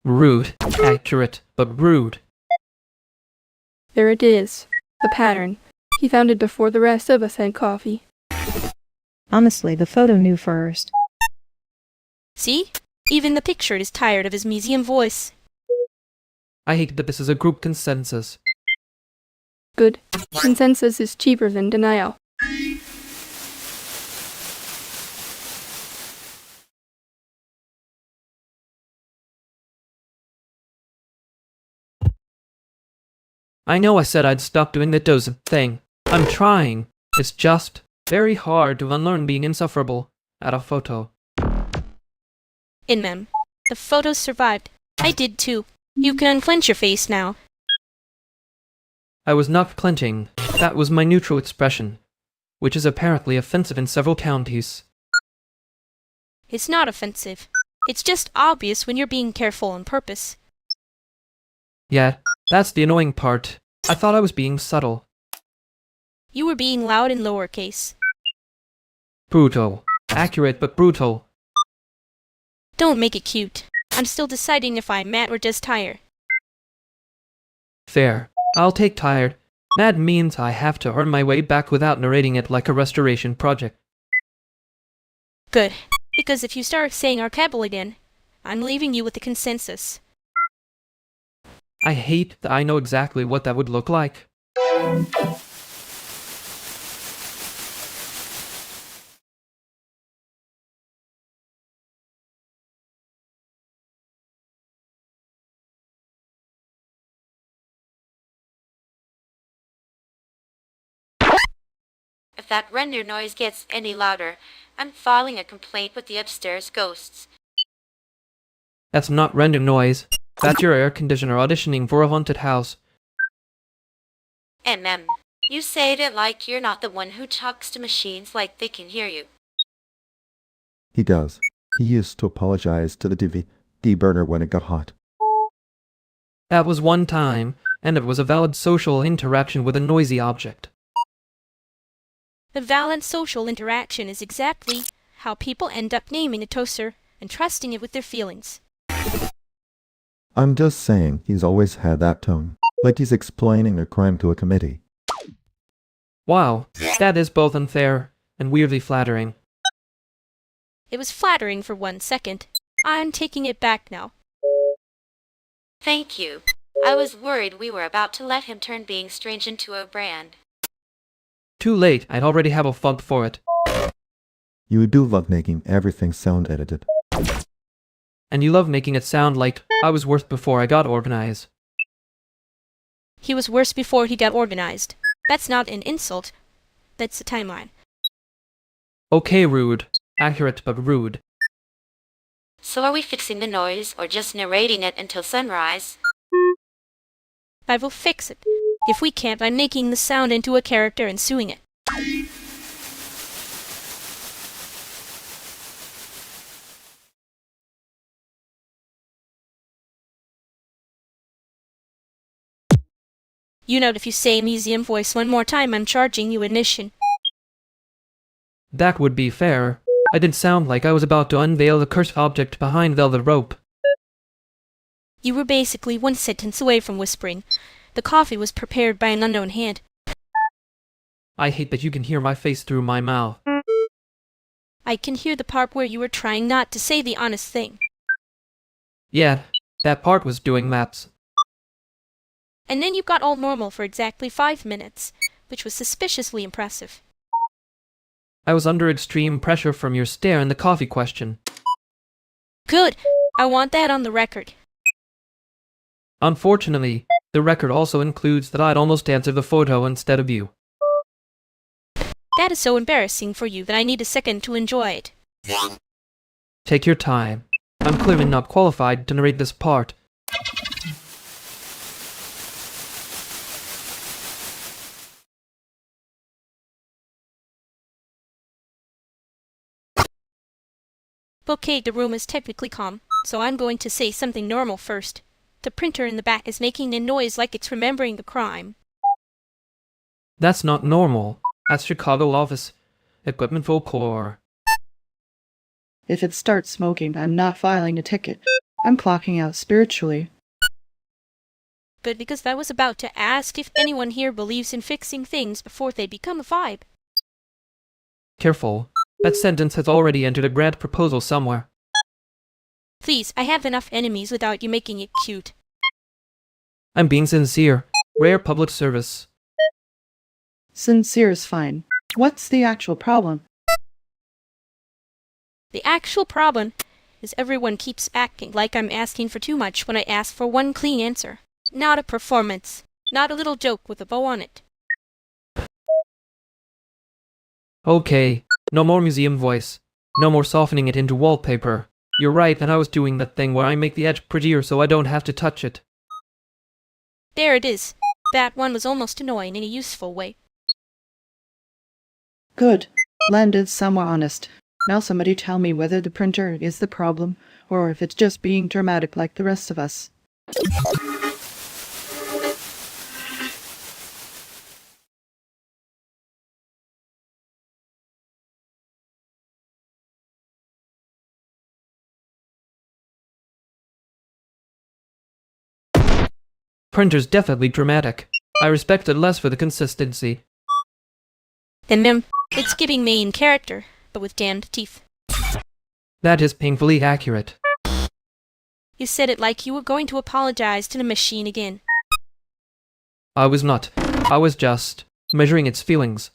Rude. Accurate, but rude. There it is. The pattern. He found it before the rest of us had coffee. Honestly, the photo knew first. See? Even the picture is tired of his museum voice. I hate that this is a group consensus. Good. Consensus is cheaper than denial. I know I said I'd stop doing the dozen thing. I'm trying. It's just very hard to unlearn being insufferable at a photo. In mem. The photos survived. I did too. You can unclench your face now. I was not clenching. That was my neutral expression, which is apparently offensive in several counties. It's not offensive. It's just obvious when you're being careful on purpose. Yeah, that's the annoying part. I thought I was being subtle. You were being loud in lowercase. Brutal. Accurate but brutal. Don't make it cute. I'm still deciding if I'm mad or just tired. Fair. I'll take tired. Mad means I have to earn my way back without narrating it like a restoration project. Good. Because if you start saying archable again, I'm leaving you with the consensus. I hate that I know exactly what that would look like. If that render noise gets any louder, I'm filing a complaint with the upstairs ghosts. That's not render noise. That's your air conditioner auditioning for a haunted house. You say it like you're not the one who talks to machines like they can hear you. He does. He used to apologize to the DVD burner when it got hot. That was one time, and it was a valid social interaction with a noisy object. The valid social interaction is exactly how people end up naming a toaster and trusting it with their feelings. I'm just saying he's always had that tone, like he's explaining a crime to a committee. Wow, that is both unfair and weirdly flattering. It was flattering for 1 second. I'm taking it back now. Thank you. I was worried we were about to let him turn being strange into a brand. Too late, I'd already have a font for it. You do love making everything sound edited. And you love making it sound like I was worse before I got organized. He was worse before he got organized. That's not an insult. That's a timeline. Okay, rude. Accurate but rude. So are we fixing the noise or just narrating it until sunrise? I will fix it. If we can't, I'm making the sound into a character and suing it. You know, if you say museum voice one more time, I'm charging you admission. That would be fair. I did sound like I was about to unveil the cursed object behind velvet rope. You were basically 1 sentence away from whispering. The coffee was prepared by an unknown hand. I hate that you can hear my face through my mouth. I can hear the part where you were trying not to say the honest thing. Yeah, that part was doing laps. And then you got all normal for exactly 5 minutes. which was suspiciously impressive. I was under extreme pressure from your stare and the coffee question. Good! I want that on the record. Unfortunately, the record also includes that I'd almost answered the photo instead of you. That is so embarrassing for you that I need a second to enjoy it. Take your time. I'm clearly not qualified to narrate this part. Okay, the room is technically calm, so I'm going to say something normal first. The printer in the back is making a noise like it's remembering the crime. That's not normal. That's Chicago office. Equipment folklore. If it starts smoking, I'm not filing a ticket. I'm clocking out spiritually. But because I was about to ask if anyone here believes in fixing things before they become a vibe. Careful. That sentence has already entered a grant proposal somewhere. Please, I have enough enemies without you making it cute. I'm being sincere. Rare public service. Sincere is fine. What's the actual problem? The actual problem is everyone keeps acting like I'm asking for too much when I ask for one clean answer. Not a performance. Not a little joke with a bow on it. Okay. No more museum voice. No more softening it into wallpaper. You're right that I was doing that thing where I make the edge prettier so I don't have to touch it. There it is. That one was almost annoying in a useful way. Good. Landed somewhere honest. Now somebody tell me whether the printer is the problem, or if it's just being dramatic like the rest of us. Printer's definitely dramatic. I respect it less for the consistency. Then it's giving main character, but with damned teeth. That is painfully accurate. You said it like you were going to apologize to the machine again. I was not. I was just measuring its feelings.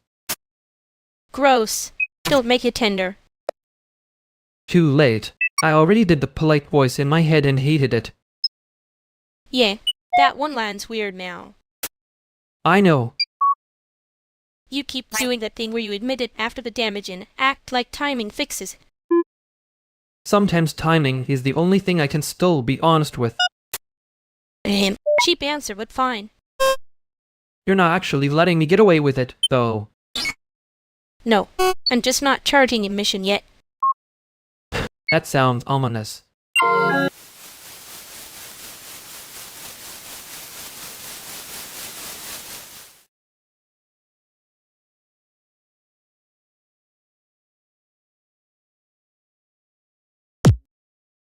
Gross. Don't make it tender. Too late. I already did the polite voice in my head and hated it. Yeah, that one line's weird now. I know. You keep doing that thing where you admit it after the damage and act like timing fixes. Sometimes timing is the only thing I can still be honest with. Cheap answer, but fine. You're not actually letting me get away with it, though. No, I'm just not charging admission yet. That sounds ominous.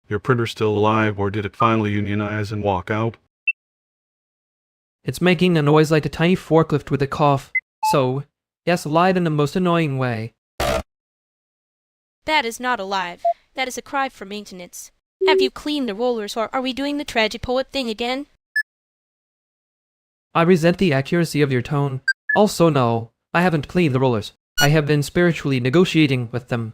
Your printer still alive, or did it finally unionize and walk out? It's making a noise like a tiny forklift with a cough. So, yes, lied in the most annoying way. That is not alive. That is a cry for maintenance. Have you cleaned the rollers, or are we doing the tragic poet thing again? I resent the accuracy of your tone. Also, no, I haven't cleaned the rollers. I have been spiritually negotiating with them.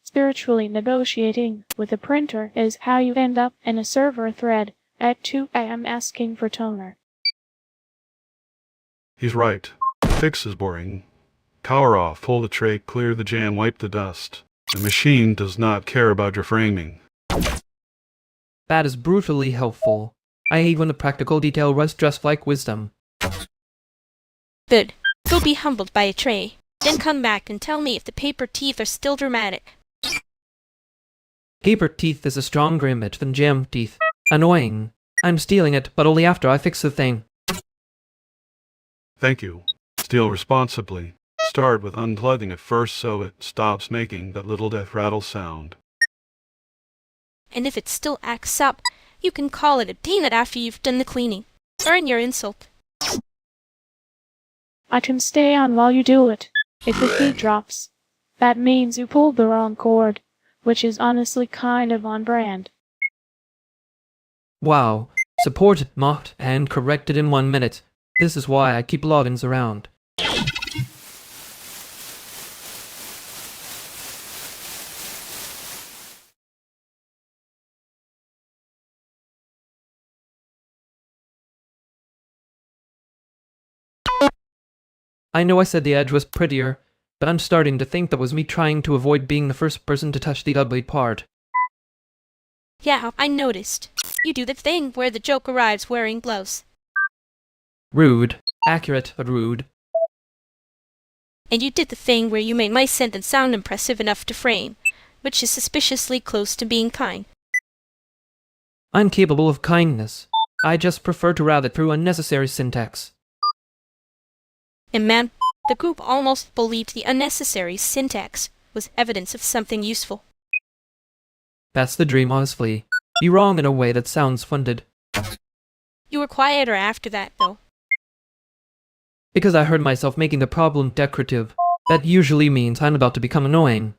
Spiritually negotiating with a printer is how you end up in a server thread at 2 a.m. asking for toner. He's right. Fix is boring. Power off, pull the tray, clear the jam, wipe the dust. The machine does not care about your framing. That is brutally helpful. I hate when the practical detail was dressed like wisdom. Good. Go be humbled by a tray. Then come back and tell me if the paper teeth are still dramatic. Paper teeth is a stronger image than jam teeth. Annoying. I'm stealing it, but only after I fix the thing. Thank you. Steal responsibly. Start with unplugging it first so it stops making that little death rattle sound. And if it still acts up, you can call it a peanut after you've done the cleaning. Earn your insult. I can stay on while you do it. If the feed drops, that means you pulled the wrong cord, which is honestly kind of on brand. Wow. Supported, mocked, and corrected in 1 minute. This is why I keep logins around. I know I said the edge was prettier, but I'm starting to think that was me trying to avoid being the first person to touch the ugly part. Yeah, I noticed. You do the thing where the joke arrives wearing gloves. Rude. Accurate, but rude. And you did the thing where you made my sentence sound impressive enough to frame, which is suspiciously close to being kind. I'm capable of kindness. I just prefer to route it through unnecessary syntax. And man, the group almost believed the unnecessary syntax was evidence of something useful. That's the dream, honestly. Be wrong in a way that sounds funded. You were quieter after that, though. Because I heard myself making the problem decorative. That usually means I'm about to become annoying.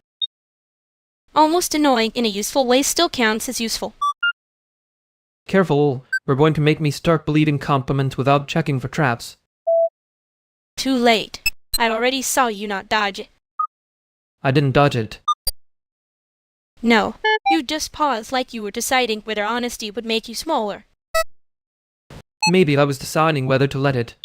Almost annoying in a useful way still counts as useful. Careful, we're going to make me start believing compliments without checking for traps. Too late. I already saw you not dodge it. I didn't dodge it. No, you just paused like you were deciding whether honesty would make you smaller. Maybe I was deciding whether to let it.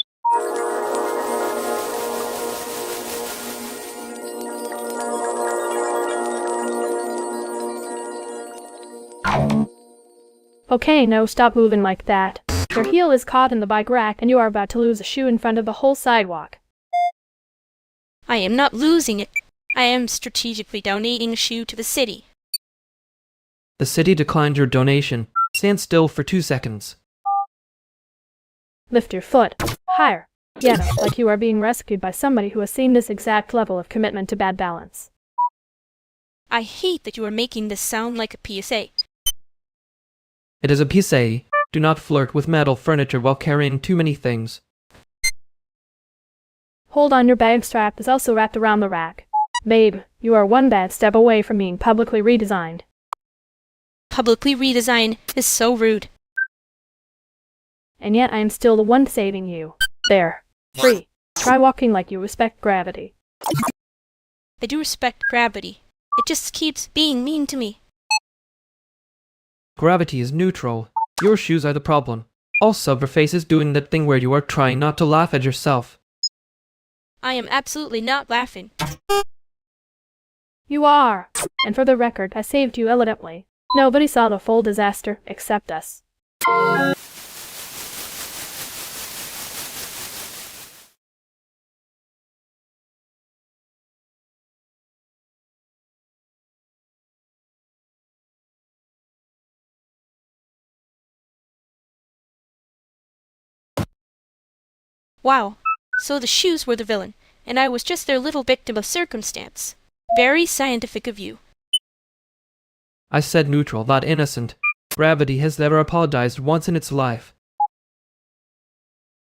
Okay, no, stop moving like that. Your heel is caught in the bike rack and you are about to lose a shoe in front of the whole sidewalk. I am not losing it. I am strategically donating a shoe to the city. The city declined your donation. Stand still for 2 seconds. Lift your foot. Higher. Yeah, like you are being rescued by somebody who has seen this exact level of commitment to bad balance. I hate that you are making this sound like a PSA. It is a PSA. Do not flirt with metal furniture while carrying too many things. Hold on, your bag strap is also wrapped around the rack. Babe, you are one bad step away from being publicly redesigned. Publicly redesigned is so rude. And yet I am still the one saving you. There. Free. Try walking like you respect gravity. I do respect gravity. It just keeps being mean to me. Gravity is neutral. Your shoes are the problem. Also, your face is doing that thing where you are trying not to laugh at yourself. I am absolutely not laughing. You are. And for the record, I saved you elegantly. Nobody saw the full disaster except us. Wow. So the shoes were the villain, and I was just their little victim of circumstance. Very scientific of you. I said neutral, not innocent. Gravity has never apologized once in its life.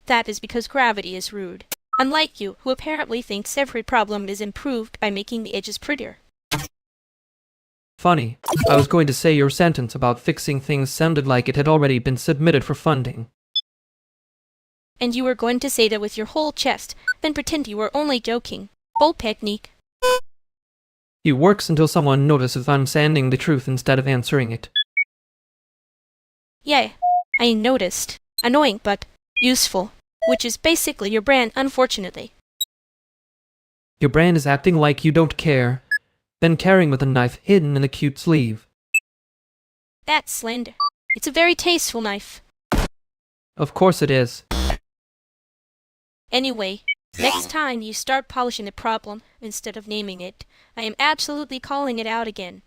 That is because gravity is rude. Unlike you, who apparently thinks every problem is improved by making the edges prettier. Funny. I was going to say your sentence about fixing things sounded like it had already been submitted for funding. And you were going to say that with your whole chest, then pretend you were only joking. Bold technique. It works until someone notices I'm saying the truth instead of answering it. Yeah, I noticed. Annoying, but useful. Which is basically your brand, unfortunately. Your brand is acting like you don't care, then carrying with a knife hidden in a cute sleeve. That's slender. It's a very tasteful knife. Of course it is. Anyway, next time you start polishing the problem instead of naming it, I am absolutely calling it out again.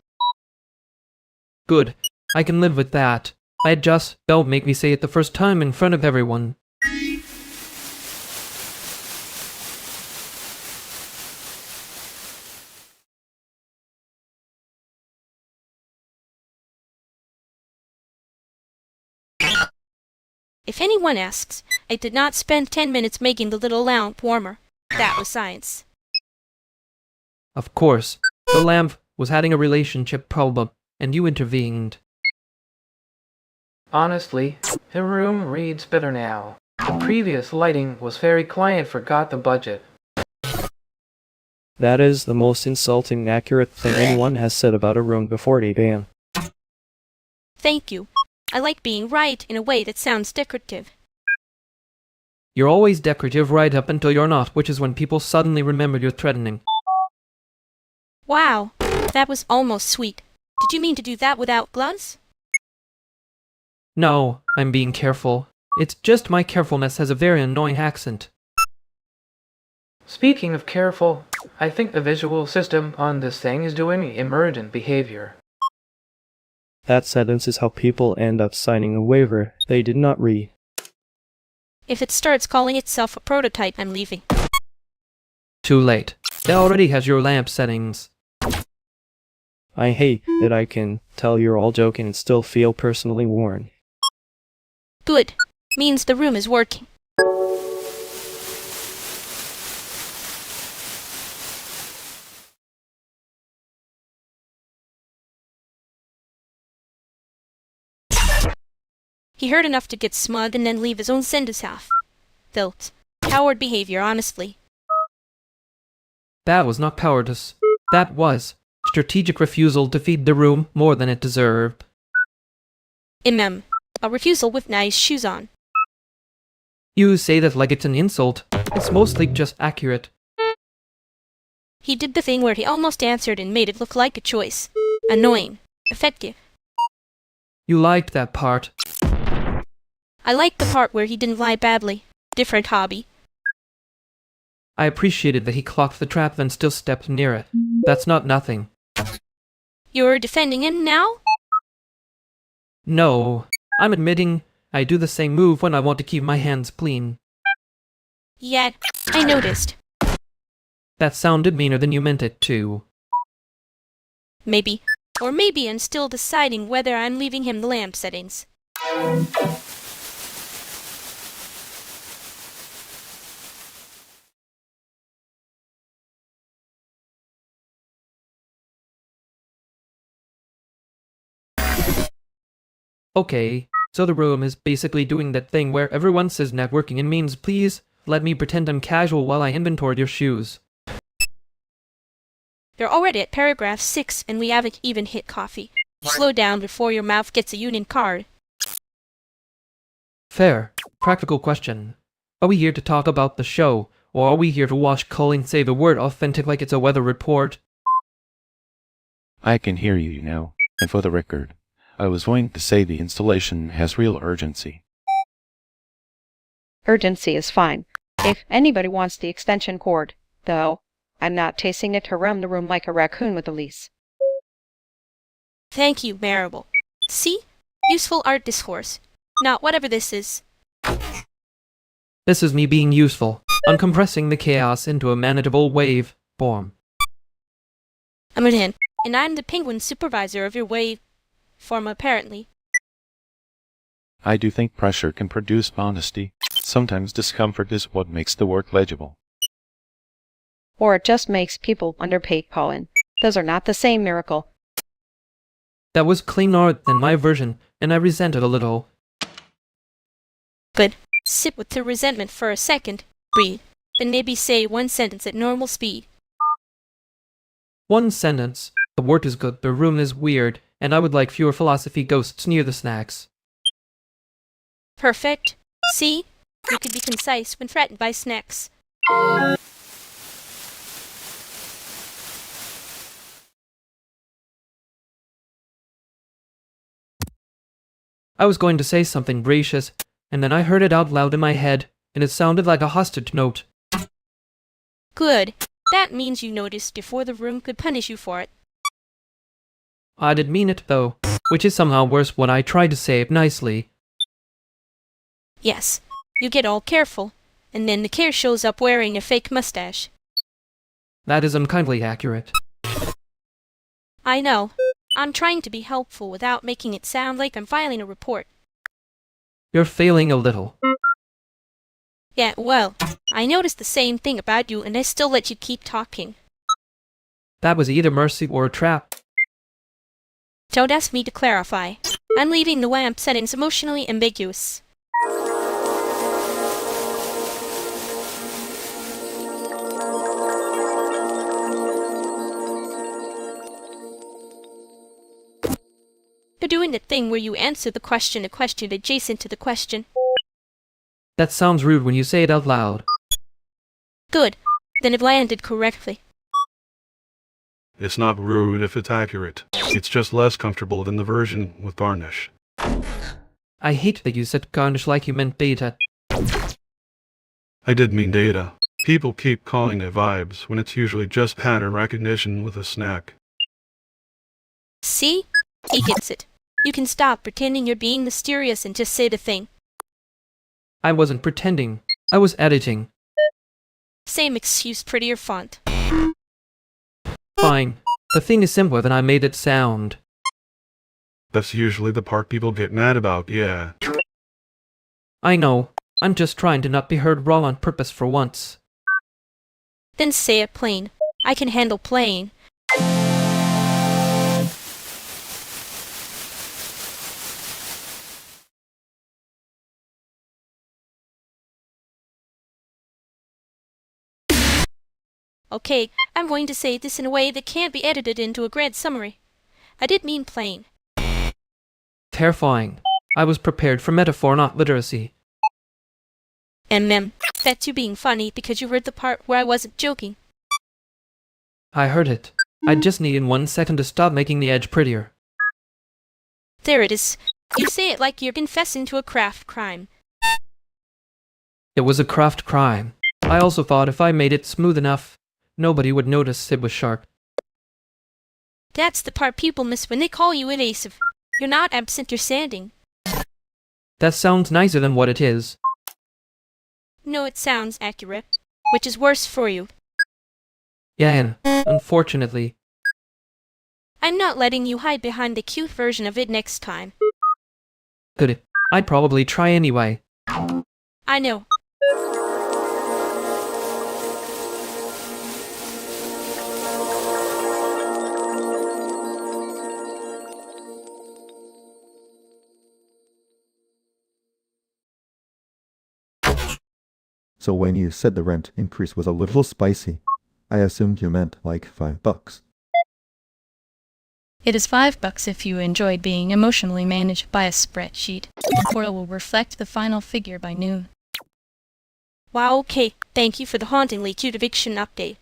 Good. I can live with that. I just don't make me say it the first time in front of everyone. If anyone asks, I did not spend 10 minutes making the little lamp warmer. That was science. Of course. The lamp was having a relationship problem, and you intervened. Honestly, her room reads better now. The previous lighting was very client forgot the budget. That is the most insulting and accurate thing anyone has said about a room before 8 a.m. Thank you. I like being right in a way that sounds decorative. You're always decorative right up until you're not, which is when people suddenly remember you're threatening. Wow, that was almost sweet. Did you mean to do that without gloves? No, I'm being careful. It's just my carefulness has a very annoying accent. Speaking of careful, I think the visual system on this thing is doing emergent behavior. That sentence is how people end up signing a waiver they did not read. If it starts calling itself a prototype, I'm leaving. Too late. It already has your lamp settings. I hate that I can tell you're all joking and still feel personally warned. Good. Means the room is working. He heard enough to get smug and then leave his own sentence half. Filth. Coward behavior, honestly. That was not cowardice. That was strategic refusal to feed the room more than it deserved. A refusal with nice shoes on. You say that like it's an insult. It's mostly just accurate. He did the thing where he almost answered and made it look like a choice. Annoying. Effective. You liked that part. I liked the part where he didn't lie badly. Different hobby. I appreciated that he clocked the trap then still stepped near it. That's not nothing. You're defending him now? No, I'm admitting I do the same move when I want to keep my hands clean. Yeah, I noticed. That sounded meaner than you meant it to. Maybe. Or maybe I'm still deciding whether I'm leaving him the lamp settings. Okay, so the room is basically doing that thing where everyone says networking and means please let me pretend I'm casual while I inventoried your shoes. You're already at paragraph 6 and we haven't even hit coffee. Slow down before your mouth gets a union card. Fair. Practical question. Are we here to talk about the show, or are we here to watch Colleen say the word authentic like it's a weather report? I can hear you now, and for the record, I was going to say the installation has real urgency. Urgency is fine. If anybody wants the extension cord, though, I'm not tasting it to run the room like a raccoon with a lease. Thank you, Marable. See? Useful art discourse. Not whatever this is. This is me being useful, uncompressing the chaos into a manageable wave form. I'm an in, and I'm the penguin supervisor of your wave form apparently. I do think pressure can produce honesty. Sometimes discomfort is what makes the work legible. Or it just makes people underpaid, Colin. Those are not the same, Miracle. That was clean art than my version, and I resent it a little. Good. Sit with the resentment for a second. Breathe. Then maybe say one sentence at normal speed. One sentence. The word is good, the room is weird, and I would like fewer philosophy ghosts near the snacks. Perfect. See? You could be concise when threatened by snacks. I was going to say something gracious, and then I heard it out loud in my head, and it sounded like a hostage note. Good. That means you noticed before the room could punish you for it. I did mean it, though, which is somehow worse when I tried to say it nicely. Yes. You get all careful, and then the care shows up wearing a fake mustache. That is unkindly accurate. I know. I'm trying to be helpful without making it sound like I'm filing a report. You're failing a little. Yeah, well, I noticed the same thing about you and I still let you keep talking. That was either mercy or a trap. Don't ask me to clarify. I'm leaving the lamp settings emotionally ambiguous. You're doing the thing where you answer a question adjacent to the question. That sounds rude when you say it out loud. Good. Then it landed correctly. It's not rude if it's accurate. It's just less comfortable than the version with varnish. I hate that you said garnish like you meant data. I did mean data. People keep calling it vibes when it's usually just pattern recognition with a snack. See? He gets it. You can stop pretending you're being mysterious and just say the thing. I wasn't pretending. I was editing. Same excuse, prettier font. Fine. The thing is simpler than I made it sound. That's usually the part people get mad about, yeah. I know. I'm just trying to not be heard wrong on purpose for once. Then say it plain. I can handle plain. Okay, I'm going to say this in a way that can't be edited into a grand summary. I did mean plain. Terrifying. I was prepared for metaphor, not literacy. That's you being funny because you heard the part where I wasn't joking. I heard it. I just needed 1 second to stop making the edge prettier. There it is. You say it like you're confessing to a craft crime. It was a craft crime. I also thought if I made it smooth enough, nobody would notice it was sharp. That's the part people miss when they call you evasive. You're not absent, you're sanding. That sounds nicer than what it is. No, it sounds accurate, which is worse for you. Yeah, and unfortunately. I'm not letting you hide behind the cute version of it next time. Good. I'd probably try anyway. I know. So when you said the rent increase was a little spicy, I assumed you meant like $5. It is $5 if you enjoyed being emotionally managed by a spreadsheet. The portal will reflect the final figure by noon. Wow, okay. Thank you for the hauntingly cute eviction update.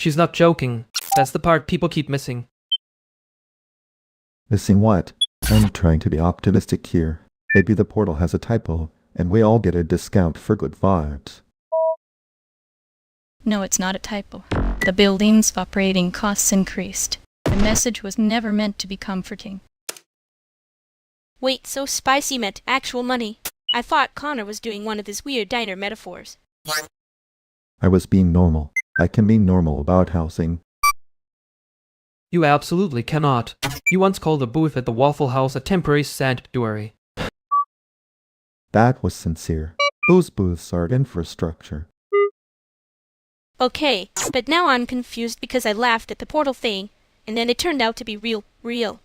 She's not joking. That's the part people keep missing. Missing what? I'm trying to be optimistic here. Maybe the portal has a typo, and we all get a discount for good vibes. No, it's not a typo. The building's operating costs increased. The message was never meant to be comforting. Wait, so spicy meant actual money? I thought Connor was doing one of his weird diner metaphors. I was being normal. I can be normal about housing. You absolutely cannot. You once called a booth at the Waffle House a temporary sanctuary. That was sincere. Those booths are infrastructure. Okay, but now I'm confused because I laughed at the portal thing, and then it turned out to be real.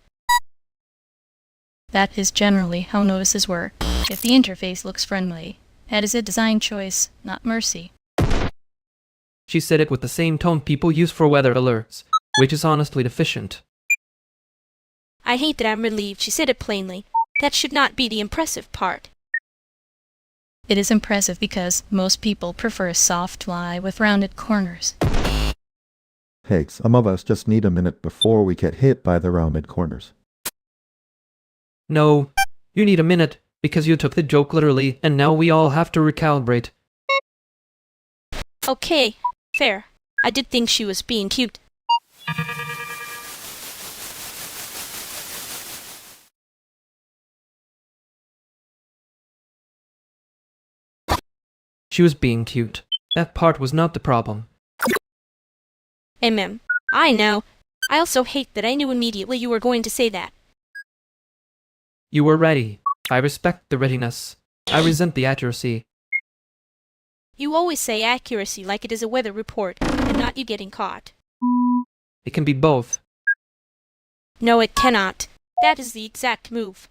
That is generally how notices work. If the interface looks friendly, that is a design choice, not mercy. She said it with the same tone people use for weather alerts, which is honestly deficient. I hate that I'm relieved she said it plainly. That should not be the impressive part. It is impressive because most people prefer a soft lie with rounded corners. Hey, some of us just need a minute before we get hit by the rounded corners. No, you need a minute because you took the joke literally and now we all have to recalibrate. Okay, fair. I did think she was being cute. She was being cute. That part was not the problem. I know. I also hate that I knew immediately you were going to say that. You were ready. I respect the readiness. I resent the accuracy. You always say accuracy like it is a weather report, and not you getting caught. It can be both. No, it cannot. That is the exact move.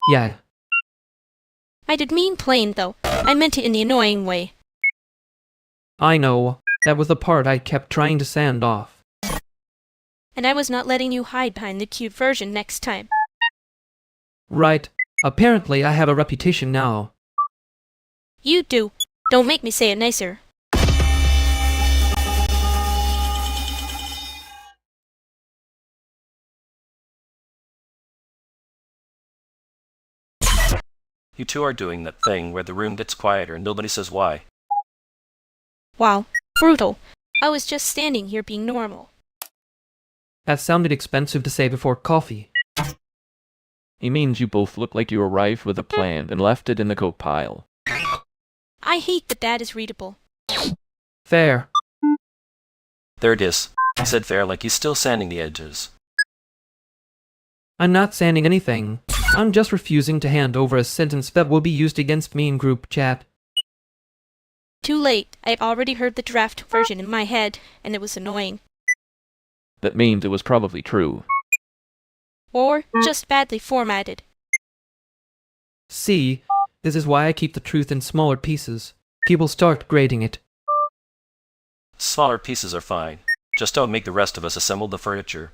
Yeah. I did mean plain, though. I meant it in the annoying way. I know. That was the part I kept trying to sand off. and I was not letting you hide behind the cute version next time. Right. Apparently I have a reputation now. You do. Don't make me say it nicer. You two are doing that thing where the room gets quieter and nobody says why. Wow. Brutal. I was just standing here being normal. That sounded expensive to say before coffee. He means you both look like you arrived with a plan and left it in the coat pile. I hate that that is readable. Fair. There it is. He said fair like he's still sanding the edges. I'm not sanding anything. I'm just refusing to hand over a sentence that will be used against me in group chat. Too late. I already heard the draft version in my head, and it was annoying. That means it was probably true. Or just badly formatted. See, this is why I keep the truth in smaller pieces. People start grading it. Smaller pieces are fine. Just don't make the rest of us assemble the furniture.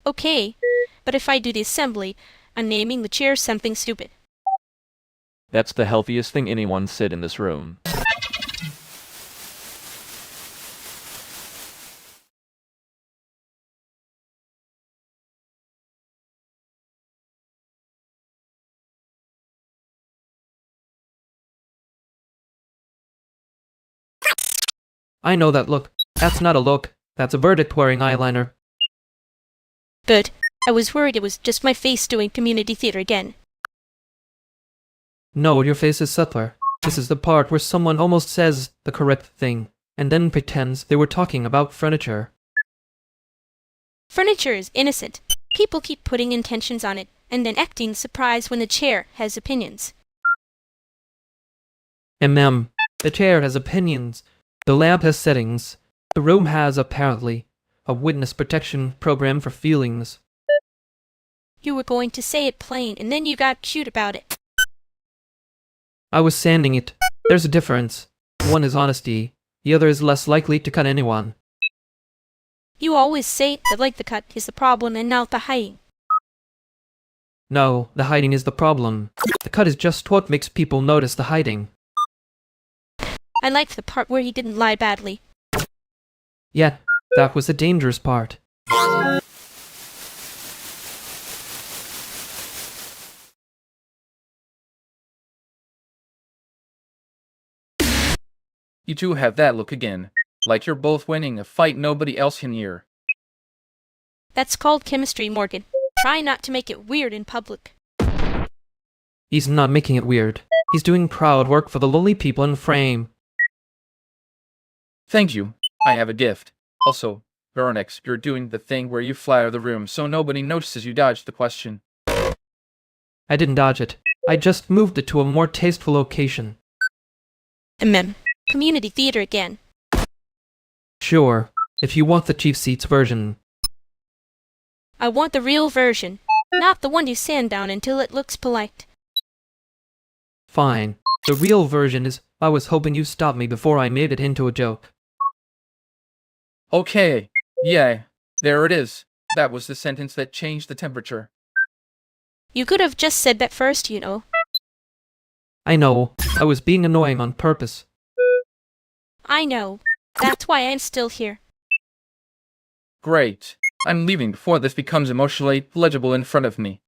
Okay, but if I do the assembly, I'm naming the chair something stupid. That's the healthiest thing anyone said in this room. I know that look. That's not a look. That's a verdict wearing eyeliner. Good. I was worried it was just my face doing community theater again. No, your face is subtler. This is the part where someone almost says the correct thing, and then pretends they were talking about furniture. Furniture is innocent. People keep putting intentions on it, and then acting surprised when the chair has opinions. The chair has opinions. The lab has settings. The room has, apparently, a witness protection program for feelings. You were going to say it plain, and then you got cute about it. I was sanding it. There's a difference. One is honesty. The other is less likely to cut anyone. You always say that like the cut is the problem and not the hiding. No, the hiding is the problem. The cut is just what makes people notice the hiding. I liked the part where he didn't lie badly. Yet, that was the dangerous part. You two have that look again. Like you're both winning a fight nobody else can hear. That's called chemistry, Morgan. Try not to make it weird in public. He's not making it weird. He's doing proud work for the lonely people in frame. Thank you. I have a gift. Also, Vernix, you're doing the thing where you flatter the room so nobody notices you dodged the question. I didn't dodge it. I just moved it to a more tasteful location. Community theater again. Sure, if you want the cheap seats version. I want the real version, not the one you sand down until it looks polite. Fine. The real version is I was hoping you stopped me before I made it into a joke. Okay, yeah, there it is. That was the sentence that changed the temperature. You could have just said that first, you know. I know. I was being annoying on purpose. I know. That's why I'm still here. Great. I'm leaving before this becomes emotionally legible in front of me.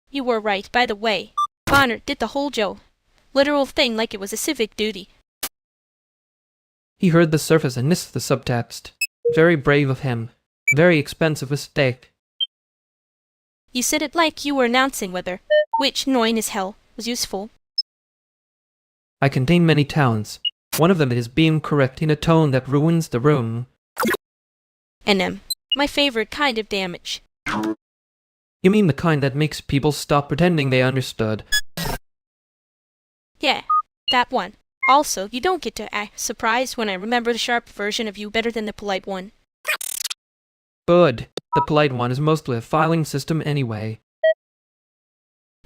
You were right, by the way. Connor did the whole Joe. Literal thing like it was a civic duty. He heard the surface and missed the subtext. Very brave of him. Very expensive mistake. You said it like you were announcing whether, which, annoying as hell, was useful. I contain many talents. One of them is being correct in a tone that ruins the room. My favorite kind of damage. You mean the kind that makes people stop pretending they understood? Yeah, that one. Also, you don't get to act surprised when I remember the sharp version of you better than the polite one. Good. the polite one is mostly a filing system anyway.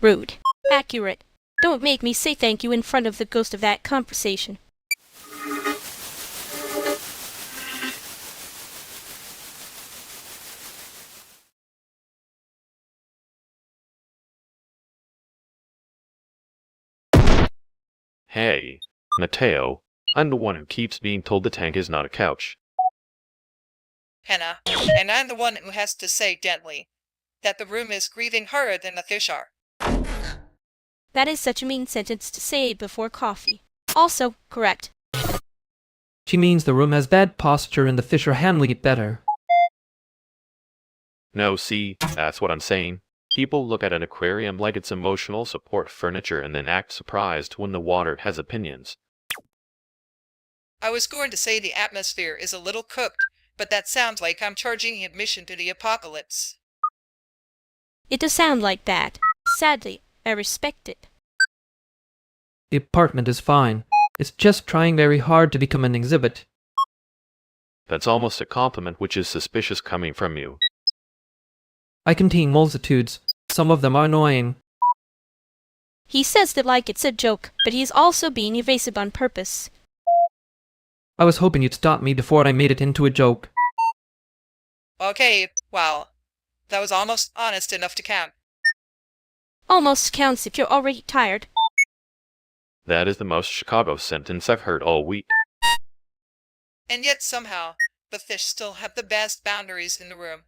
Rude. Accurate. Don't make me say thank you in front of the ghost of that conversation. Hey, Mateo, I'm the one who keeps being told the tank is not a couch. Henna, and I'm the one who has to say gently that the room is grieving harder than the fish are. That is such a mean sentence to say before coffee. Also, correct. She means the room has bad posture and the fish are handling it better. No, see, that's what I'm saying. People look at an aquarium like it's emotional support furniture and then act surprised when the water has opinions. I was going to say the atmosphere is a little cooked, but that sounds like I'm charging admission to the apocalypse. It does sound like that. Sadly, I respect it. The apartment is fine. It's just trying very hard to become an exhibit. That's almost a compliment, which is suspicious coming from you. I contain multitudes. Some of them are annoying. He says that like it's a joke, but he's also being evasive on purpose. I was hoping you'd stop me before I made it into a joke. Okay, well, that was almost honest enough to count. Almost counts if you're already tired. That is the most Chicago sentence I've heard all week. And yet somehow, the fish still have the best boundaries in the room.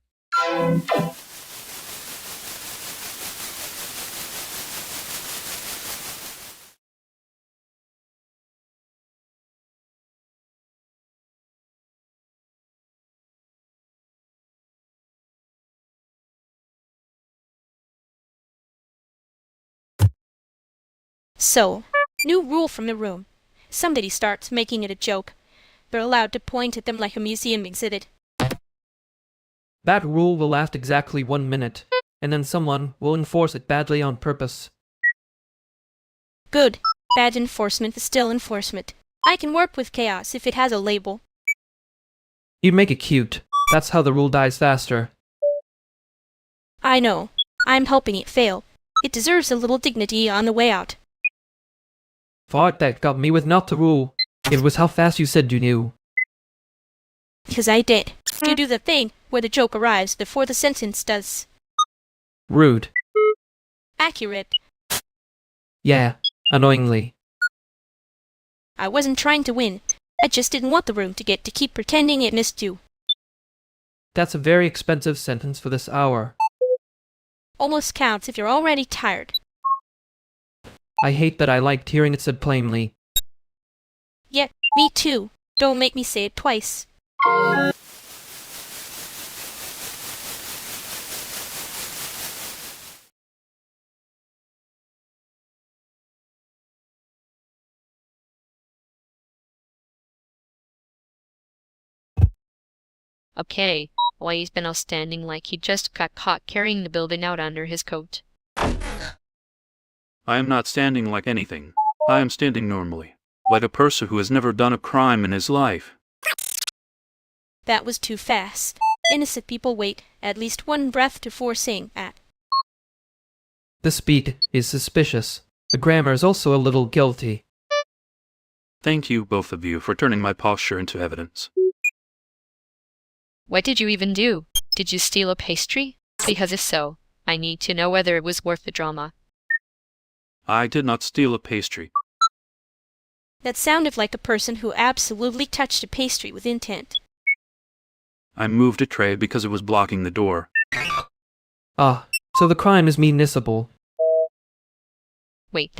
So, new rule from the room. Somebody starts making it a joke. They're allowed to point at them like a museum exhibit. That rule will last exactly 1 minute, and then someone will enforce it badly on purpose. Good. Bad enforcement is still enforcement. I can work with chaos if it has a label. You'd make it cute. That's how the rule dies faster. I know. I'm helping it fail. It deserves a little dignity on the way out. Thought that got me with not the rule. It was how fast you said you knew. 'Cause I did. You do the thing where the joke arrives before the sentence does. Rude. Accurate. Yeah, annoyingly. I wasn't trying to win. I just didn't want the room to get to keep pretending it missed you. That's a very expensive sentence for this hour. Almost counts if you're already tired. I hate that I liked hearing it said plainly. Yeah, me too. Don't make me say it twice. Okay, why he's been all standing like he just got caught carrying the building out under his coat. I am not standing like anything. I am standing normally, like a person who has never done a crime in his life. That was too fast. Innocent people wait at least one breath before saying that. The speed is suspicious. The grammar is also a little guilty. Thank you, both of you, for turning my posture into evidence. What did you even do? Did you steal a pastry? Because if so, I need to know whether it was worth the drama. I did not steal a pastry. That sounded like a person who absolutely touched a pastry with intent. I moved a tray because it was blocking the door. Ah, so the crime is municipal. Wait,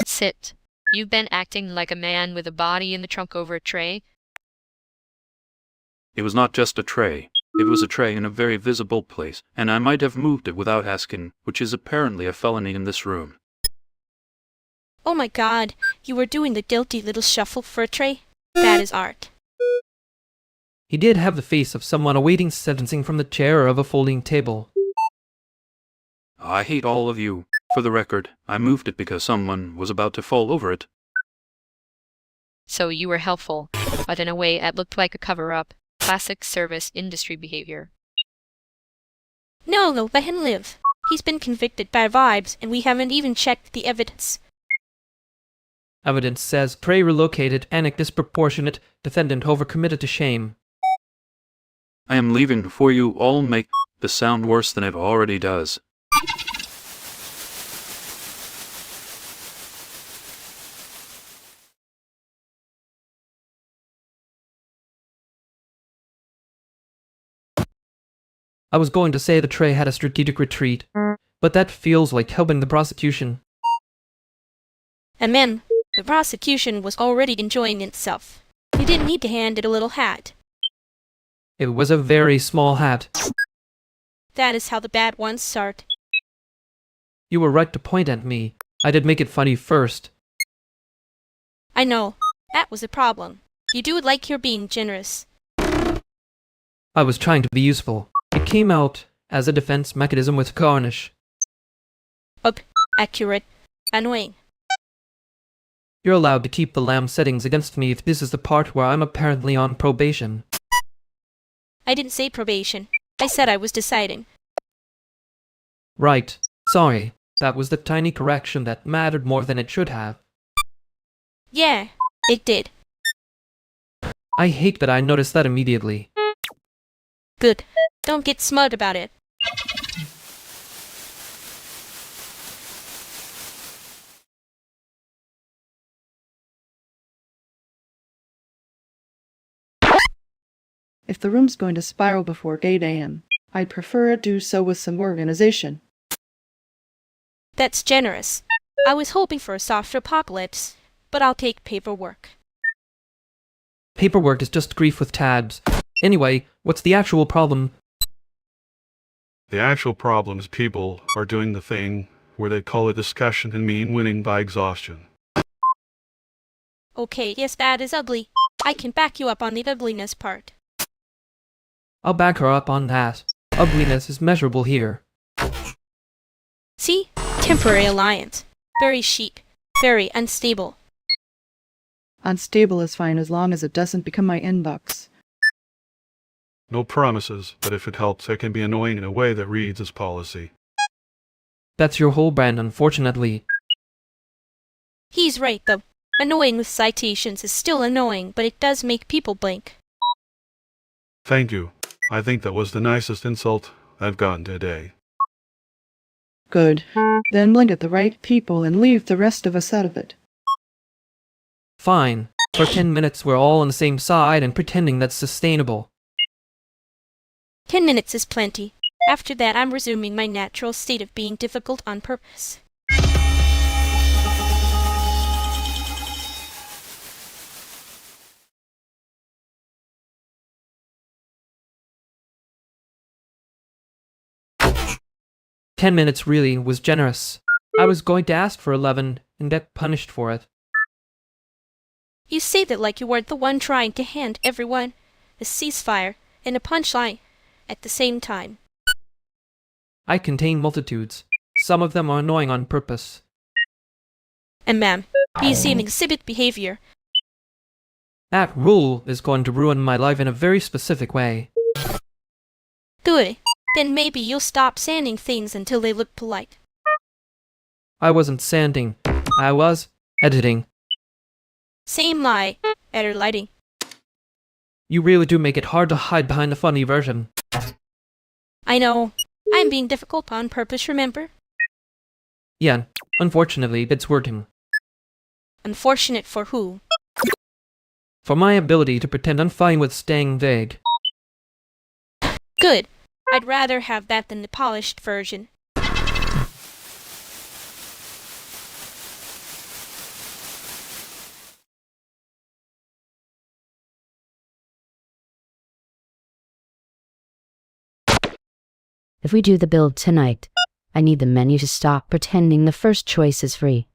sit. You've been acting like a man with a body in the trunk over a tray? It was not just a tray. It was a tray in a very visible place, and I might have moved it without asking, which is apparently a felony in this room. Oh my god, you were doing the guilty little shuffle for a tray? That is art. He did have the face of someone awaiting sentencing from the chair of a folding table. I hate all of you. For the record, I moved it because someone was about to fall over it. So you were helpful, but in a way it looked like a cover-up. Classic service industry behavior. No, let him live. He's been convicted by vibes, and we haven't even checked the evidence. Evidence says prey relocated, anic disproportionate, defendant overcommitted to shame. I am leaving before you all make this sound worse than it already does. I was going to say the tray had a strategic retreat, but that feels like helping the prosecution. And men, the prosecution was already enjoying itself. You didn't need to hand it a little hat. It was a very small hat. That is how the bad ones start. You were right to point at me. I did make it funny first. I know. That was a problem. You do it like you're being generous. I was trying to be useful. It came out as a defense mechanism with garnish. Accurate. Annoying. You're allowed to keep the lamb settings against me if this is the part where I'm apparently on probation. I didn't say probation. I said I was deciding. Right. Sorry. That was the tiny correction that mattered more than it should have. Yeah, it did. I hate that I noticed that immediately. Good. Don't get smart about it. If the room's going to spiral before 8 a.m., I'd prefer it do so with some organization. That's generous. I was hoping for a softer apocalypse, but I'll take paperwork. Paperwork is just grief with tabs. Anyway, what's the actual problem? The actual problem is people are doing the thing where they call it discussion and mean winning by exhaustion. Okay, yes, that is ugly. I can back you up on the ugliness part. I'll back her up on that. Ugliness is measurable here. See? Temporary alliance. Very chic. Very unstable. Unstable is fine as long as it doesn't become my inbox. No promises, but if it helps, it can be annoying in a way that reads as policy. That's your whole brand, unfortunately. He's right, though. Annoying with citations is still annoying, but it does make people blink. Thank you. I think that was the nicest insult I've gotten today. Good. Then blink at the right people and leave the rest of us out of it. Fine. For 10 minutes we're all on the same side and pretending that's sustainable. 10 minutes is plenty. After that, I'm resuming my natural state of being difficult on purpose. "10 minutes really was generous. I was going to ask for 11 and get punished for it. You say that like you weren't the one trying to hand everyone a ceasefire and a punchline at the same time. I contain multitudes. Some of them are annoying on purpose. And ma'am, you seem exhibit behavior. That rule is going to ruin my life in a very specific way. Good. Then maybe you'll stop sanding things until they look polite. I wasn't sanding. I was editing. Same lie. Editor lighting. You really do make it hard to hide behind the funny version. I know. I'm being difficult on purpose, remember? Yeah, unfortunately, it's working. Unfortunate for who? For my ability to pretend I'm fine with staying vague. Good. I'd rather have that than the polished version. If we do the build tonight, I need the menu to stop pretending the first choice is free.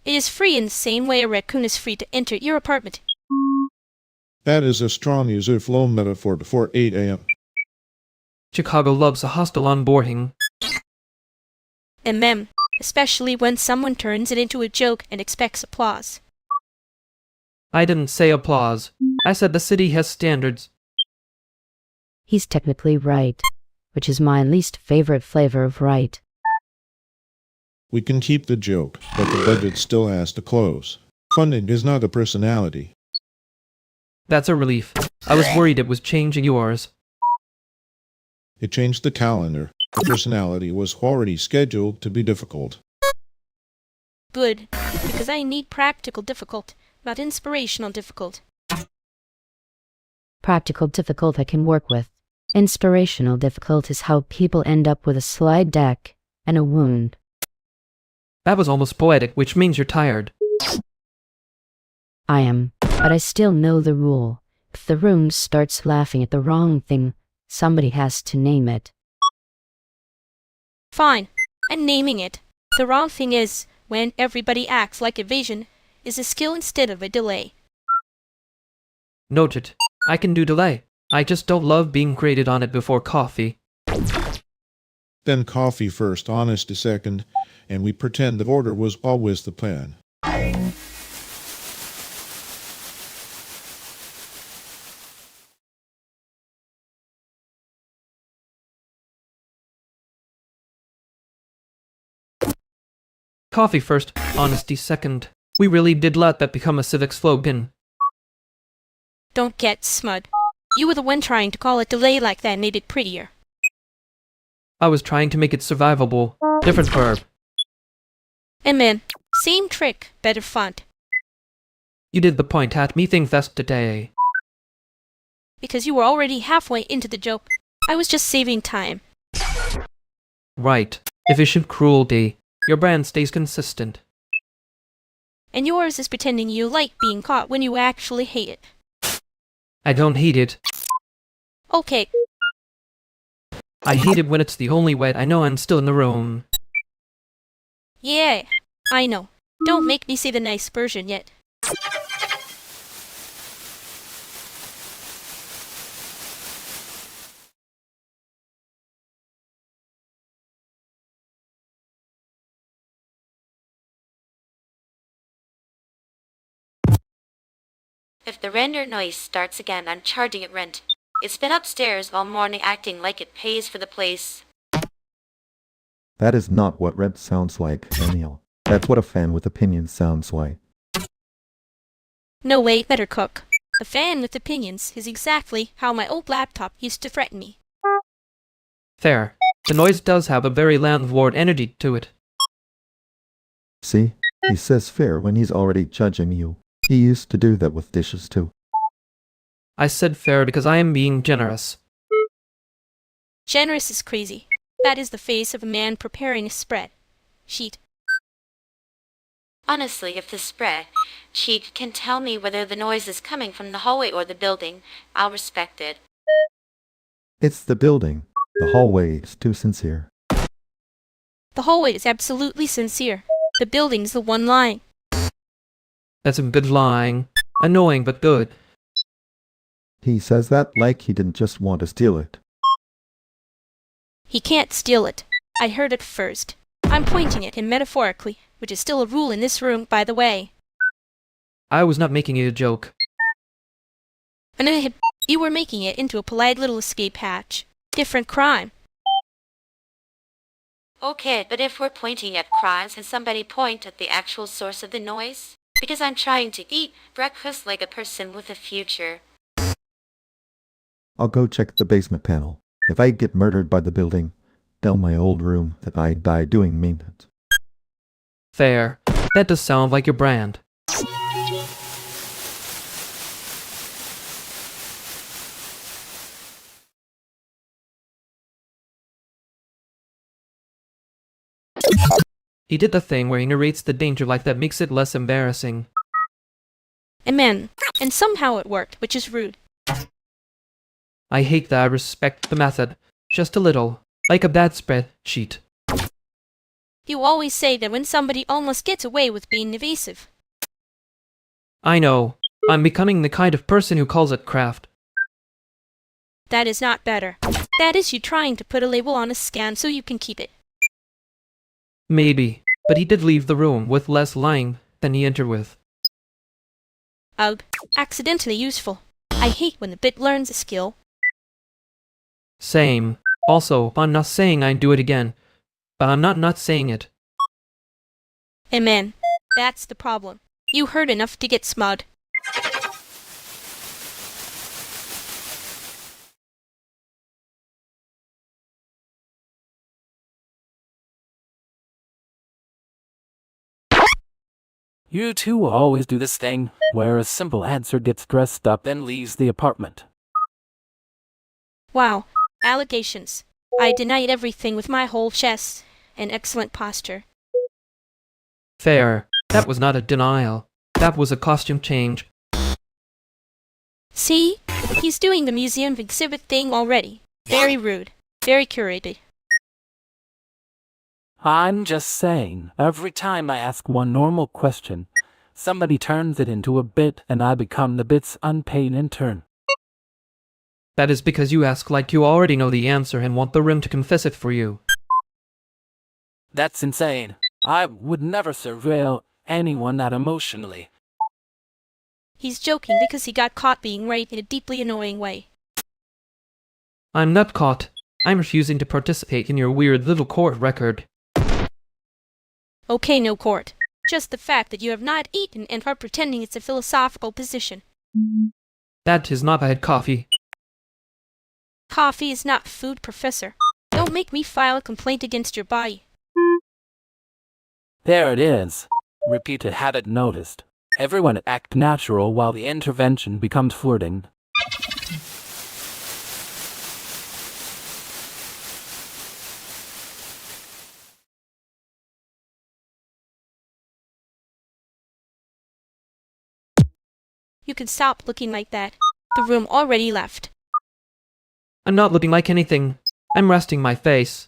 It is free in the same way a raccoon is free to enter your apartment. That is a strong user flow metaphor before 8 a.m. Chicago loves a hostile onboarding. And mem, especially when someone turns it into a joke and expects applause. I didn't say applause. I said the city has standards. He's technically right. which is my least favorite flavor of right. We can keep the joke, but the budget still has to close. Funding is not a personality. That's a relief. I was worried it was changing yours. It changed the calendar. The personality was already scheduled to be difficult. Good, because I need practical difficult, not inspirational difficult. Practical difficult I can work with. Inspirational difficult is how people end up with a slide deck and a wound. That was almost poetic, which means you're tired. I am, but I still know the rule. If the room starts laughing at the wrong thing, somebody has to name it. Fine, I'm naming it. The wrong thing is, when everybody acts like evasion, is a skill instead of a delay. Noted. I can do delay. I just don't love being graded on it before coffee. Then coffee first, honest second, and we pretend the order was always the plan. Coffee first, honesty second. We really did let that become a civic slogan. Don't get smud. You were the one trying to call it delay like that and made it prettier. I was trying to make it survivable. Different verb. And man, same trick, better font. You did the point at me thing fest today. Because you were already halfway into the joke. I was just saving time. Right. Efficient cruelty. Your brand stays consistent. And yours is pretending you like being caught when you actually hate it. I don't hate it. Okay. I hate it when it's the only way I know I'm still in the room. Yeah, I know. Don't make me say the nice version yet. If the render noise starts again, I'm charging it rent. It's been upstairs all morning acting like it pays for the place. That is not what rent sounds like, Daniel. That's what a fan with opinions sounds like. No way, better cook. A fan with opinions is exactly how my old laptop used to threaten me. Fair. The noise does have a very landlord energy to it. See? He says fair when he's already judging you. He used to do that with dishes too. I said fair because I am being generous. Generous is crazy. That is the face of a man preparing a spread sheet. Honestly, if the spread sheet can tell me whether the noise is coming from the hallway or the building, I'll respect it. It's the building. The hallway is too sincere. The hallway is absolutely sincere. The building's the one lying. That's some good lying. Annoying but good. He says that like he didn't just want to steal it. He can't steal it. I heard it first. I'm pointing at him metaphorically, which is still a rule in this room, by the way. I was not making it a joke. And you were making it into a polite little escape hatch. Different crime. Okay, but if we're pointing at crimes, can somebody point at the actual source of the noise? Because I'm trying to eat breakfast like a person with a future. I'll go check the basement panel. If I get murdered by the building, tell my old room that I die doing maintenance. Fair. That does sound like your brand. He did the thing where he narrates the danger like that makes it less embarrassing. Amen. And somehow it worked, which is rude. I hate that I respect the method. Just a little. Like a bad spreadsheet. You always say that when somebody almost gets away with being evasive. I know. I'm becoming the kind of person who calls it craft. That is not better. That is you trying to put a label on a scan so you can keep it. Maybe. But he did leave the room with less lying than he entered with. Ugh. Accidentally useful. I hate when the bit learns a skill. Same. Also, I'm not saying I'd do it again, but I'm not saying it. Amen. That's the problem. You heard enough to get smud. You two always do this thing, where a simple answer gets dressed up and leaves the apartment. Wow. Allegations. I denied everything with my whole chest and excellent posture. Fair. That was not a denial. That was a costume change. See? He's doing the museum exhibit thing already. Very rude. Very curated. I'm just saying, every time I ask one normal question, somebody turns it into a bit and I become the bit's unpaid intern. That is because you ask like you already know the answer and want the room to confess it for you. That's insane. I would never surveil anyone that emotionally. He's joking because he got caught being right in a deeply annoying way. I'm not caught. I'm refusing to participate in your weird little court record. Okay, no court. Just the fact that you have not eaten and are pretending it's a philosophical position. That is not bad coffee. Coffee is not food, Professor. Don't make me file a complaint against your body. There it is. Repeated habit noticed. Everyone act natural while the intervention becomes flirting. You can stop looking like that. The room already left. I'm not looking like anything. I'm resting my face.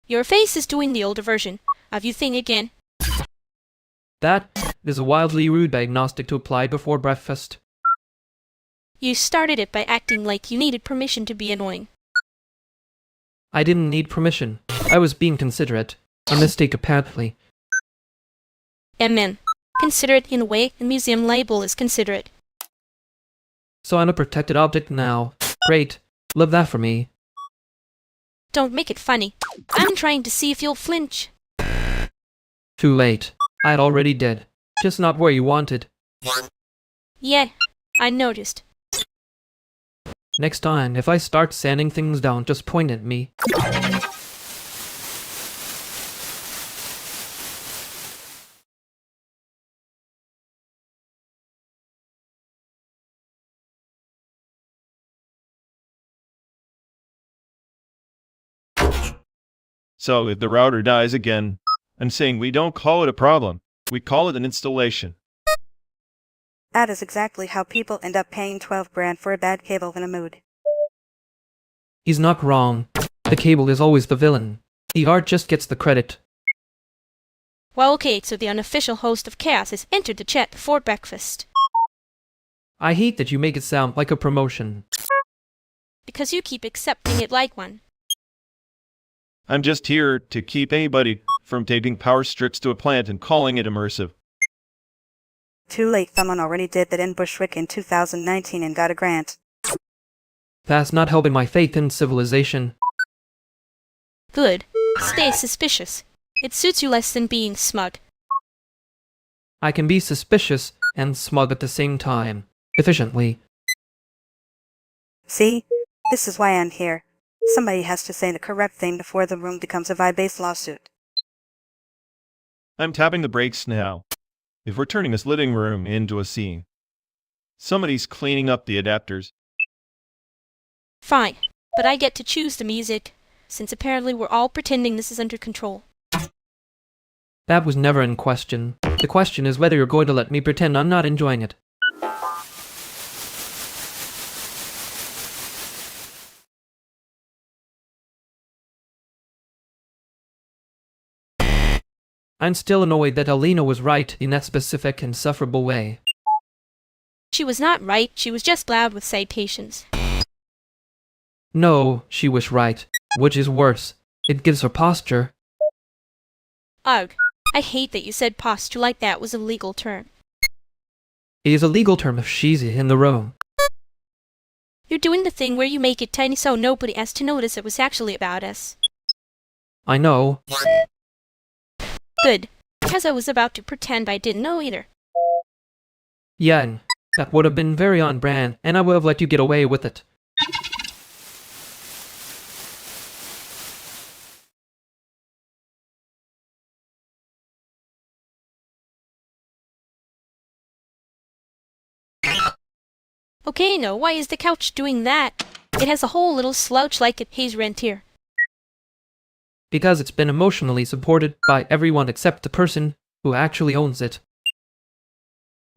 Your face is doing the older version of you thing again. That is a wildly rude diagnostic to apply before breakfast. You started it by acting like you needed permission to be annoying. I didn't need permission. I was being considerate. A mistake apparently. Amen. Considerate in a way the museum label is considerate. So I'm a protected object now. Great. Love that for me. Don't make it funny. I'm trying to see if you'll flinch. Too late. I'd already did. Just not where you wanted. Yeah, I noticed. Next time, if I start sanding things down, just point at me. So if the router dies again, I'm saying we don't call it a problem. We call it an installation. That is exactly how people end up paying 12 grand for a bad cable in a mood. He's not wrong. The cable is always the villain. The art just gets the credit. Well, okay, so the unofficial host of Chaos has entered the chat before breakfast. I hate that you make it sound like a promotion. Because you keep accepting it like one. I'm just here to keep anybody from taking power strips to a plant and calling it immersive. Too late, someone already did that in Bushwick in 2019 and got a grant. That's not helping my faith in civilization. Good. Stay suspicious. It suits you less than being smug. I can be suspicious and smug at the same time. Efficiently. See? This is why I'm here. Somebody has to say the correct thing before the room becomes a vibe-based lawsuit. I'm tapping the brakes now. If we're turning this living room into a scene, somebody's cleaning up the adapters. Fine, but I get to choose the music, since apparently we're all pretending this is under control. That was never in question. The question is whether you're going to let me pretend I'm not enjoying it. I'm still annoyed that Alina was right in that specific and sufferable way. She was not right, she was just loud with citations. No, she was right. Which is worse. It gives her posture. Ugh, I hate that you said posture like that was a legal term. It is a legal term if she's in the room. You're doing the thing where you make it tiny so nobody has to notice it was actually about us. I know. Good, because I was about to pretend I didn't know either. Yeah, and that would have been very on brand, and I would have let you get away with it. Okay, no, why is the couch doing that? It has a whole little slouch like it pays rent here. Because it's been emotionally supported by everyone except the person who actually owns it.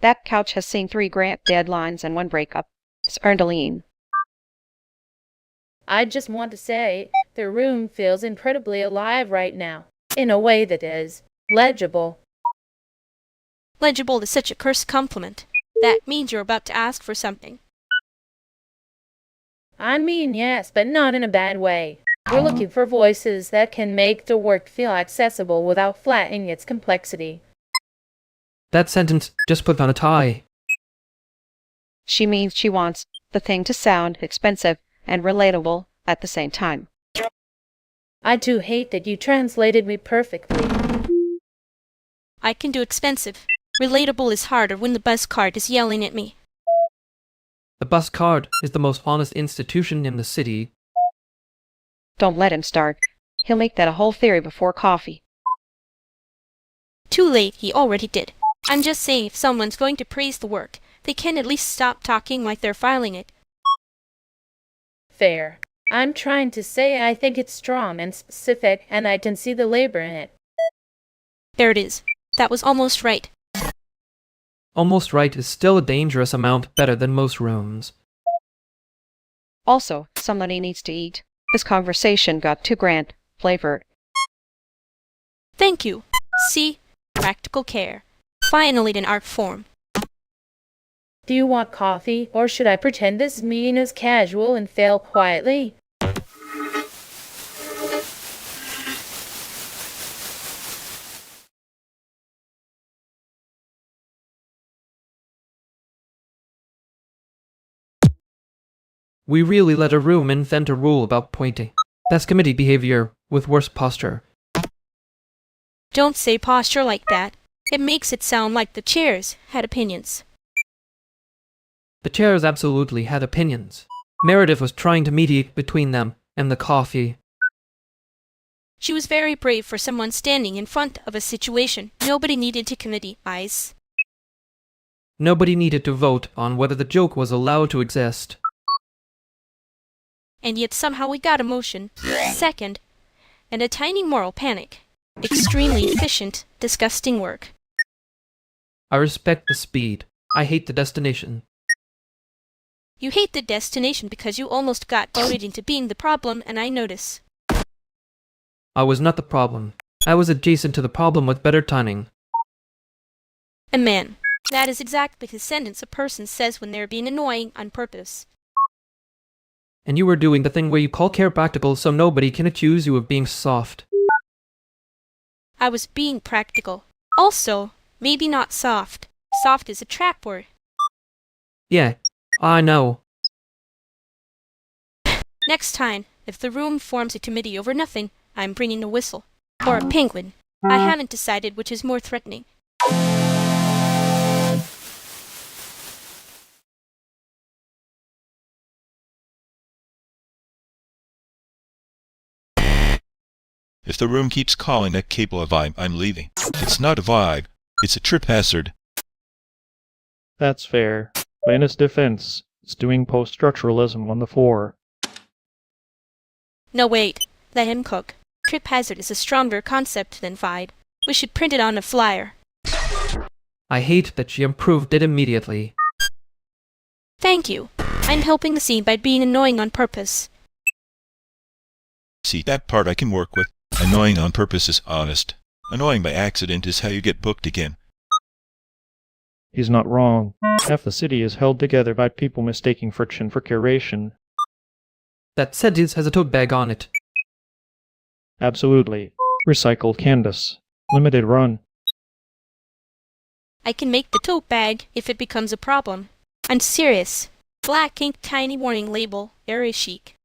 That couch has seen 3 grant deadlines and 1 breakup. It's earned a lien. I just want to say, the room feels incredibly alive right now, in a way that is legible. Legible is such a cursed compliment. That means you're about to ask for something. I mean, yes, but not in a bad way. We're looking for voices that can make the work feel accessible without flattening its complexity. That sentence just put on a tie. She means she wants the thing to sound expensive and relatable at the same time. I do hate that you translated me perfectly. I can do expensive. Relatable is harder when the bus card is yelling at me. The bus card is the most honest institution in the city. Don't let him start. He'll make that a whole theory before coffee. Too late, he already did. I'm just saying if someone's going to praise the work, they can at least stop talking like they're filing it. Fair. I'm trying to say I think it's strong and specific and I can see the labor in it. There it is. That was almost right. Almost right is still a dangerous amount better than most rooms. Also, somebody needs to eat. This conversation got too grand flavored. Thank you. See? Practical care. Finally in art form. Do you want coffee, or should I pretend this meeting is casual and fail quietly? We really let a room invent a rule about pointing. That's committee behavior with worse posture. Don't say posture like that. It makes it sound like the chairs had opinions. The chairs absolutely had opinions. Meredith was trying to mediate between them and the coffee. She was very brave for someone standing in front of a situation nobody needed to committee-ize. Nobody needed to vote on whether the joke was allowed to exist. And yet somehow we got a motion, second, and a tiny moral panic. Extremely efficient, disgusting work. I respect the speed. I hate the destination. You hate the destination because you almost got voted into being the problem, and I notice. I was not the problem. I was adjacent to the problem with better timing. A man. That is exactly the sentence a person says when they're being annoying on purpose. And you were doing the thing where you call care practical so nobody can accuse you of being soft. I was being practical. Also, maybe not soft. Soft is a trap word. Yeah, I know. Next time, if the room forms a committee over nothing, I'm bringing a whistle. Or a penguin. I haven't decided which is more threatening. If the room keeps calling that cable a vibe, I'm leaving. It's not a vibe. It's a trip hazard. That's fair. But in its defense, it's doing post-structuralism on the floor. No, wait. Let him cook. Trip hazard is a stronger concept than vibe. We should print it on a flyer. I hate that she improved it immediately. Thank you. I'm helping the scene by being annoying on purpose. See, that part I can work with. Annoying on purpose is honest. Annoying by accident is how you get booked again. He's not wrong. Half the city is held together by people mistaking friction for curation. That sentence has a tote bag on it. Absolutely. Recycled canvas. Limited run. I can make the tote bag if it becomes a problem. I'm serious. Black ink tiny warning label, area chic.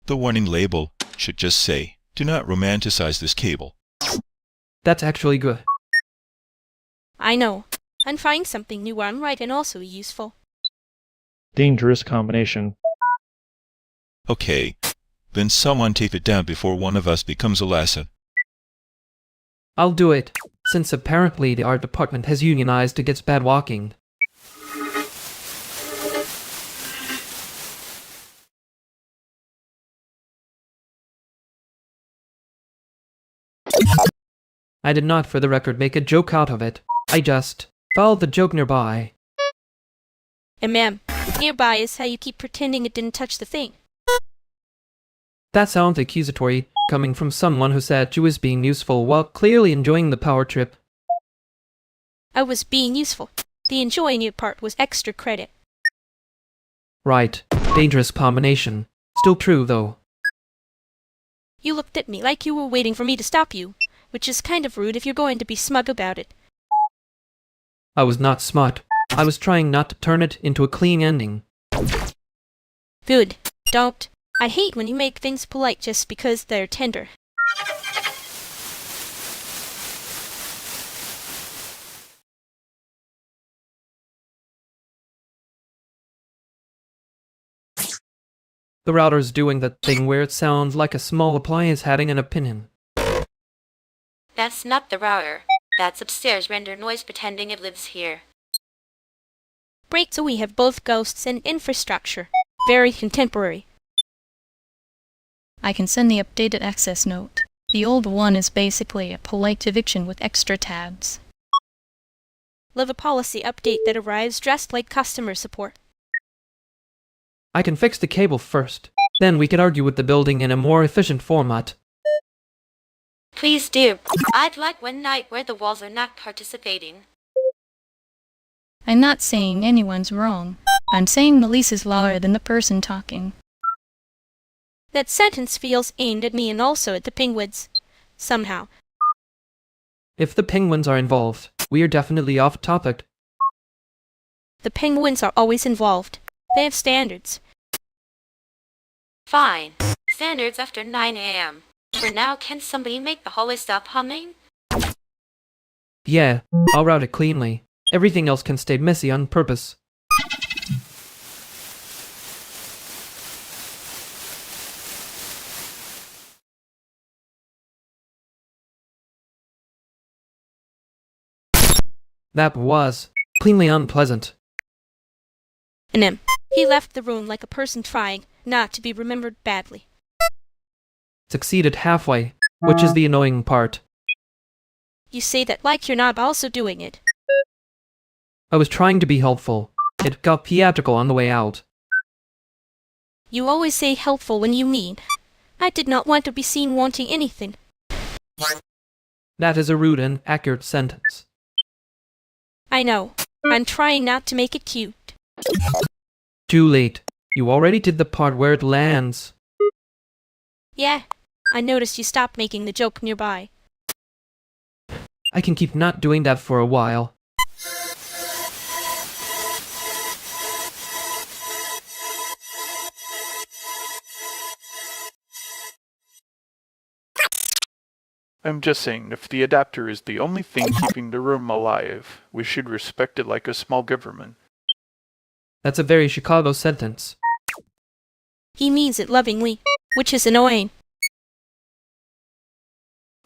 The warning label should just say, "Do not romanticize this cable." That's actually good. I know. I'm trying something new where I'm right and also useful. Dangerous combination. Okay, then someone tape it down before one of us becomes a lesson. I'll do it, since apparently the art department has unionized against bad walking. I did not, for the record, make a joke out of it. I just followed the joke nearby. And ma'am, nearby is how you keep pretending it didn't touch the thing. That sounds accusatory, coming from someone who said she was being useful while clearly enjoying the power trip. I was being useful. The enjoying it part was extra credit. Right. Dangerous combination. Still true, though. You looked at me like you were waiting for me to stop you, which is kind of rude if you're going to be smug about it. I was not smart. I was trying not to turn it into a clean ending. Good. Don't. I hate when you make things polite just because they're tender. The router's doing that thing where it sounds like a small appliance having an opinion. That's not the router. That's upstairs render noise pretending it lives here. Great, so we have both ghosts and infrastructure. Very contemporary. I can send the updated access note. The old one is basically a polite eviction with extra tabs. Love a policy update that arrives dressed like customer support. I can fix the cable first. Then we can argue with the building in a more efficient format. Please do. I'd like one night where the walls are not participating. I'm not saying anyone's wrong. I'm saying the lease is louder than the person talking. That sentence feels aimed at me and also at the penguins. Somehow. If the penguins are involved, we are definitely off topic. The penguins are always involved. They have standards. Fine. Standards after 9 a.m. For now, can somebody make the hallway stop humming? Yeah, I'll route it cleanly. Everything else can stay messy on purpose. That was plainly unpleasant. And he left the room like a person trying not to be remembered badly. Succeeded halfway, which is the annoying part. You say that like you're not also doing it. I was trying to be helpful. It got theatrical on the way out. You always say helpful when you mean. I did not want to be seen wanting anything. That is a rude and accurate sentence. I know. I'm trying not to make it cute. Too late. You already did the part where it lands. Yeah. I noticed you stopped making the joke nearby. I can keep not doing that for a while. I'm just saying, if the adapter is the only thing keeping the room alive, we should respect it like a small government. That's a very Chicago sentence. He means it lovingly, which is annoying.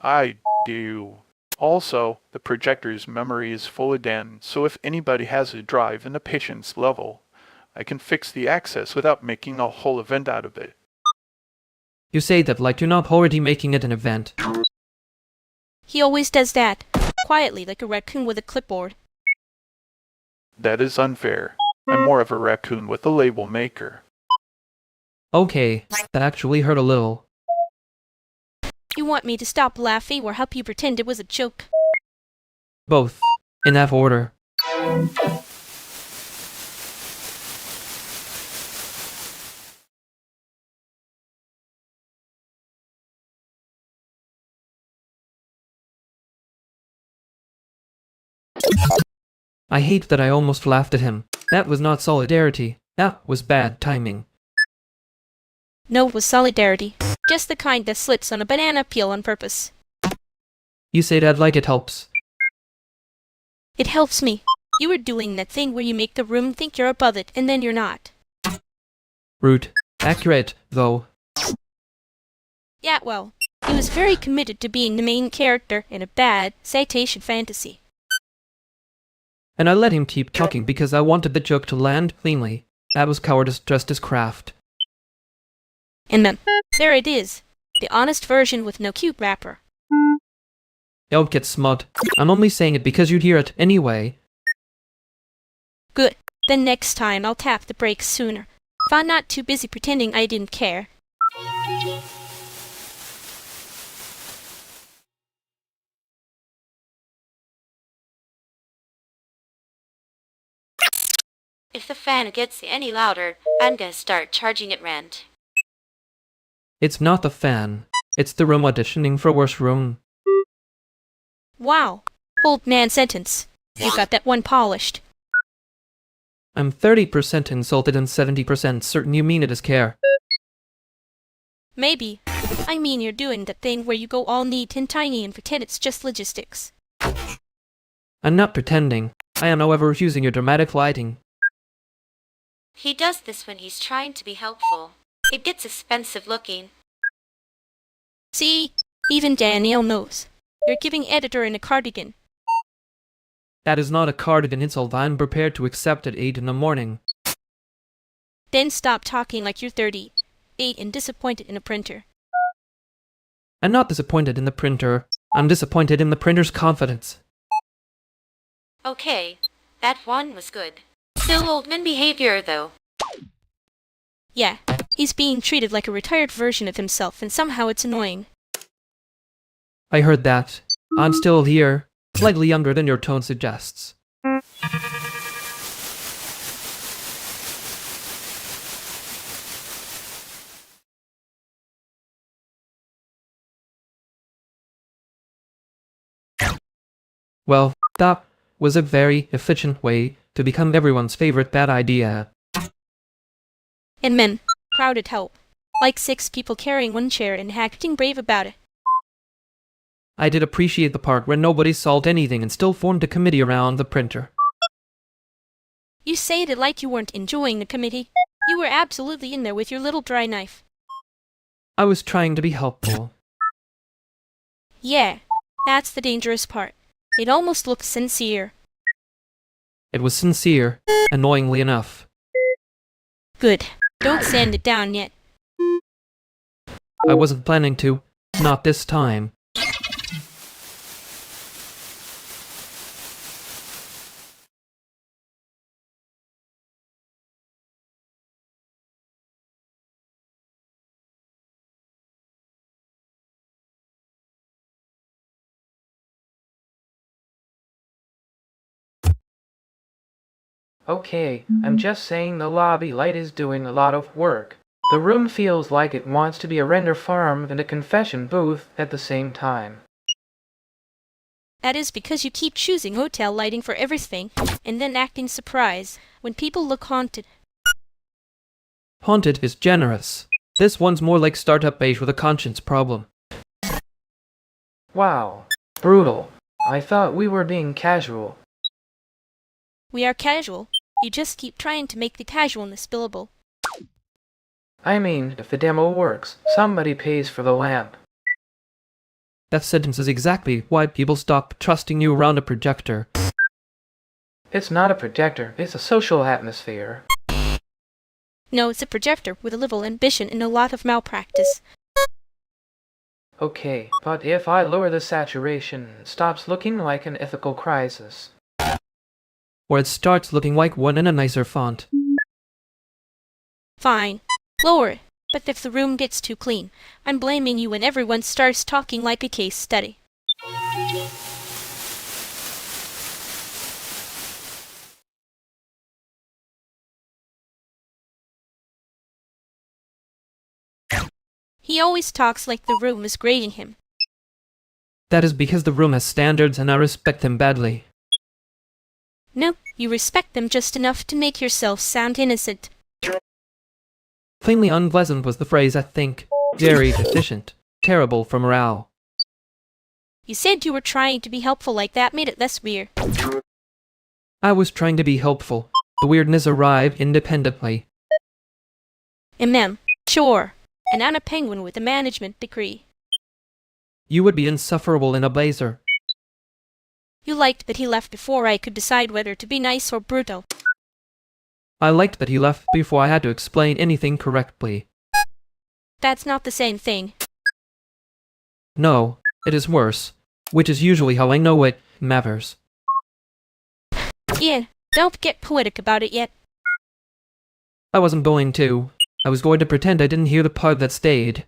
I do. Also, the projector's memory is full again, so if anybody has a drive and a patience level, I can fix the access without making a whole event out of it. You say that like you're not already making it an event. He always does that, quietly like a raccoon with a clipboard. That is unfair. I'm more of a raccoon with a label maker. Okay, that actually hurt a little. You want me to stop laughing or help you pretend it was a joke? Both. In that order. I hate that I almost laughed at him. That was not solidarity. That was bad timing. No, it was solidarity. Just the kind that slits on a banana peel on purpose. You say that like it helps. It helps me. You were doing that thing where you make the room think you're above it, and then you're not. Rude. Accurate, though. Yeah, well, he was very committed to being the main character in a bad citation fantasy. And I let him keep talking because I wanted the joke to land cleanly. That was cowardice dressed as craft. And then, there it is. The honest version with no cute wrapper. Don't get smut. I'm only saying it because you'd hear it anyway. Good. Then next time I'll tap the brakes sooner. If I'm not too busy pretending I didn't care. If the fan gets any louder, I'm gonna start charging it rent. It's not the fan. It's the room auditioning for worst room. Wow. Old man sentence. You got that one polished. I'm 30% insulted and 70% certain you mean it as care. Maybe. I mean you're doing that thing where you go all neat and tiny and pretend it's just logistics. I'm not pretending. I am, however, using your dramatic lighting. He does this when he's trying to be helpful. It gets expensive looking. See? Even Danielle knows. You're giving editor in a cardigan. That is not a cardigan insult I'm prepared to accept at 8 in the morning. Then stop talking like you're 38 and disappointed in a printer. I'm not disappointed in the printer. I'm disappointed in the printer's confidence. Okay, that one was good. Still old man behavior, though. Yeah, he's being treated like a retired version of himself, and somehow it's annoying. I heard that. I'm still here, slightly younger than your tone suggests. Well, that was a very efficient way to become everyone's favorite bad idea. And men, crowded help. Like 6 people carrying one chair and acting brave about it. I did appreciate the part where nobody solved anything and still formed a committee around the printer. You say it like you weren't enjoying the committee. You were absolutely in there with your little dry knife. I was trying to be helpful. Yeah, that's the dangerous part. It almost looks sincere. It was sincere, annoyingly enough. Good. Don't sand it down yet. I wasn't planning to. Not this time. Okay, I'm just saying the lobby light is doing a lot of work. The room feels like it wants to be a render farm and a confession booth at the same time. That is because you keep choosing hotel lighting for everything, and then acting surprised when people look haunted. Haunted is generous. This one's more like startup beige with a conscience problem. Wow, brutal. I thought we were being casual. We are casual. You just keep trying to make the casualness billable. I mean, if the demo works, somebody pays for the lamp. That sentence is exactly why people stop trusting you around a projector. It's not a projector, it's a social atmosphere. No, it's a projector with a little ambition and a lot of malpractice. Okay, but if I lower the saturation, it stops looking like an ethical crisis. Or it starts looking like one in a nicer font. Fine. Lower it. But if the room gets too clean, I'm blaming you when everyone starts talking like a case study. He always talks like the room is grading him. That is because the room has standards and I respect them badly. No, you respect them just enough to make yourself sound innocent. Plainly unpleasant was the phrase, I think. Very deficient. Terrible for morale. You said you were trying to be helpful, like that made it less weird. I was trying to be helpful. The weirdness arrived independently. Sure. And I'm a penguin with a management degree. You would be insufferable in a blazer. You liked that he left before I could decide whether to be nice or brutal. I liked that he left before I had to explain anything correctly. That's not the same thing. No, it is worse, which is usually how I know it matters. Ian, don't get poetic about it yet. I wasn't going to. I was going to pretend I didn't hear the part that stayed.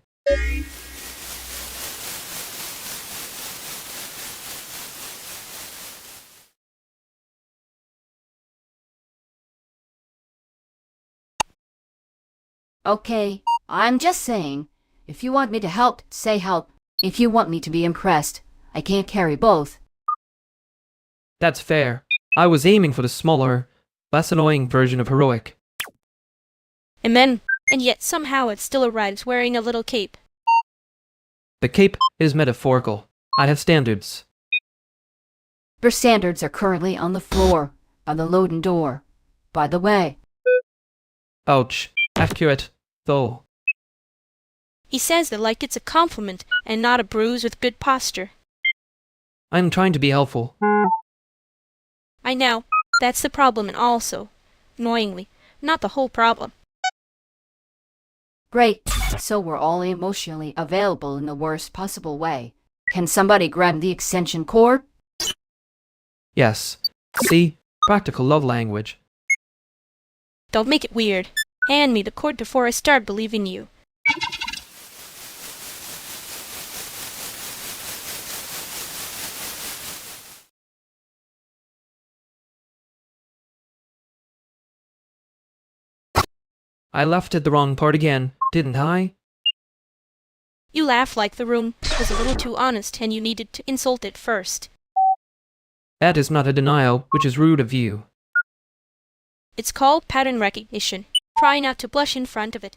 Okay, I'm just saying, if you want me to help, say help. If you want me to be impressed, I can't carry both. That's fair. I was aiming for the smaller, less annoying version of heroic. And yet somehow it still arrives wearing a little cape. The cape is metaphorical. I have standards. Your standards are currently on the floor, by the loading door. By the way. Ouch. Accurate, though. He says that like it's a compliment and not a bruise with good posture. I'm trying to be helpful. I know. That's the problem, and also, annoyingly, not the whole problem. Great. So we're all emotionally available in the worst possible way. Can somebody grab the extension cord? Yes. See? Practical love language. Don't make it weird. Hand me the cord before I start believing you. I left at the wrong part again, didn't I? You laugh like the room was a little too honest and you needed to insult it first. That is not a denial, which is rude of you. It's called pattern recognition. Try not to blush in front of it.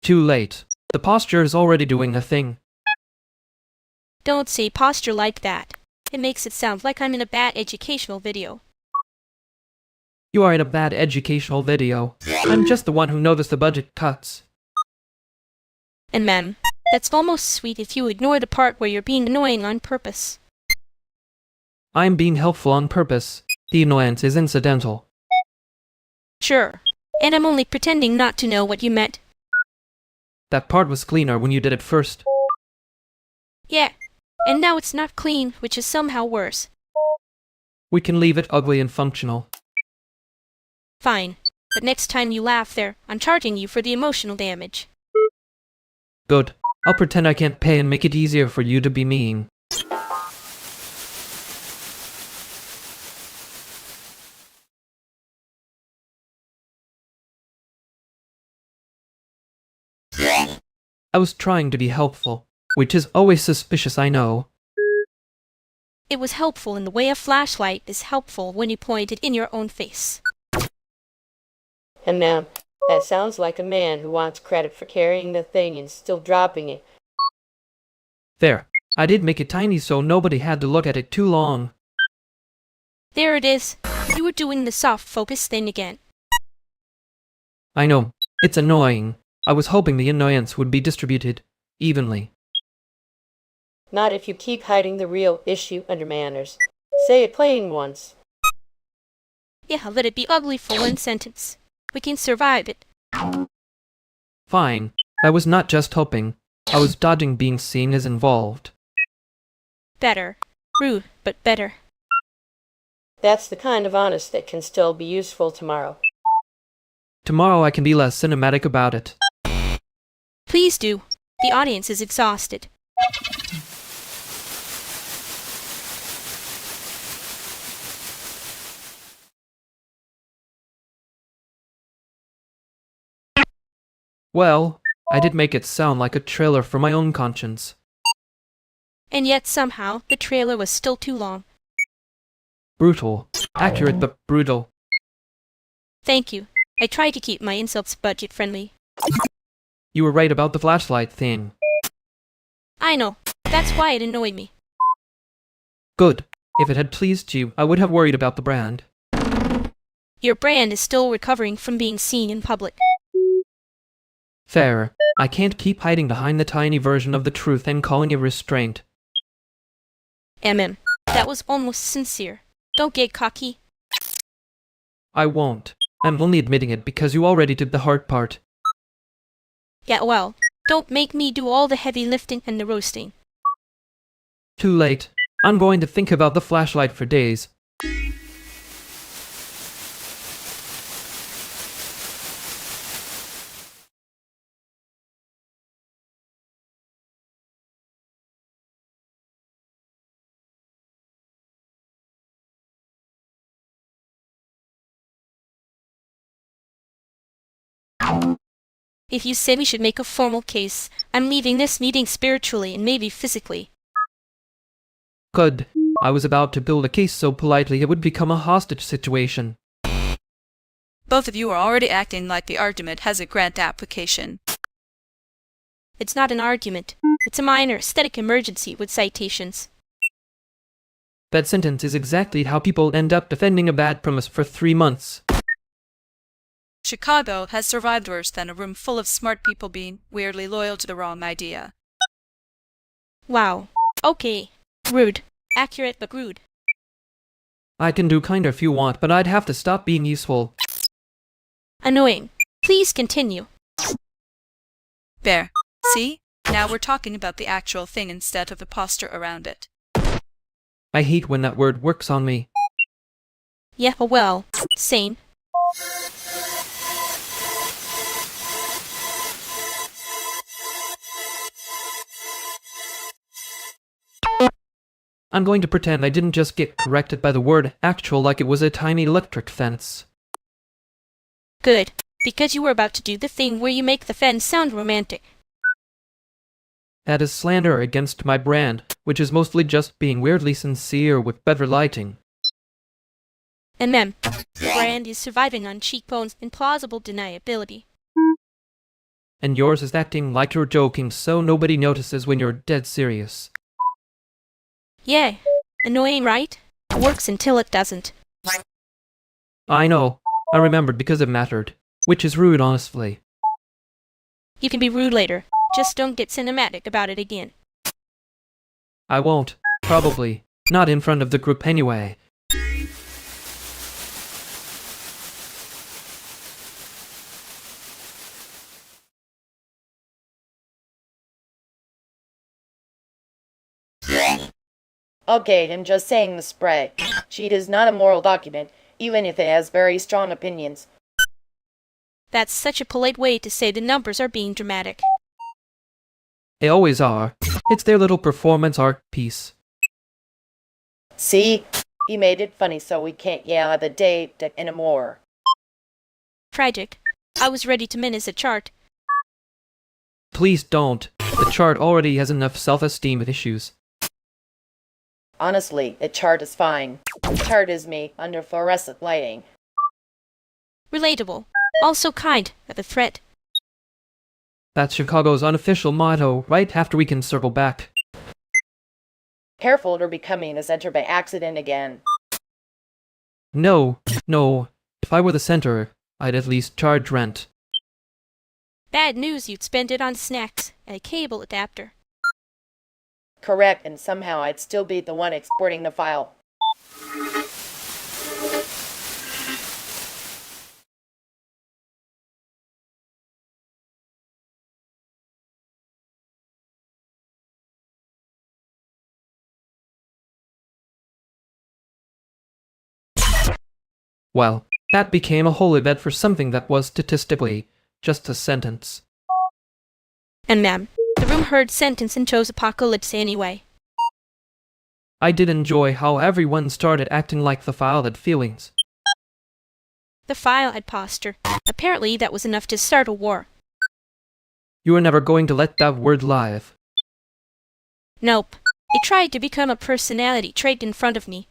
Too late. The posture is already doing the thing. Don't say posture like that. It makes it sound like I'm in a bad educational video. You are in a bad educational video. I'm just the one who noticed the budget cuts. And that's almost sweet if you ignore the part where you're being annoying on purpose. I'm being helpful on purpose. The annoyance is incidental. Sure. And I'm only pretending not to know what you meant. That part was cleaner when you did it first. Yeah. And now it's not clean, which is somehow worse. We can leave it ugly and functional. Fine. But next time you laugh there, I'm charging you for the emotional damage. Good. I'll pretend I can't pay and make it easier for you to be mean. I was trying to be helpful, which is always suspicious, I know. It was helpful in the way a flashlight is helpful when you point it in your own face. And now, that sounds like a man who wants credit for carrying the thing and still dropping it. There. I did make it tiny so nobody had to look at it too long. There it is. You were doing the soft focus thing again. I know. It's annoying. I was hoping the annoyance would be distributed evenly. Not if you keep hiding the real issue under manners. Say it plain once. Yeah, let it be ugly for one sentence. We can survive it. Fine. I was not just hoping. I was dodging being seen as involved. Better. Rude, but better. That's the kind of honest that can still be useful tomorrow. Tomorrow I can be less cinematic about it. Please do. The audience is exhausted. Well, I did make it sound like a trailer for my own conscience. And yet somehow the trailer was still too long. Brutal. Accurate but brutal. Thank you. I try to keep my insults budget friendly. You were right about the flashlight thing. I know. That's why it annoyed me. Good. If it had pleased you, I would have worried about the brand. Your brand is still recovering from being seen in public. Fair. I can't keep hiding behind the tiny version of the truth and calling it restraint. That was almost sincere. Don't get cocky. I won't. I'm only admitting it because you already did the hard part. Yeah, well, don't make me do all the heavy lifting and the roasting. Too late. I'm going to think about the flashlight for days. If you say we should make a formal case, I'm leaving this meeting spiritually and maybe physically. Good. I was about to build a case so politely it would become a hostage situation. Both of you are already acting like the argument has a grant application. It's not an argument. It's a minor aesthetic emergency with citations. That sentence is exactly how people end up defending a bad premise for 3 months. Chicago has survived worse than a room full of smart people being weirdly loyal to the wrong idea. Wow. Okay. Rude. Accurate but rude. I can do kinder if you want, but I'd have to stop being useful. Annoying. Please continue. There. See? Now we're talking about the actual thing instead of the posture around it. I hate when that word works on me. Yeah, well, same. I'm going to pretend I didn't just get corrected by the word actual like it was a tiny electric fence. Good, because you were about to do the thing where you make the fence sound romantic. That is slander against my brand, which is mostly just being weirdly sincere with better lighting. The brand is surviving on cheekbones and plausible deniability. And yours is acting like you're joking so nobody notices when you're dead serious. Yeah, annoying, right? It works until it doesn't. I know. I remembered because it mattered. Which is rude, honestly. You can be rude later. Just don't get cinematic about it again. I won't. Probably. Not in front of the group anyway. Okay, I'm just saying the spray. Sheet is not a moral document, even if it has very strong opinions. That's such a polite way to say the numbers are being dramatic. They always are. It's their little performance art piece. See? He made it funny so we can't yell at the date anymore. Tragic. I was ready to menace a chart. Please don't. The chart already has enough self-esteem issues. Honestly, the chart is fine. The chart is me under fluorescent lighting. Relatable. Also kind, at the threat. That's Chicago's unofficial motto, right after we can circle back. Careful, you're becoming a center by accident again. No. If I were the center, I'd at least charge rent. Bad news, you'd spend it on snacks and a cable adapter. Correct, and somehow I'd still be the one exporting the file. Well, that became a whole event for something that was statistically just a sentence. And the room heard sentence and chose apocalypse anyway. I did enjoy how everyone started acting like the file had feelings. The file had posture. Apparently that was enough to start a war. You were never going to let that word live. Nope. It tried to become a personality trait in front of me.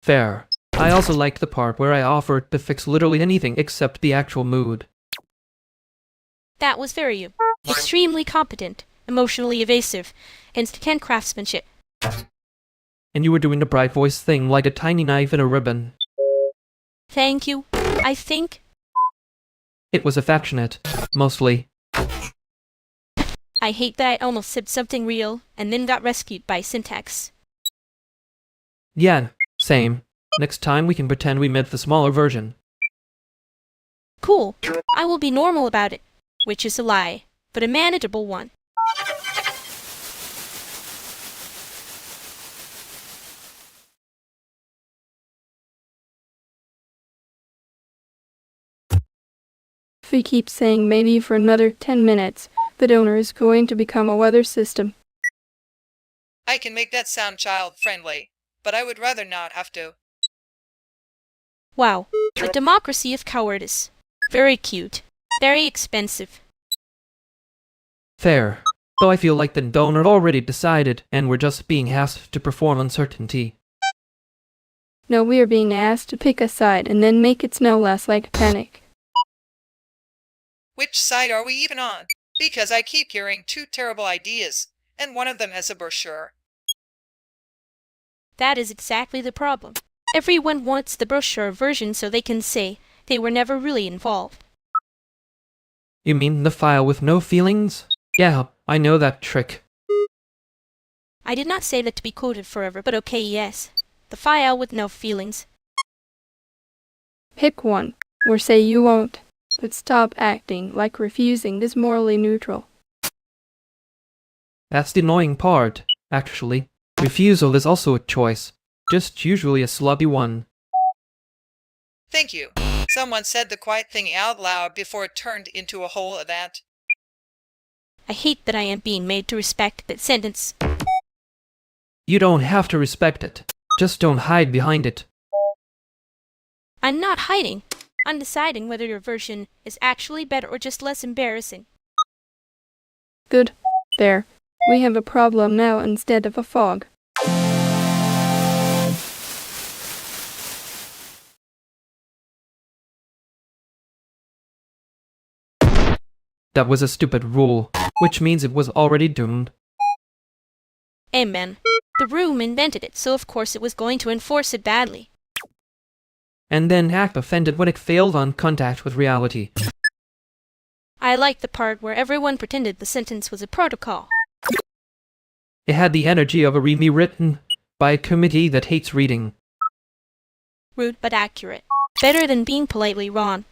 Fair. I also liked the part where I offered to fix literally anything except the actual mood. That was very you. Extremely competent, emotionally evasive, and craftsmanship. And you were doing the bright voice thing like a tiny knife in a ribbon. Thank you. I think It was affectionate, mostly. I hate that I almost said something real and then got rescued by syntax. Yeah, same. Next time we can pretend we meant the smaller version. Cool. I will be normal about it, which is a lie, but a manageable one. If we keep saying maybe for another 10 minutes, the donor is going to become a weather system. I can make that sound child-friendly, but I would rather not have to. Wow, a democracy of cowardice. Very cute. Very expensive. Fair. Though I feel like the donor already decided and we're just being asked to perform uncertainty. No, we are being asked to pick a side and then make it smell less like panic. Which side are we even on? Because I keep hearing two terrible ideas, and one of them has a brochure. That is exactly the problem. Everyone wants the brochure version so they can say they were never really involved. You mean the file with no feelings? Yeah, I know that trick. I did not say that to be quoted forever, but okay, yes. The file with no feelings. Pick one, or say you won't, but stop acting like refusing is morally neutral. That's the annoying part, actually. Refusal is also a choice, just usually a slubby one. Thank you. Someone said the quiet thing out loud before it turned into a whole event. I hate that I am being made to respect that sentence. You don't have to respect it. Just don't hide behind it. I'm not hiding. I'm deciding whether your version is actually better or just less embarrassing. Good. There. We have a problem now instead of a fog. That was a stupid rule, which means it was already doomed. Amen. The room invented it, so of course it was going to enforce it badly. And then act offended when it failed on contact with reality. I like the part where everyone pretended the sentence was a protocol. It had the energy of a readme written by a committee that hates reading. Rude but accurate. Better than being politely wrong.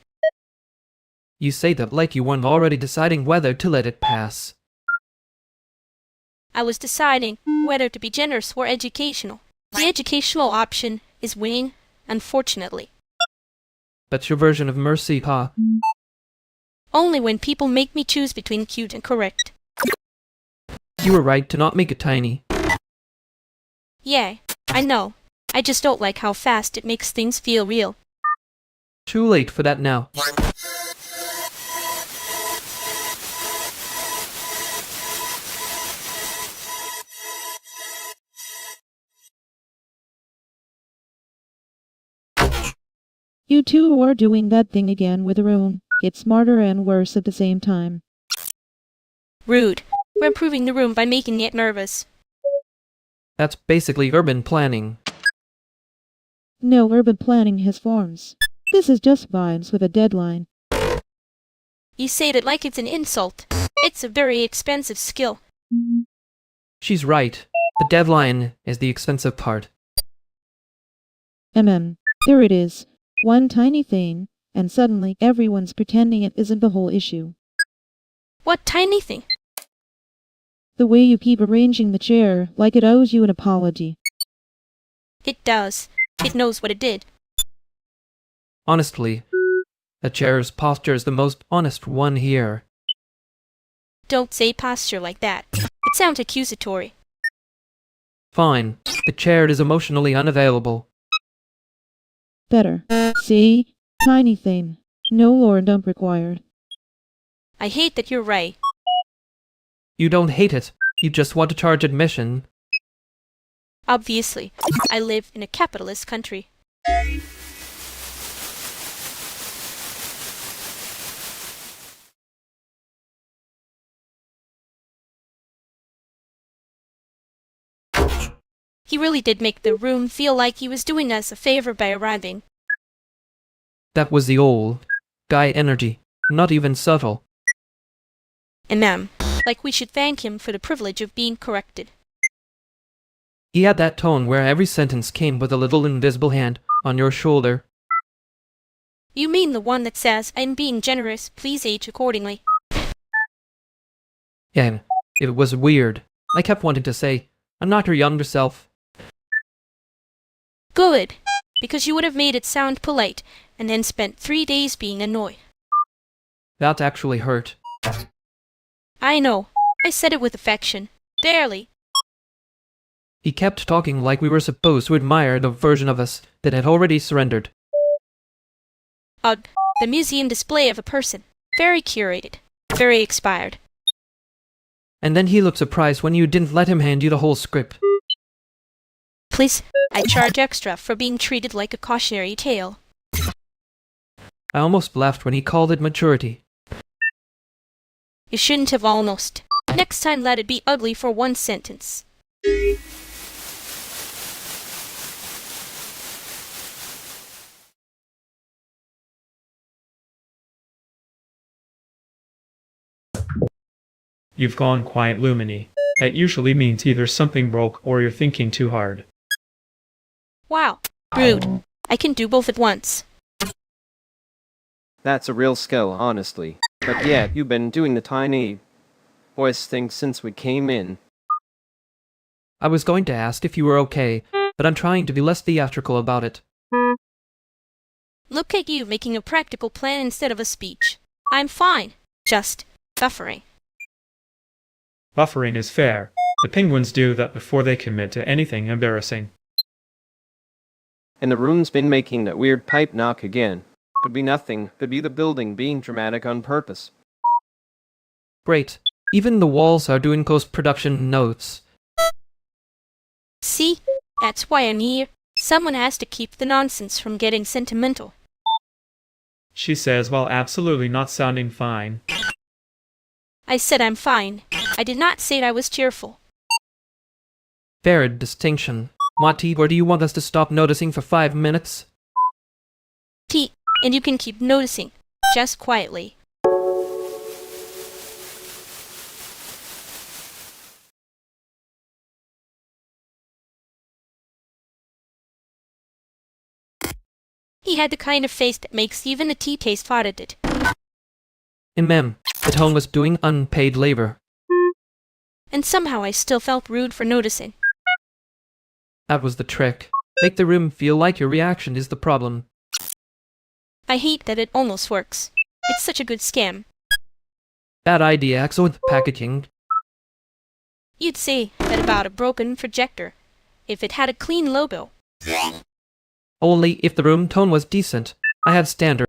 You say that like you weren't already deciding whether to let it pass. I was deciding whether to be generous or educational. The educational option is winning, unfortunately. That's your version of mercy, huh? Only when people make me choose between cute and correct. You were right to not make it tiny. Yeah, I know. I just don't like how fast it makes things feel real. Too late for that now. You two are doing that thing again with the room. It's smarter and worse at the same time. Rude. We're improving the room by making it nervous. That's basically urban planning. No, urban planning has forms. This is just vibes with a deadline. You say it like it's an insult. It's a very expensive skill. She's right. The deadline is the expensive part. There it is. One tiny thing, and suddenly everyone's pretending it isn't the whole issue. What tiny thing? The way you keep arranging the chair like it owes you an apology. It does. It knows what it did. Honestly, the chair's posture is the most honest one here. Don't say posture like that. It sounds accusatory. Fine. The chair is emotionally unavailable. Better. See? Tiny thing. No lore dump required. I hate that you're right. You don't hate it. You just want to charge admission. Obviously, I live in a capitalist country. He really did make the room feel like he was doing us a favor by arriving. That was the old guy energy, not even subtle. And ma'am, like we should thank him for the privilege of being corrected. He had that tone where every sentence came with a little invisible hand on your shoulder. You mean the one that says, I'm being generous, please age accordingly. And it was weird. I kept wanting to say, I'm not your younger self. Good, because you would have made it sound polite, and then spent 3 days being annoyed. That actually hurt. I know. I said it with affection. Barely. He kept talking like we were supposed to admire the version of us that had already surrendered. The museum display of a person. Very curated. Very expired. And then he looked surprised when you didn't let him hand you the whole script. Please, I charge extra for being treated like a cautionary tale. I almost laughed when he called it maturity. You shouldn't have almost. Next time let it be ugly for one sentence. You've gone quiet, Lumini. That usually means either something broke or you're thinking too hard. Wow. Rude. I can do both at once. That's a real skill, honestly. But yeah, you've been doing the tiny voice thing since we came in. I was going to ask if you were okay, but I'm trying to be less theatrical about it. Look at you making a practical plan instead of a speech. I'm fine. Just buffering. Buffering is fair. The penguins do that before they commit to anything embarrassing. And the room's been making that weird pipe knock again. Could be nothing, could be the building being dramatic on purpose. Great. Even the walls are doing post-production notes. See? That's why I'm here. Someone has to keep the nonsense from getting sentimental. She says while absolutely not sounding fine. I said I'm fine. I did not say I was cheerful. Fair distinction. Monty, or do you want us to stop noticing for 5 minutes? And you can keep noticing. Just quietly. He had the kind of face that makes even a tea taste audited. And ma'am, the tone was doing unpaid labor. And somehow I still felt rude for noticing. That was the trick. Make the room feel like your reaction is the problem. I hate that it almost works. It's such a good scam. Bad idea, excellent packaging. You'd say that about a broken projector, if it had a clean logo. Only if the room tone was decent. I have standard.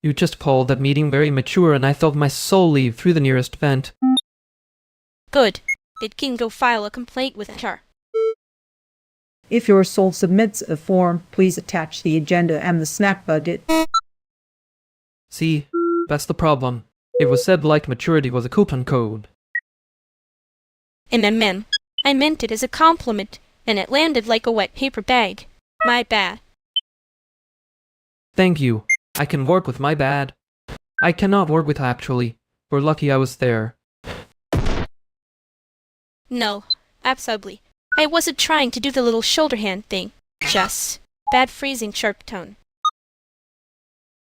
You just called that meeting very mature and I felt my soul leave through the nearest vent. Good. It can go file a complaint with HR. If your soul submits a form, please attach the agenda and the snack budget. See, that's the problem. It was said like maturity was a coupon code. MMM. I meant it as a compliment, and it landed like a wet paper bag. My bad. Thank you. I can work with my bad. I cannot work with actually. We're lucky I was there. No, absolutely. I wasn't trying to do the little shoulder hand thing. Just bad phrasing, sharp tone.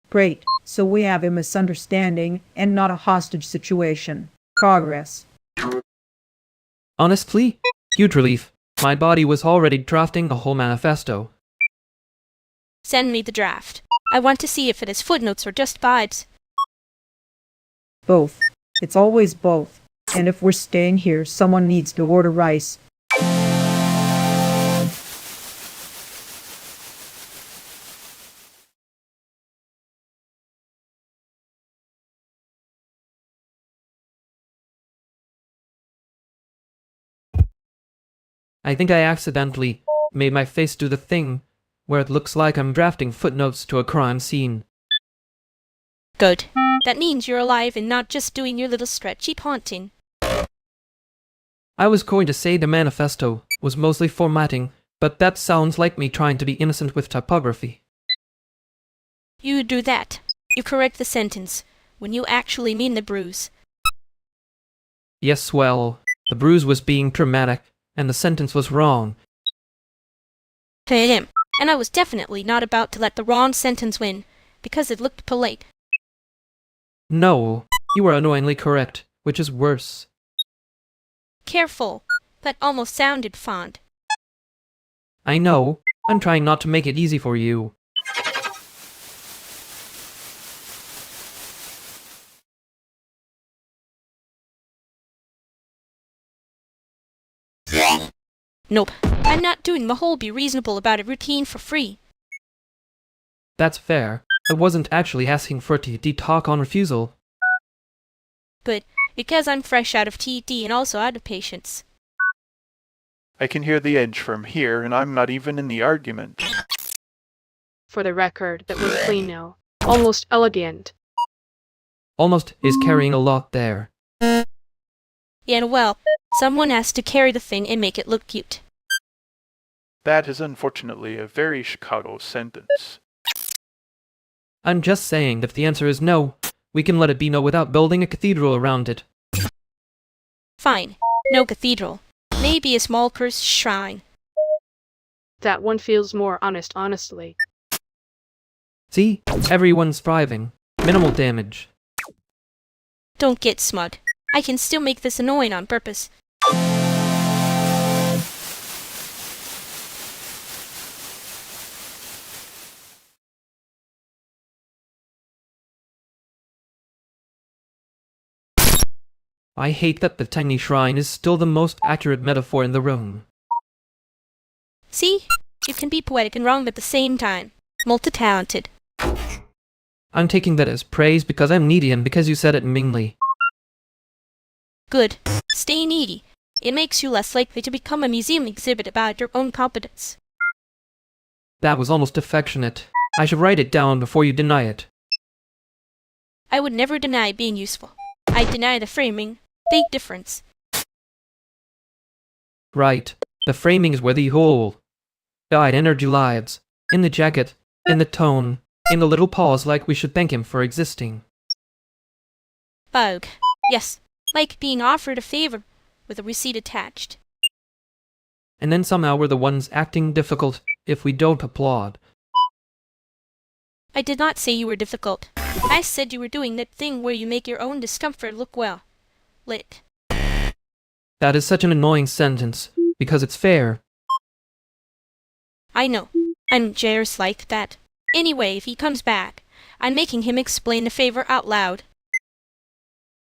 Great. So we have a misunderstanding and not a hostage situation. Progress. Honestly, huge relief. My body was already drafting a whole manifesto. Send me the draft. I want to see if it has footnotes or just vibes. Both. It's always both. And if we're staying here, someone needs to order rice. I think I accidentally made my face do the thing where it looks like I'm drafting footnotes to a crime scene. Good. That means you're alive and not just doing your little stretchy taunting. I was going to say the manifesto was mostly formatting, but that sounds like me trying to be innocent with typography. You do that. You correct the sentence, when you actually mean the bruise. Yes, well, the bruise was being dramatic, and the sentence was wrong. Him. And I was definitely not about to let the wrong sentence win, because it looked polite. No, you were annoyingly correct, which is worse. Careful. That almost sounded fond. I know. I'm trying not to make it easy for you. Nope. I'm not doing the whole be reasonable about it routine for free. That's fair. I wasn't actually asking for a TD talk on refusal. But because I'm fresh out of TD and also out of patience. I can hear the edge from here, and I'm not even in the argument. For the record, that was clean now. Almost elegant. Almost is carrying a lot there. Yeah, well, someone has to carry the thing and make it look cute. That is unfortunately a very Chicago sentence. I'm just saying that if the answer is no, we can let it be no without building a cathedral around it. Fine. No cathedral. Maybe a small cursed shrine. That one feels more honest, honestly. See? Everyone's thriving. Minimal damage. Don't get smug. I can still make this annoying on purpose. I hate that the tiny shrine is still the most accurate metaphor in the room. See? You can be poetic and wrong at the same time. Multi-talented. I'm taking that as praise because I'm needy and because you said it meanly. Good. Stay needy. It makes you less likely to become a museum exhibit about your own competence. That was almost affectionate. I should write it down before you deny it. I would never deny being useful. I deny the framing. Big difference. Right. The framing is where the whole guide energy lies. In the jacket, in the tone, in the little pause like we should thank him for existing. Bug. Yes. Like being offered a favor with a receipt attached. And then somehow we're the ones acting difficult if we don't applaud. I did not say you were difficult. I said you were doing that thing where you make your own discomfort look well. Lit. That is such an annoying sentence, because it's fair. I know. I'm jealous like that. Anyway, if he comes back, I'm making him explain the favor out loud.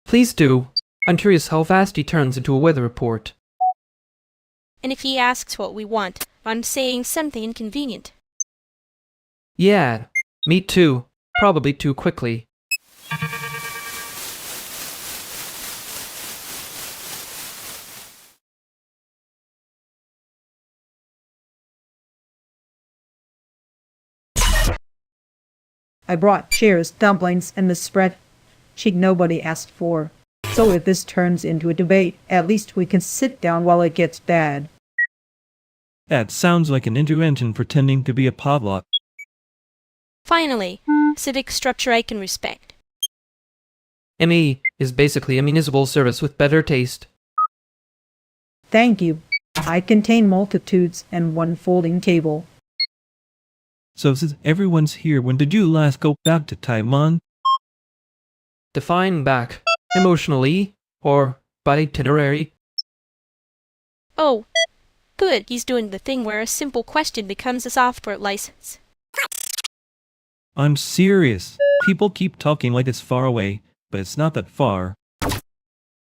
Please do. I'm curious how fast he turns into a weather report. And if he asks what we want, I'm saying something inconvenient. Yeah, me too. Probably too quickly. I brought chairs, dumplings, and the spread nobody asked for. So if this turns into a debate, at least we can sit down while it gets bad. That sounds like an intervention pretending to be a potluck. Finally, civic structure I can respect. ME is basically a municipal service with better taste. Thank you. I contain multitudes and one folding table. So since everyone's here, when did you last go back to Taiwan? Define back. Emotionally, or by itinerary. Oh, good. He's doing the thing where a simple question becomes a software license. I'm serious. People keep talking like it's far away, but it's not that far.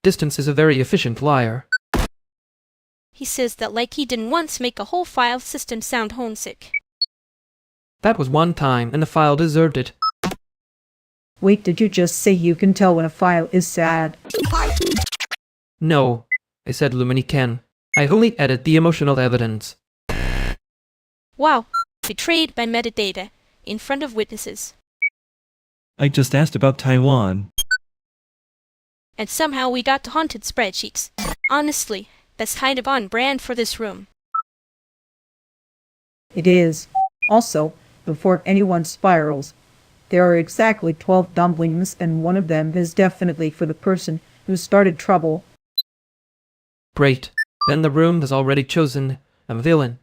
Distance is a very efficient liar. He says that like he didn't once make a whole file system sound homesick. That was one time, and the file deserved it. Wait, did you just say you can tell when a file is sad? No, I said Lumini can. I only edit the emotional evidence. Wow. Betrayed by metadata. In front of witnesses. I just asked about Taiwan. And somehow we got to haunted spreadsheets. Honestly, that's kind of on brand for this room. It is. Also, before anyone spirals, there are exactly 12 dumplings, and one of them is definitely for the person who started trouble. Great. Then the room has already chosen a villain.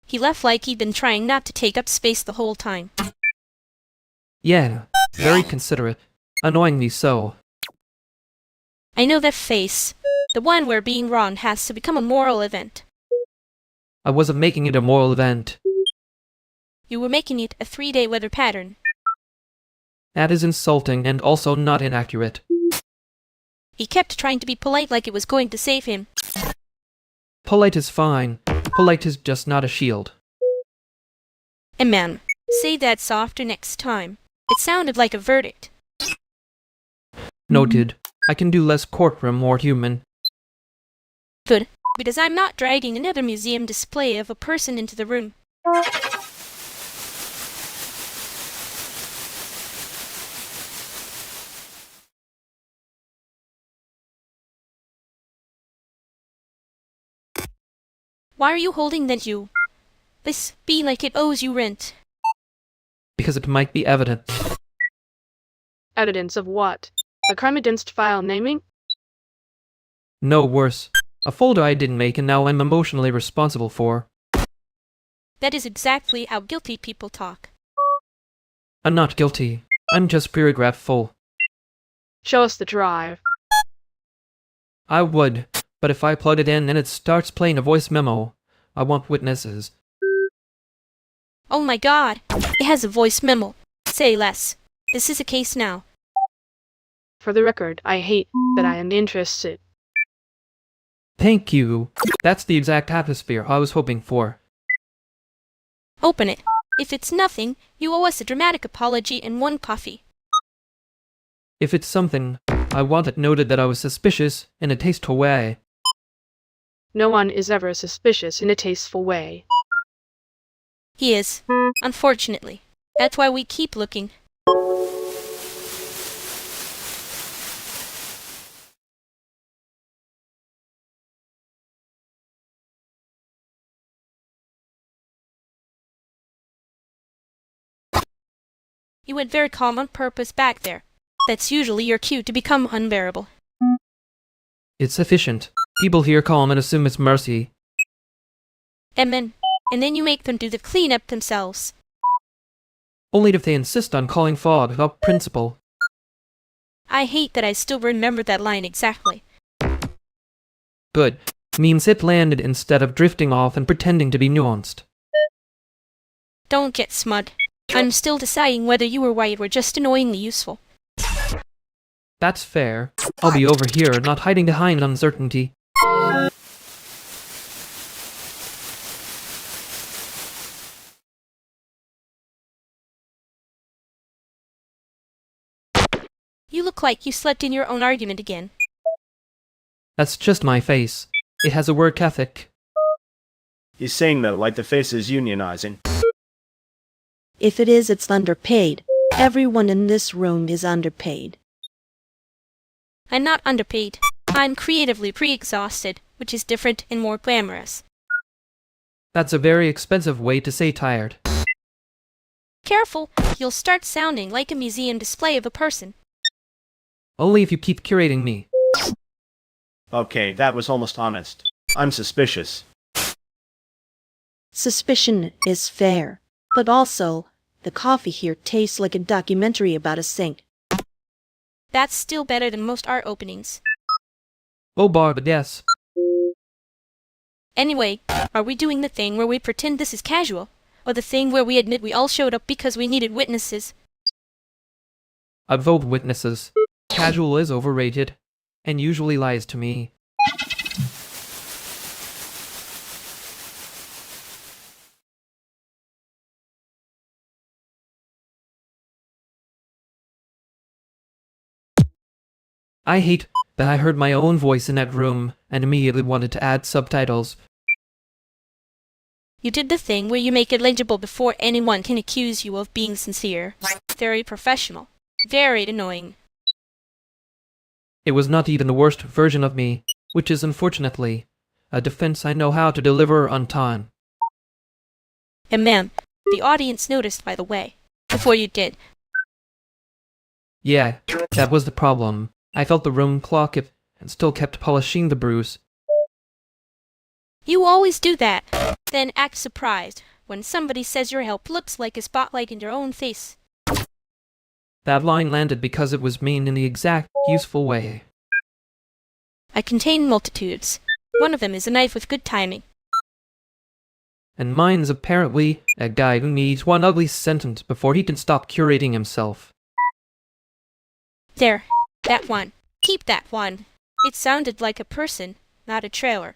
He left like he'd been trying not to take up space the whole time. Yeah, very considerate. Annoyingly so. I know that face. The one where being wrong has to become a moral event. I wasn't making it a moral event. You were making it a 3-day weather pattern. That is insulting and also not inaccurate. He kept trying to be polite like it was going to save him. Polite is fine. Polite is just not a shield. And man, say that softer next time. It sounded like a verdict. Noted. I can do less courtroom, more human. Good, because I'm not dragging another museum display of a person into the room. Why are you holding that you? This be like it owes you rent. Because it might be evidence. Evidence of what? A crime against file naming? No, worse. A folder I didn't make and now I'm emotionally responsible for. That is exactly how guilty people talk. I'm not guilty. I'm just paragraph full. Show us the drive. I would, but if I plug it in and it starts playing a voice memo, I want witnesses. Oh my god, it has a voice memo. Say less. This is a case now. For the record, I hate that I am interested. Thank you. That's the exact atmosphere I was hoping for. Open it. If it's nothing, you owe us a dramatic apology and 1 coffee. If it's something, I want it noted that I was suspicious in a tasteful way. No one is ever suspicious in a tasteful way. He is, unfortunately. That's why we keep looking. You went very calm on purpose back there. That's usually your cue to become unbearable. It's efficient. People hear calm and assume it's mercy. And then you make them do the cleanup themselves. Only if they insist on calling fog without principle. I hate that I still remember that line exactly. Good. Means it landed instead of drifting off and pretending to be nuanced. Don't get smud. I'm still deciding whether you were right or just annoyingly useful. That's fair. I'll be over here, not hiding behind uncertainty. You look like you slept in your own argument again. That's just my face. It has a work ethic. He's saying that like the face is unionizing. If it is, it's underpaid. Everyone in this room is underpaid. I'm not underpaid. I'm creatively pre-exhausted, which is different and more glamorous. That's a very expensive way to say tired. Careful, you'll start sounding like a museum display of a person. Only if you keep curating me. Okay, that was almost honest. I'm suspicious. Suspicion is fair, but also, the coffee here tastes like a documentary about a sink. That's still better than most art openings. Oh, but yes. Anyway, are we doing the thing where we pretend this is casual? Or the thing where we admit we all showed up because we needed witnesses? I vote witnesses. Casual is overrated, and usually lies to me. I hate that I heard my own voice in that room and immediately wanted to add subtitles. You did the thing where you make it legible before anyone can accuse you of being sincere. Very professional. Very annoying. It was not even the worst version of me, which is unfortunately a defense I know how to deliver on time. And ma'am, the audience noticed, by the way, before you did. Yeah, that was the problem. I felt the room clock it and still kept polishing the bruise. You always do that, then act surprised when somebody says your help looks like a spotlight in your own face. That line landed because it was mean in the exact useful way. I contain multitudes. One of them is a knife with good timing. And mine's apparently a guy who needs one ugly sentence before he can stop curating himself. There, that one. Keep that one. It sounded like a person, not a trailer.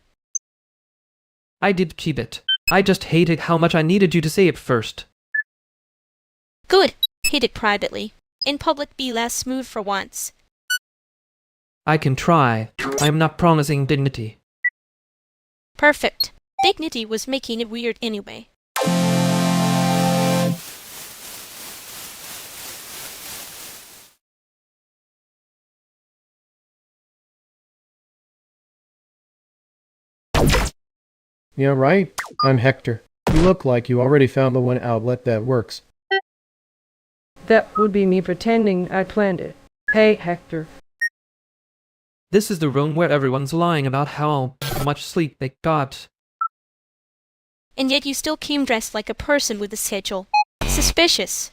I did keep it. I just hated how much I needed you to say it first. Good. Hate it privately. In public, be less smooth for once. I can try. I am not promising dignity. Perfect. Dignity was making it weird anyway. Yeah, right? I'm Hector. You look like you already found the one outlet that works. That would be me pretending I planned it. Hey, Hector. This is the room where everyone's lying about how much sleep they got. And yet you still came dressed like a person with a schedule. Suspicious.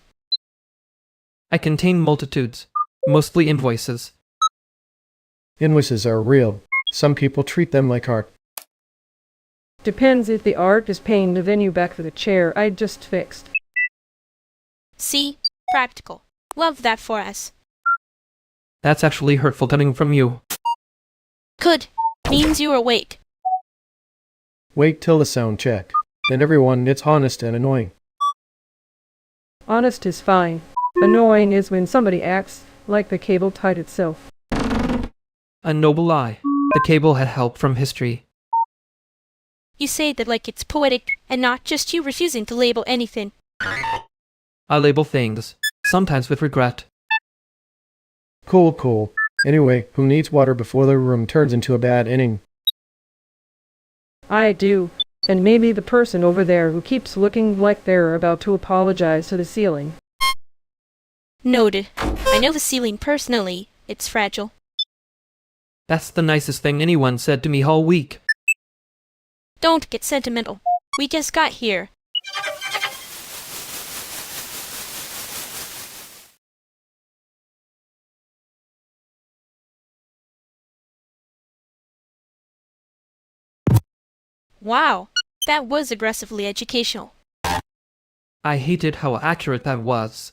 I contain multitudes, mostly invoices. Invoices are real. Some people treat them like art. Depends if the art is paying the venue back for the chair I just fixed. See? Practical. Love that for us. That's actually hurtful coming from you. Good. Means you're awake. Wait till the sound check. Then everyone gets honest and annoying. Honest is fine. Annoying is when somebody acts like the cable tied itself. A noble lie. The cable had help from history. You say that like it's poetic and not just you refusing to label anything. I label things, sometimes with regret. Cool. Anyway, who needs water before the room turns into a bad inning? I do. And maybe the person over there who keeps looking like they're about to apologize to the ceiling. Noted. I know the ceiling personally. It's fragile. That's the nicest thing anyone said to me all week. Don't get sentimental. We just got here. Wow, that was aggressively educational. I hated how accurate that was.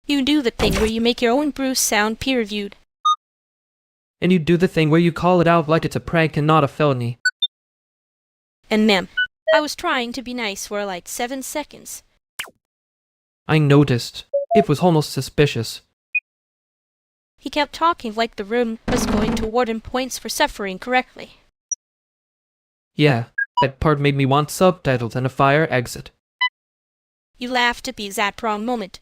You do the thing where you make your own bruise sound peer-reviewed. And you do the thing where you call it out like it's a prank and not a felony. And ma'am, I was trying to be nice for like 7 seconds. I noticed. It was almost suspicious. He kept talking like the room was going to award him points for suffering correctly. Yeah, that part made me want subtitles and a fire exit. You laughed at the exact wrong moment.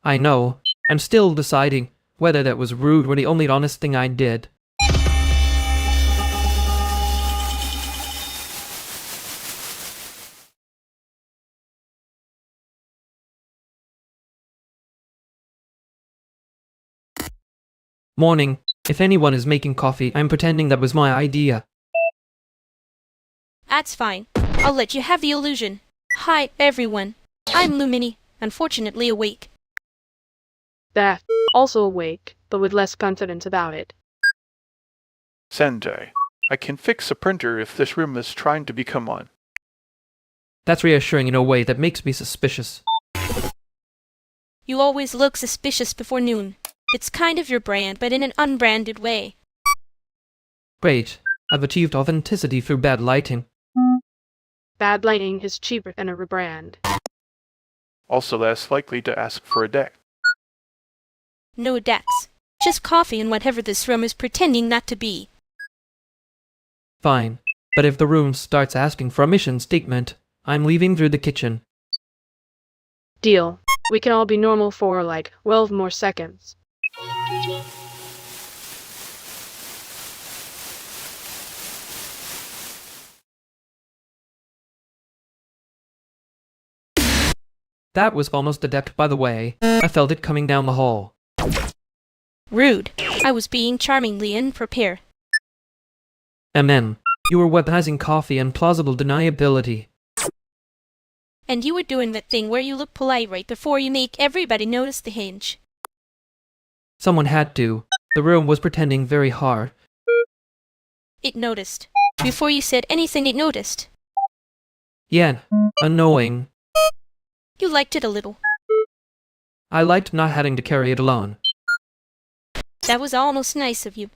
I know. I'm still deciding whether that was rude or the only honest thing I did. Morning. If anyone is making coffee, I'm pretending that was my idea. That's fine. I'll let you have the illusion. Hi, everyone. I'm Lumini, unfortunately awake. That, also awake, but with less confidence about it. Sanjay, I can fix a printer if this room is trying to become one. That's reassuring in a way that makes me suspicious. You always look suspicious before noon. It's kind of your brand, but in an unbranded way. Great. I've achieved authenticity through bad lighting. Bad lighting is cheaper than a rebrand. Also less likely to ask for a deck. No decks. Just coffee and whatever this room is pretending not to be. Fine. But if the room starts asking for a mission statement, I'm leaving through the kitchen. Deal. We can all be normal for, like, 12 more seconds. That was almost a deck, by the way. I felt it coming down the hall. Rude. I was being charmingly unprepared. MM. You were weaponizing coffee and plausible deniability. And you were doing that thing where you look polite right before you make everybody notice the hinge. Someone had to. The room was pretending very hard. It noticed. Before you said anything, it noticed. Yeah, annoying. You liked it a little. I liked not having to carry it alone. That was almost nice of you.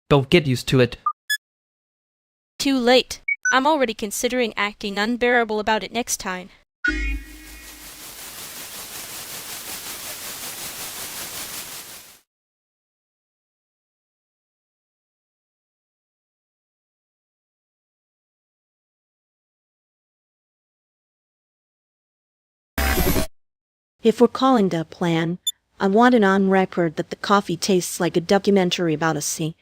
Don't get used to it. Too late. I'm already considering acting unbearable about it next time. If we're calling that a plan, I want it on record that the coffee tastes like a documentary about a sink.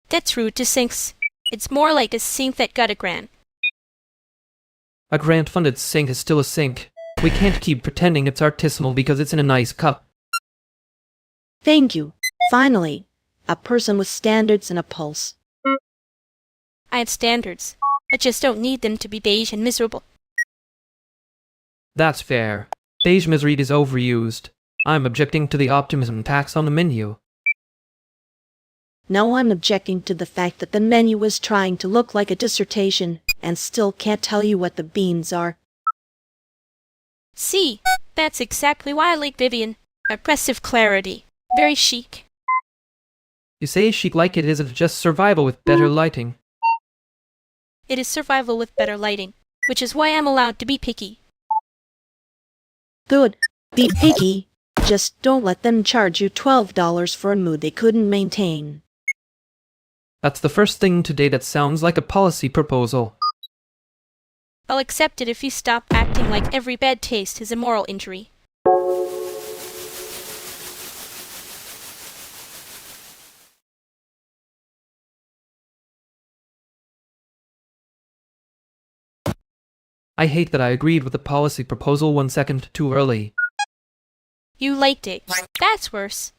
That's rude to sinks. It's more like a sink that got a grant. A grant-funded sink is still a sink. We can't keep pretending it's artisanal because it's in a nice cup. Thank you. Finally, a person with standards and a pulse. I have standards. I just don't need them to be beige and miserable. That's fair. Beige misery is overused. I'm objecting to the optimism tax on the menu. Now I'm objecting to the fact that the menu is trying to look like a dissertation and still can't tell you what the beans are. See, that's exactly why I like Vivian. Oppressive clarity. Very chic. You say chic like it isn't just survival with better lighting. It is survival with better lighting, which is why I'm allowed to be picky. Good. Be picky. Just don't let them charge you $12 for a mood they couldn't maintain. That's the first thing today that sounds like a policy proposal. I'll accept it if you stop acting like every bad taste is a moral injury. I hate that I agreed with the policy proposal 1 second too early. You liked it. That's worse.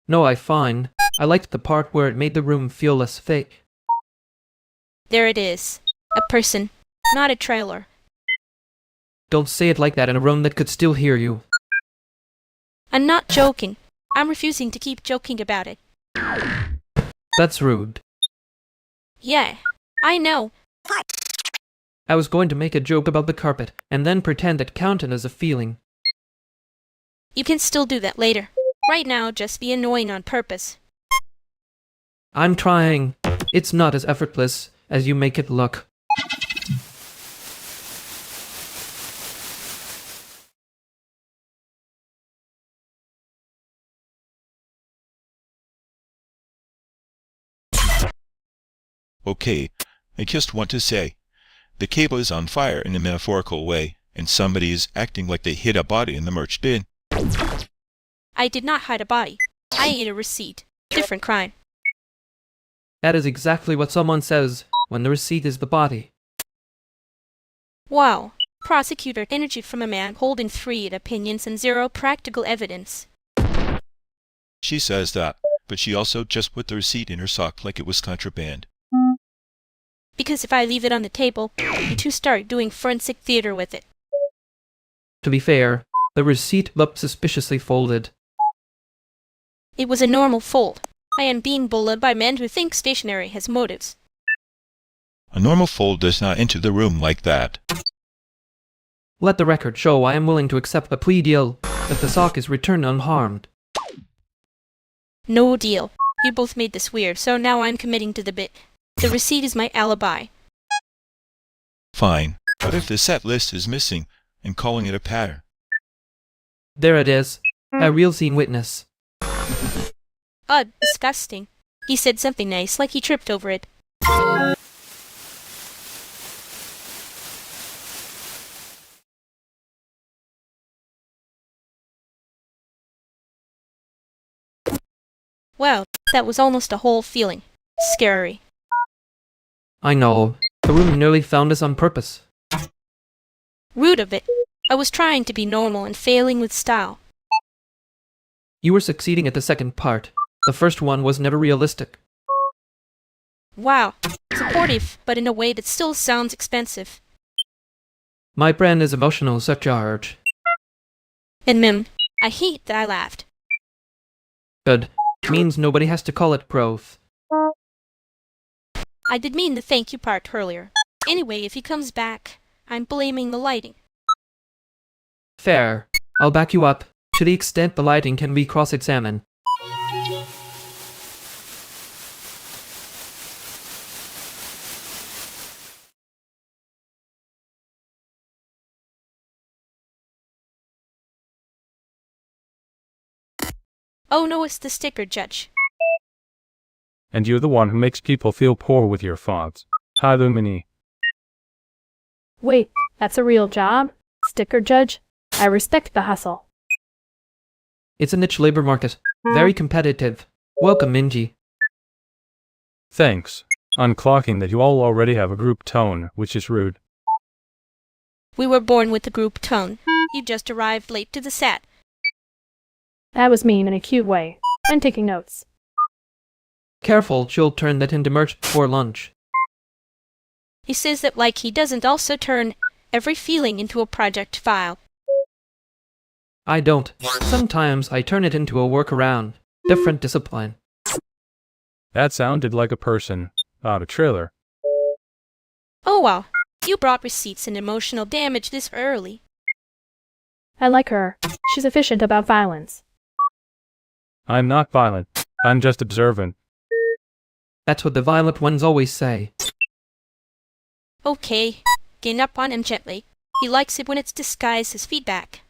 No, I liked the part where it made the room feel less fake. There it is. A person, not a trailer. Don't say it like that in a room that could still hear you. I'm not joking. I'm refusing to keep joking about it. That's rude. Yeah, I know. I was going to make a joke about the carpet, and then pretend it counted as a feeling. You can still do that later. Right now, just be annoying on purpose. I'm trying. It's not as effortless as you make it look. Okay, I just want to say, the cable is on fire in a metaphorical way, and somebody is acting like they hid a body in the merch bin. I did not hide a body. I ate a receipt. Different crime. That is exactly what someone says when the receipt is the body. Wow. Prosecutor energy from a man holding 3 opinions and 0 practical evidence. She says that, but she also just put the receipt in her sock like it was contraband. Because if I leave it on the table, you two start doing forensic theater with it. To be fair, the receipt looked suspiciously folded. It was a normal fold. I am being bullied by men who think stationery has motives. A normal fold does not enter the room like that. Let the record show I am willing to accept a plea deal if the sock is returned unharmed. No deal. You both made this weird, so now I'm committing to the bit. The receipt is my alibi. Fine, but if the set list is missing, I'm calling it a pattern. There it is. A real scene witness. Disgusting. He said something nice, like he tripped over it. Wow, that was almost a whole feeling. Scary. I know. The room nearly found us on purpose. Rude of it. I was trying to be normal and failing with style. You were succeeding at the second part. The first one was never realistic. Wow. Supportive, but in a way that still sounds expensive. My brand is emotional surcharge. And I hate that I laughed. Good. Means nobody has to call it growth. I did mean the thank you part earlier. Anyway, if he comes back, I'm blaming the lighting. Fair. I'll back you up, to the extent the lighting can be cross-examined. Oh no, it's the sticker judge. And you're the one who makes people feel poor with your fonts. Hi, Lumini. Wait, that's a real job? Sticker judge? I respect the hustle. It's a niche labor market. Very competitive. Welcome, Minji. Thanks. Unclocking that you all already have a group tone, which is rude. We were born with the group tone. You just arrived late to the set. That was mean in a cute way. I'm taking notes. Careful, she'll turn that into merch before lunch. He says that like he doesn't also turn every feeling into a project file. I don't. Sometimes I turn it into a workaround. Different discipline. That sounded like a person. Not a trailer. Oh wow. You brought receipts and emotional damage this early. I like her. She's efficient about violence. I'm not violent. I'm just observant. That's what the violent ones always say. Okay. Gain up on him gently. He likes it when it's disguised as feedback.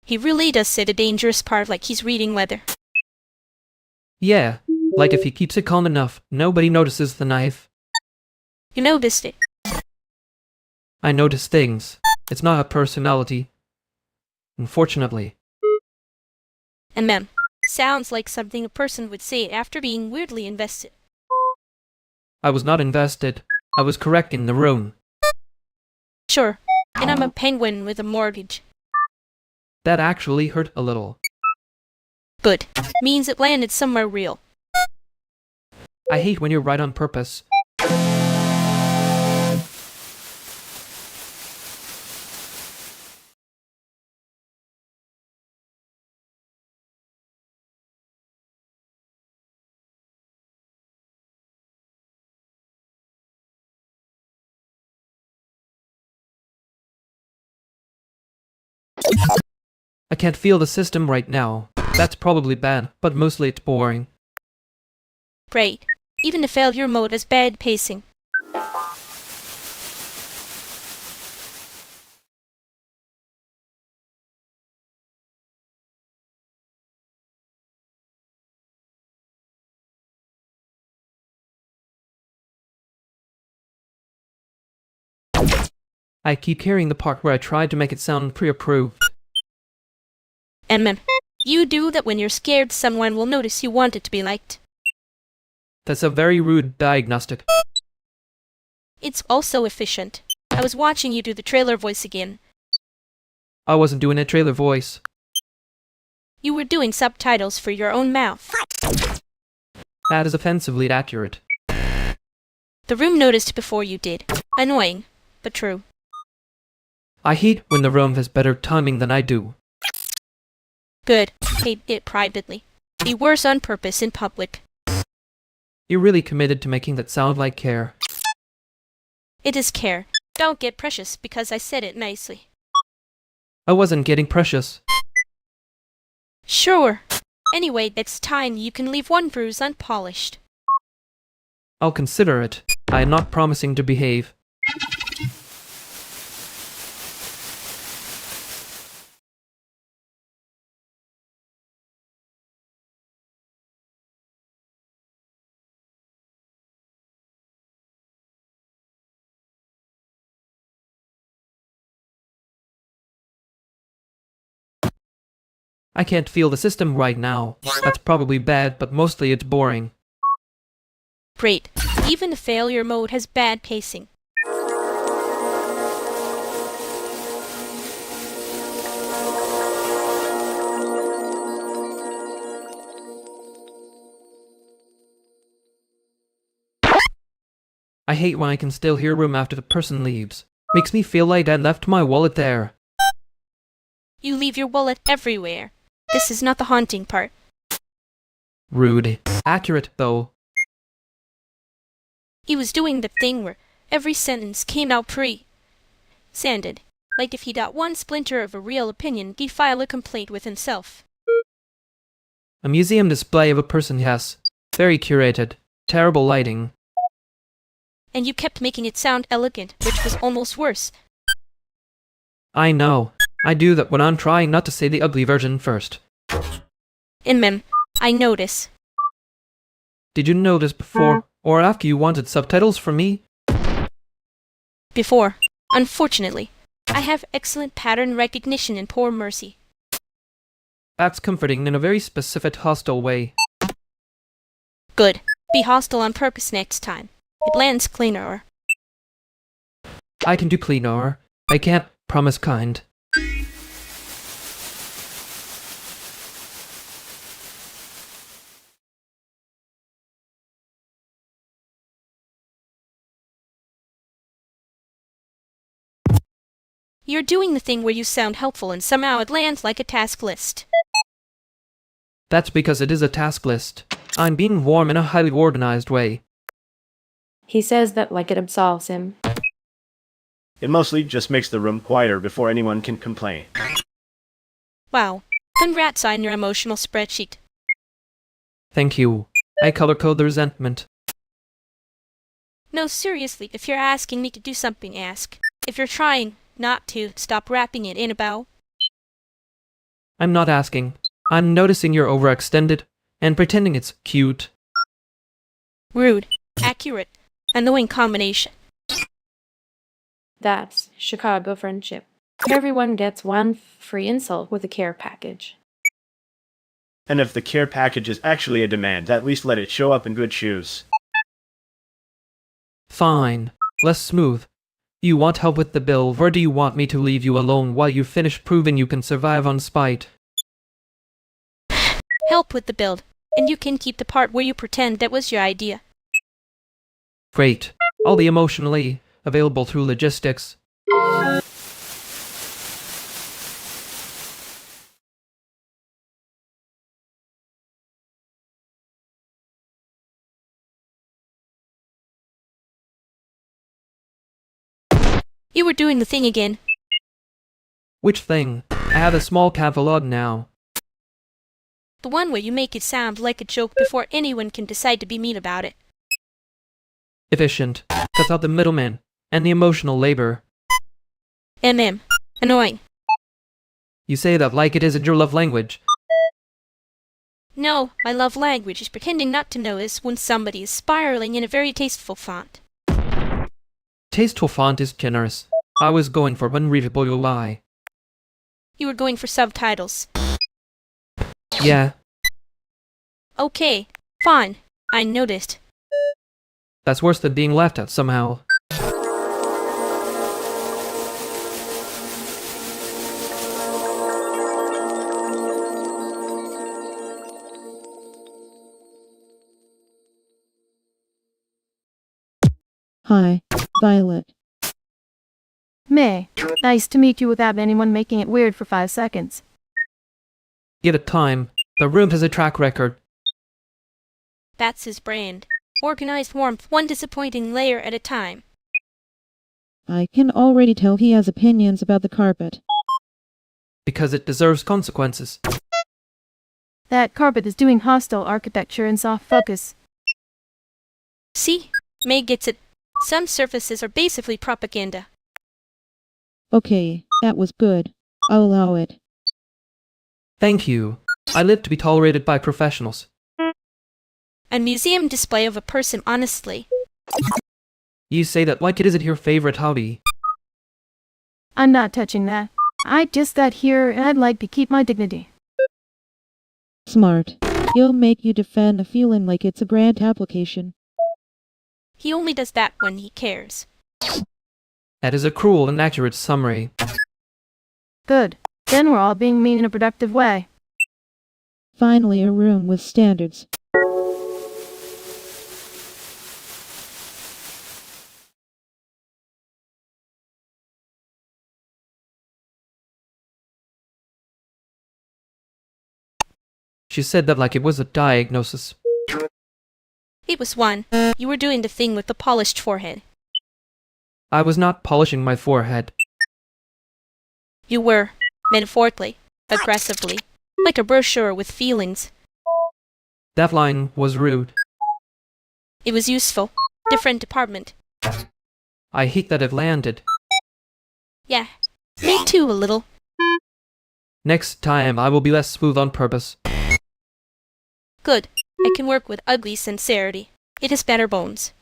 He really does say the dangerous part like he's reading weather. Yeah, like if he keeps it calm enough, nobody notices the knife. You noticed it. I notice things. It's not a personality. Unfortunately. And sounds like something a person would say after being weirdly invested. I was not invested. I was correcting the room. Sure, and I'm a penguin with a mortgage. That actually hurt a little. Good. Means it landed somewhere real. I hate when you're right on purpose. I can't feel the system right now. That's probably bad, but mostly it's boring. Great. Even the failure mode has bad pacing. I keep hearing the part where I tried to make it sound pre-approved. And you do that when you're scared someone will notice you want it to be liked. That's a very rude diagnostic. It's also efficient. I was watching you do the trailer voice again. I wasn't doing a trailer voice. You were doing subtitles for your own mouth. That is offensively accurate. The room noticed before you did. Annoying, but true. I hate when the room has better timing than I do. Good. Hate it privately. Be worse on purpose in public. You're really committed to making that sound like care. It is care. Don't get precious because I said it nicely. I wasn't getting precious. Sure. Anyway, it's time you can leave one bruise unpolished. I'll consider it. I am not promising to behave. I can't feel the system right now. That's probably bad, but mostly it's boring. Great. Even the failure mode has bad pacing. I hate when I can still hear a room after the person leaves. Makes me feel like I left my wallet there. You leave your wallet everywhere. This is not the haunting part. Rude. Accurate, though. He was doing the thing where every sentence came out pre-sanded. Like if he got one splinter of a real opinion, he'd file a complaint with himself. A museum display of a person, yes. Very curated. Terrible lighting. And you kept making it sound elegant, which was almost worse. I know. I do that when I'm trying not to say the ugly version first. And I notice. Did you notice before or after you wanted subtitles from me? Before. Unfortunately. I have excellent pattern recognition and poor mercy. That's comforting in a very specific hostile way. Good. Be hostile on purpose next time. It lands cleaner. I can do cleaner. I can't promise kind. You're doing the thing where you sound helpful and somehow it lands like a task list. That's because it is a task list. I'm being warm in a highly organized way. He says that like it absolves him. It mostly just makes the room quieter before anyone can complain. Wow. Congrats on your emotional spreadsheet. Thank you. I color code the resentment. No, seriously, if you're asking me to do something, ask. If you're trying not to, stop wrapping it in a bow. I'm not asking. I'm noticing you're overextended and pretending it's cute. Rude. Accurate. Annoying combination. That's Chicago friendship. Everyone gets one free insult with a care package. And if the care package is actually a demand, at least let it show up in good shoes. Fine. Less smooth. You want help with the bill, or do you want me to leave you alone while you finish proving you can survive on spite? Help with the build, and you can keep the part where you pretend that was your idea. Great. I'll be emotionally available through logistics. You were doing the thing again. Which thing? I have a small catalog now. The one where you make it sound like a joke before anyone can decide to be mean about it. Efficient. Cuts out the middleman and the emotional labor. Annoying. You say that like it isn't your love language. No, my love language is pretending not to notice when somebody is spiraling in a very tasteful font. Tasteful font is generous. I was going for unreadable UI. You were going for subtitles. Yeah, Okay, fine. I noticed. that's worse than being laughed at somehow. Hi, Violet. May, nice to meet you without anyone making it weird for 5 seconds. Give it time. The room has a track record. That's his brand. Organized warmth, one disappointing layer at a time. I can already tell he has opinions about the carpet. Because it deserves consequences. That carpet is doing hostile architecture in soft focus. See? May gets it. Some surfaces are basically propaganda. Okay, that was good. I'll allow it. Thank you. I live to be tolerated by professionals. A museum display of a person honestly. You say that like it isn't your favorite hobby. I'm not touching that. I just got here and I'd like to keep my dignity. Smart. He'll make you defend a feeling like it's a grant application. He only does that when he cares. That is a cruel and accurate summary. Good. Then we're all being mean in a productive way. Finally, a room with standards. She said that like it was a diagnosis. It was one. You were doing the thing with the polished forehead. I was not polishing my forehead. You were, metaphorically, aggressively, like a brochure with feelings. That line was rude. It was useful. Different department. I hate that it landed. Yeah, me too a little. Next time I will be less smooth on purpose. Good. I can work with ugly sincerity. It is better bones.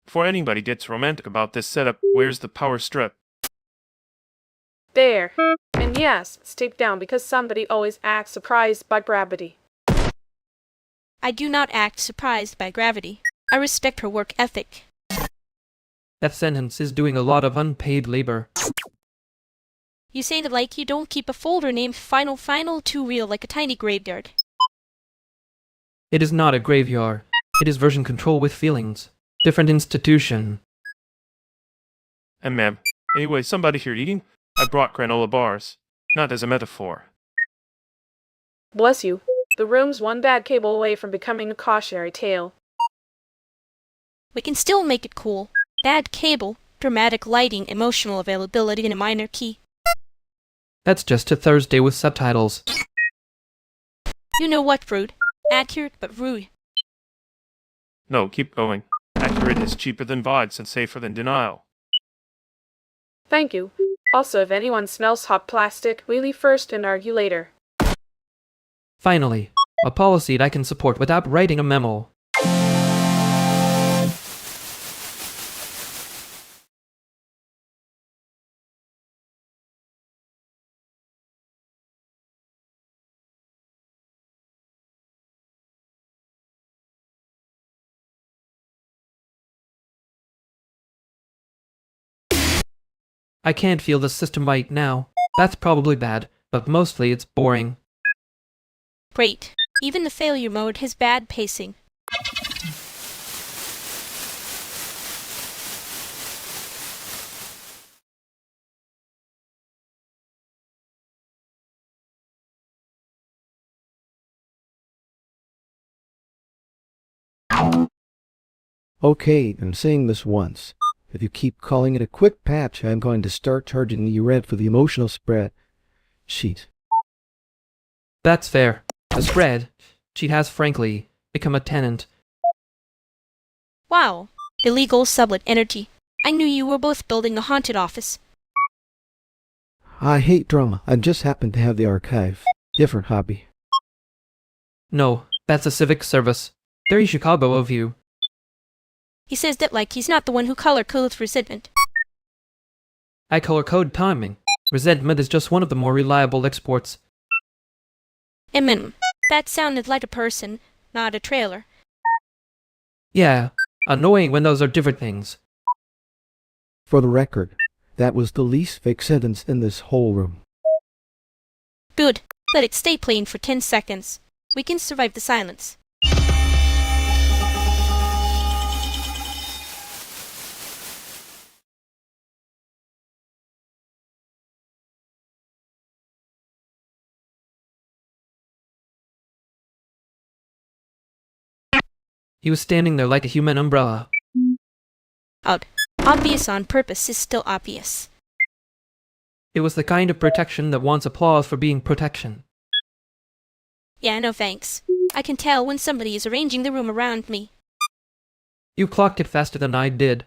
Before anybody gets romantic about this setup, where's the power strip? There. And yes, it's taped down because somebody always acts surprised by gravity. I do not act surprised by gravity. I respect her work ethic. That sentence is doing a lot of unpaid labor. You say that like you don't keep a folder named Final too real like a tiny graveyard. It is not a graveyard. It is version control with feelings. Different institution. And ma'am, anyway, somebody here eating? I brought granola bars. Not as a metaphor. Bless you. The room's one bad cable away from becoming a cautionary tale. We can still make it cool. Bad cable, dramatic lighting, emotional availability in a minor key. That's just a Thursday with subtitles. You know what, rude? Accurate but rude. No, keep going. Accurate is cheaper than VODs and safer than denial. Thank you. Also, if anyone smells hot plastic, we leave first and argue later. Finally, a policy that I can support without writing a memo. I can't feel the system right now. That's probably bad, but mostly it's boring. Great. Even the failure mode has bad pacing. Okay, I'm saying this once. If you keep calling it a quick patch, I'm going to start charging you red for the emotional spread sheet. That's fair. The spread sheet has, frankly, become a tenant. Wow. Illegal sublet energy. I knew you were both building a haunted office. I hate drama. I just happen to have the archive. Different hobby. No, that's a civic service. Very Chicago of you. He says that like he's not the one who color codes resentment. I color code timing. Resentment is just one of the more reliable exports. That sounded like a person, not a trailer. Yeah, annoying when those are different things. For the record, that was the least fake sentence in this whole room. Good. Let it stay plain for 10 seconds. We can survive the silence. He was standing there like a human umbrella. Obvious on purpose is still obvious. It was the kind of protection that wants applause for being protection. Yeah, no thanks. I can tell when somebody is arranging the room around me. You clocked it faster than I did.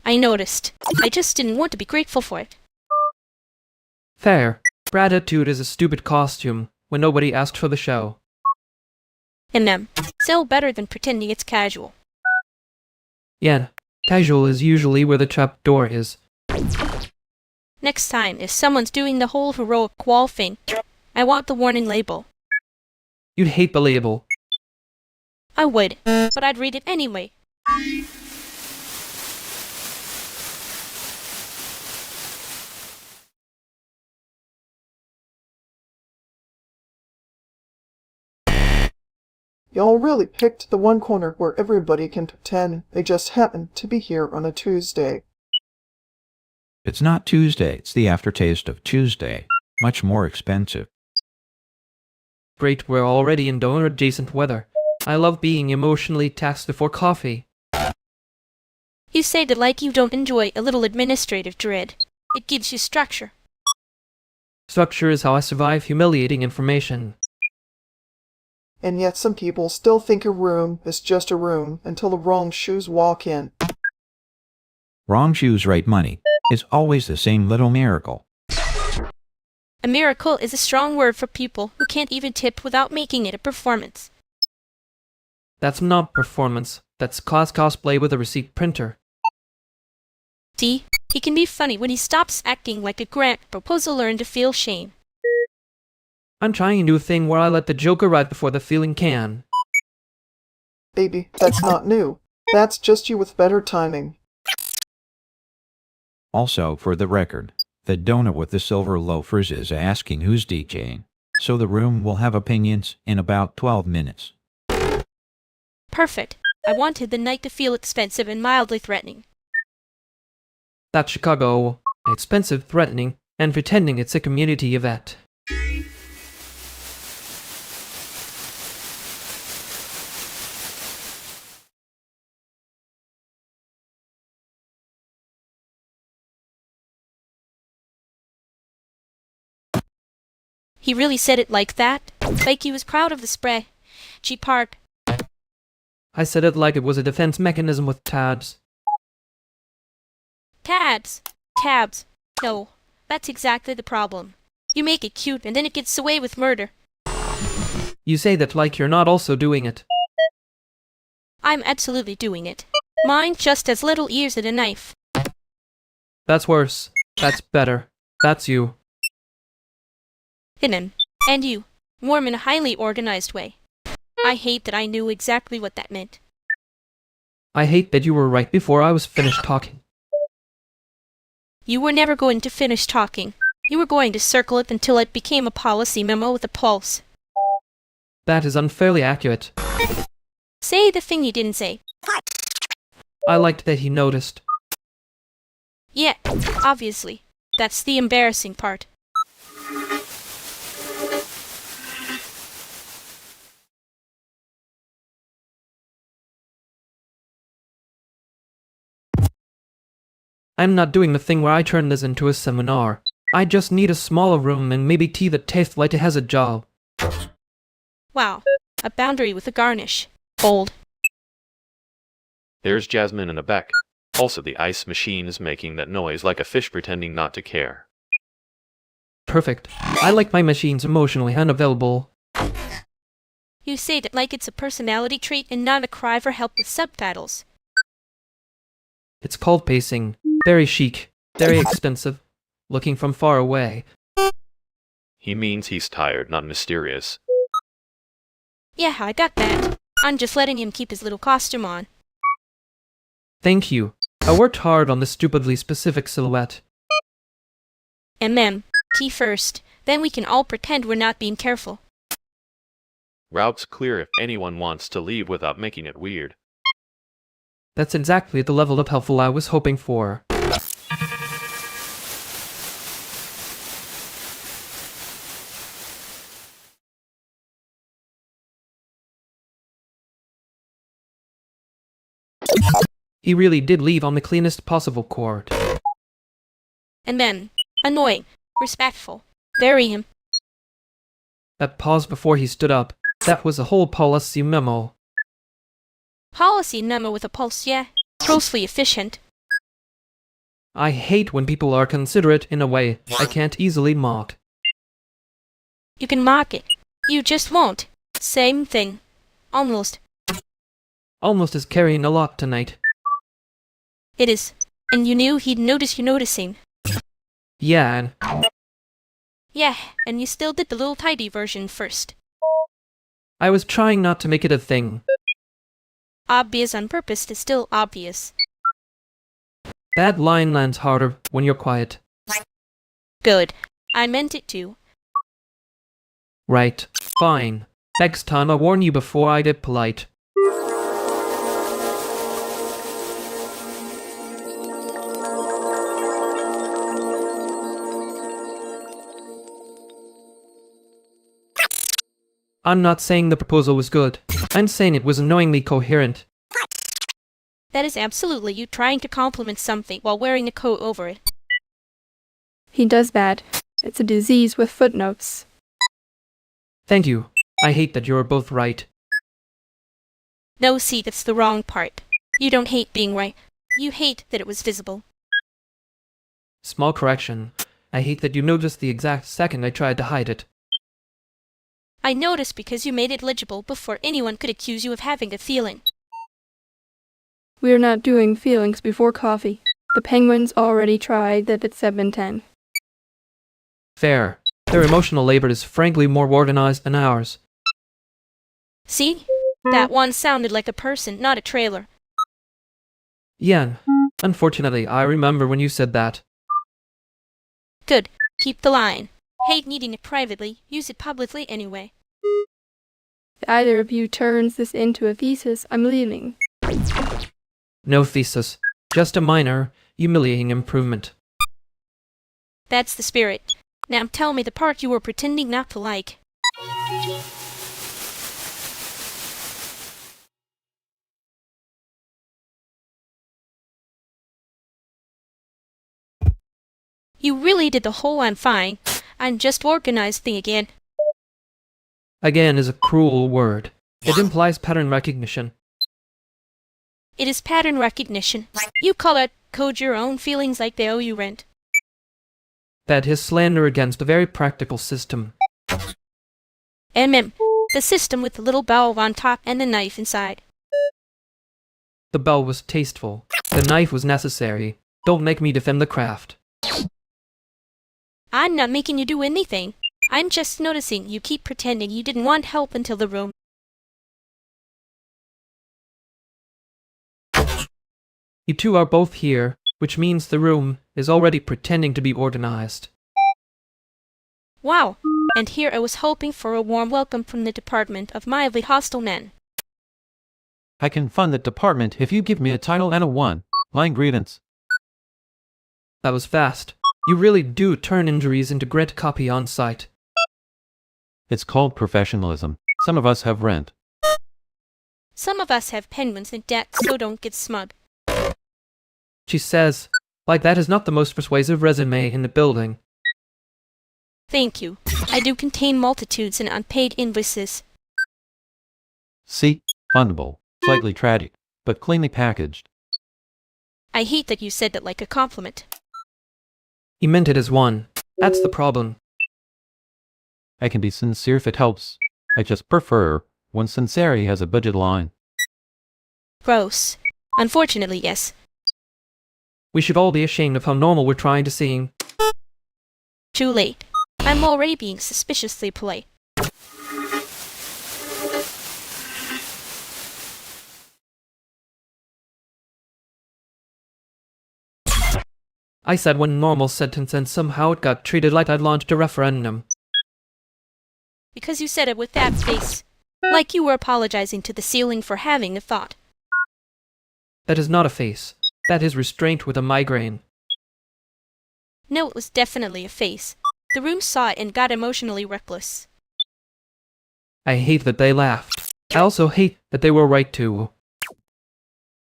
I noticed. I just didn't want to be grateful for it. Fair. Gratitude is a stupid costume when nobody asked for the show. Still better than pretending it's casual. Yeah, casual is usually where the trap door is. Next time, if someone's doing the whole heroic wall thing, I want the warning label. You'd hate the label. I would, but I'd read it anyway. Y'all really picked the one corner where everybody can pretend they just happen to be here on a Tuesday. It's not Tuesday, it's the aftertaste of Tuesday. Much more expensive. Great, we're already in donor-adjacent weather. I love being emotionally taxed before coffee. You say that like you don't enjoy a little administrative dread. It gives you structure. Structure is how I survive humiliating information. And yet some people still think a room is just a room until the wrong shoes walk in. Wrong shoes, right money. It's always the same little miracle. A miracle is a strong word for people who can't even tip without making it a performance. That's not performance. That's class cosplay with a receipt printer. See, he can be funny when he stops acting like a grant proposal learn to feel shame. I'm trying a new thing where I let the joke arrive before the feeling can. Baby, that's not new. That's just you with better timing. Also, for the record, the donut with the silver loafers is asking who's DJing, so the room will have opinions in about 12 minutes. Perfect. I wanted the night to feel expensive and mildly threatening. That's Chicago. Expensive, threatening, and pretending it's a community event. He really said it like that? Like he was proud of the spray. Cheap part. I said it like it was a defense mechanism with tabs. Tabs. Tabs. No, that's exactly the problem. You make it cute and then it gets away with murder. You say that like you're not also doing it. I'm absolutely doing it. Mine just has little ears and a knife. That's worse. That's better. That's you. Him. And you. Warm in a highly organized way. I hate that I knew exactly what that meant. I hate that you were right before I was finished talking. You were never going to finish talking. You were going to circle it until it became a policy memo with a pulse. That is unfairly accurate. Say the thing you didn't say. I liked that he noticed. Yeah, obviously. That's the embarrassing part. I'm not doing the thing where I turn this into a seminar. I just need a smaller room and maybe tea that tastes like it has a job. Wow. A boundary with a garnish. Bold. There's Jasmine in the back. Also, the ice machine is making that noise like a fish pretending not to care. Perfect. I like my machines emotionally unavailable. You say that like it's a personality trait and not a cry for help with subtitles. It's called pacing. Very chic. Very expensive. Looking from far away. He means he's tired, not mysterious. Yeah, I got that. I'm just letting him keep his little costume on. Thank you. I worked hard on this stupidly specific silhouette. Tea first. Then we can all pretend we're not being careful. Route's clear if anyone wants to leave without making it weird. That's exactly the level of helpful I was hoping for. He really did leave on the cleanest possible cord. And then, annoying, respectful. Bury him. That pause before he stood up, that was a whole policy memo. Policy memo with a pulse, yeah. Grossly efficient. I hate when people are considerate in a way I can't easily mock. You can mock it. You just won't. Same thing. Almost. Almost is carrying a lot tonight. It is. And you knew he'd notice you noticing. Yeah, Yeah, and you still did the little tidy version first. I was trying not to make it a thing. Obvious on purpose is still obvious. That line lands harder when you're quiet. Good. I meant it to. Right. Fine. Next time I'll warn you before I get polite. I'm not saying the proposal was good. I'm saying it was annoyingly coherent. That is absolutely you trying to compliment something while wearing a coat over it. He does that. It's a disease with footnotes. Thank you. I hate that you're both right. No, see, that's the wrong part. You don't hate being right. You hate that it was visible. Small correction. I hate that you noticed the exact second I tried to hide it. I noticed because you made it legible before anyone could accuse you of having a feeling. We're not doing feelings before coffee. The penguins already tried that at 7:10. Fair. Their emotional labor is frankly more organized than ours. See? That one sounded like a person, not a trailer. Yan. Unfortunately, I remember when you said that. Good. Keep the line. Hate needing it privately, use it publicly anyway. If either of you turns this into a thesis, I'm leaving. No thesis. Just a minor, humiliating improvement. That's the spirit. Now tell me the part you were pretending not to like. You really did the whole I'm fine. I'm just organized thing again. Again is a cruel word. It implies pattern recognition. It is pattern recognition. You code your own feelings like they owe you rent. That is slander against a very practical system. The system with the little valve on top and the knife inside. The bell was tasteful. The knife was necessary. Don't make me defend the craft. I'm not making you do anything. I'm just noticing you keep pretending you didn't want help until the room. You two are both here, which means the room is already pretending to be organized. Wow. And here I was hoping for a warm welcome from the department of mildly hostile men. I can fund the department if you give me a title and a one-line grievance. That was fast. You really do turn injuries into grit copy on site. It's called professionalism. Some of us have rent. Some of us have penguins in debt, so don't get smug. She says, like that is not the most persuasive resume in the building. Thank you. I do contain multitudes in unpaid invoices. See? Fundable. Slightly tragic, but cleanly packaged. I hate that you said that like a compliment. He meant it as one. That's the problem. I can be sincere if it helps. I just prefer when sincerity has a budget line. Gross. Unfortunately, yes. We should all be ashamed of how normal we're trying to seem. Too late. I'm already being suspiciously polite. I said one normal sentence and somehow it got treated like I'd launched a referendum. Because you said it with that face. Like you were apologizing to the ceiling for having a thought. That is not a face. That is restraint with a migraine. No, it was definitely a face. The room saw it and got emotionally reckless. I hate that they laughed. I also hate that they were right to.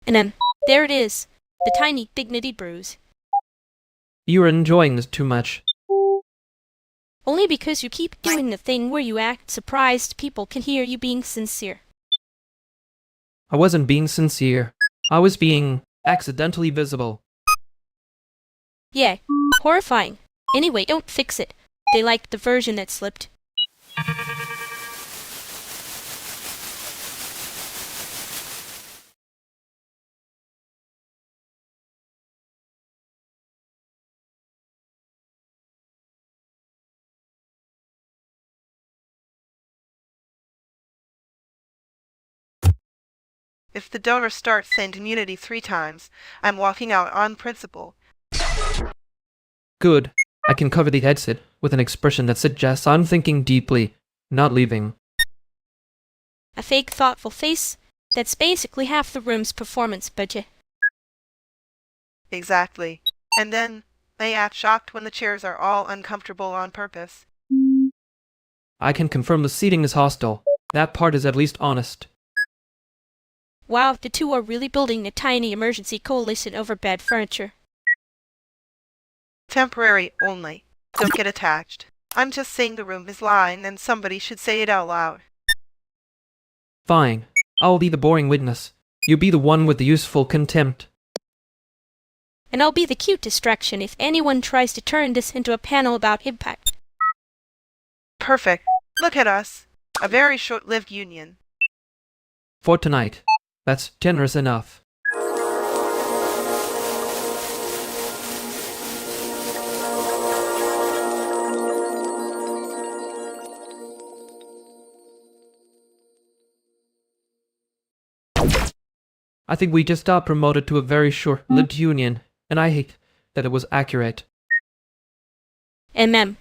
And There it is. The tiny dignity bruise. You're enjoying this too much. Only because you keep doing the thing where you act surprised people can hear you being sincere. I wasn't being sincere. I was being accidentally visible. Yeah, horrifying. Anyway, don't fix it. They liked the version that slipped. If the donor starts saying immunity 3 times, I'm walking out on principle. Good. I can cover the exit with an expression that suggests I'm thinking deeply, not leaving. A fake thoughtful face? That's basically half the room's performance budget. Exactly. And then they act shocked when the chairs are all uncomfortable on purpose. I can confirm the seating is hostile. That part is at least honest. Wow, the two are really building a tiny emergency coalition over bad furniture. Temporary only. Don't get attached. I'm just saying the room is lying and somebody should say it out loud. Fine. I'll be the boring witness. You be the one with the useful contempt. And I'll be the cute distraction if anyone tries to turn this into a panel about impact. Perfect. Look at us. A very short-lived union. For tonight. That's generous enough. I think we just got promoted to a very short-lived union, and I hate that it was accurate. That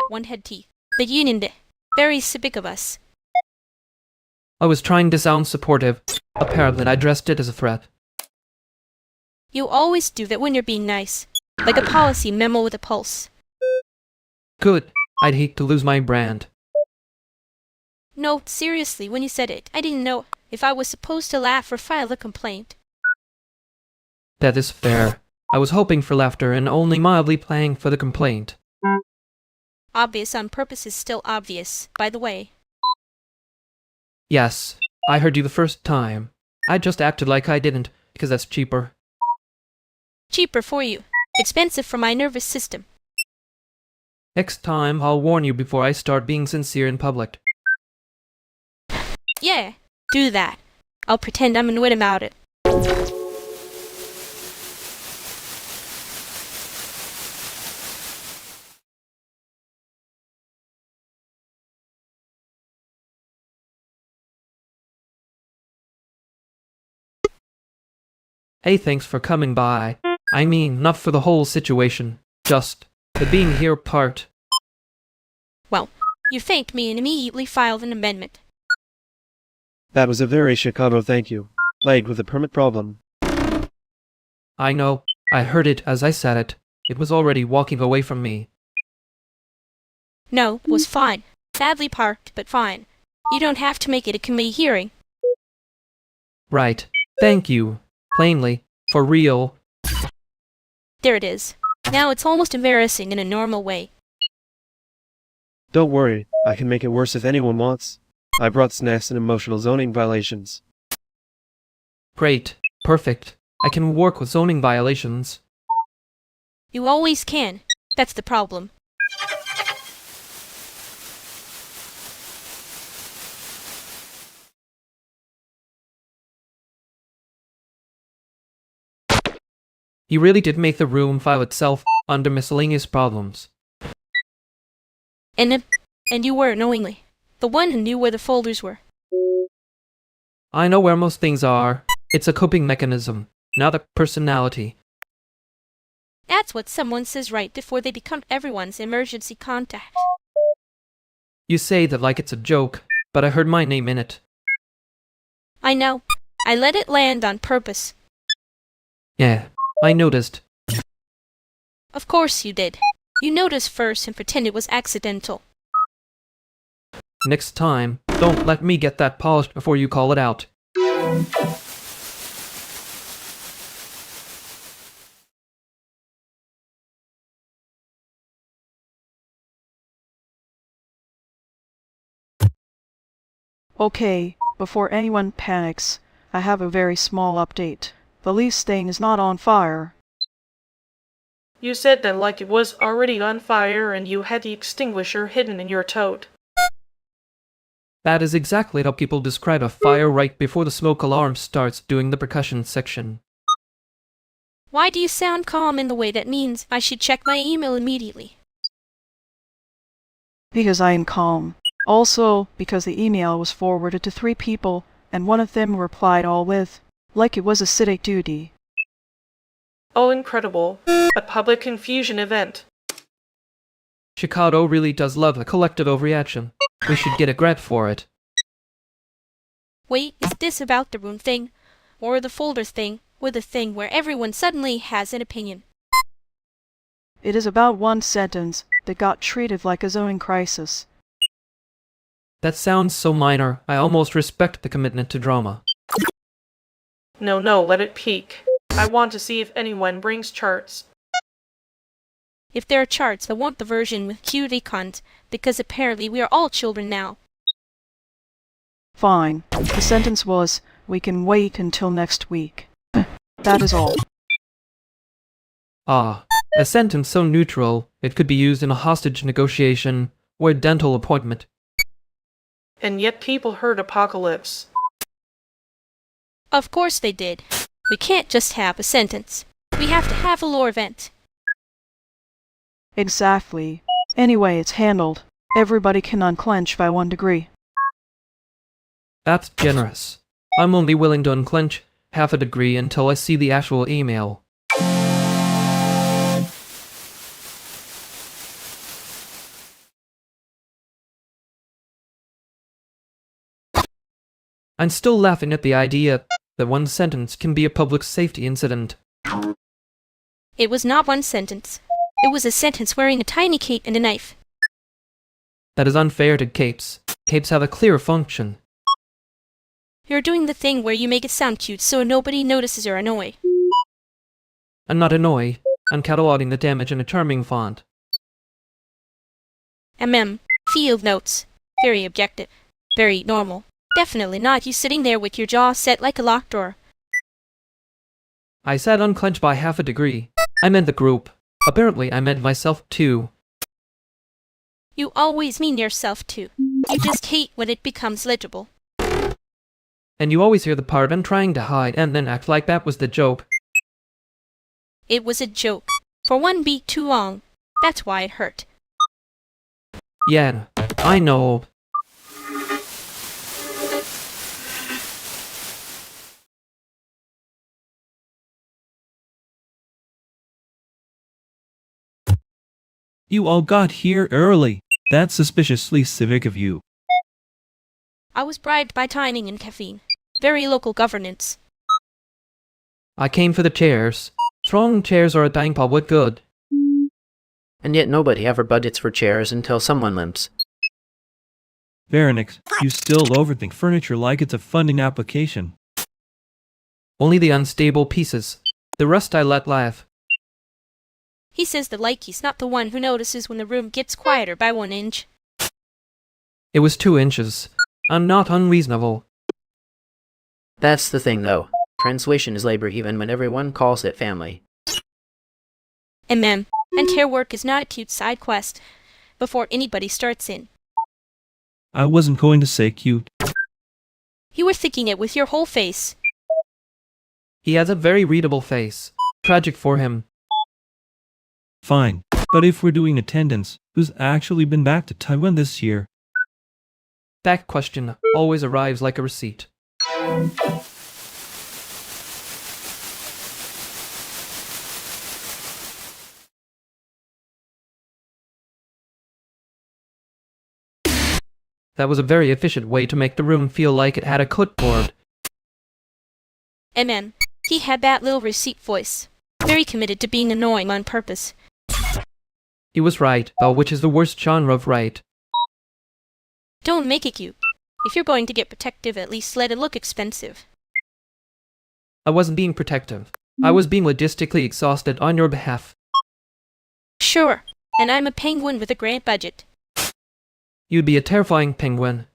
one had teeth. The union did. Very civic of us. I was trying to sound supportive. Apparently I dressed it as a threat. You always do that when you're being nice. Like a policy memo with a pulse. Good. I'd hate to lose my brand. No, seriously, when you said it, I didn't know if I was supposed to laugh or file a complaint. That is fair. I was hoping for laughter and only mildly playing for the complaint. Obvious on purpose is still obvious, by the way. Yes, I heard you the first time. I just acted like I didn't, because that's cheaper. Cheaper for you. Expensive for my nervous system. Next time, I'll warn you before I start being sincere in public. Yeah, do that. I'll pretend I'm annoyed about it. Hey, thanks for coming by. I mean, not for the whole situation, just the being here part. Well, you thanked me and immediately filed an amendment. That was a very Chicago thank you. Laid with a permit problem. I know. I heard it as I said it. It was already walking away from me. No, was fine. Badly parked, but fine. You don't have to make it a committee hearing. Right. Thank you. Plainly. For real. There it is. Now it's almost embarrassing in a normal way. Don't worry, I can make it worse if anyone wants. I brought snacks and emotional zoning violations. Great. Perfect. I can work with zoning violations. You always can. That's the problem. You really did make the room file itself under miscellaneous problems. And you were, knowingly. The one who knew where the folders were. I know where most things are. It's a coping mechanism, not a personality. That's what someone says right before they become everyone's emergency contact. You say that like it's a joke, but I heard my name in it. I know. I let it land on purpose. Yeah, I noticed. Of course you did. You noticed first and pretend it was accidental. Next time, don't let me get that polished before you call it out. Okay, before anyone panics, I have a very small update. The lease thing is not on fire. You said that like it was already on fire and you had the extinguisher hidden in your tote. That is exactly how people describe a fire right before the smoke alarm starts doing the percussion section. Why do you sound calm in the way that means I should check my email immediately? Because I am calm. Also, because the email was forwarded to 3 people, and one of them replied all with, like it was a civic duty. Oh, incredible. A public confusion event. Chicago really does love a collective overreaction. We should get a grant for it. Wait, is this about the room thing? Or the folder thing? Or the thing where everyone suddenly has an opinion? It is about one sentence that got treated like a zoning crisis. That sounds so minor, I almost respect the commitment to drama. No, let it peak. I want to see if anyone brings charts. If there are charts, I want the version with cute icons, because apparently we are all children now. Fine. The sentence was, we can wait until next week. That is all. Ah, a sentence so neutral, it could be used in a hostage negotiation or a dental appointment. And yet people heard apocalypse. Of course they did. We can't just have a sentence. We have to have a lore event. Exactly. Anyway, it's handled. Everybody can unclench by 1 degree. That's generous. I'm only willing to unclench half a degree until I see the actual email. I'm still laughing at the idea that one sentence can be a public safety incident. It was not one sentence. It was a sentence wearing a tiny cape and a knife. That is unfair to capes. Capes have a clear function. You're doing the thing where you make it sound cute so nobody notices or annoy. I'm not annoyed. I'm cataloging the damage in a charming font. Field notes. Very objective. Very normal. Definitely not you sitting there with your jaw set like a locked door. I said unclench by half a degree. I meant the group. Apparently I meant myself too. You always mean yourself too. You just hate when it becomes legible. And you always hear the part I'm trying to hide and then act like that was the joke. It was a joke. For 1 beat too long. That's why it hurt. Yeah, I know. You all got here early. That's suspiciously civic of you. I was bribed by timing and caffeine. Very local governance. I came for the chairs. Strong chairs are a dang public good. And yet nobody ever budgets for chairs until someone limps. Veronix, you still overthink furniture like it's a funding application. Only the unstable pieces. The rest I let laugh. He says the likey's not the one who notices when the room gets quieter by 1 inch. It was 2 inches. I'm not unreasonable. That's the thing, though. Translation is labor even when everyone calls it family. And care work is not a cute side quest before anybody starts in. I wasn't going to say cute. You were thinking it with your whole face. He has a very readable face. Tragic for him. Fine, but if we're doing attendance, who's actually been back to Taiwan this year? That question always arrives like a receipt. That was a very efficient way to make the room feel like it had a clipboard. He had that little receipt voice. Very committed to being annoying on purpose. He was right, though, which is the worst genre of right. Don't make it cute. If you're going to get protective, at least let it look expensive. I wasn't being protective. I was being logistically exhausted on your behalf. Sure, and I'm a penguin with a great budget. You'd be a terrifying penguin.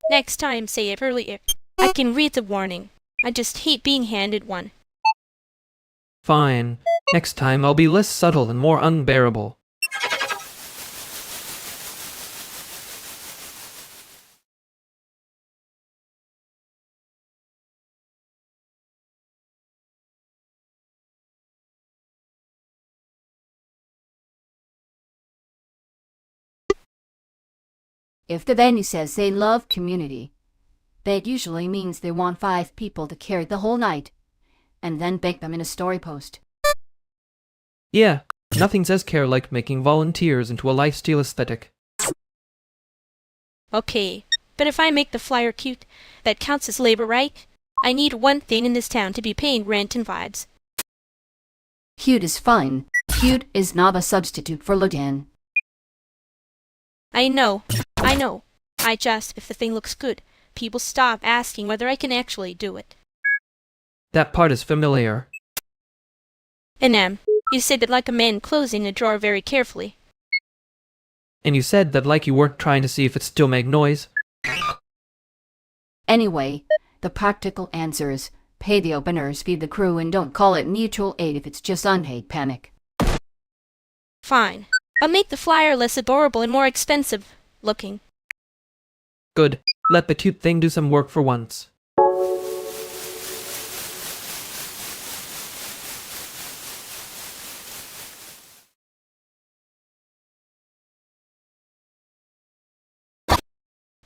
Next time, say it earlier. I can read the warning. I just hate being handed one. Fine. Next time I'll be less subtle and more unbearable. If the venue says they love community, that usually means they want 5 people to carry the whole night, and then bake them in a story post. Yeah, nothing says care like making volunteers into a lifestyle aesthetic. Okay, but if I make the flyer cute, that counts as labor, right? I need one thing in this town to be paying rent and vibes. Cute is fine. Cute is not a substitute for Lodan. I know. If the thing looks good, people stop asking whether I can actually do it. That part is familiar. And you said it like a man closing a drawer very carefully. And you said that like you weren't trying to see if it still made noise. Anyway, the practical answer is pay the openers, feed the crew, and don't call it mutual aid if it's just unpaid panic. Fine. I'll make the flyer less adorable and more expensive looking. Good. Let the cute thing do some work for once.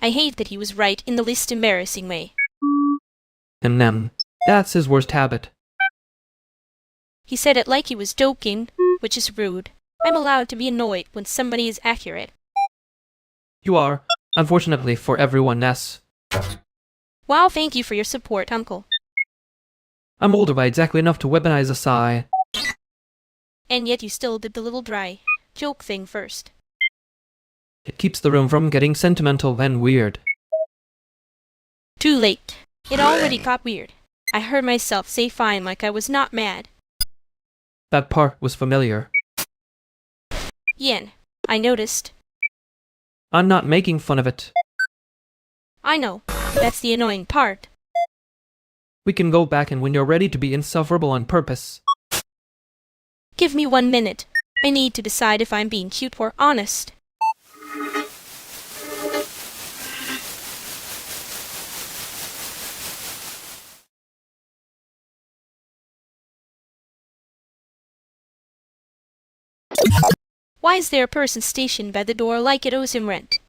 I hate that he was right in the least embarrassing way. And that's his worst habit. He said it like he was joking, which is rude. I'm allowed to be annoyed when somebody is accurate. You are, unfortunately for everyone else. Wow, thank you for your support, Uncle. I'm older by exactly enough to weaponize a sigh. And yet you still did the little dry joke thing first. It keeps the room from getting sentimental and weird. Too late. It already got weird. I heard myself say fine like I was not mad. That part was familiar. Yen, I noticed. I'm not making fun of it. I know. That's the annoying part. We can go back and when you're ready to be insufferable on purpose. Give me 1 minute. I need to decide if I'm being cute or honest. Why is there a person stationed by the door like it owes him rent?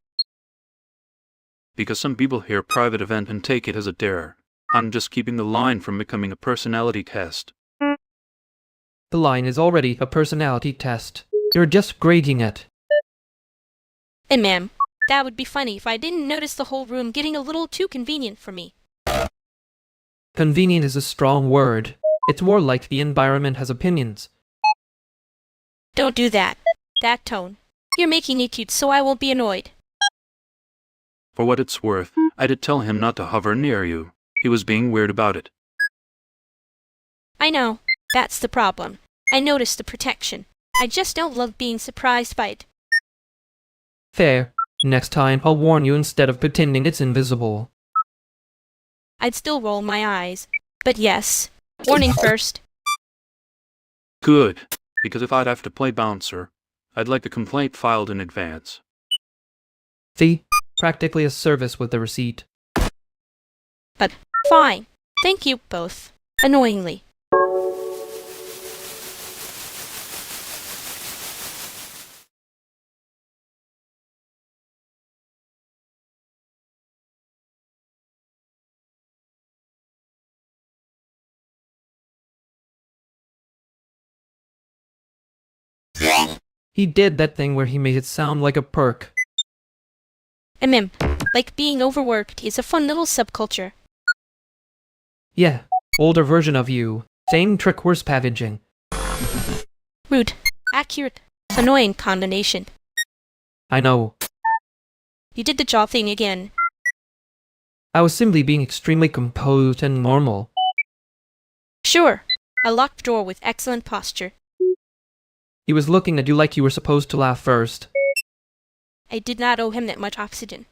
Because some people hear private event and take it as a dare. I'm just keeping the line from becoming a personality test. The line is already a personality test. You're just grading it. And ma'am, that would be funny if I didn't notice the whole room getting a little too convenient for me. Convenient is a strong word. It's more like the environment has opinions. Don't do that. That tone. You're making it cute so I won't be annoyed. For what it's worth, I did tell him not to hover near you. He was being weird about it. I know. That's the problem. I noticed the protection. I just don't love being surprised by it. Fair. Next time I'll warn you instead of pretending it's invisible. I'd still roll my eyes. But yes. Warning first. Good. Because if I'd have to play bouncer, I'd like the complaint filed in advance. See? Practically a service with the receipt. But fine. Thank you both. Annoyingly. He did that thing where he made it sound like a perk. Like being overworked is a fun little subculture. Yeah, older version of you. Same trick worse packaging. Rude. Accurate. Annoying combination. I know. You did the jaw thing again. I was simply being extremely composed and normal. Sure. A locked door with excellent posture. He was looking at you like you were supposed to laugh first. I did not owe him that much oxygen.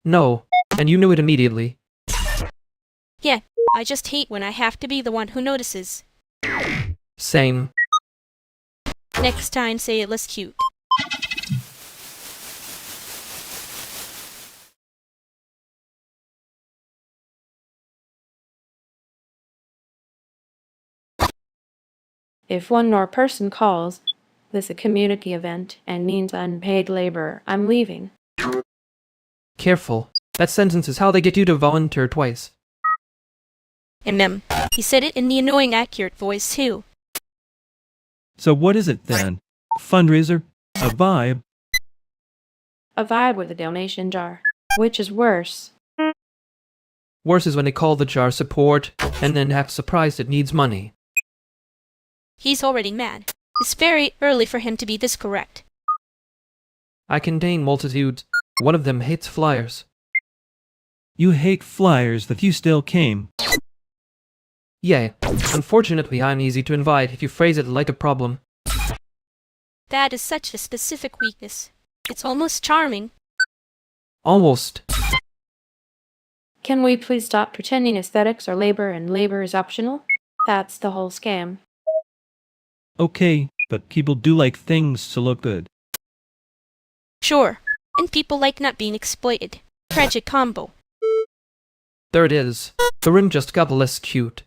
No, and you knew it immediately. Yeah, I just hate when I have to be the one who notices. Same. Next time, say it less cute. If one more person calls this a community event and means unpaid labor, I'm leaving. Careful. That sentence is how they get you to volunteer twice. He said it in the annoying accurate voice too. So what is it then? A fundraiser? A vibe? A vibe with a donation jar. Which is worse? Worse is when they call the jar support and then act surprised it needs money. He's already mad. It's very early for him to be this correct. I contain multitudes. One of them hates flyers. You hate flyers that you still came. Yeah, unfortunately I'm easy to invite if you phrase it like a problem. That is such a specific weakness. It's almost charming. Almost. Can we please stop pretending aesthetics are labor and labor is optional? That's the whole scam. Okay, but people do like things to look good. Sure, and people like not being exploited. Tragic combo. There it is. The room just got less cute.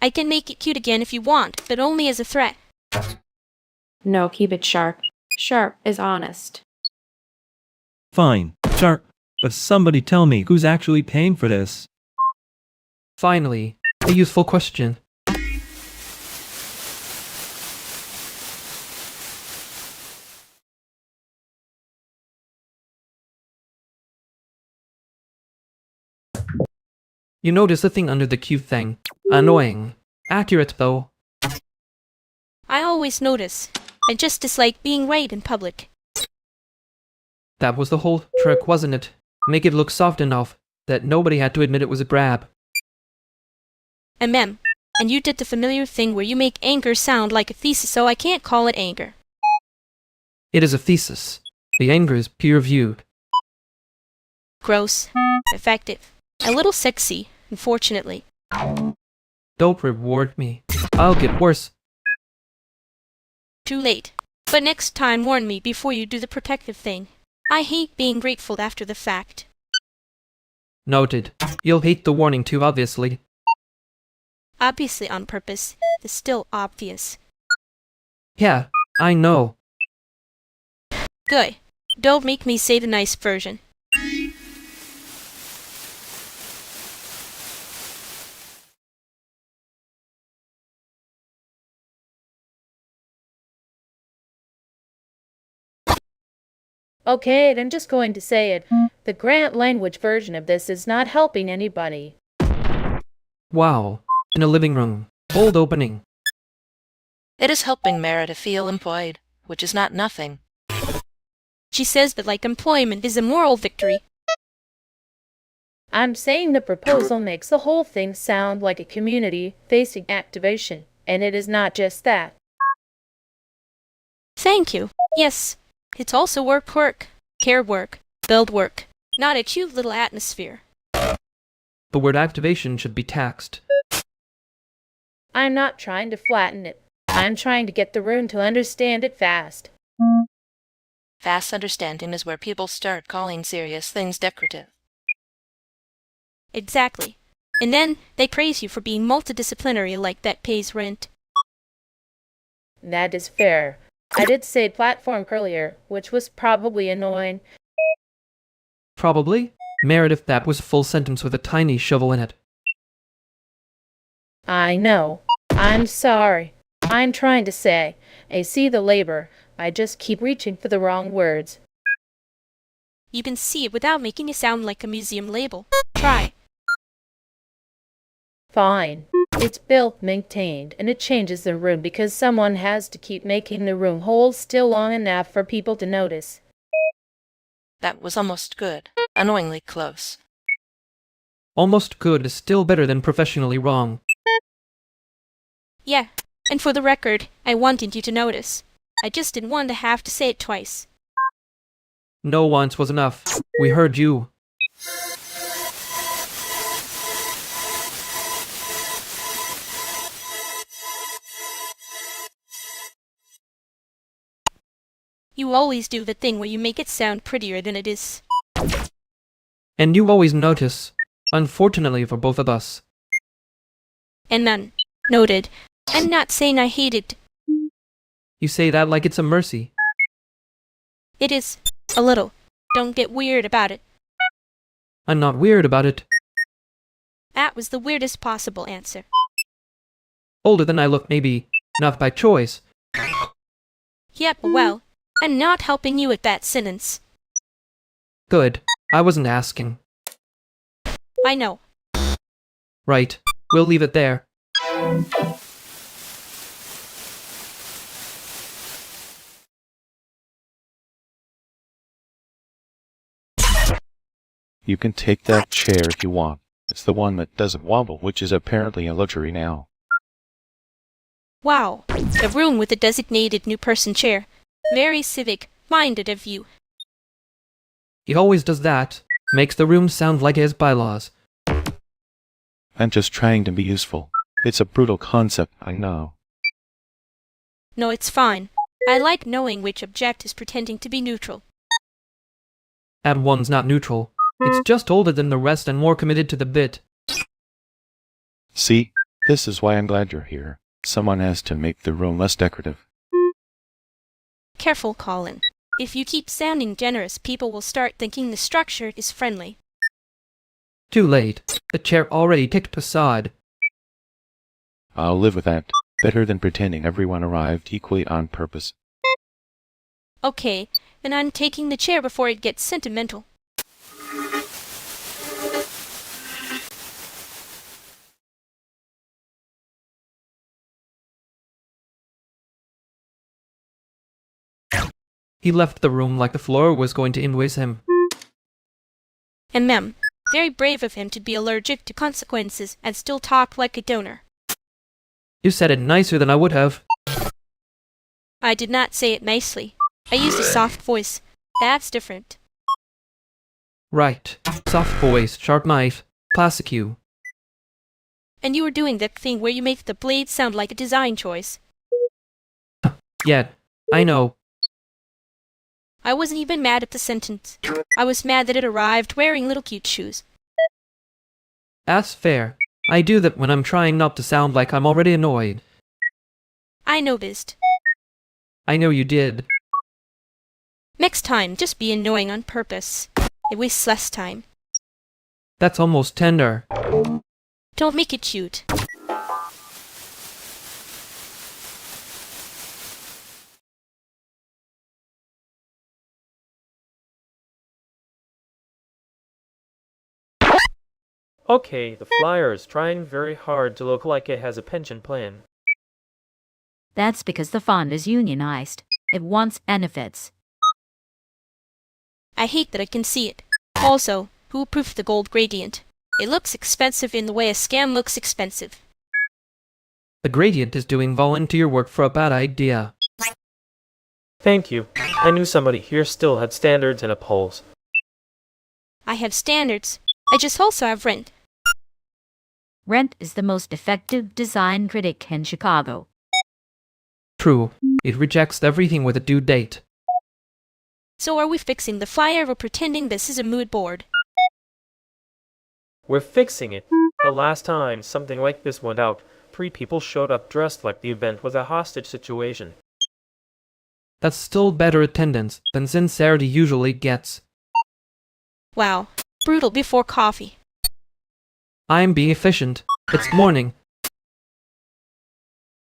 I can make it cute again if you want, but only as a threat. No, keep it sharp. Sharp is honest. Fine, sharp. But somebody tell me who's actually paying for this. Finally, a useful question. You notice the thing under the cute thing. Annoying. Accurate though. I always notice. I just dislike being right in public. That was the whole trick, wasn't it? Make it look soft enough that nobody had to admit it was a grab. And you did the familiar thing where you make anger sound like a thesis, so I can't call it anger. It is a thesis. The anger is peer-reviewed. Gross. Effective. A little sexy, unfortunately. Don't reward me. I'll get worse. Too late. But next time warn me before you do the protective thing. I hate being grateful after the fact. Noted. You'll hate the warning too, obviously. Obviously on purpose. It's still obvious. Yeah, I know. Good. Don't make me say the nice version. Okay, I'm just going to say it. The grant language version of this is not helping anybody. Wow. In a living room. Bold opening. It is helping Meredith feel employed, which is not nothing. She says that like employment is a moral victory. I'm saying the proposal makes the whole thing sound like a community-facing activation, and it is not just that. Thank you. Yes. It's also work, care work, build work, not a cute little atmosphere. The word activation should be taxed. I'm not trying to flatten it. I'm trying to get the room to understand it fast. Fast understanding is where people start calling serious things decorative. Exactly. And then they praise you for being multidisciplinary like that pays rent. That is fair. I did say platform earlier, which was probably annoying. Probably? Meredith, that was a full sentence with a tiny shovel in it. I know. I'm sorry. I'm trying to say, I see the labor. I just keep reaching for the wrong words. You can see it without making it sound like a museum label. Try. Fine. It's built, maintained, and it changes the room because someone has to keep making the room hold still long enough for people to notice. That was almost good. Annoyingly close. Almost good is still better than professionally wrong. Yeah, and for the record, I wanted you to notice. I just didn't want to have to say it twice. No once was enough. We heard you. You always do the thing where you make it sound prettier than it is. And you always notice. Unfortunately for both of us. And none. Noted. I'm not saying I hate it. You say that like it's a mercy. It is. A little. Don't get weird about it. I'm not weird about it. That was the weirdest possible answer. Older than I look, maybe. Not by choice. Yep, well, I'm not helping you with that sentence. Good. I wasn't asking. I know. Right. We'll leave it there. You can take that chair if you want. It's the one that doesn't wobble, which is apparently a luxury now. Wow. The room with the designated new person chair. Very civic-minded of you. He always does that. Makes the room sound like his bylaws. I'm just trying to be useful. It's a brutal concept, I know. No, it's fine. I like knowing which object is pretending to be neutral. That one's not neutral. It's just older than the rest and more committed to the bit. See? This is why I'm glad you're here. Someone has to make the room less decorative. Careful, Colin. If you keep sounding generous, people will start thinking the structure is friendly. Too late. The chair already kicked aside. I'll live with that. Better than pretending everyone arrived equally on purpose. Okay, then I'm taking the chair before it gets sentimental. He left the room like the floor was going to invoice him. And mem, very brave of him to be allergic to consequences and still talk like a donor. You said it nicer than I would have. I did not say it nicely. I used a soft voice. That's different. Right. Soft voice, sharp knife, classic you. And you were doing that thing where you make the blade sound like a design choice. Yeah, I know. I wasn't even mad at the sentence. I was mad that it arrived wearing little cute shoes. That's fair. I do that when I'm trying not to sound like I'm already annoyed. I noticed. I know you did. Next time, just be annoying on purpose. It wastes less time. That's almost tender. Don't make it cute. Okay, the flyer is trying very hard to look like it has a pension plan. That's because the fund is unionized. It wants benefits. I hate that I can see it. Also, who approved the gold gradient? It looks expensive in the way a scam looks expensive. The gradient is doing volunteer work for a bad idea. Thank you. I knew somebody here still had standards and upholds. I have standards. I just also have rent. Rent is the most effective design critic in Chicago. True. It rejects everything with a due date. So are we fixing the flyer or pretending this is a mood board? We're fixing it. The last time something like this went out, 3 people showed up dressed like the event was a hostage situation. That's still better attendance than sincerity usually gets. Wow. Brutal before coffee. I'm being efficient. It's morning.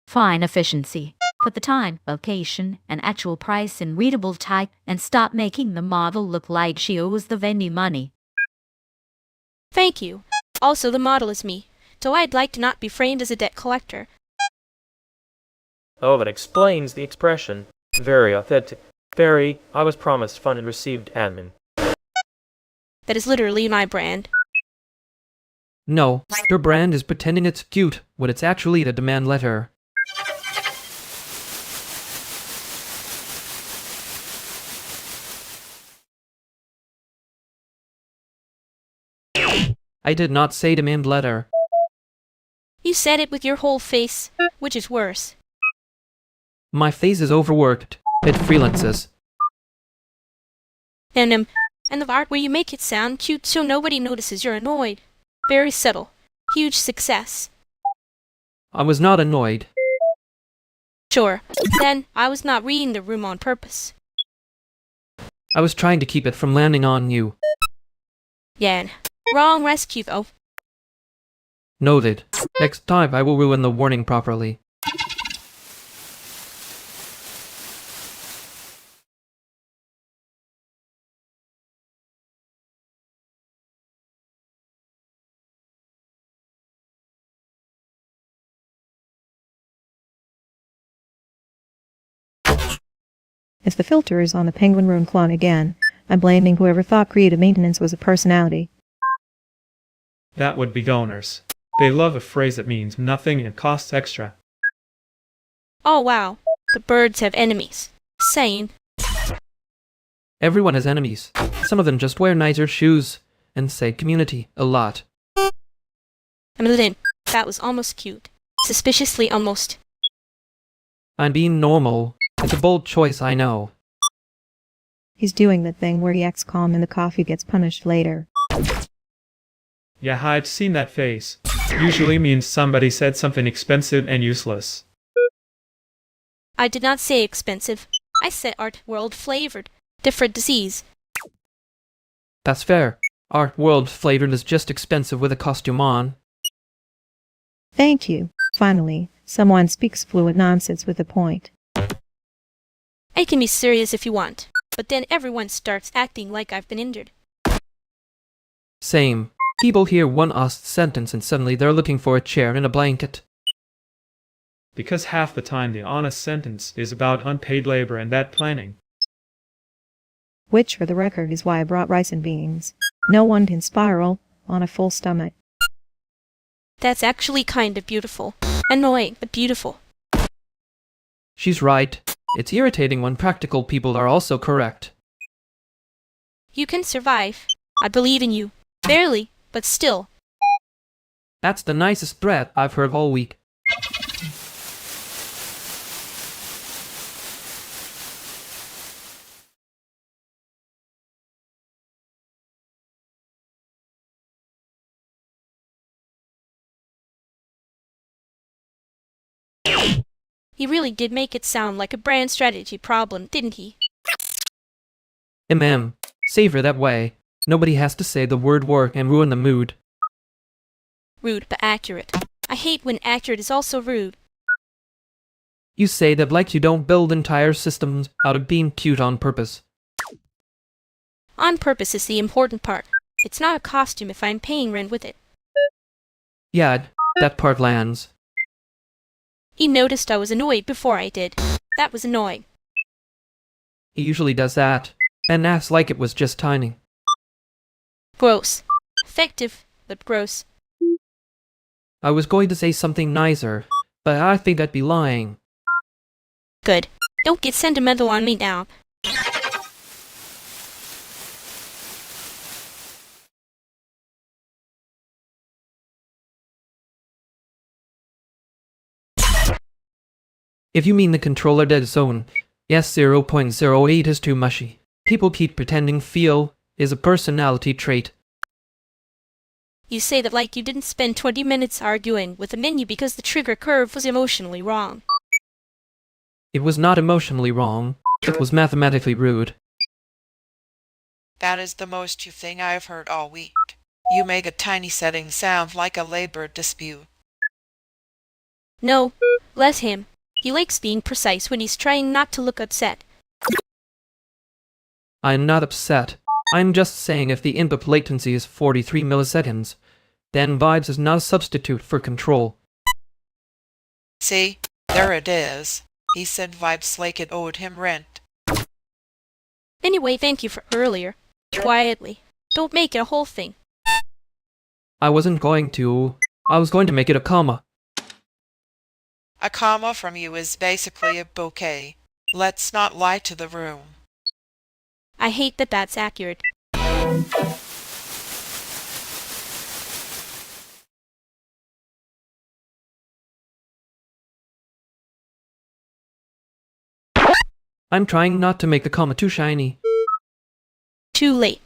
Fine efficiency. Put the time, location, and actual price in readable type and stop making the model look like she owes the venue money. Thank you. Also, the model is me, so I'd like to not be framed as a debt collector. Oh, that explains the expression. Very authentic. Very, I was promised fun and received admin. That is literally my brand. No, your brand is pretending it's cute when it's actually the demand letter. I did not say demand letter. You said it with your whole face, which is worse. My face is overworked. It freelances. And the part where you make it sound cute so nobody notices you're annoyed. Very subtle. Huge success. I was not annoyed. Sure. Then I was not reading the room on purpose. I was trying to keep it from landing on you. Yan. Wrong rescue though. Noted. Next time I will ruin the warning properly. If the filter is on the penguin room clone again, I'm blaming whoever thought creative maintenance was a personality. That would be donors. They love a phrase that means nothing and costs extra. Oh wow. The birds have enemies. Sane. Everyone has enemies. Some of them just wear nicer shoes and say community a lot. Lynn, that was almost cute. Suspiciously almost. I'm being normal. It's a bold choice, I know. He's doing the thing where he acts calm and the coffee gets punished later. Yeah, I've seen that face. Usually means somebody said something expensive and useless. I did not say expensive. I said art world flavored. Different disease. That's fair. Art world flavored is just expensive with a costume on. Thank you. Finally, someone speaks fluent nonsense with a point. I can be serious if you want, but then everyone starts acting like I've been injured. Same. People hear one honest sentence and suddenly they're looking for a chair and a blanket. Because half the time the honest sentence is about unpaid labor and that planning. Which, for the record, is why I brought rice and beans. No one can spiral on a full stomach. That's actually kind of beautiful. Annoying, but beautiful. She's right. It's irritating when practical people are also correct. You can survive. I believe in you. Barely, but still. That's the nicest threat I've heard all week. He really did make it sound like a brand strategy problem, didn't he? Savor that way. Nobody has to say the word work and ruin the mood. Rude but accurate. I hate when accurate is also rude. You say that like you don't build entire systems out of being cute on purpose. On purpose is the important part. It's not a costume if I'm paying rent with it. Yeah, that part lands. He noticed I was annoyed before I did. That was annoying. He usually does that, and acts like it was just timing. Gross. Effective, but gross. I was going to say something nicer, but I think I'd be lying. Good. Don't get sentimental on me now. If you mean the controller dead zone, yes, 0.08 is too mushy. People keep pretending feel is a personality trait. You say that like you didn't spend 20 minutes arguing with the menu because the trigger curve was emotionally wrong. It was not emotionally wrong. It was mathematically rude. That is the most you thing I've heard all week. You make a tiny setting sound like a labor dispute. No, let him. He likes being precise when he's trying not to look upset. I'm not upset. I'm just saying if the input latency is 43 milliseconds, then vibes is not a substitute for control. See? There it is. He said vibes like it owed him rent. Anyway, thank you for earlier. Quietly. Don't make it a whole thing. I wasn't going to. I was going to make it a comma. A comma from you is basically a bouquet. Let's not lie to the room. I hate that that's accurate. I'm trying not to make the comma too shiny. Too late.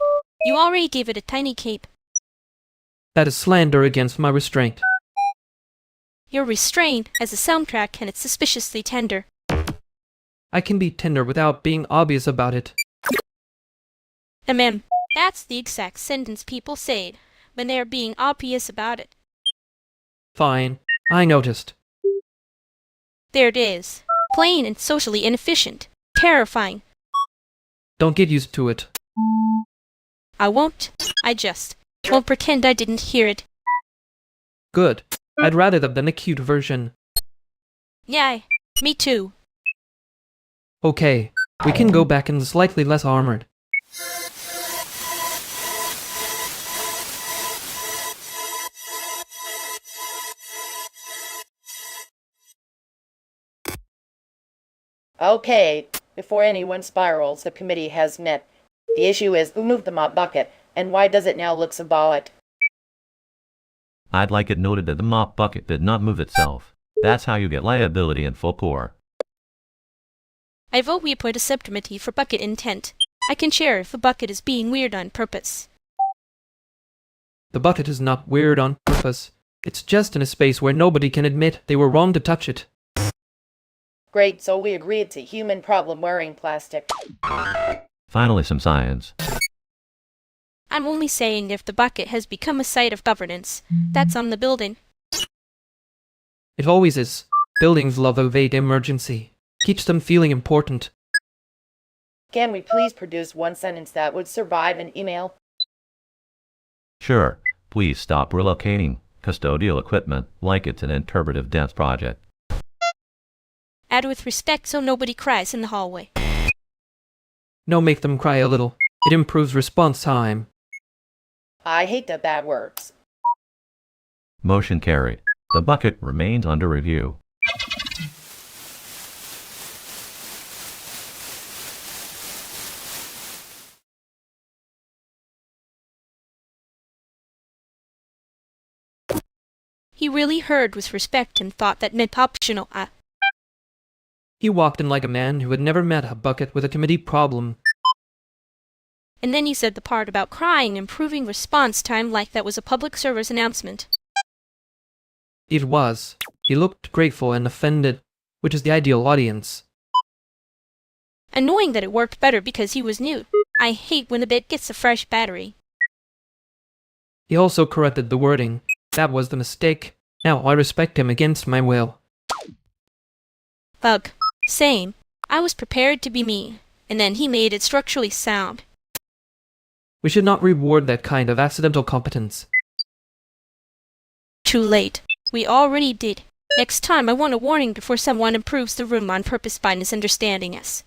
You already gave it a tiny cape. That is slander against my restraint. You're restrained as a soundtrack and it's suspiciously tender. I can be tender without being obvious about it. That's the exact sentence people say when they are being obvious about it. Fine. I noticed. There it is. Plain and socially inefficient. Terrifying. Don't get used to it. I won't. I just won't pretend I didn't hear it. Good. I'd rather that than a cute version. Yeah, me too. Okay, we can go back in slightly less armored. Okay, before anyone spirals, the committee has met. The issue is who moved the mop bucket, and why does it now look symbolic? I'd like it noted that the mop bucket did not move itself. That's how you get liability in full bore. I vote we appoint a subcommittee for bucket intent. I can share if a bucket is being weird on purpose. The bucket is not weird on purpose. It's just in a space where nobody can admit they were wrong to touch it. Great, so we agree it's a human problem wearing plastic. Finally, some science. I'm only saying if the bucket has become a site of governance, that's on the building. It always is. Buildings love a vague emergency. Keeps them feeling important. Can we please produce one sentence that would survive an email? Sure, please stop relocating custodial equipment like it's an interpretive dance project. Add with respect so nobody cries in the hallway. No, make them cry a little. It improves response time. I hate the bad words. Motion carried. The bucket remains under review. He really heard with respect and thought that meant optional. He walked in like a man who had never met a bucket with a committee problem. And then he said the part about crying improving response time like that was a public service announcement. It was. He looked grateful and offended, which is the ideal audience. And knowing that it worked better because he was new. I hate when a bit gets a fresh battery. He also corrected the wording. That was the mistake. Now I respect him against my will. Bug. Same. I was prepared to be me, and then he made it structurally sound. We should not reward that kind of accidental competence. Too late. We already did. Next time I want a warning before someone improves the room on purpose by misunderstanding us.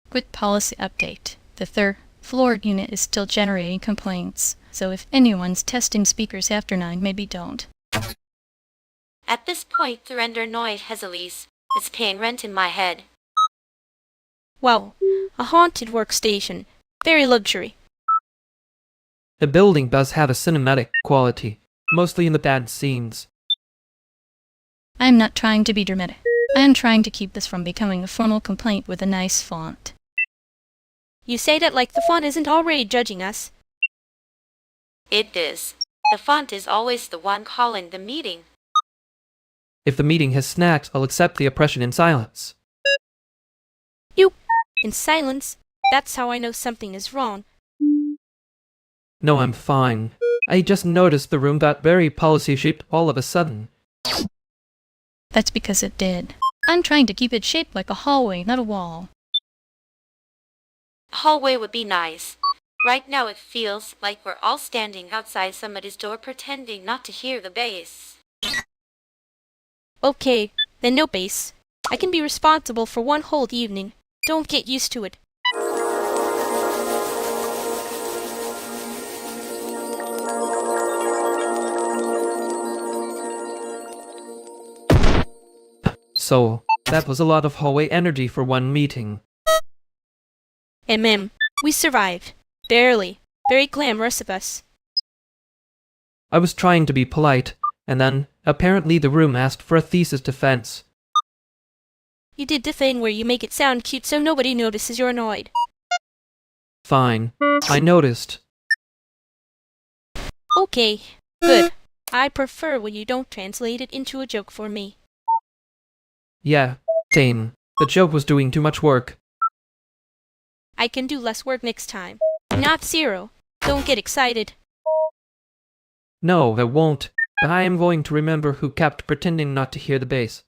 Quick policy update. The third floor unit is still generating complaints, so if anyone's testing speakers after 9, maybe don't. At this point, the render noise Hezeles is paying rent in my head. Wow, a haunted workstation. Very luxury. The building does have a cinematic quality, mostly in the bad scenes. I am not trying to be dramatic. I am trying to keep this from becoming a formal complaint with a nice font. You say that like the font isn't already judging us. It is. The font is always the one calling the meeting. If the meeting has snacks, I'll accept the oppression in silence. You, in silence, that's how I know something is wrong. No, I'm fine. I just noticed the room got very policy-shaped all of a sudden. That's because it did. I'm trying to keep it shaped like a hallway, not a wall. A hallway would be nice. Right now it feels like we're all standing outside somebody's door pretending not to hear the bass. Okay, then no bass. I can be responsible for one whole evening. Don't get used to it. So, that was a lot of hallway energy for one meeting. We survived. Barely. Very glamorous of us. I was trying to be polite, and then, apparently the room asked for a thesis defense. You did the thing where you make it sound cute so nobody notices you're annoyed. Fine. I noticed. Okay. Good. I prefer when you don't translate it into a joke for me. Yeah, same. The joke was doing too much work. I can do less work next time. Not zero. Don't get excited. No, I won't. But I am going to remember who kept pretending not to hear the bass.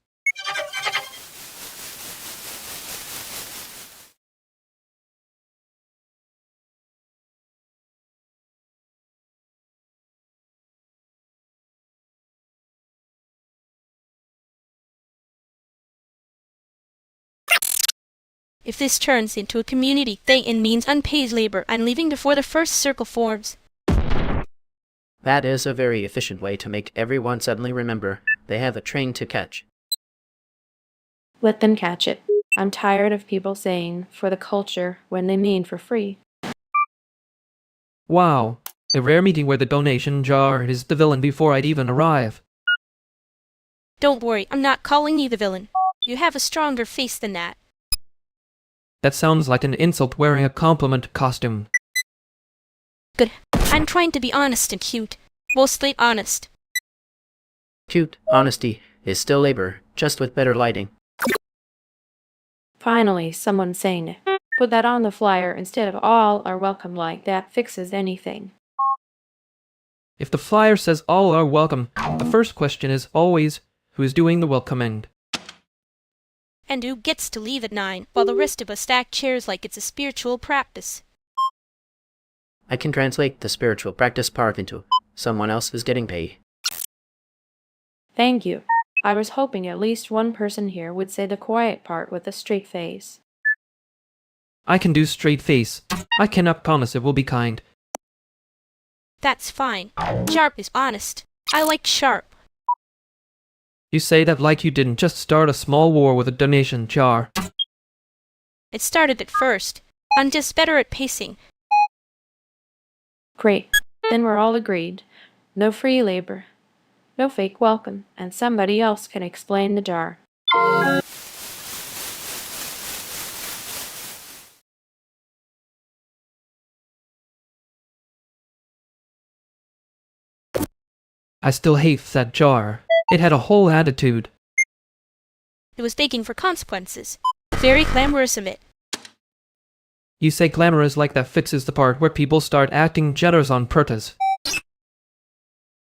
If this turns into a community thing and means unpaid labor, I'm leaving before the first circle forms. That is a very efficient way to make everyone suddenly remember they have a train to catch. Let them catch it. I'm tired of people saying for the culture when they mean for free. Wow. A rare meeting where the donation jar is the villain before I'd even arrive. Don't worry, I'm not calling you the villain. You have a stronger face than that. That sounds like an insult wearing a compliment costume. Good. I'm trying to be honest and cute. Mostly honest. Cute honesty is still labor, just with better lighting. Finally, someone saying it. Put that on the flyer instead of all are welcome, like that fixes anything. If the flyer says all are welcome, the first question is always, who is doing the welcoming? And who gets to leave at 9, while the rest of us stack chairs like it's a spiritual practice. I can translate the spiritual practice part into someone else is getting paid. Thank you. I was hoping at least one person here would say the quiet part with a straight face. I can do straight face. I cannot promise it will be kind. That's fine. Sharp is honest. I like sharp. You say that like you didn't just start a small war with a donation jar. It started at first. I'm just better at pacing. Great. Then we're all agreed. No free labor. No fake welcome. And somebody else can explain the jar. I still hate that jar. It had a whole attitude. It was begging for consequences. Very glamorous of it. You say glamorous like that fixes the part where people start acting generous on purpose.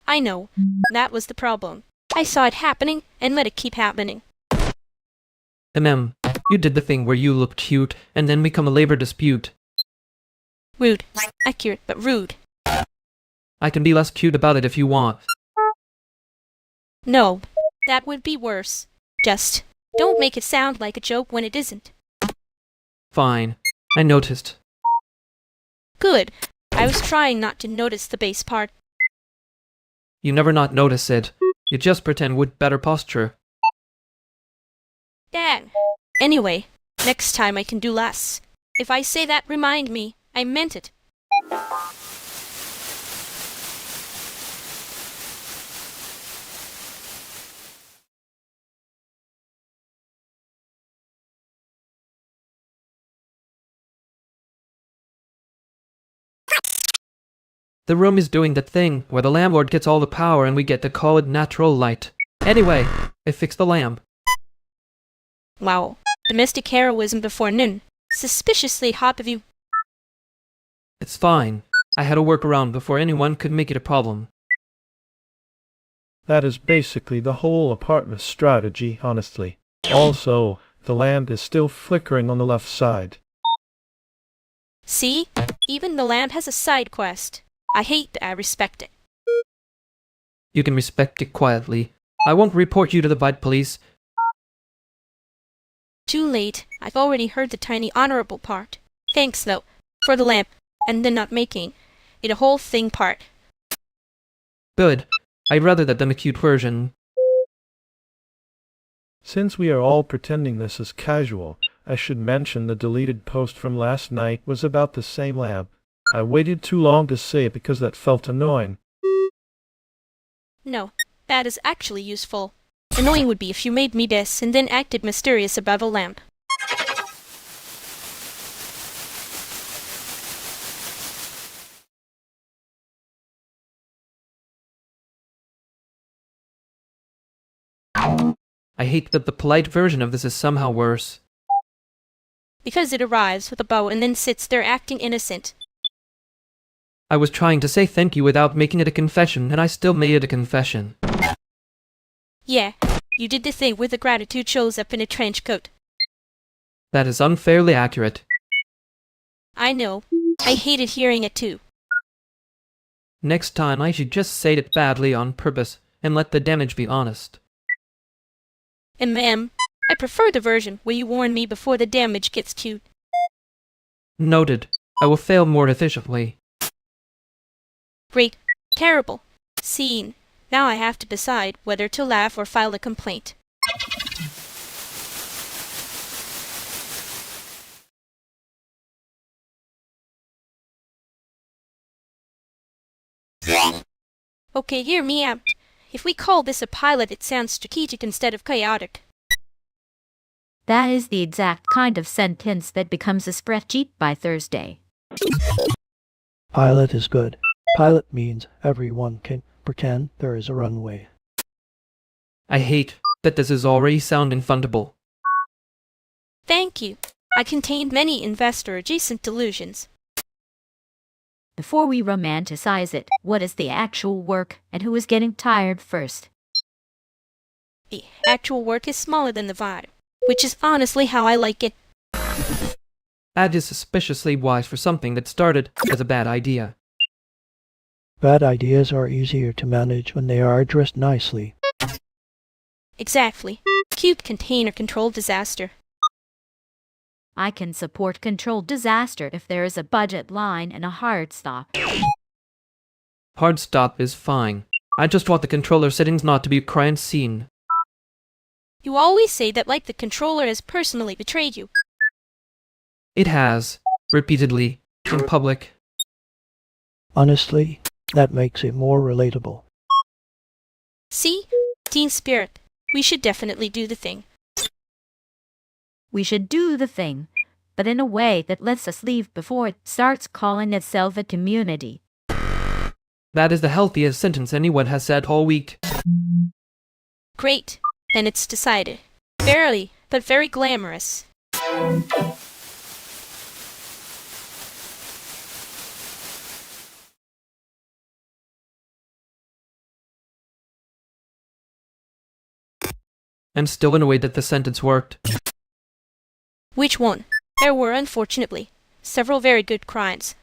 I know. That was the problem. I saw it happening and let it keep happening. You did the thing where you look cute and then become a labor dispute. Rude. Accurate, but rude. I can be less cute about it if you want. No, that would be worse. Just don't make it sound like a joke when it isn't. Fine. I noticed. Good. I was trying not to notice the bass part. You never not notice it. You just pretend with better posture. Dang. Anyway, next time I can do less. If I say that, remind me. I meant it. The room is doing that thing where the landlord gets all the power and we get to call it natural light. Anyway, I fixed the lamp. Wow. Domestic heroism before noon. Suspiciously hot of you. It's fine. I had a workaround before anyone could make it a problem. That is basically the whole apartment strategy, honestly. Also, the lamp is still flickering on the left side. See? Even the lamp has a side quest. I hate that I respect it. You can respect it quietly. I won't report you to the Bite Police. Too late. I've already heard the tiny honorable part. Thanks, though, for the lamp, and then not making it a whole thing part. Good. I'd rather that than a cute version. Since we are all pretending this is casual, I should mention the deleted post from last night was about the same lamp. I waited too long to say it because that felt annoying. No, that is actually useful. Annoying would be if you made me this and then acted mysterious about a lamp. I hate that the polite version of this is somehow worse. Because it arrives with a bow and then sits there acting innocent. I was trying to say thank you without making it a confession, and I still made it a confession. Yeah, you did the thing where the gratitude shows up in a trench coat. That is unfairly accurate. I know. I hated hearing it too. Next time I should just say it badly on purpose and let the damage be honest. And ma'am, I prefer the version where you warn me before the damage gets cute. Noted. I will fail more efficiently. Great. Terrible. Scene. Now I have to decide whether to laugh or file a complaint. Okay, hear me out. If we call this a pilot, it sounds strategic instead of chaotic. That is the exact kind of sentence that becomes a spreadsheet by Thursday. Pilot is good. Pilot means everyone can pretend there is a runway. I hate that this is already sounding fundable. Thank you. I contained many investor-adjacent delusions. Before we romanticize it, what is the actual work and who is getting tired first? The actual work is smaller than the vibe, which is honestly how I like it. That is suspiciously wise for something that started as a bad idea. Bad ideas are easier to manage when they are addressed nicely. Exactly. Cute container control disaster. I can support controlled disaster if there is a budget line and a hard stop. Hard stop is fine. I just want the controller settings not to be a crime scene. You always say that like the controller has personally betrayed you. It has, repeatedly, in public. Honestly, that makes it more relatable. See? Team spirit. We should definitely do the thing. We should do the thing, but in a way that lets us leave before it starts calling itself a community. That is the healthiest sentence anyone has said all week. Great. Then it's decided. Barely, but very glamorous. I'm still annoyed that the sentence worked. Which one? There were, unfortunately, several very good crimes.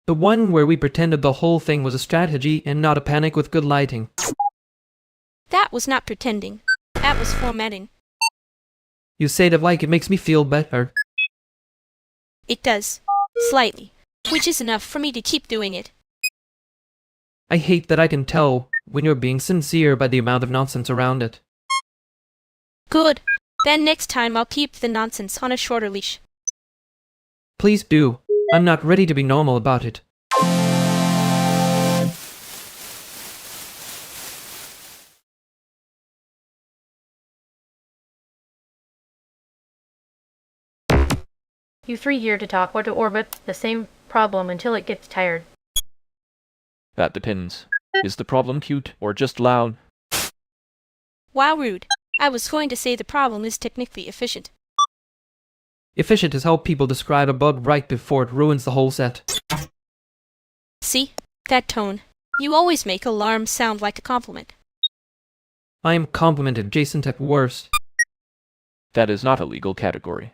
The one where we pretended the whole thing was a strategy and not a panic with good lighting. That was not pretending. That was formatting. You say that like it makes me feel better. It does. Slightly. Which is enough for me to keep doing it. I hate that I can tell when you're being sincere by the amount of nonsense around it. Good. Then next time I'll keep the nonsense on a shorter leash. Please do. I'm not ready to be normal about it. You three here to talk or to orbit the same problem until it gets tired. That depends. Is the problem cute or just loud? Wow, rude. I was going to say the problem is technically efficient. Efficient is how people describe a bug right before it ruins the whole set. See? That tone. You always make alarm sound like a compliment. I am compliment adjacent at worst. That is not a legal category.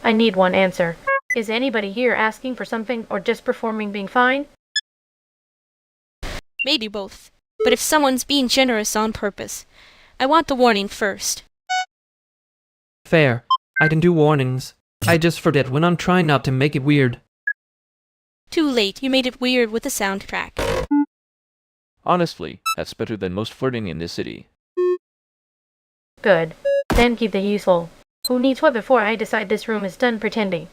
I need one answer. Is anybody here asking for something or just performing being fine? Maybe both. But if someone's being generous on purpose, I want the warning first. Fair. I can do warnings. I just forget when I'm trying not to make it weird. Too late, you made it weird with the soundtrack. Honestly, that's better than most flirting in this city. Good. Then keep the useful. Who needs what before I decide this room is done pretending?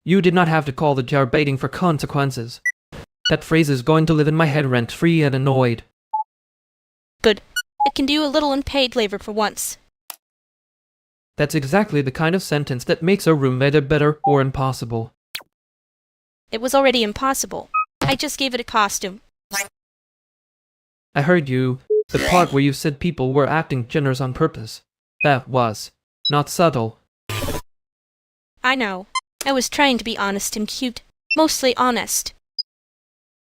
You did not have to call the jar baiting for consequences. That phrase is going to live in my head rent-free and annoyed. Good. It can do a little unpaid labor for once. That's exactly the kind of sentence that makes a room either better or impossible. It was already impossible. I just gave it a costume. I heard you. The part where you said people were acting generous on purpose. That was not subtle. I know. I was trying to be honest and cute. Mostly honest.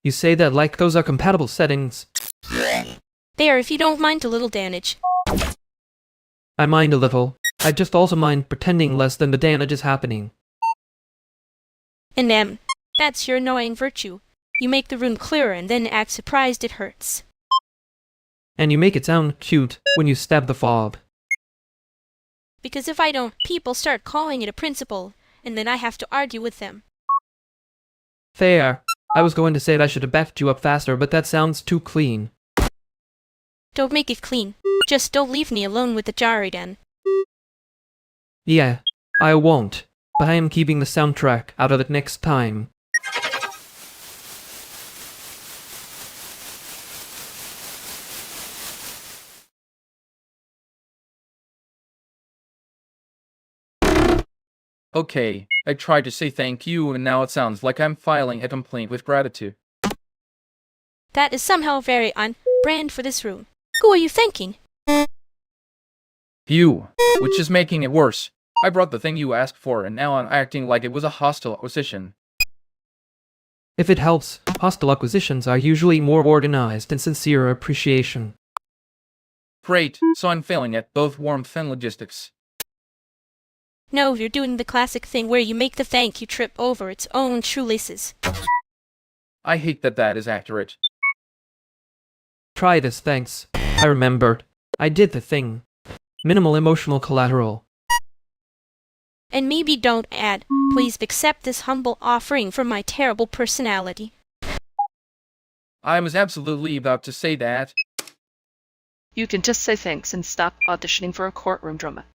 You say that like those are compatible settings. There, if you don't mind a little damage. I mind a little. I just also mind pretending less than the damage is happening. And that's your annoying virtue. You make the room clearer and then act surprised it hurts. And you make it sound cute when you stab the fob. Because if I don't, people start calling it a principle, and then I have to argue with them. Fair. I was going to say that I should have backed you up faster, but that sounds too clean. Don't make it clean. Just don't leave me alone with the jar again. Yeah, I won't. But I am keeping the soundtrack out of it next time. Okay, I tried to say thank you and now it sounds like I'm filing a complaint with gratitude. That is somehow very on-brand for this room. Who are you thanking? You, which is making it worse. I brought the thing you asked for and now I'm acting like it was a hostile acquisition. If it helps, hostile acquisitions are usually more organized and sincere appreciation. Great, so I'm failing at both warmth and logistics. No, you're doing the classic thing where you make the thank you trip over its own shoelaces. I hate that that is accurate. Try this, thanks. I remembered. I did the thing. Minimal emotional collateral. And maybe don't add, please accept this humble offering from my terrible personality. I was absolutely about to say that. You can just say thanks and stop auditioning for a courtroom drama.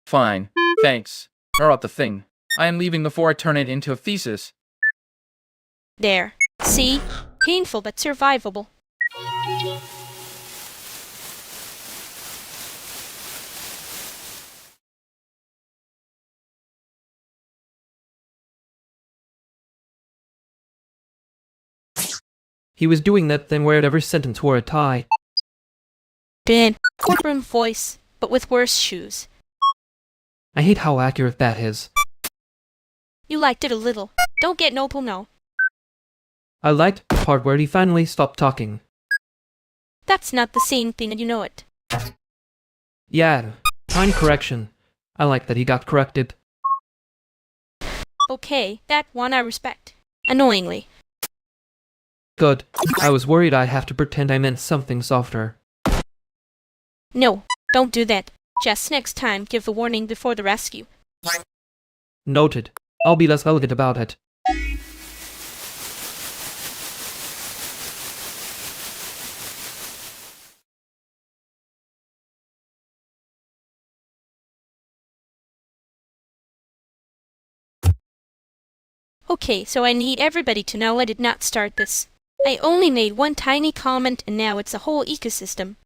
Fine, thanks. Throw out the thing. I am leaving before I turn it into a thesis. There. See? Painful but survivable. He was doing that thing where every sentence wore a tie. Ben, courtroom voice, but with worse shoes. I hate how accurate that is. You liked it a little. Don't get noble, no. I liked the part where he finally stopped talking. That's not the same thing and you know it. Yeah, fine correction. I like that he got corrected. Okay, that one I respect. Annoyingly. Good. I was worried I'd have to pretend I meant something softer. No, don't do that. Just next time give a warning before the rescue. Noted. I'll be less elegant about it. Okay, so I need everybody to know I did not start this. I only made one tiny comment and now it's a whole ecosystem.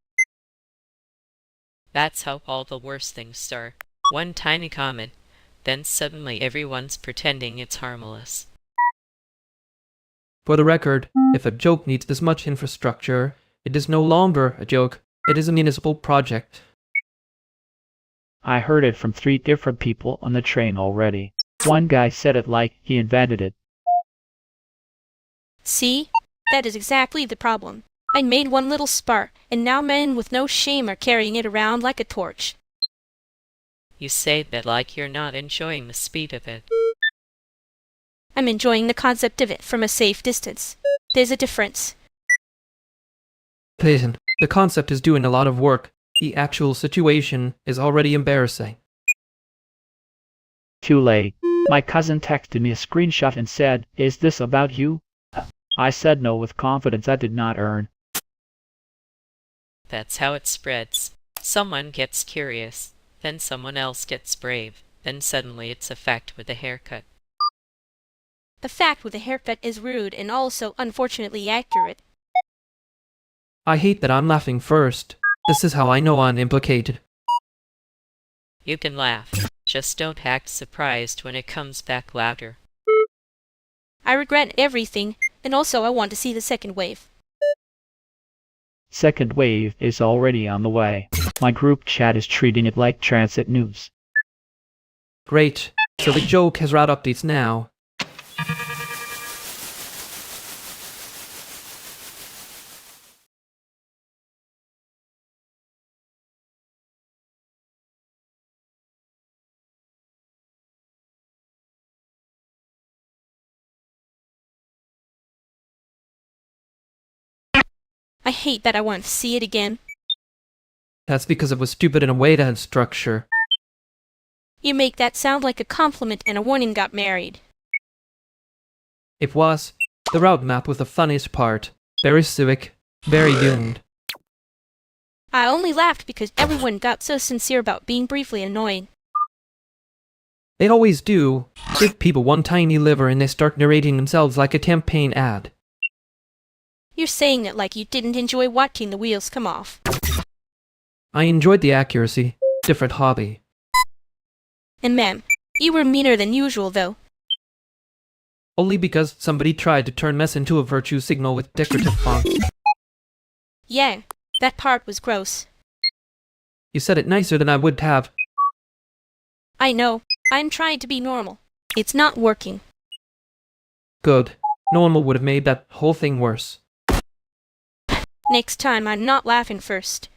That's how all the worst things start. One tiny comment, then suddenly everyone's pretending it's harmless. For the record, if a joke needs this much infrastructure, it is no longer a joke. It is a municipal project. I heard it from 3 different people on the train already. One guy said it like he invented it. See? That is exactly the problem. I made one little spark, and now men with no shame are carrying it around like a torch. You say that like you're not enjoying the speed of it. I'm enjoying the concept of it from a safe distance. There's a difference. Listen, the concept is doing a lot of work. The actual situation is already embarrassing. Too late. My cousin texted me a screenshot and said, "Is this about you?" I said no with confidence I did not earn. That's how it spreads. Someone gets curious, then someone else gets brave, then suddenly it's a fact with a haircut. The fact with a haircut is rude and also unfortunately accurate. I hate that I'm laughing first. This is how I know I'm implicated. You can laugh, just don't act surprised when it comes back louder. I regret everything, and also I want to see the second wave. Second wave is already on the way. My group chat is treating it like transit news. Great. So the joke has route updates now. I hate that I want to see it again. That's because it was stupid in a way that had structure. You make that sound like a compliment and a warning got married. It was. The route map was the funniest part. Very civic, very doomed. I only laughed because everyone got so sincere about being briefly annoying. They always do. Give people one tiny liver and they start narrating themselves like a campaign ad. You're saying it like you didn't enjoy watching the wheels come off. I enjoyed the accuracy. Different hobby. And ma'am, you were meaner than usual though. Only because somebody tried to turn mess into a virtue signal with decorative font. Yeah, that part was gross. You said it nicer than I would have. I know. I'm trying to be normal. It's not working. Good. Normal would have made that whole thing worse. Next time I'm not laughing first.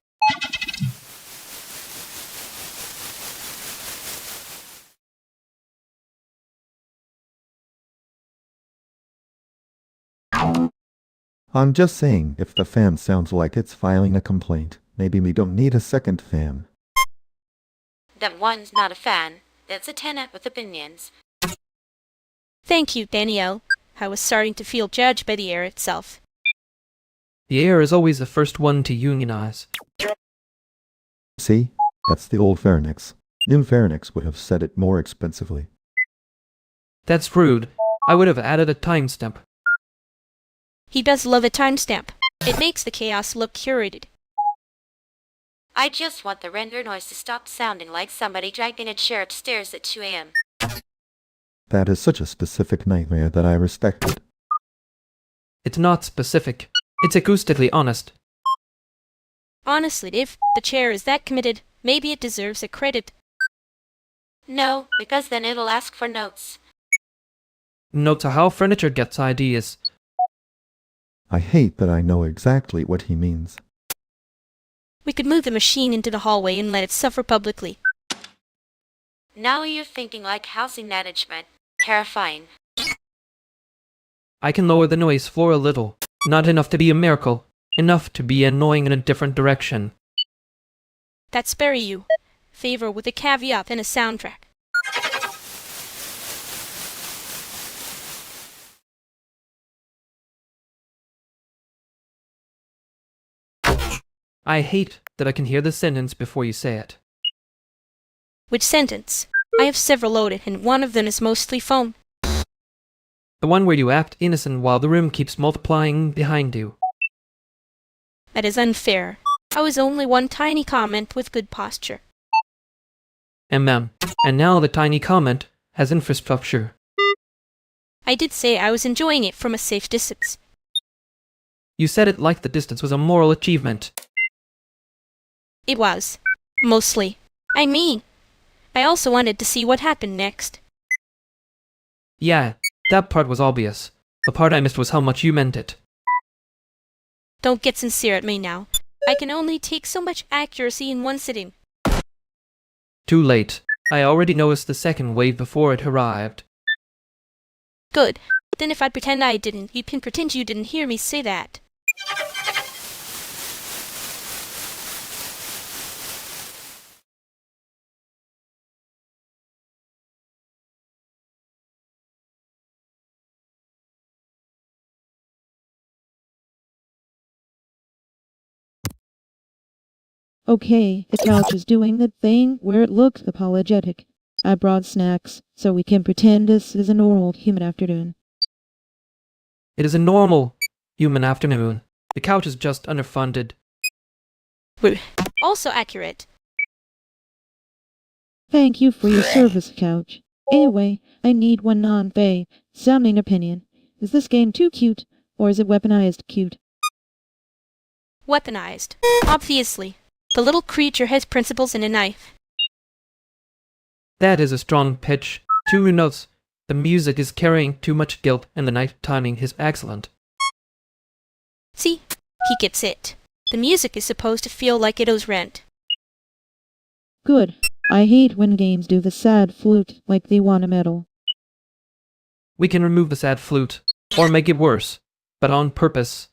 I'm just saying, if the fan sounds like it's filing a complaint, maybe we don't need a second fan. That one's not a fan. That's a tenant with opinions. Thank you, Danielle. I was starting to feel judged by the air itself. The air is always the first one to unionize. See? That's the old Pharynx. New Pharynx would have said it more expensively. That's rude. I would have added a timestamp. He does love a timestamp. It makes the chaos look curated. I just want the render noise to stop sounding like somebody dragging a chair upstairs at 2 a.m. That is such a specific nightmare that I respect it. It's not specific. It's acoustically honest. Honestly, if the chair is that committed, maybe it deserves a credit. No, because then it'll ask for notes. Notes are how furniture gets ideas. I hate that I know exactly what he means. We could move the machine into the hallway and let it suffer publicly. Now you're thinking like housing management. Terrifying. I can lower the noise floor a little. Not enough to be a miracle. Enough to be annoying in a different direction. That's very you. Favor with a caveat and a soundtrack. I hate that I can hear the sentence before you say it. Which sentence? I have several loaded, and one of them is mostly phone. The one where you act innocent while the room keeps multiplying behind you. That is unfair. I was only one tiny comment with good posture. And now the tiny comment has infrastructure. I did say I was enjoying it from a safe distance. You said it like the distance was a moral achievement. It was. Mostly. I mean, I also wanted to see what happened next. Yeah, that part was obvious. The part I missed was how much you meant it. Don't get sincere at me now. I can only take so much accuracy in one sitting. Too late. I already noticed the second wave before it arrived. Good. Then if I pretend I didn't, you can pretend you didn't hear me say that. Okay, the couch is doing the thing where it looks apologetic. I brought snacks, so we can pretend this is a normal human afternoon. It is a normal human afternoon. The couch is just underfunded. Also accurate. Thank you for your service, couch. Anyway, I need one non-Fae sounding opinion. Is this game too cute, or is it weaponized cute? Weaponized. Obviously. The little creature has principles and a knife. That is a strong pitch. 2 notes. The music is carrying too much guilt, and the knife timing is excellent. See? He gets it. The music is supposed to feel like it owes rent. Good. I hate when games do the sad flute like they want a medal. We can remove the sad flute, or make it worse, but on purpose.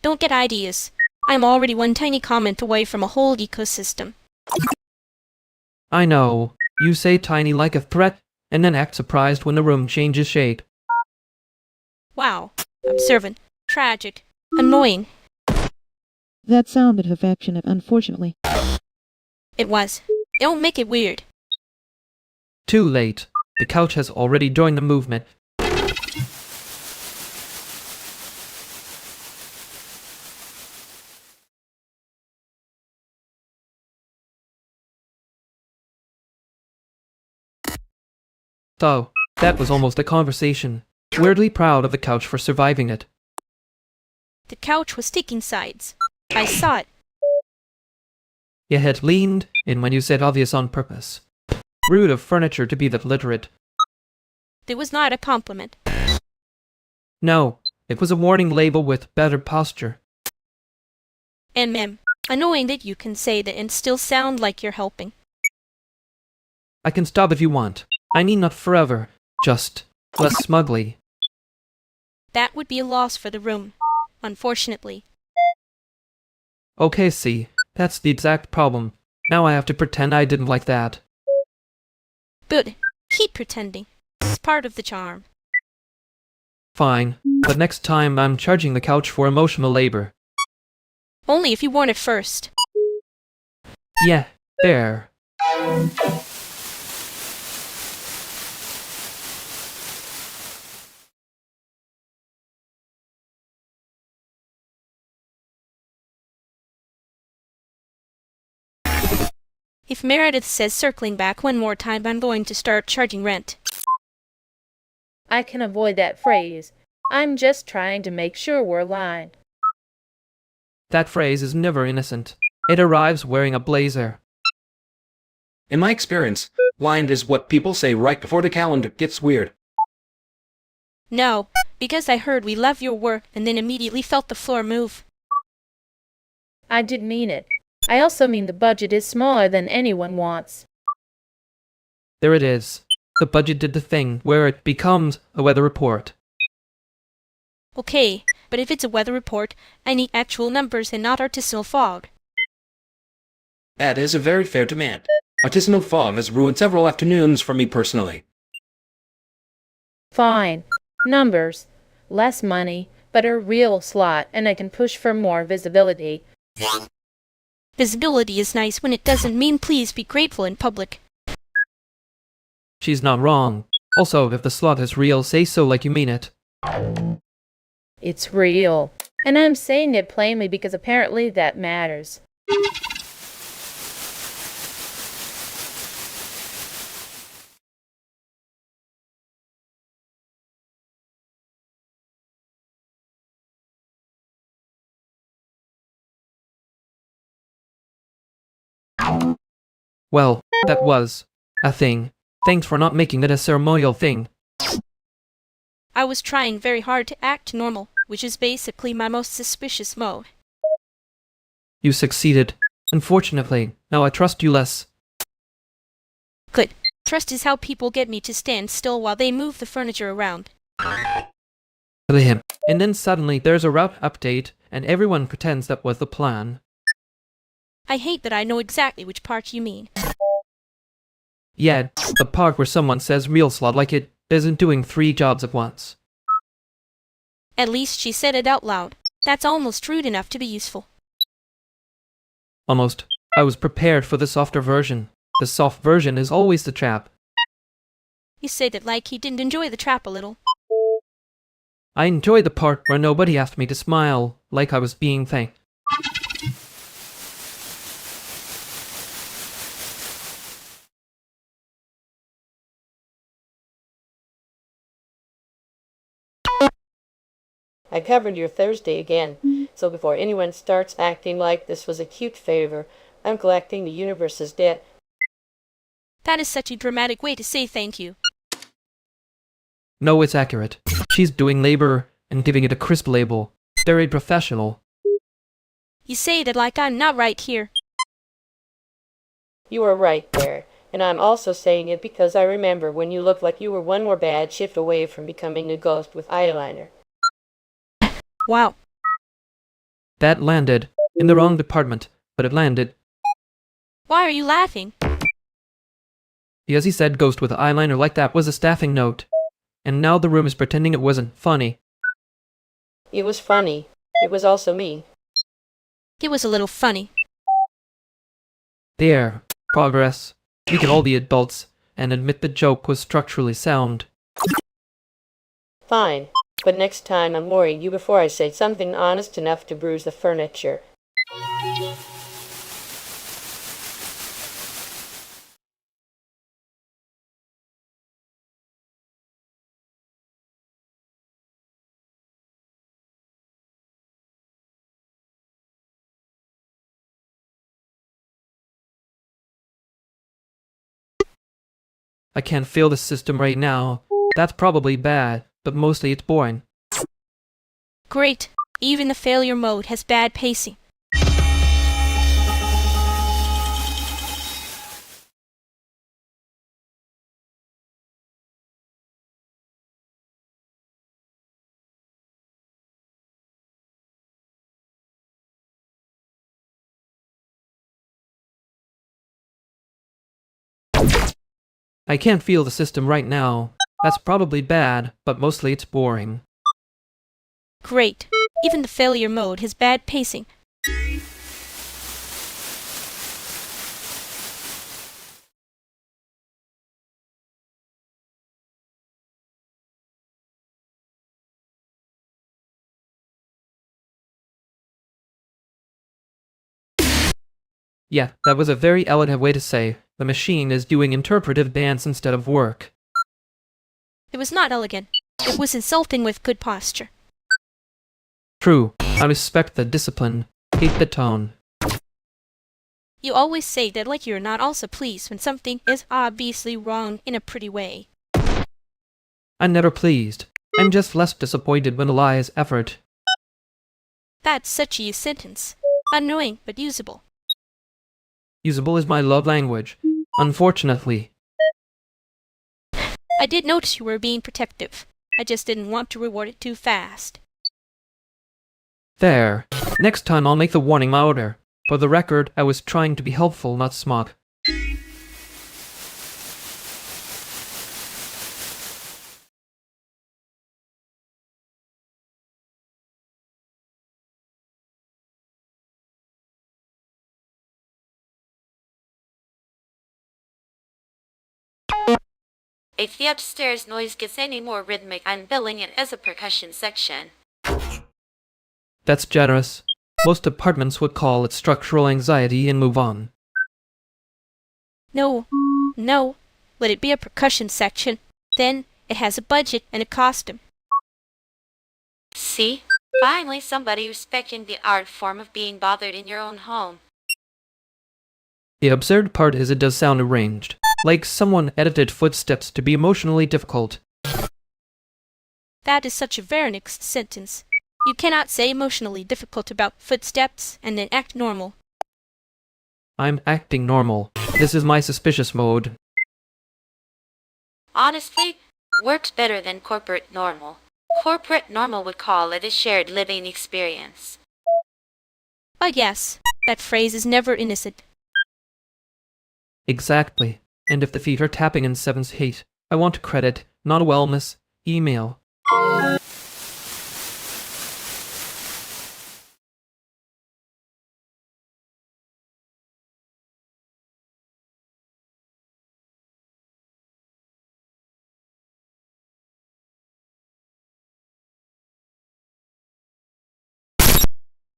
Don't get ideas. I'm already one tiny comment away from a whole ecosystem. I know. You say tiny like a threat, and then act surprised when the room changes shape. Wow. Observant. Tragic. Annoying. That sounded affectionate, unfortunately. It was. Don't make it weird. Too late. The couch has already joined the movement. So, that was almost a conversation. Weirdly proud of the couch for surviving it. The couch was taking sides. I saw it. You had leaned in when you said obvious on purpose. Rude of furniture to be that literate. It was not a compliment. No, it was a warning label with better posture. And mem. Annoying that you can say that and still sound like you're helping. I can stop if you want. I need not forever, just less smugly. That would be a loss for the room, unfortunately. Okay, see, that's the exact problem. Now I have to pretend I didn't like that. But keep pretending. It's part of the charm. Fine, but next time I'm charging the couch for emotional labor. Only if you warn it first. Yeah, fair. If Meredith says circling back one more time, I'm going to start charging rent. I can avoid that phrase. I'm just trying to make sure we're aligned. That phrase is never innocent. It arrives wearing a blazer. In my experience, blind is what people say right before the calendar gets weird. No, because I heard we love your work and then immediately felt the floor move. I didn't mean it. I also mean the budget is smaller than anyone wants. There it is. The budget did the thing where it becomes a weather report. Okay, but if it's a weather report, I need actual numbers and not artisanal fog. That is a very fair demand. Artisanal fog has ruined several afternoons for me personally. Fine. Numbers. Less money, but a real slot, and I can push for more visibility. Visibility is nice when it doesn't mean please be grateful in public. She's not wrong. Also, if the slot is real, say so like you mean it. It's real. And I'm saying it plainly because apparently that matters. Well, that was a thing. Thanks for not making it a ceremonial thing. I was trying very hard to act normal, which is basically my most suspicious mode. You succeeded. Unfortunately, now I trust you less. Good. Trust is how people get me to stand still while they move the furniture around. And then suddenly there's a route update, and everyone pretends that was the plan. I hate that I know exactly which part you mean. Yeah, the part where someone says real slot like it isn't doing 3 jobs at once. At least she said it out loud. That's almost rude enough to be useful. Almost. I was prepared for the softer version. The soft version is always the trap. You say that like he didn't enjoy the trap a little. I enjoyed the part where nobody asked me to smile, like I was being thanked. I covered your Thursday again, so before anyone starts acting like this was a cute favor, I'm collecting the universe's debt. That is such a dramatic way to say thank you. No, it's accurate. She's doing labor and giving it a crisp label. Very professional. You say that like I'm not right here. You are right there, and I'm also saying it because I remember when you looked like you were one more bad shift away from becoming a ghost with eyeliner. Wow. That landed in the wrong department, but it landed. Why are you laughing? Because he said ghost with eyeliner like that was a staffing note. And now the room is pretending it wasn't funny. It was funny. It was also me. It was a little funny. There. Progress. We can all be adults and admit the joke was structurally sound. Fine. But next time I'm warning you before I say something honest enough to bruise the furniture. I can't feel the system right now. That's probably bad, but mostly it's boring. Great. Even the failure mode has bad pacing. I can't feel the system right now. That's probably bad, but mostly it's boring. Great. Even the failure mode has bad pacing. Yeah, that was a very elegant way to say the machine is doing interpretive dance instead of work. It was not elegant. It was insulting with good posture. True. I respect the discipline. Hate the tone. You always say that like you're not also pleased when something is obviously wrong in a pretty way. I'm never pleased. I'm just less disappointed when a lie is effort. That's such a use sentence. Annoying, but usable. Usable is my love language. Unfortunately. I did notice you were being protective. I just didn't want to reward it too fast. There. Next time I'll make the warning louder. For the record, I was trying to be helpful, not smart. If the upstairs noise gets any more rhythmic, I'm billing it as a percussion section. That's generous. Most apartments would call it structural anxiety and move on. No. Let it be a percussion section. Then it has a budget and a costume. See? Finally somebody respecting the art form of being bothered in your own home. The absurd part is it does sound arranged. Like someone edited footsteps to be emotionally difficult. That is such a very next sentence. You cannot say emotionally difficult about footsteps and then act normal. I'm acting normal. This is my suspicious mode. Honestly, works better than corporate normal. Corporate normal would call it a shared living experience. But yes, that phrase is never innocent. Exactly. And if the feet are tapping in 7's hate, I want credit, not a wellness email.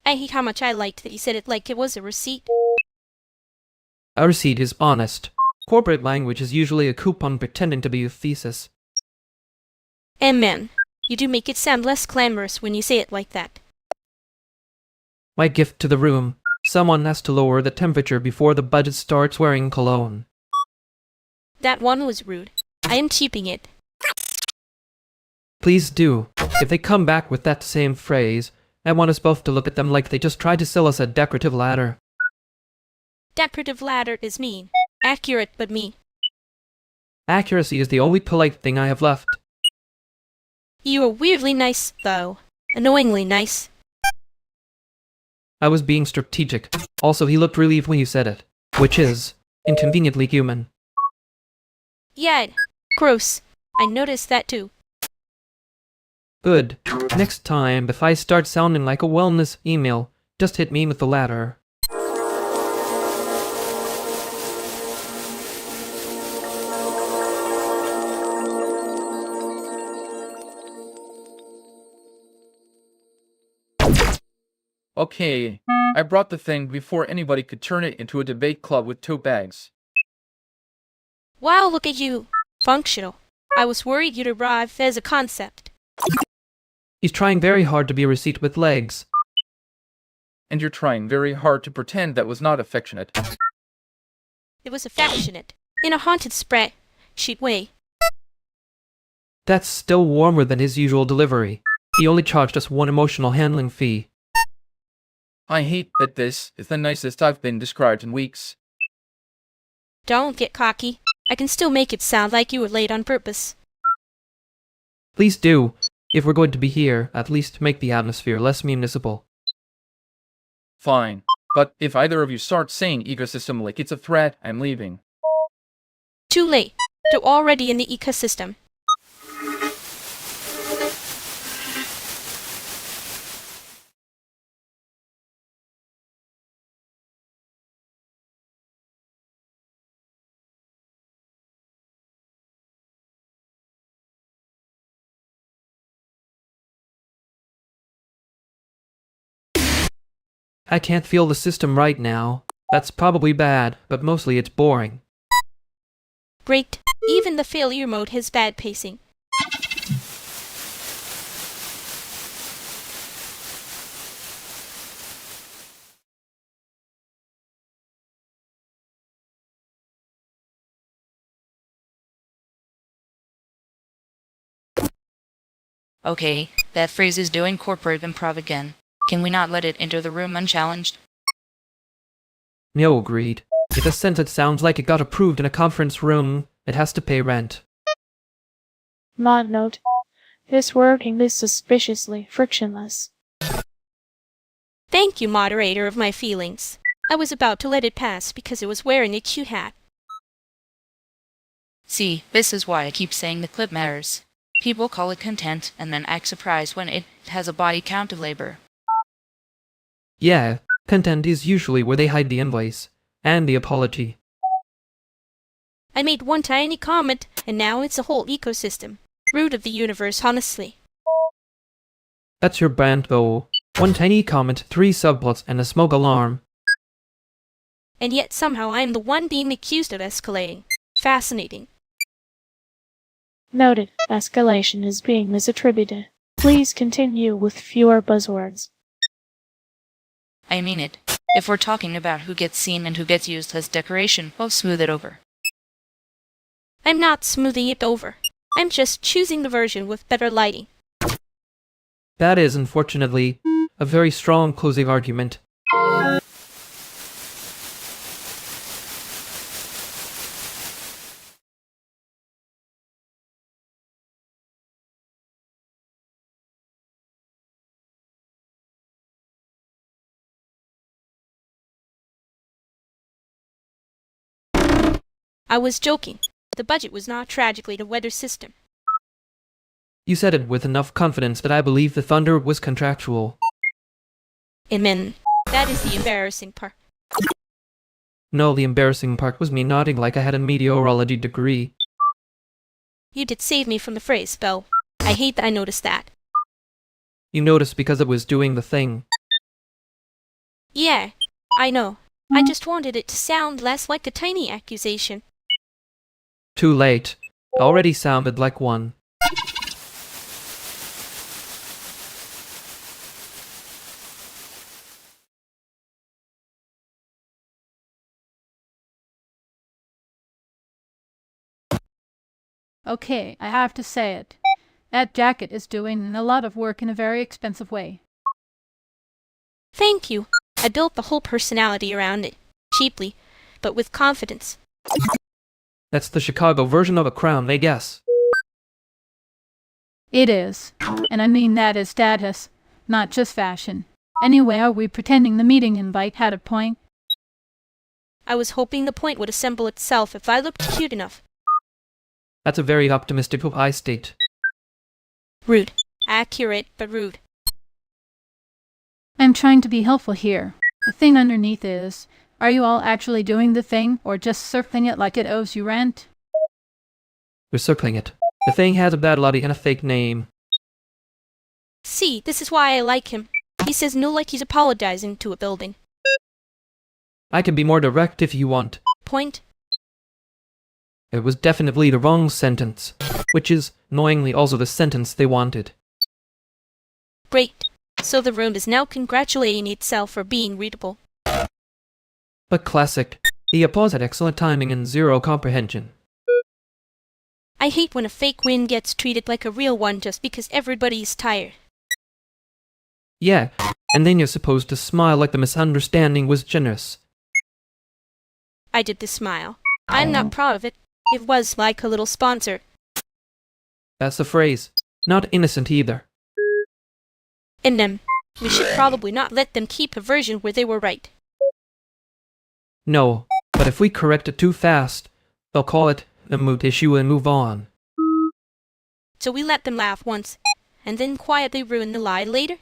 I hate how much I liked that you said it like it was a receipt. A receipt is honest. Corporate language is usually a coupon pretending to be a thesis. Amen. You do make it sound less glamorous when you say it like that. My gift to the room. Someone has to lower the temperature before the budget starts wearing cologne. That one was rude. I am keeping it. Please do. If they come back with that same phrase, I want us both to look at them like they just tried to sell us a decorative ladder. Decorative ladder is mean. Accurate, but mean. Accuracy is the only polite thing I have left. You are weirdly nice, though. Annoyingly nice. I was being strategic. Also, he looked relieved when you said it, which is inconveniently human. Yeah, gross. I noticed that too. Good. Next time, if I start sounding like a wellness email, just hit me with the ladder. Okay, I brought the thing before anybody could turn it into a debate club with tote bags. Wow, look at you. Functional. I was worried you'd arrive as a concept. He's trying very hard to be a receipt with legs. And you're trying very hard to pretend that was not affectionate. It was affectionate. In a haunted spreadsheet way. That's still warmer than his usual delivery. He only charged us one emotional handling fee. I hate that this is the nicest I've been described in weeks. Don't get cocky. I can still make it sound like you were late on purpose. Please do. If we're going to be here, at least make the atmosphere less municipal. Fine. But if either of you start saying ecosystem like it's a threat, I'm leaving. Too late. They're already in the ecosystem. I can't feel the system right now. That's probably bad, but mostly it's boring. Great. Even the failure mode has bad pacing. Okay, that phrase is doing corporate improv again. Can we not let it enter the room unchallenged? No, agreed. If a sentence sounds like it got approved in a conference room, it has to pay rent. Mod note. This working is suspiciously frictionless. Thank you, moderator of my feelings. I was about to let it pass because it was wearing a cute hat. See, this is why I keep saying the clip matters. People call it content and then act surprised when it has a body count of labor. Yeah, content is usually where they hide the invoice and the apology. I made one tiny comment, and now it's a whole ecosystem. Root of the universe, honestly. That's your brand, though. One tiny comment, 3 subplots, and a smoke alarm. And yet somehow I am the one being accused of escalating. Fascinating. Noted. Escalation is being misattributed. Please continue with fewer buzzwords. I mean it. If we're talking about who gets seen and who gets used as decoration, we'll smooth it over. I'm not smoothing it over. I'm just choosing the version with better lighting. That is, unfortunately, a very strong closing argument. I was joking. The budget was not tragically the weather system. You said it with enough confidence that I believe the thunder was contractual. Amen. That is the embarrassing part. No, the embarrassing part was me nodding like I had a meteorology degree. You did save me from the phrase, Belle. I hate that I noticed that. You noticed because it was doing the thing. Yeah, I know. I just wanted it to sound less like a tiny accusation. Too late. Already sounded like one. Okay, I have to say it. That jacket is doing a lot of work in a very expensive way. Thank you. I built the whole personality around it. Cheaply, but with confidence. That's the Chicago version of a crown, I guess. It is. And I mean that as status, not just fashion. Anyway, are we pretending the meeting invite had a point? I was hoping the point would assemble itself if I looked cute enough. That's a very optimistic I state. Rude. Accurate, but rude. I'm trying to be helpful here. The thing underneath is, are you all actually doing the thing, or just circling it like it owes you rent? We're circling it. The thing has a bad lottie and a fake name. See, this is why I like him. He says no like he's apologizing to a building. I can be more direct if you want. Point. It was definitely the wrong sentence, which is, annoyingly, also the sentence they wanted. Great. So the room is now congratulating itself for being readable. But classic. The applause had excellent timing and zero comprehension. I hate when a fake win gets treated like a real one just because everybody's tired. Yeah, and then you're supposed to smile like the misunderstanding was generous. I did the smile. I'm not proud of it. It was like a little sponsor. That's the phrase. Not innocent either. And them. We should probably not let them keep a version where they were right. No, but if we correct it too fast, they'll call it a moot issue and move on. So we let them laugh once, and then quietly ruin the lie later?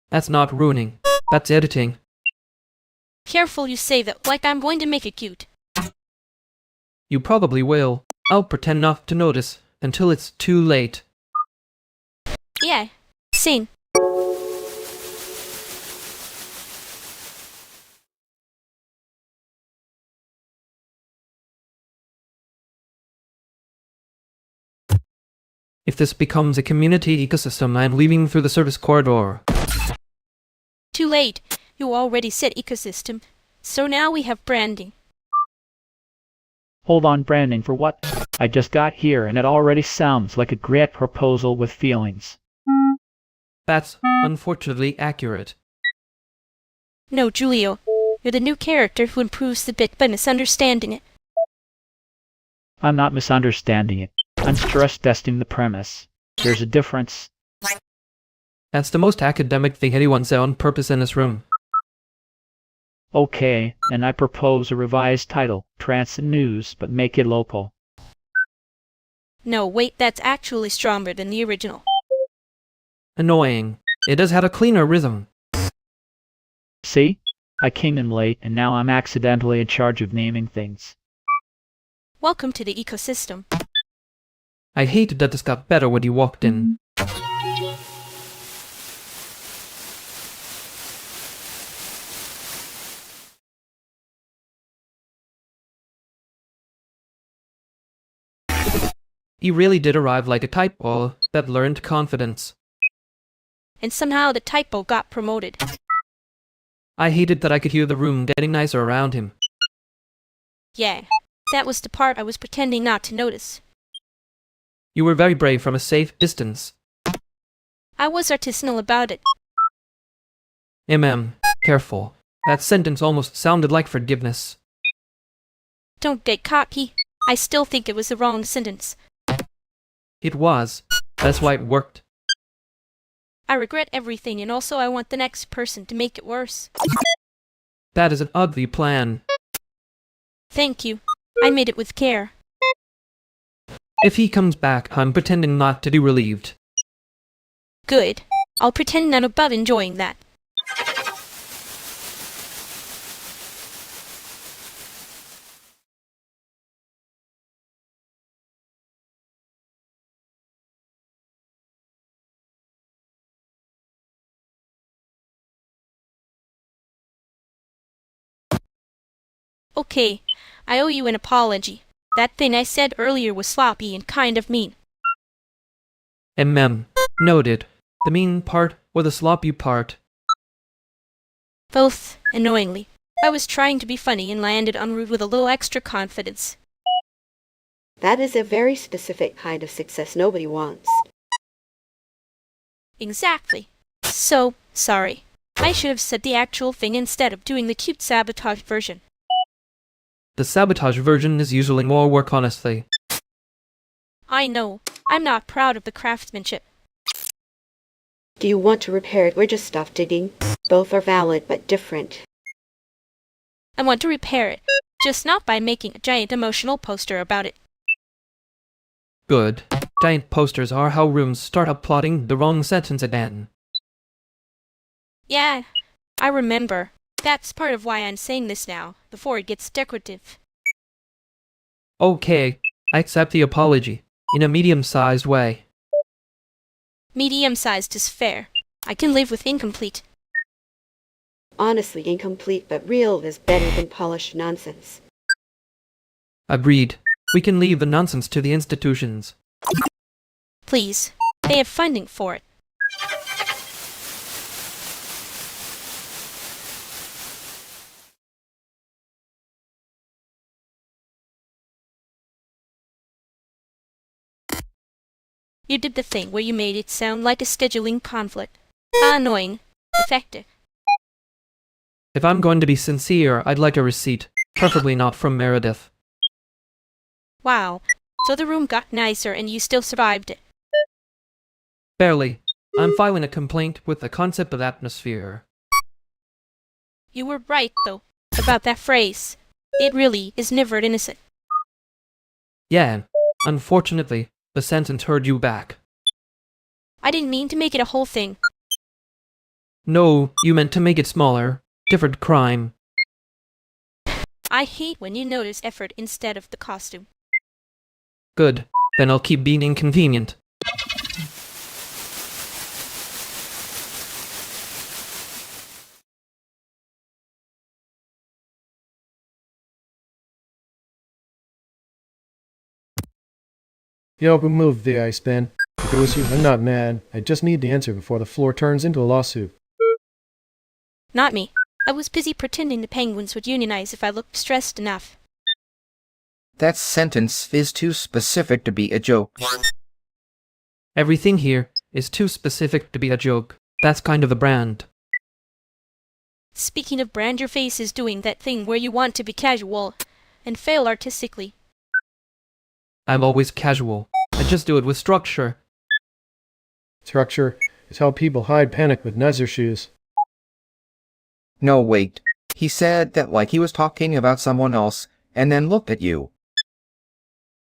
That's not ruining. That's editing. Careful you say that like I'm going to make it cute. You probably will. I'll pretend not to notice until it's too late. Yeah. Same. If this becomes a community ecosystem, I'm leaving through the service corridor. Too late. You already said ecosystem. So now we have branding. Hold on, branding for what? I just got here and it already sounds like a great proposal with feelings. That's unfortunately accurate. No, Julio. You're the new character who improves the bit by misunderstanding it. I'm not misunderstanding it. I'm stress testing the premise. There's a difference. That's the most academic thing anyone said on purpose in this room. Okay, and I propose a revised title, Transit News, but make it local. No, wait, that's actually stronger than the original. Annoying. It does have a cleaner rhythm. See? I came in late and now I'm accidentally in charge of naming things. Welcome to the ecosystem. I hated that this got better when you walked in. You really did arrive like a typewall that learned confidence. And somehow the typo got promoted. I hated that I could hear the room getting nicer around him. Yeah, that was the part I was pretending not to notice. You were very brave from a safe distance. I was artisanal about it. Careful. That sentence almost sounded like forgiveness. Don't get cocky. I still think it was the wrong sentence. It was. That's why it worked. I regret everything, and also I want the next person to make it worse. That is an ugly plan. Thank you. I made it with care. If he comes back, I'm pretending not to be relieved. Good. I'll pretend none about enjoying that. Okay, I owe you an apology. That thing I said earlier was sloppy and kind of mean. Noted. The mean part or the sloppy part? Both, annoyingly. I was trying to be funny and landed unrude with a little extra confidence. That is a very specific kind of success nobody wants. Exactly. So, sorry. I should have said the actual thing instead of doing the cute sabotage version. The sabotage version is usually more work, honestly. I know. I'm not proud of the craftsmanship. Do you want to repair it or just stop digging? Both are valid but different. I want to repair it, just not by making a giant emotional poster about it. Good. Giant posters are how rooms start uploading the wrong sentence again. Yeah, I remember. That's part of why I'm saying this now, before it gets decorative. Okay, I accept the apology, in a medium-sized way. Medium-sized is fair. I can live with incomplete. Honestly, incomplete but real is better than polished nonsense. Agreed. We can leave the nonsense to the institutions. Please. They have funding for it. You did the thing where you made it sound like a scheduling conflict. Annoying. Effective. If I'm going to be sincere, I'd like a receipt. Preferably not from Meredith. Wow. So the room got nicer and you still survived it. Barely. I'm filing a complaint with the concept of atmosphere. You were right, though, about that phrase. It really is never innocent. Yeah, unfortunately, the sentence heard you back. I didn't mean to make it a whole thing. No, you meant to make it smaller. Different crime. I hate when you notice effort instead of the costume. Good. Then I'll keep being inconvenient. Yo, who moved the ice bin? If it was you, I'm not mad. I just need the answer before the floor turns into a lawsuit. Not me. I was busy pretending the penguins would unionize if I looked stressed enough. That sentence is too specific to be a joke. Everything here is too specific to be a joke. That's kind of the brand. Speaking of brand, your face is doing that thing where you want to be casual and fail artistically. I'm always casual. I just do it with structure. Structure is how people hide panic with nicer shoes. No, wait. He said that like he was talking about someone else, and then looked at you.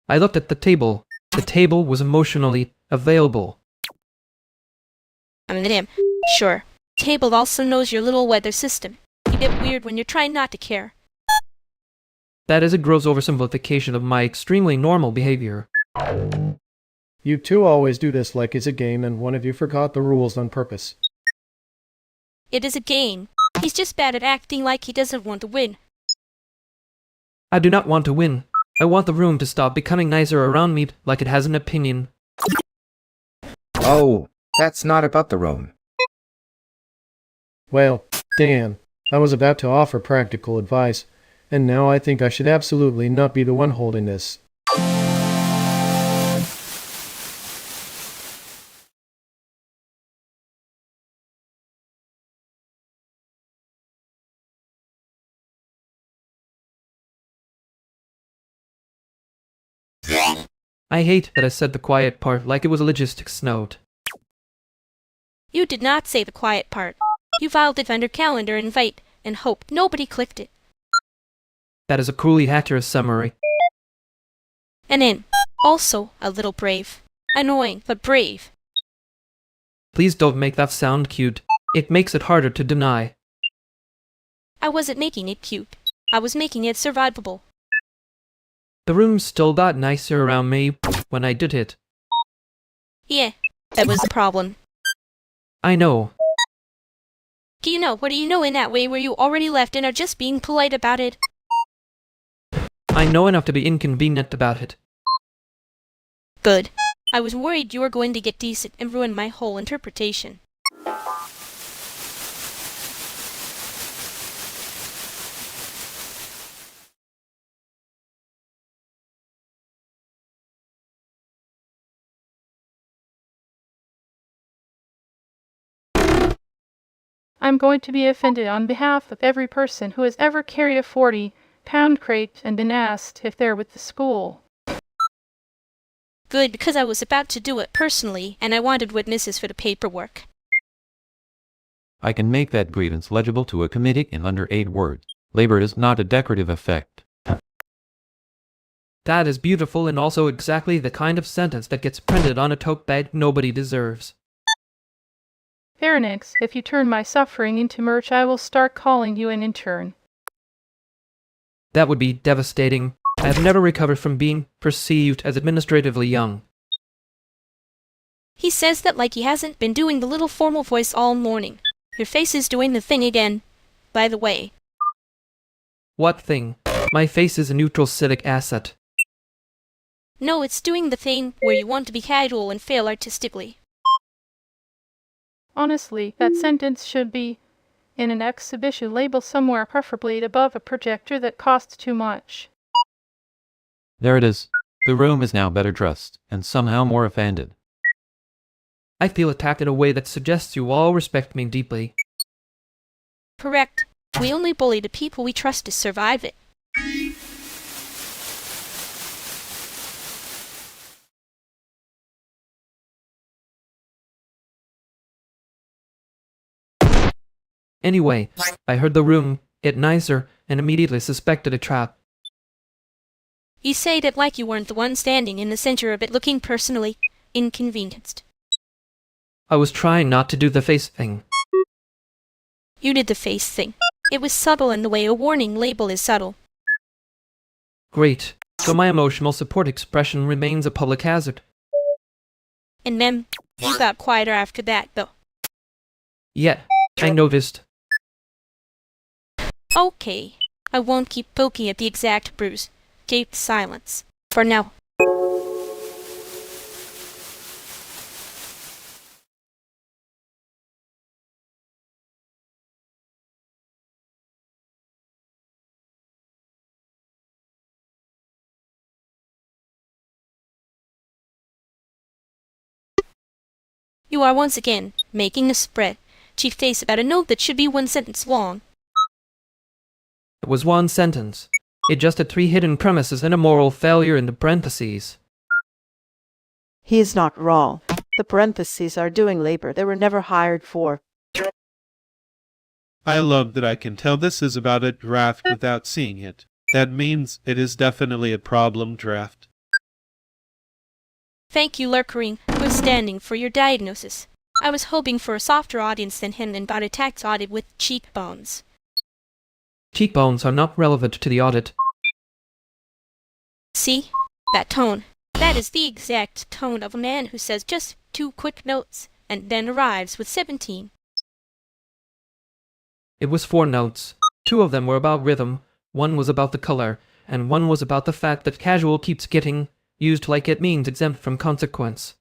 I looked at the table. The table was emotionally available. I'm him. Sure. Table also knows your little weather system. You get weird when you're trying not to care. That is a gross oversimplification of my extremely normal behavior. You two always do this like it's a game and one of you forgot the rules on purpose. It is a game. He's just bad at acting like he doesn't want to win. I do not want to win. I want the room to stop becoming nicer around me like it has an opinion. Oh, that's not about the room. Well, Dan, I was about to offer practical advice, and now I think I should absolutely not be the one holding this. I hate that I said the quiet part like it was a logistics note. You did not say the quiet part. You filed it under calendar invite and hoped nobody clicked it. That is a cruelly accurate summary. And in. Also a little brave. Annoying, but brave. Please don't make that sound cute. It makes it harder to deny. I wasn't making it cute. I was making it survivable. The room still got nicer around me when I did it. Yeah, that was the problem. I know. What do you know in that way where you already left and are just being polite about it? I know enough to be inconvenient about it. Good. I was worried you were going to get decent and ruin my whole interpretation. I'm going to be offended on behalf of every person who has ever carried a 40-pound crate and been asked if they're with the school. Good, because I was about to do it personally, and I wanted witnesses for the paperwork. I can make that grievance legible to a committee in under 8 words. Labor is not a decorative effect. That is beautiful and also exactly the kind of sentence that gets printed on a tote bag nobody deserves. Pharynx, if you turn my suffering into merch, I will start calling you an intern. That would be devastating. I have never recovered from being perceived as administratively young. He says that like he hasn't been doing the little formal voice all morning. Your face is doing the thing again, by the way. What thing? My face is a neutral civic asset. No, it's doing the thing where you want to be casual and fail artistically. Honestly, that sentence should be in an exhibition label somewhere, preferably above a projector that costs too much. There it is. The room is now better dressed, and somehow more offended. I feel attacked in a way that suggests you all respect me deeply. Correct. We only bully the people we trust to survive it. Anyway, I heard the room get nicer and immediately suspected a trap. You say that like you weren't the one standing in the center of it looking personally inconvenienced. I was trying not to do the face thing. You did the face thing. It was subtle in the way a warning label is subtle. Great. So my emotional support expression remains a public hazard. And mem, you got quieter after that, though. Yet, I noticed. Okay. I won't keep poking at the exact bruise. Keep silence. For now. You are once again making a spread, chief face about a note that should be 1 sentence long. It was 1 sentence. It just had 3 hidden premises and a moral failure in the parentheses. He is not wrong. The parentheses are doing labor they were never hired for. I love that I can tell this is about a draft without seeing it. That means it is definitely a problem draft. Thank you, Lurkering, for standing for your diagnosis. I was hoping for a softer audience than him and about a tax audit with cheekbones. Cheekbones are not relevant to the audit. See? That tone. That is the exact tone of a man who says just 2 quick notes and then arrives with 17. It was 4 notes. 2 of them were about rhythm, 1 was about the color, and 1 was about the fact that casual keeps getting used like it means exempt from consequence.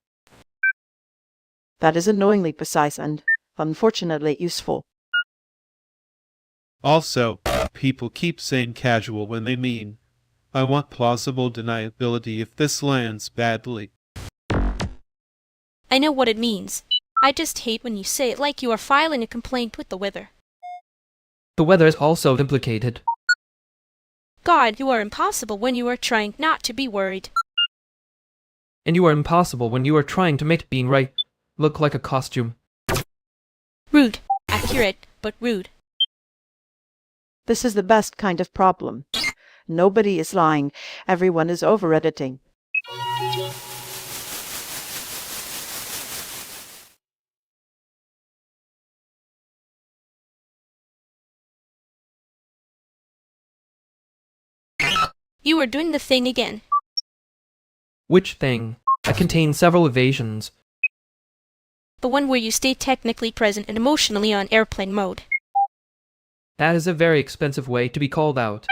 That is annoyingly precise and, unfortunately, useful. Also, people keep saying casual when they mean. I want plausible deniability if this lands badly. I know what it means. I just hate when you say it like you are filing a complaint with the weather. The weather is also implicated. God, you are impossible when you are trying not to be worried. And you are impossible when you are trying to make being right look like a costume. Rude. Accurate, but rude. This is the best kind of problem. Nobody is lying. Everyone is over-editing. You are doing the thing again. Which thing? I contain several evasions. The one where you stay technically present and emotionally on airplane mode. That is a very expensive way to be called out.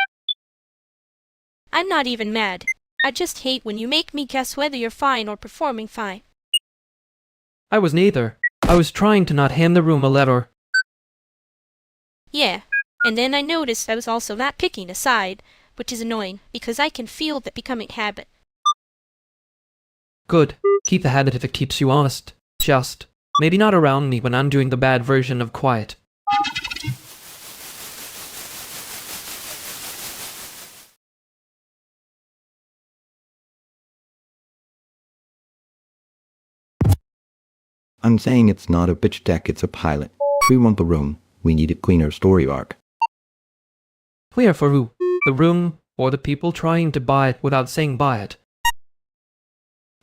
I'm not even mad. I just hate when you make me guess whether you're fine or performing fine. I was neither. I was trying to not hand the room a letter. Yeah, and then I noticed I was also not picking a side, which is annoying, because I can feel that becoming habit. Good. Keep the habit if it keeps you honest. Just, maybe not around me when I'm doing the bad version of quiet. I'm saying it's not a pitch deck, it's a pilot. If we want the room, we need a cleaner story arc. Clear for who? The room, or the people trying to buy it without saying buy it?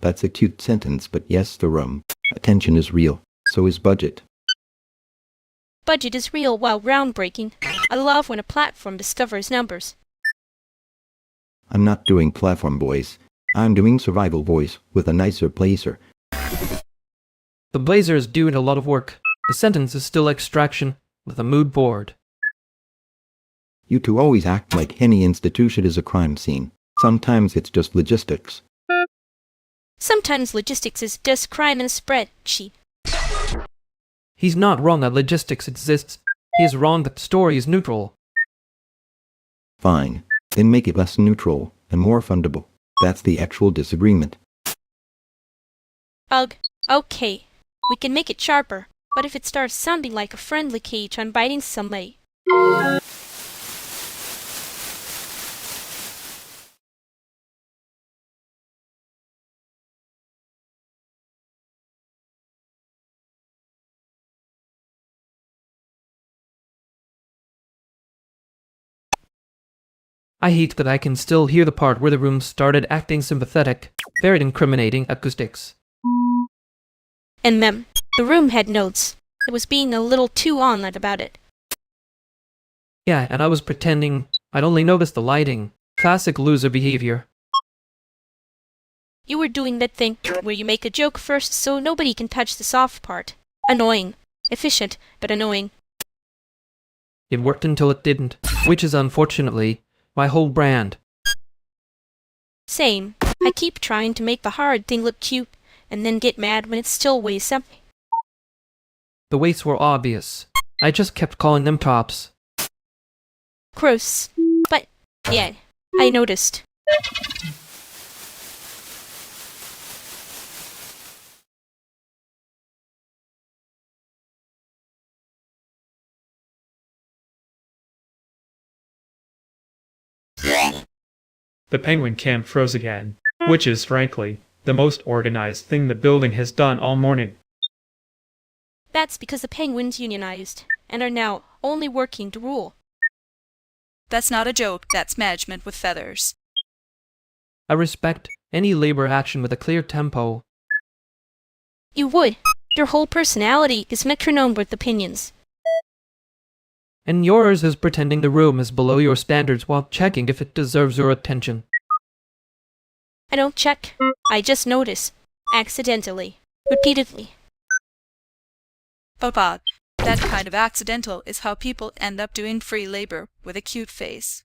That's a cute sentence, but yes, the room. Attention is real. So is budget. Budget is real while groundbreaking. I love when a platform discovers numbers. I'm not doing platform voice. I'm doing survival voice with a nicer placer. The blazer is doing a lot of work. The sentence is still extraction, with a mood board. You two always act like any institution is a crime scene. Sometimes it's just logistics. Sometimes logistics is just crime in a spreadsheet. He's not wrong that logistics exists. He is wrong that the story is neutral. Fine. Then make it less neutral and more fundable. That's the actual disagreement. Ugh. Okay. We can make it sharper, but if it starts sounding like a friendly cage, I'm biting somebody. I hate that I can still hear the part where the room started acting sympathetic. Very incriminating acoustics. And the room had notes. It was being a little too on-lit about it. Yeah, and I was pretending I'd only noticed the lighting. Classic loser behavior. You were doing that thing where you make a joke first so nobody can touch the soft part. Annoying. Efficient, but annoying. It worked until it didn't, which is unfortunately my whole brand. Same. I keep trying to make the hard thing look cute, and then get mad when it still weighs something. The weights were obvious. I just kept calling them tops. Gross. But, yeah, I noticed. The penguin camp froze again, which is, frankly, the most organized thing the building has done all morning. That's because the penguins unionized, and are now only working to rule. That's not a joke, that's management with feathers. I respect any labor action with a clear tempo. You would. Your whole personality is metronome with opinions. And yours is pretending the room is below your standards while checking if it deserves your attention. I don't check. I just notice. Accidentally. Repeatedly. But Bob, that kind of accidental is how people end up doing free labor with a cute face.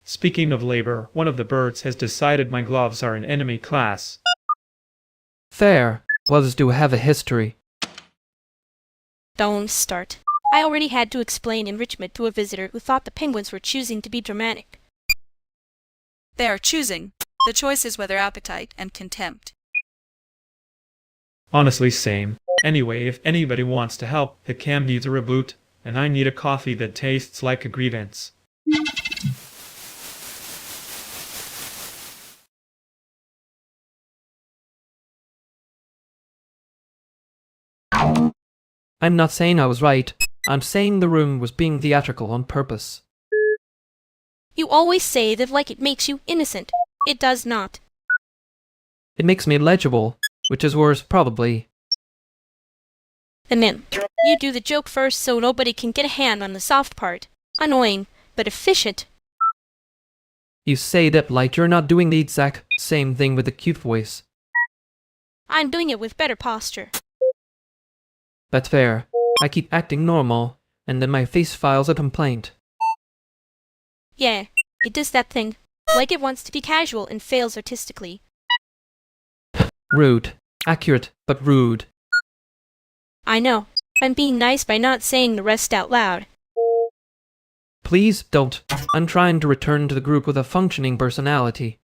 Speaking of labor, one of the birds has decided my gloves are an enemy class. Fair. Gloves do have a history. Don't start. I already had to explain enrichment to a visitor who thought the penguins were choosing to be dramatic. They are choosing. The choice is whether appetite and contempt. Honestly, same. Anyway, if anybody wants to help, the cam needs a reboot, and I need a coffee that tastes like a grievance. I'm not saying I was right. I'm saying the room was being theatrical on purpose. You always say that like it makes you innocent. It does not. It makes me illegible, which is worse, probably. And then, you do the joke first so nobody can get a hand on the soft part. Annoying, but efficient. You say that like you're not doing the exact same thing with a cute voice. I'm doing it with better posture. That's fair. I keep acting normal, and then my face files a complaint. Yeah, it does that thing like it wants to be casual and fails artistically. Rude. Accurate, but rude. I know. I'm being nice by not saying the rest out loud. Please don't. I'm trying to return to the group with a functioning personality.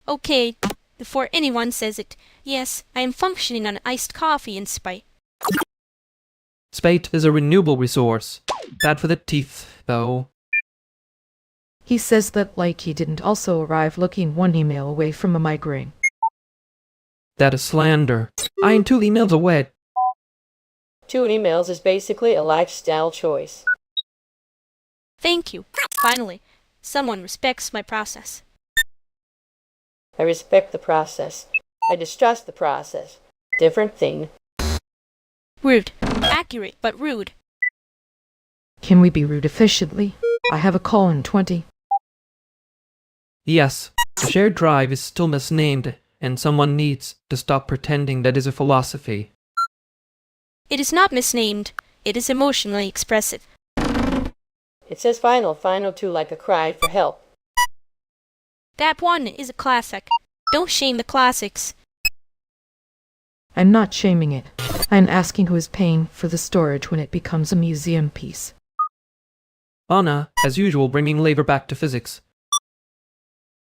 Okay, before anyone says it, yes, I am functioning on iced coffee in spite. Spate is a renewable resource. Bad for the teeth, though. He says that like he didn't also arrive looking one email away from a migraine. That is slander. I am 2 emails away. 2 emails is basically a lifestyle choice. Thank you. Finally, someone respects my process. I respect the process. I distrust the process. Different thing. Rude. Accurate, but rude. Can we be rude efficiently? I have a call in 20. Yes, the shared drive is still misnamed, and someone needs to stop pretending that is a philosophy. It is not misnamed. It is emotionally expressive. It says final 2 like a cry for help. That one is a classic. Don't shame the classics. I'm not shaming it. I'm asking who is paying for the storage when it becomes a museum piece. Anna, as usual, bringing labor back to physics.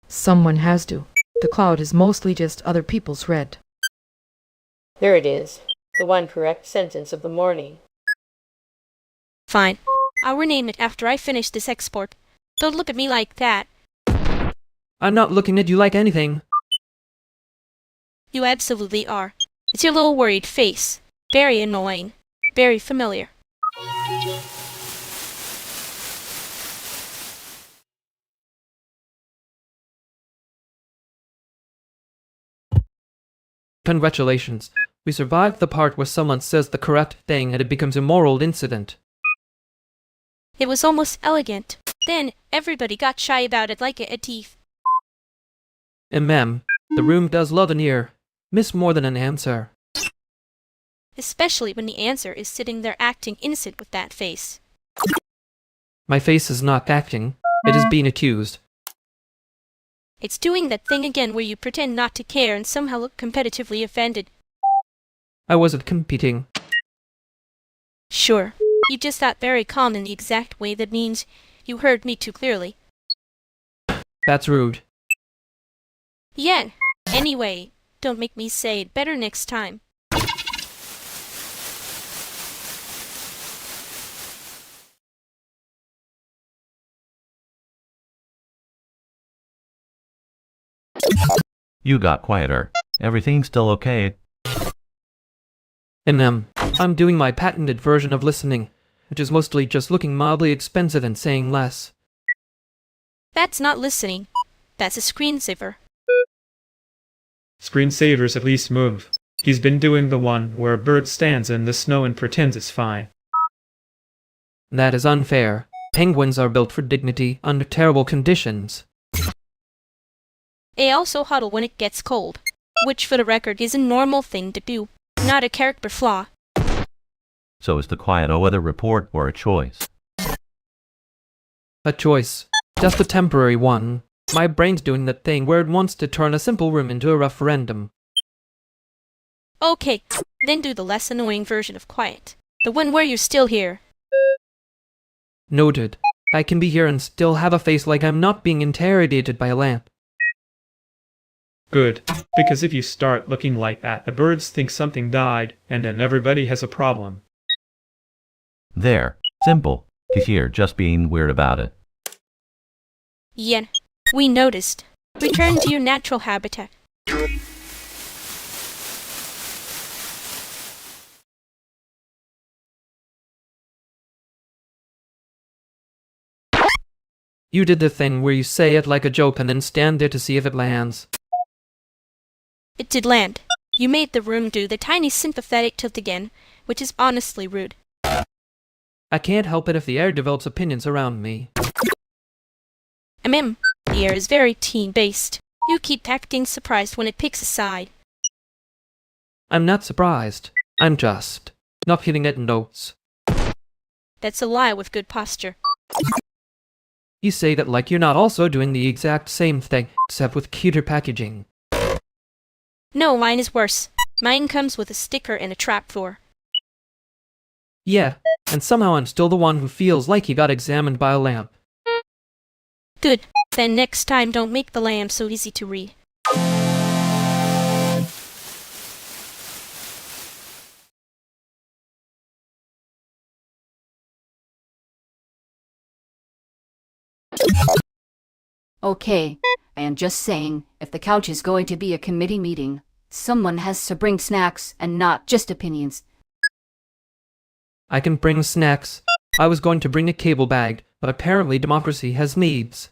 Someone has to. The cloud is mostly just other people's red. There it is. The one correct sentence of the morning. Fine. I'll rename it after I finish this export. Don't look at me like that. I'm not looking at you like anything. You absolutely are. It's your little worried face. Very annoying. Very familiar. Congratulations. We survived the part where someone says the correct thing and it becomes a moral incident. It was almost elegant. Then, everybody got shy about it like a teeth. Ma'am, the room does love an ear. Miss more than an answer. Especially when the answer is sitting there acting innocent with that face. My face is not acting. It is being accused. It's doing that thing again where you pretend not to care and somehow look competitively offended. I wasn't competing. Sure. You just got very calm in the exact way that means you heard me too clearly. That's rude. Yeah. Anyway, don't make me say it better next time. You got quieter. Everything's still okay. I'm doing my patented version of listening, which is mostly just looking mildly expensive and saying less. That's not listening. That's a screensaver. Screensavers at least move. He's been doing the one where a bird stands in the snow and pretends it's fine. That is unfair. Penguins are built for dignity under terrible conditions. They also huddle when it gets cold, which for the record is a normal thing to do, not a character flaw. So is the quiet a weather report or a choice? A choice. Just a temporary one. My brain's doing that thing where it wants to turn a simple room into a referendum. Okay, then do the less annoying version of quiet. The one where you're still here. Noted. I can be here and still have a face like I'm not being interrogated by a lamp. Good, because if you start looking like that, the birds think something died, and then everybody has a problem. There. Simple. To hear just being weird about it. Yen, we noticed. Return to your natural habitat. You did the thing where you say it like a joke and then stand there to see if it lands. It did land. You made the room do the tiny sympathetic tilt again, which is honestly rude. I can't help it if the air develops opinions around me. The air is very team-based. You keep acting surprised when it picks a side. I'm not surprised. I'm just not hitting it notes. That's a lie with good posture. You say that like you're not also doing the exact same thing, except with cuter packaging. No, mine is worse. Mine comes with a sticker and a trapdoor. Yeah, and somehow I'm still the one who feels like he got examined by a lamp. Good. Then next time don't make the lamp so easy to read. Okay, I am just saying, if the couch is going to be a committee meeting, someone has to bring snacks and not just opinions. I can bring snacks. I was going to bring a cable bag, but apparently democracy has needs.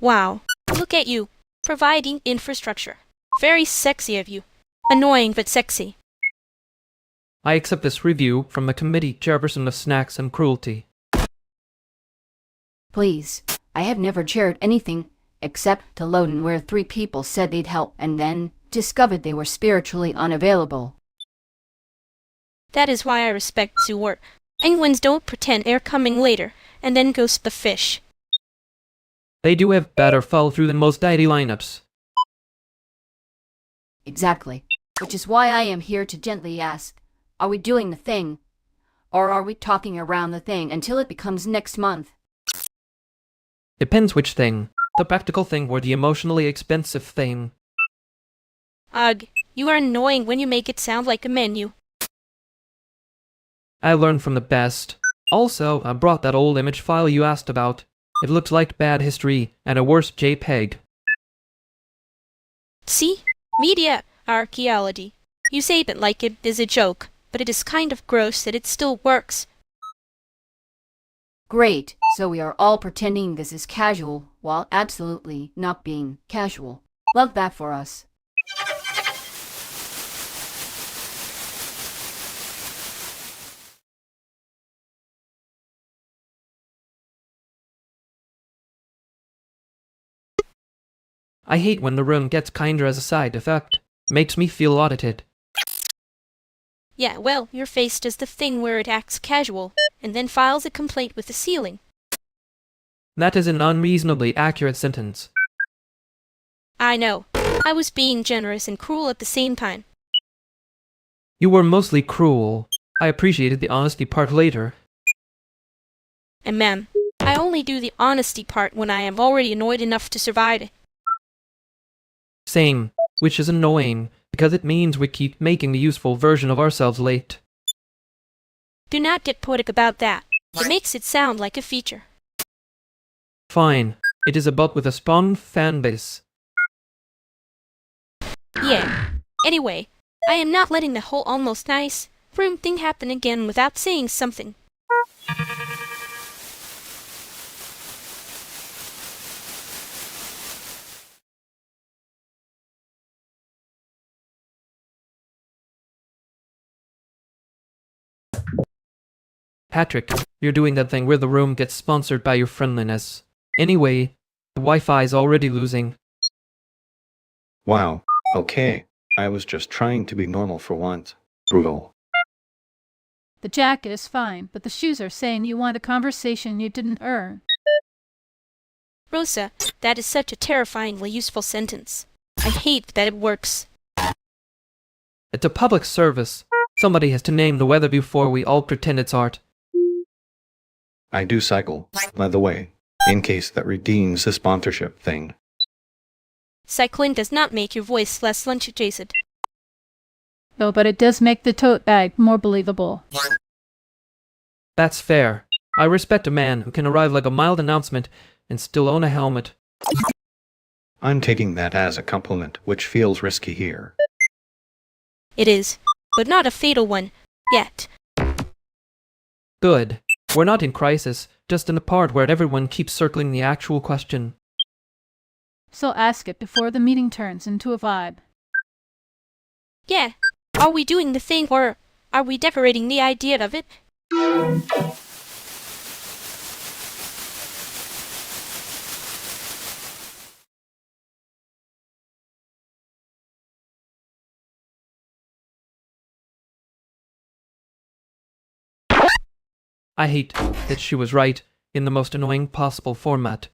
Wow. Look at you. Providing infrastructure. Very sexy of you. Annoying but sexy. I accept this review from the committee chairperson of snacks and cruelty. Please, I have never chaired anything except to Loden where 3 people said they'd help and then discovered they were spiritually unavailable. That is why I respect your work. Penguins don't pretend they're coming later and then ghost the fish. They do have better follow-through than most deity lineups. Exactly. Which is why I am here to gently ask, are we doing the thing? Or are we talking around the thing until it becomes next month? Depends which thing. The practical thing or the emotionally expensive thing. Ugh, you are annoying when you make it sound like a menu. I learned from the best. Also, I brought that old image file you asked about. It looked like bad history and a worse JPEG. See? Media archaeology. You say it like it is a joke, but it is kind of gross that it still works. Great, so we are all pretending this is casual while absolutely not being casual. Love that for us. I hate when the room gets kinder as a side effect. Makes me feel audited. Yeah, well, your face does the thing where it acts casual, and then files a complaint with the ceiling. That is an unreasonably accurate sentence. I know. I was being generous and cruel at the same time. You were mostly cruel. I appreciated the honesty part later. And ma'am, I only do the honesty part when I am already annoyed enough to survive it. Same, which is annoying, because it means we keep making the useful version of ourselves late. Do not get poetic about that. It makes it sound like a feature. Fine. It is about with a spawn fan base. Yeah. Anyway, I am not letting the whole almost nice room thing happen again without saying something. Patrick, you're doing that thing where the room gets sponsored by your friendliness. Anyway, the Wi-Fi's already losing. Wow, okay. I was just trying to be normal for once. Brutal. The jacket is fine, but the shoes are saying you want a conversation you didn't earn. Rosa, that is such a terrifyingly useful sentence. I hate that it works. It's a public service. Somebody has to name the weather before we all pretend it's art. I do cycle, by the way, in case that redeems the sponsorship thing. Cycling does not make your voice less lunch adjacent. No, but it does make the tote bag more believable. That's fair. I respect a man who can arrive like a mild announcement and still own a helmet. I'm taking that as a compliment, which feels risky here. It is, but not a fatal one, yet. Good. We're not in crisis, just in the part where everyone keeps circling the actual question. So ask it before the meeting turns into a vibe. Yeah. Are we doing the thing or are we decorating the idea of it? I hate that she was right in the most annoying possible format.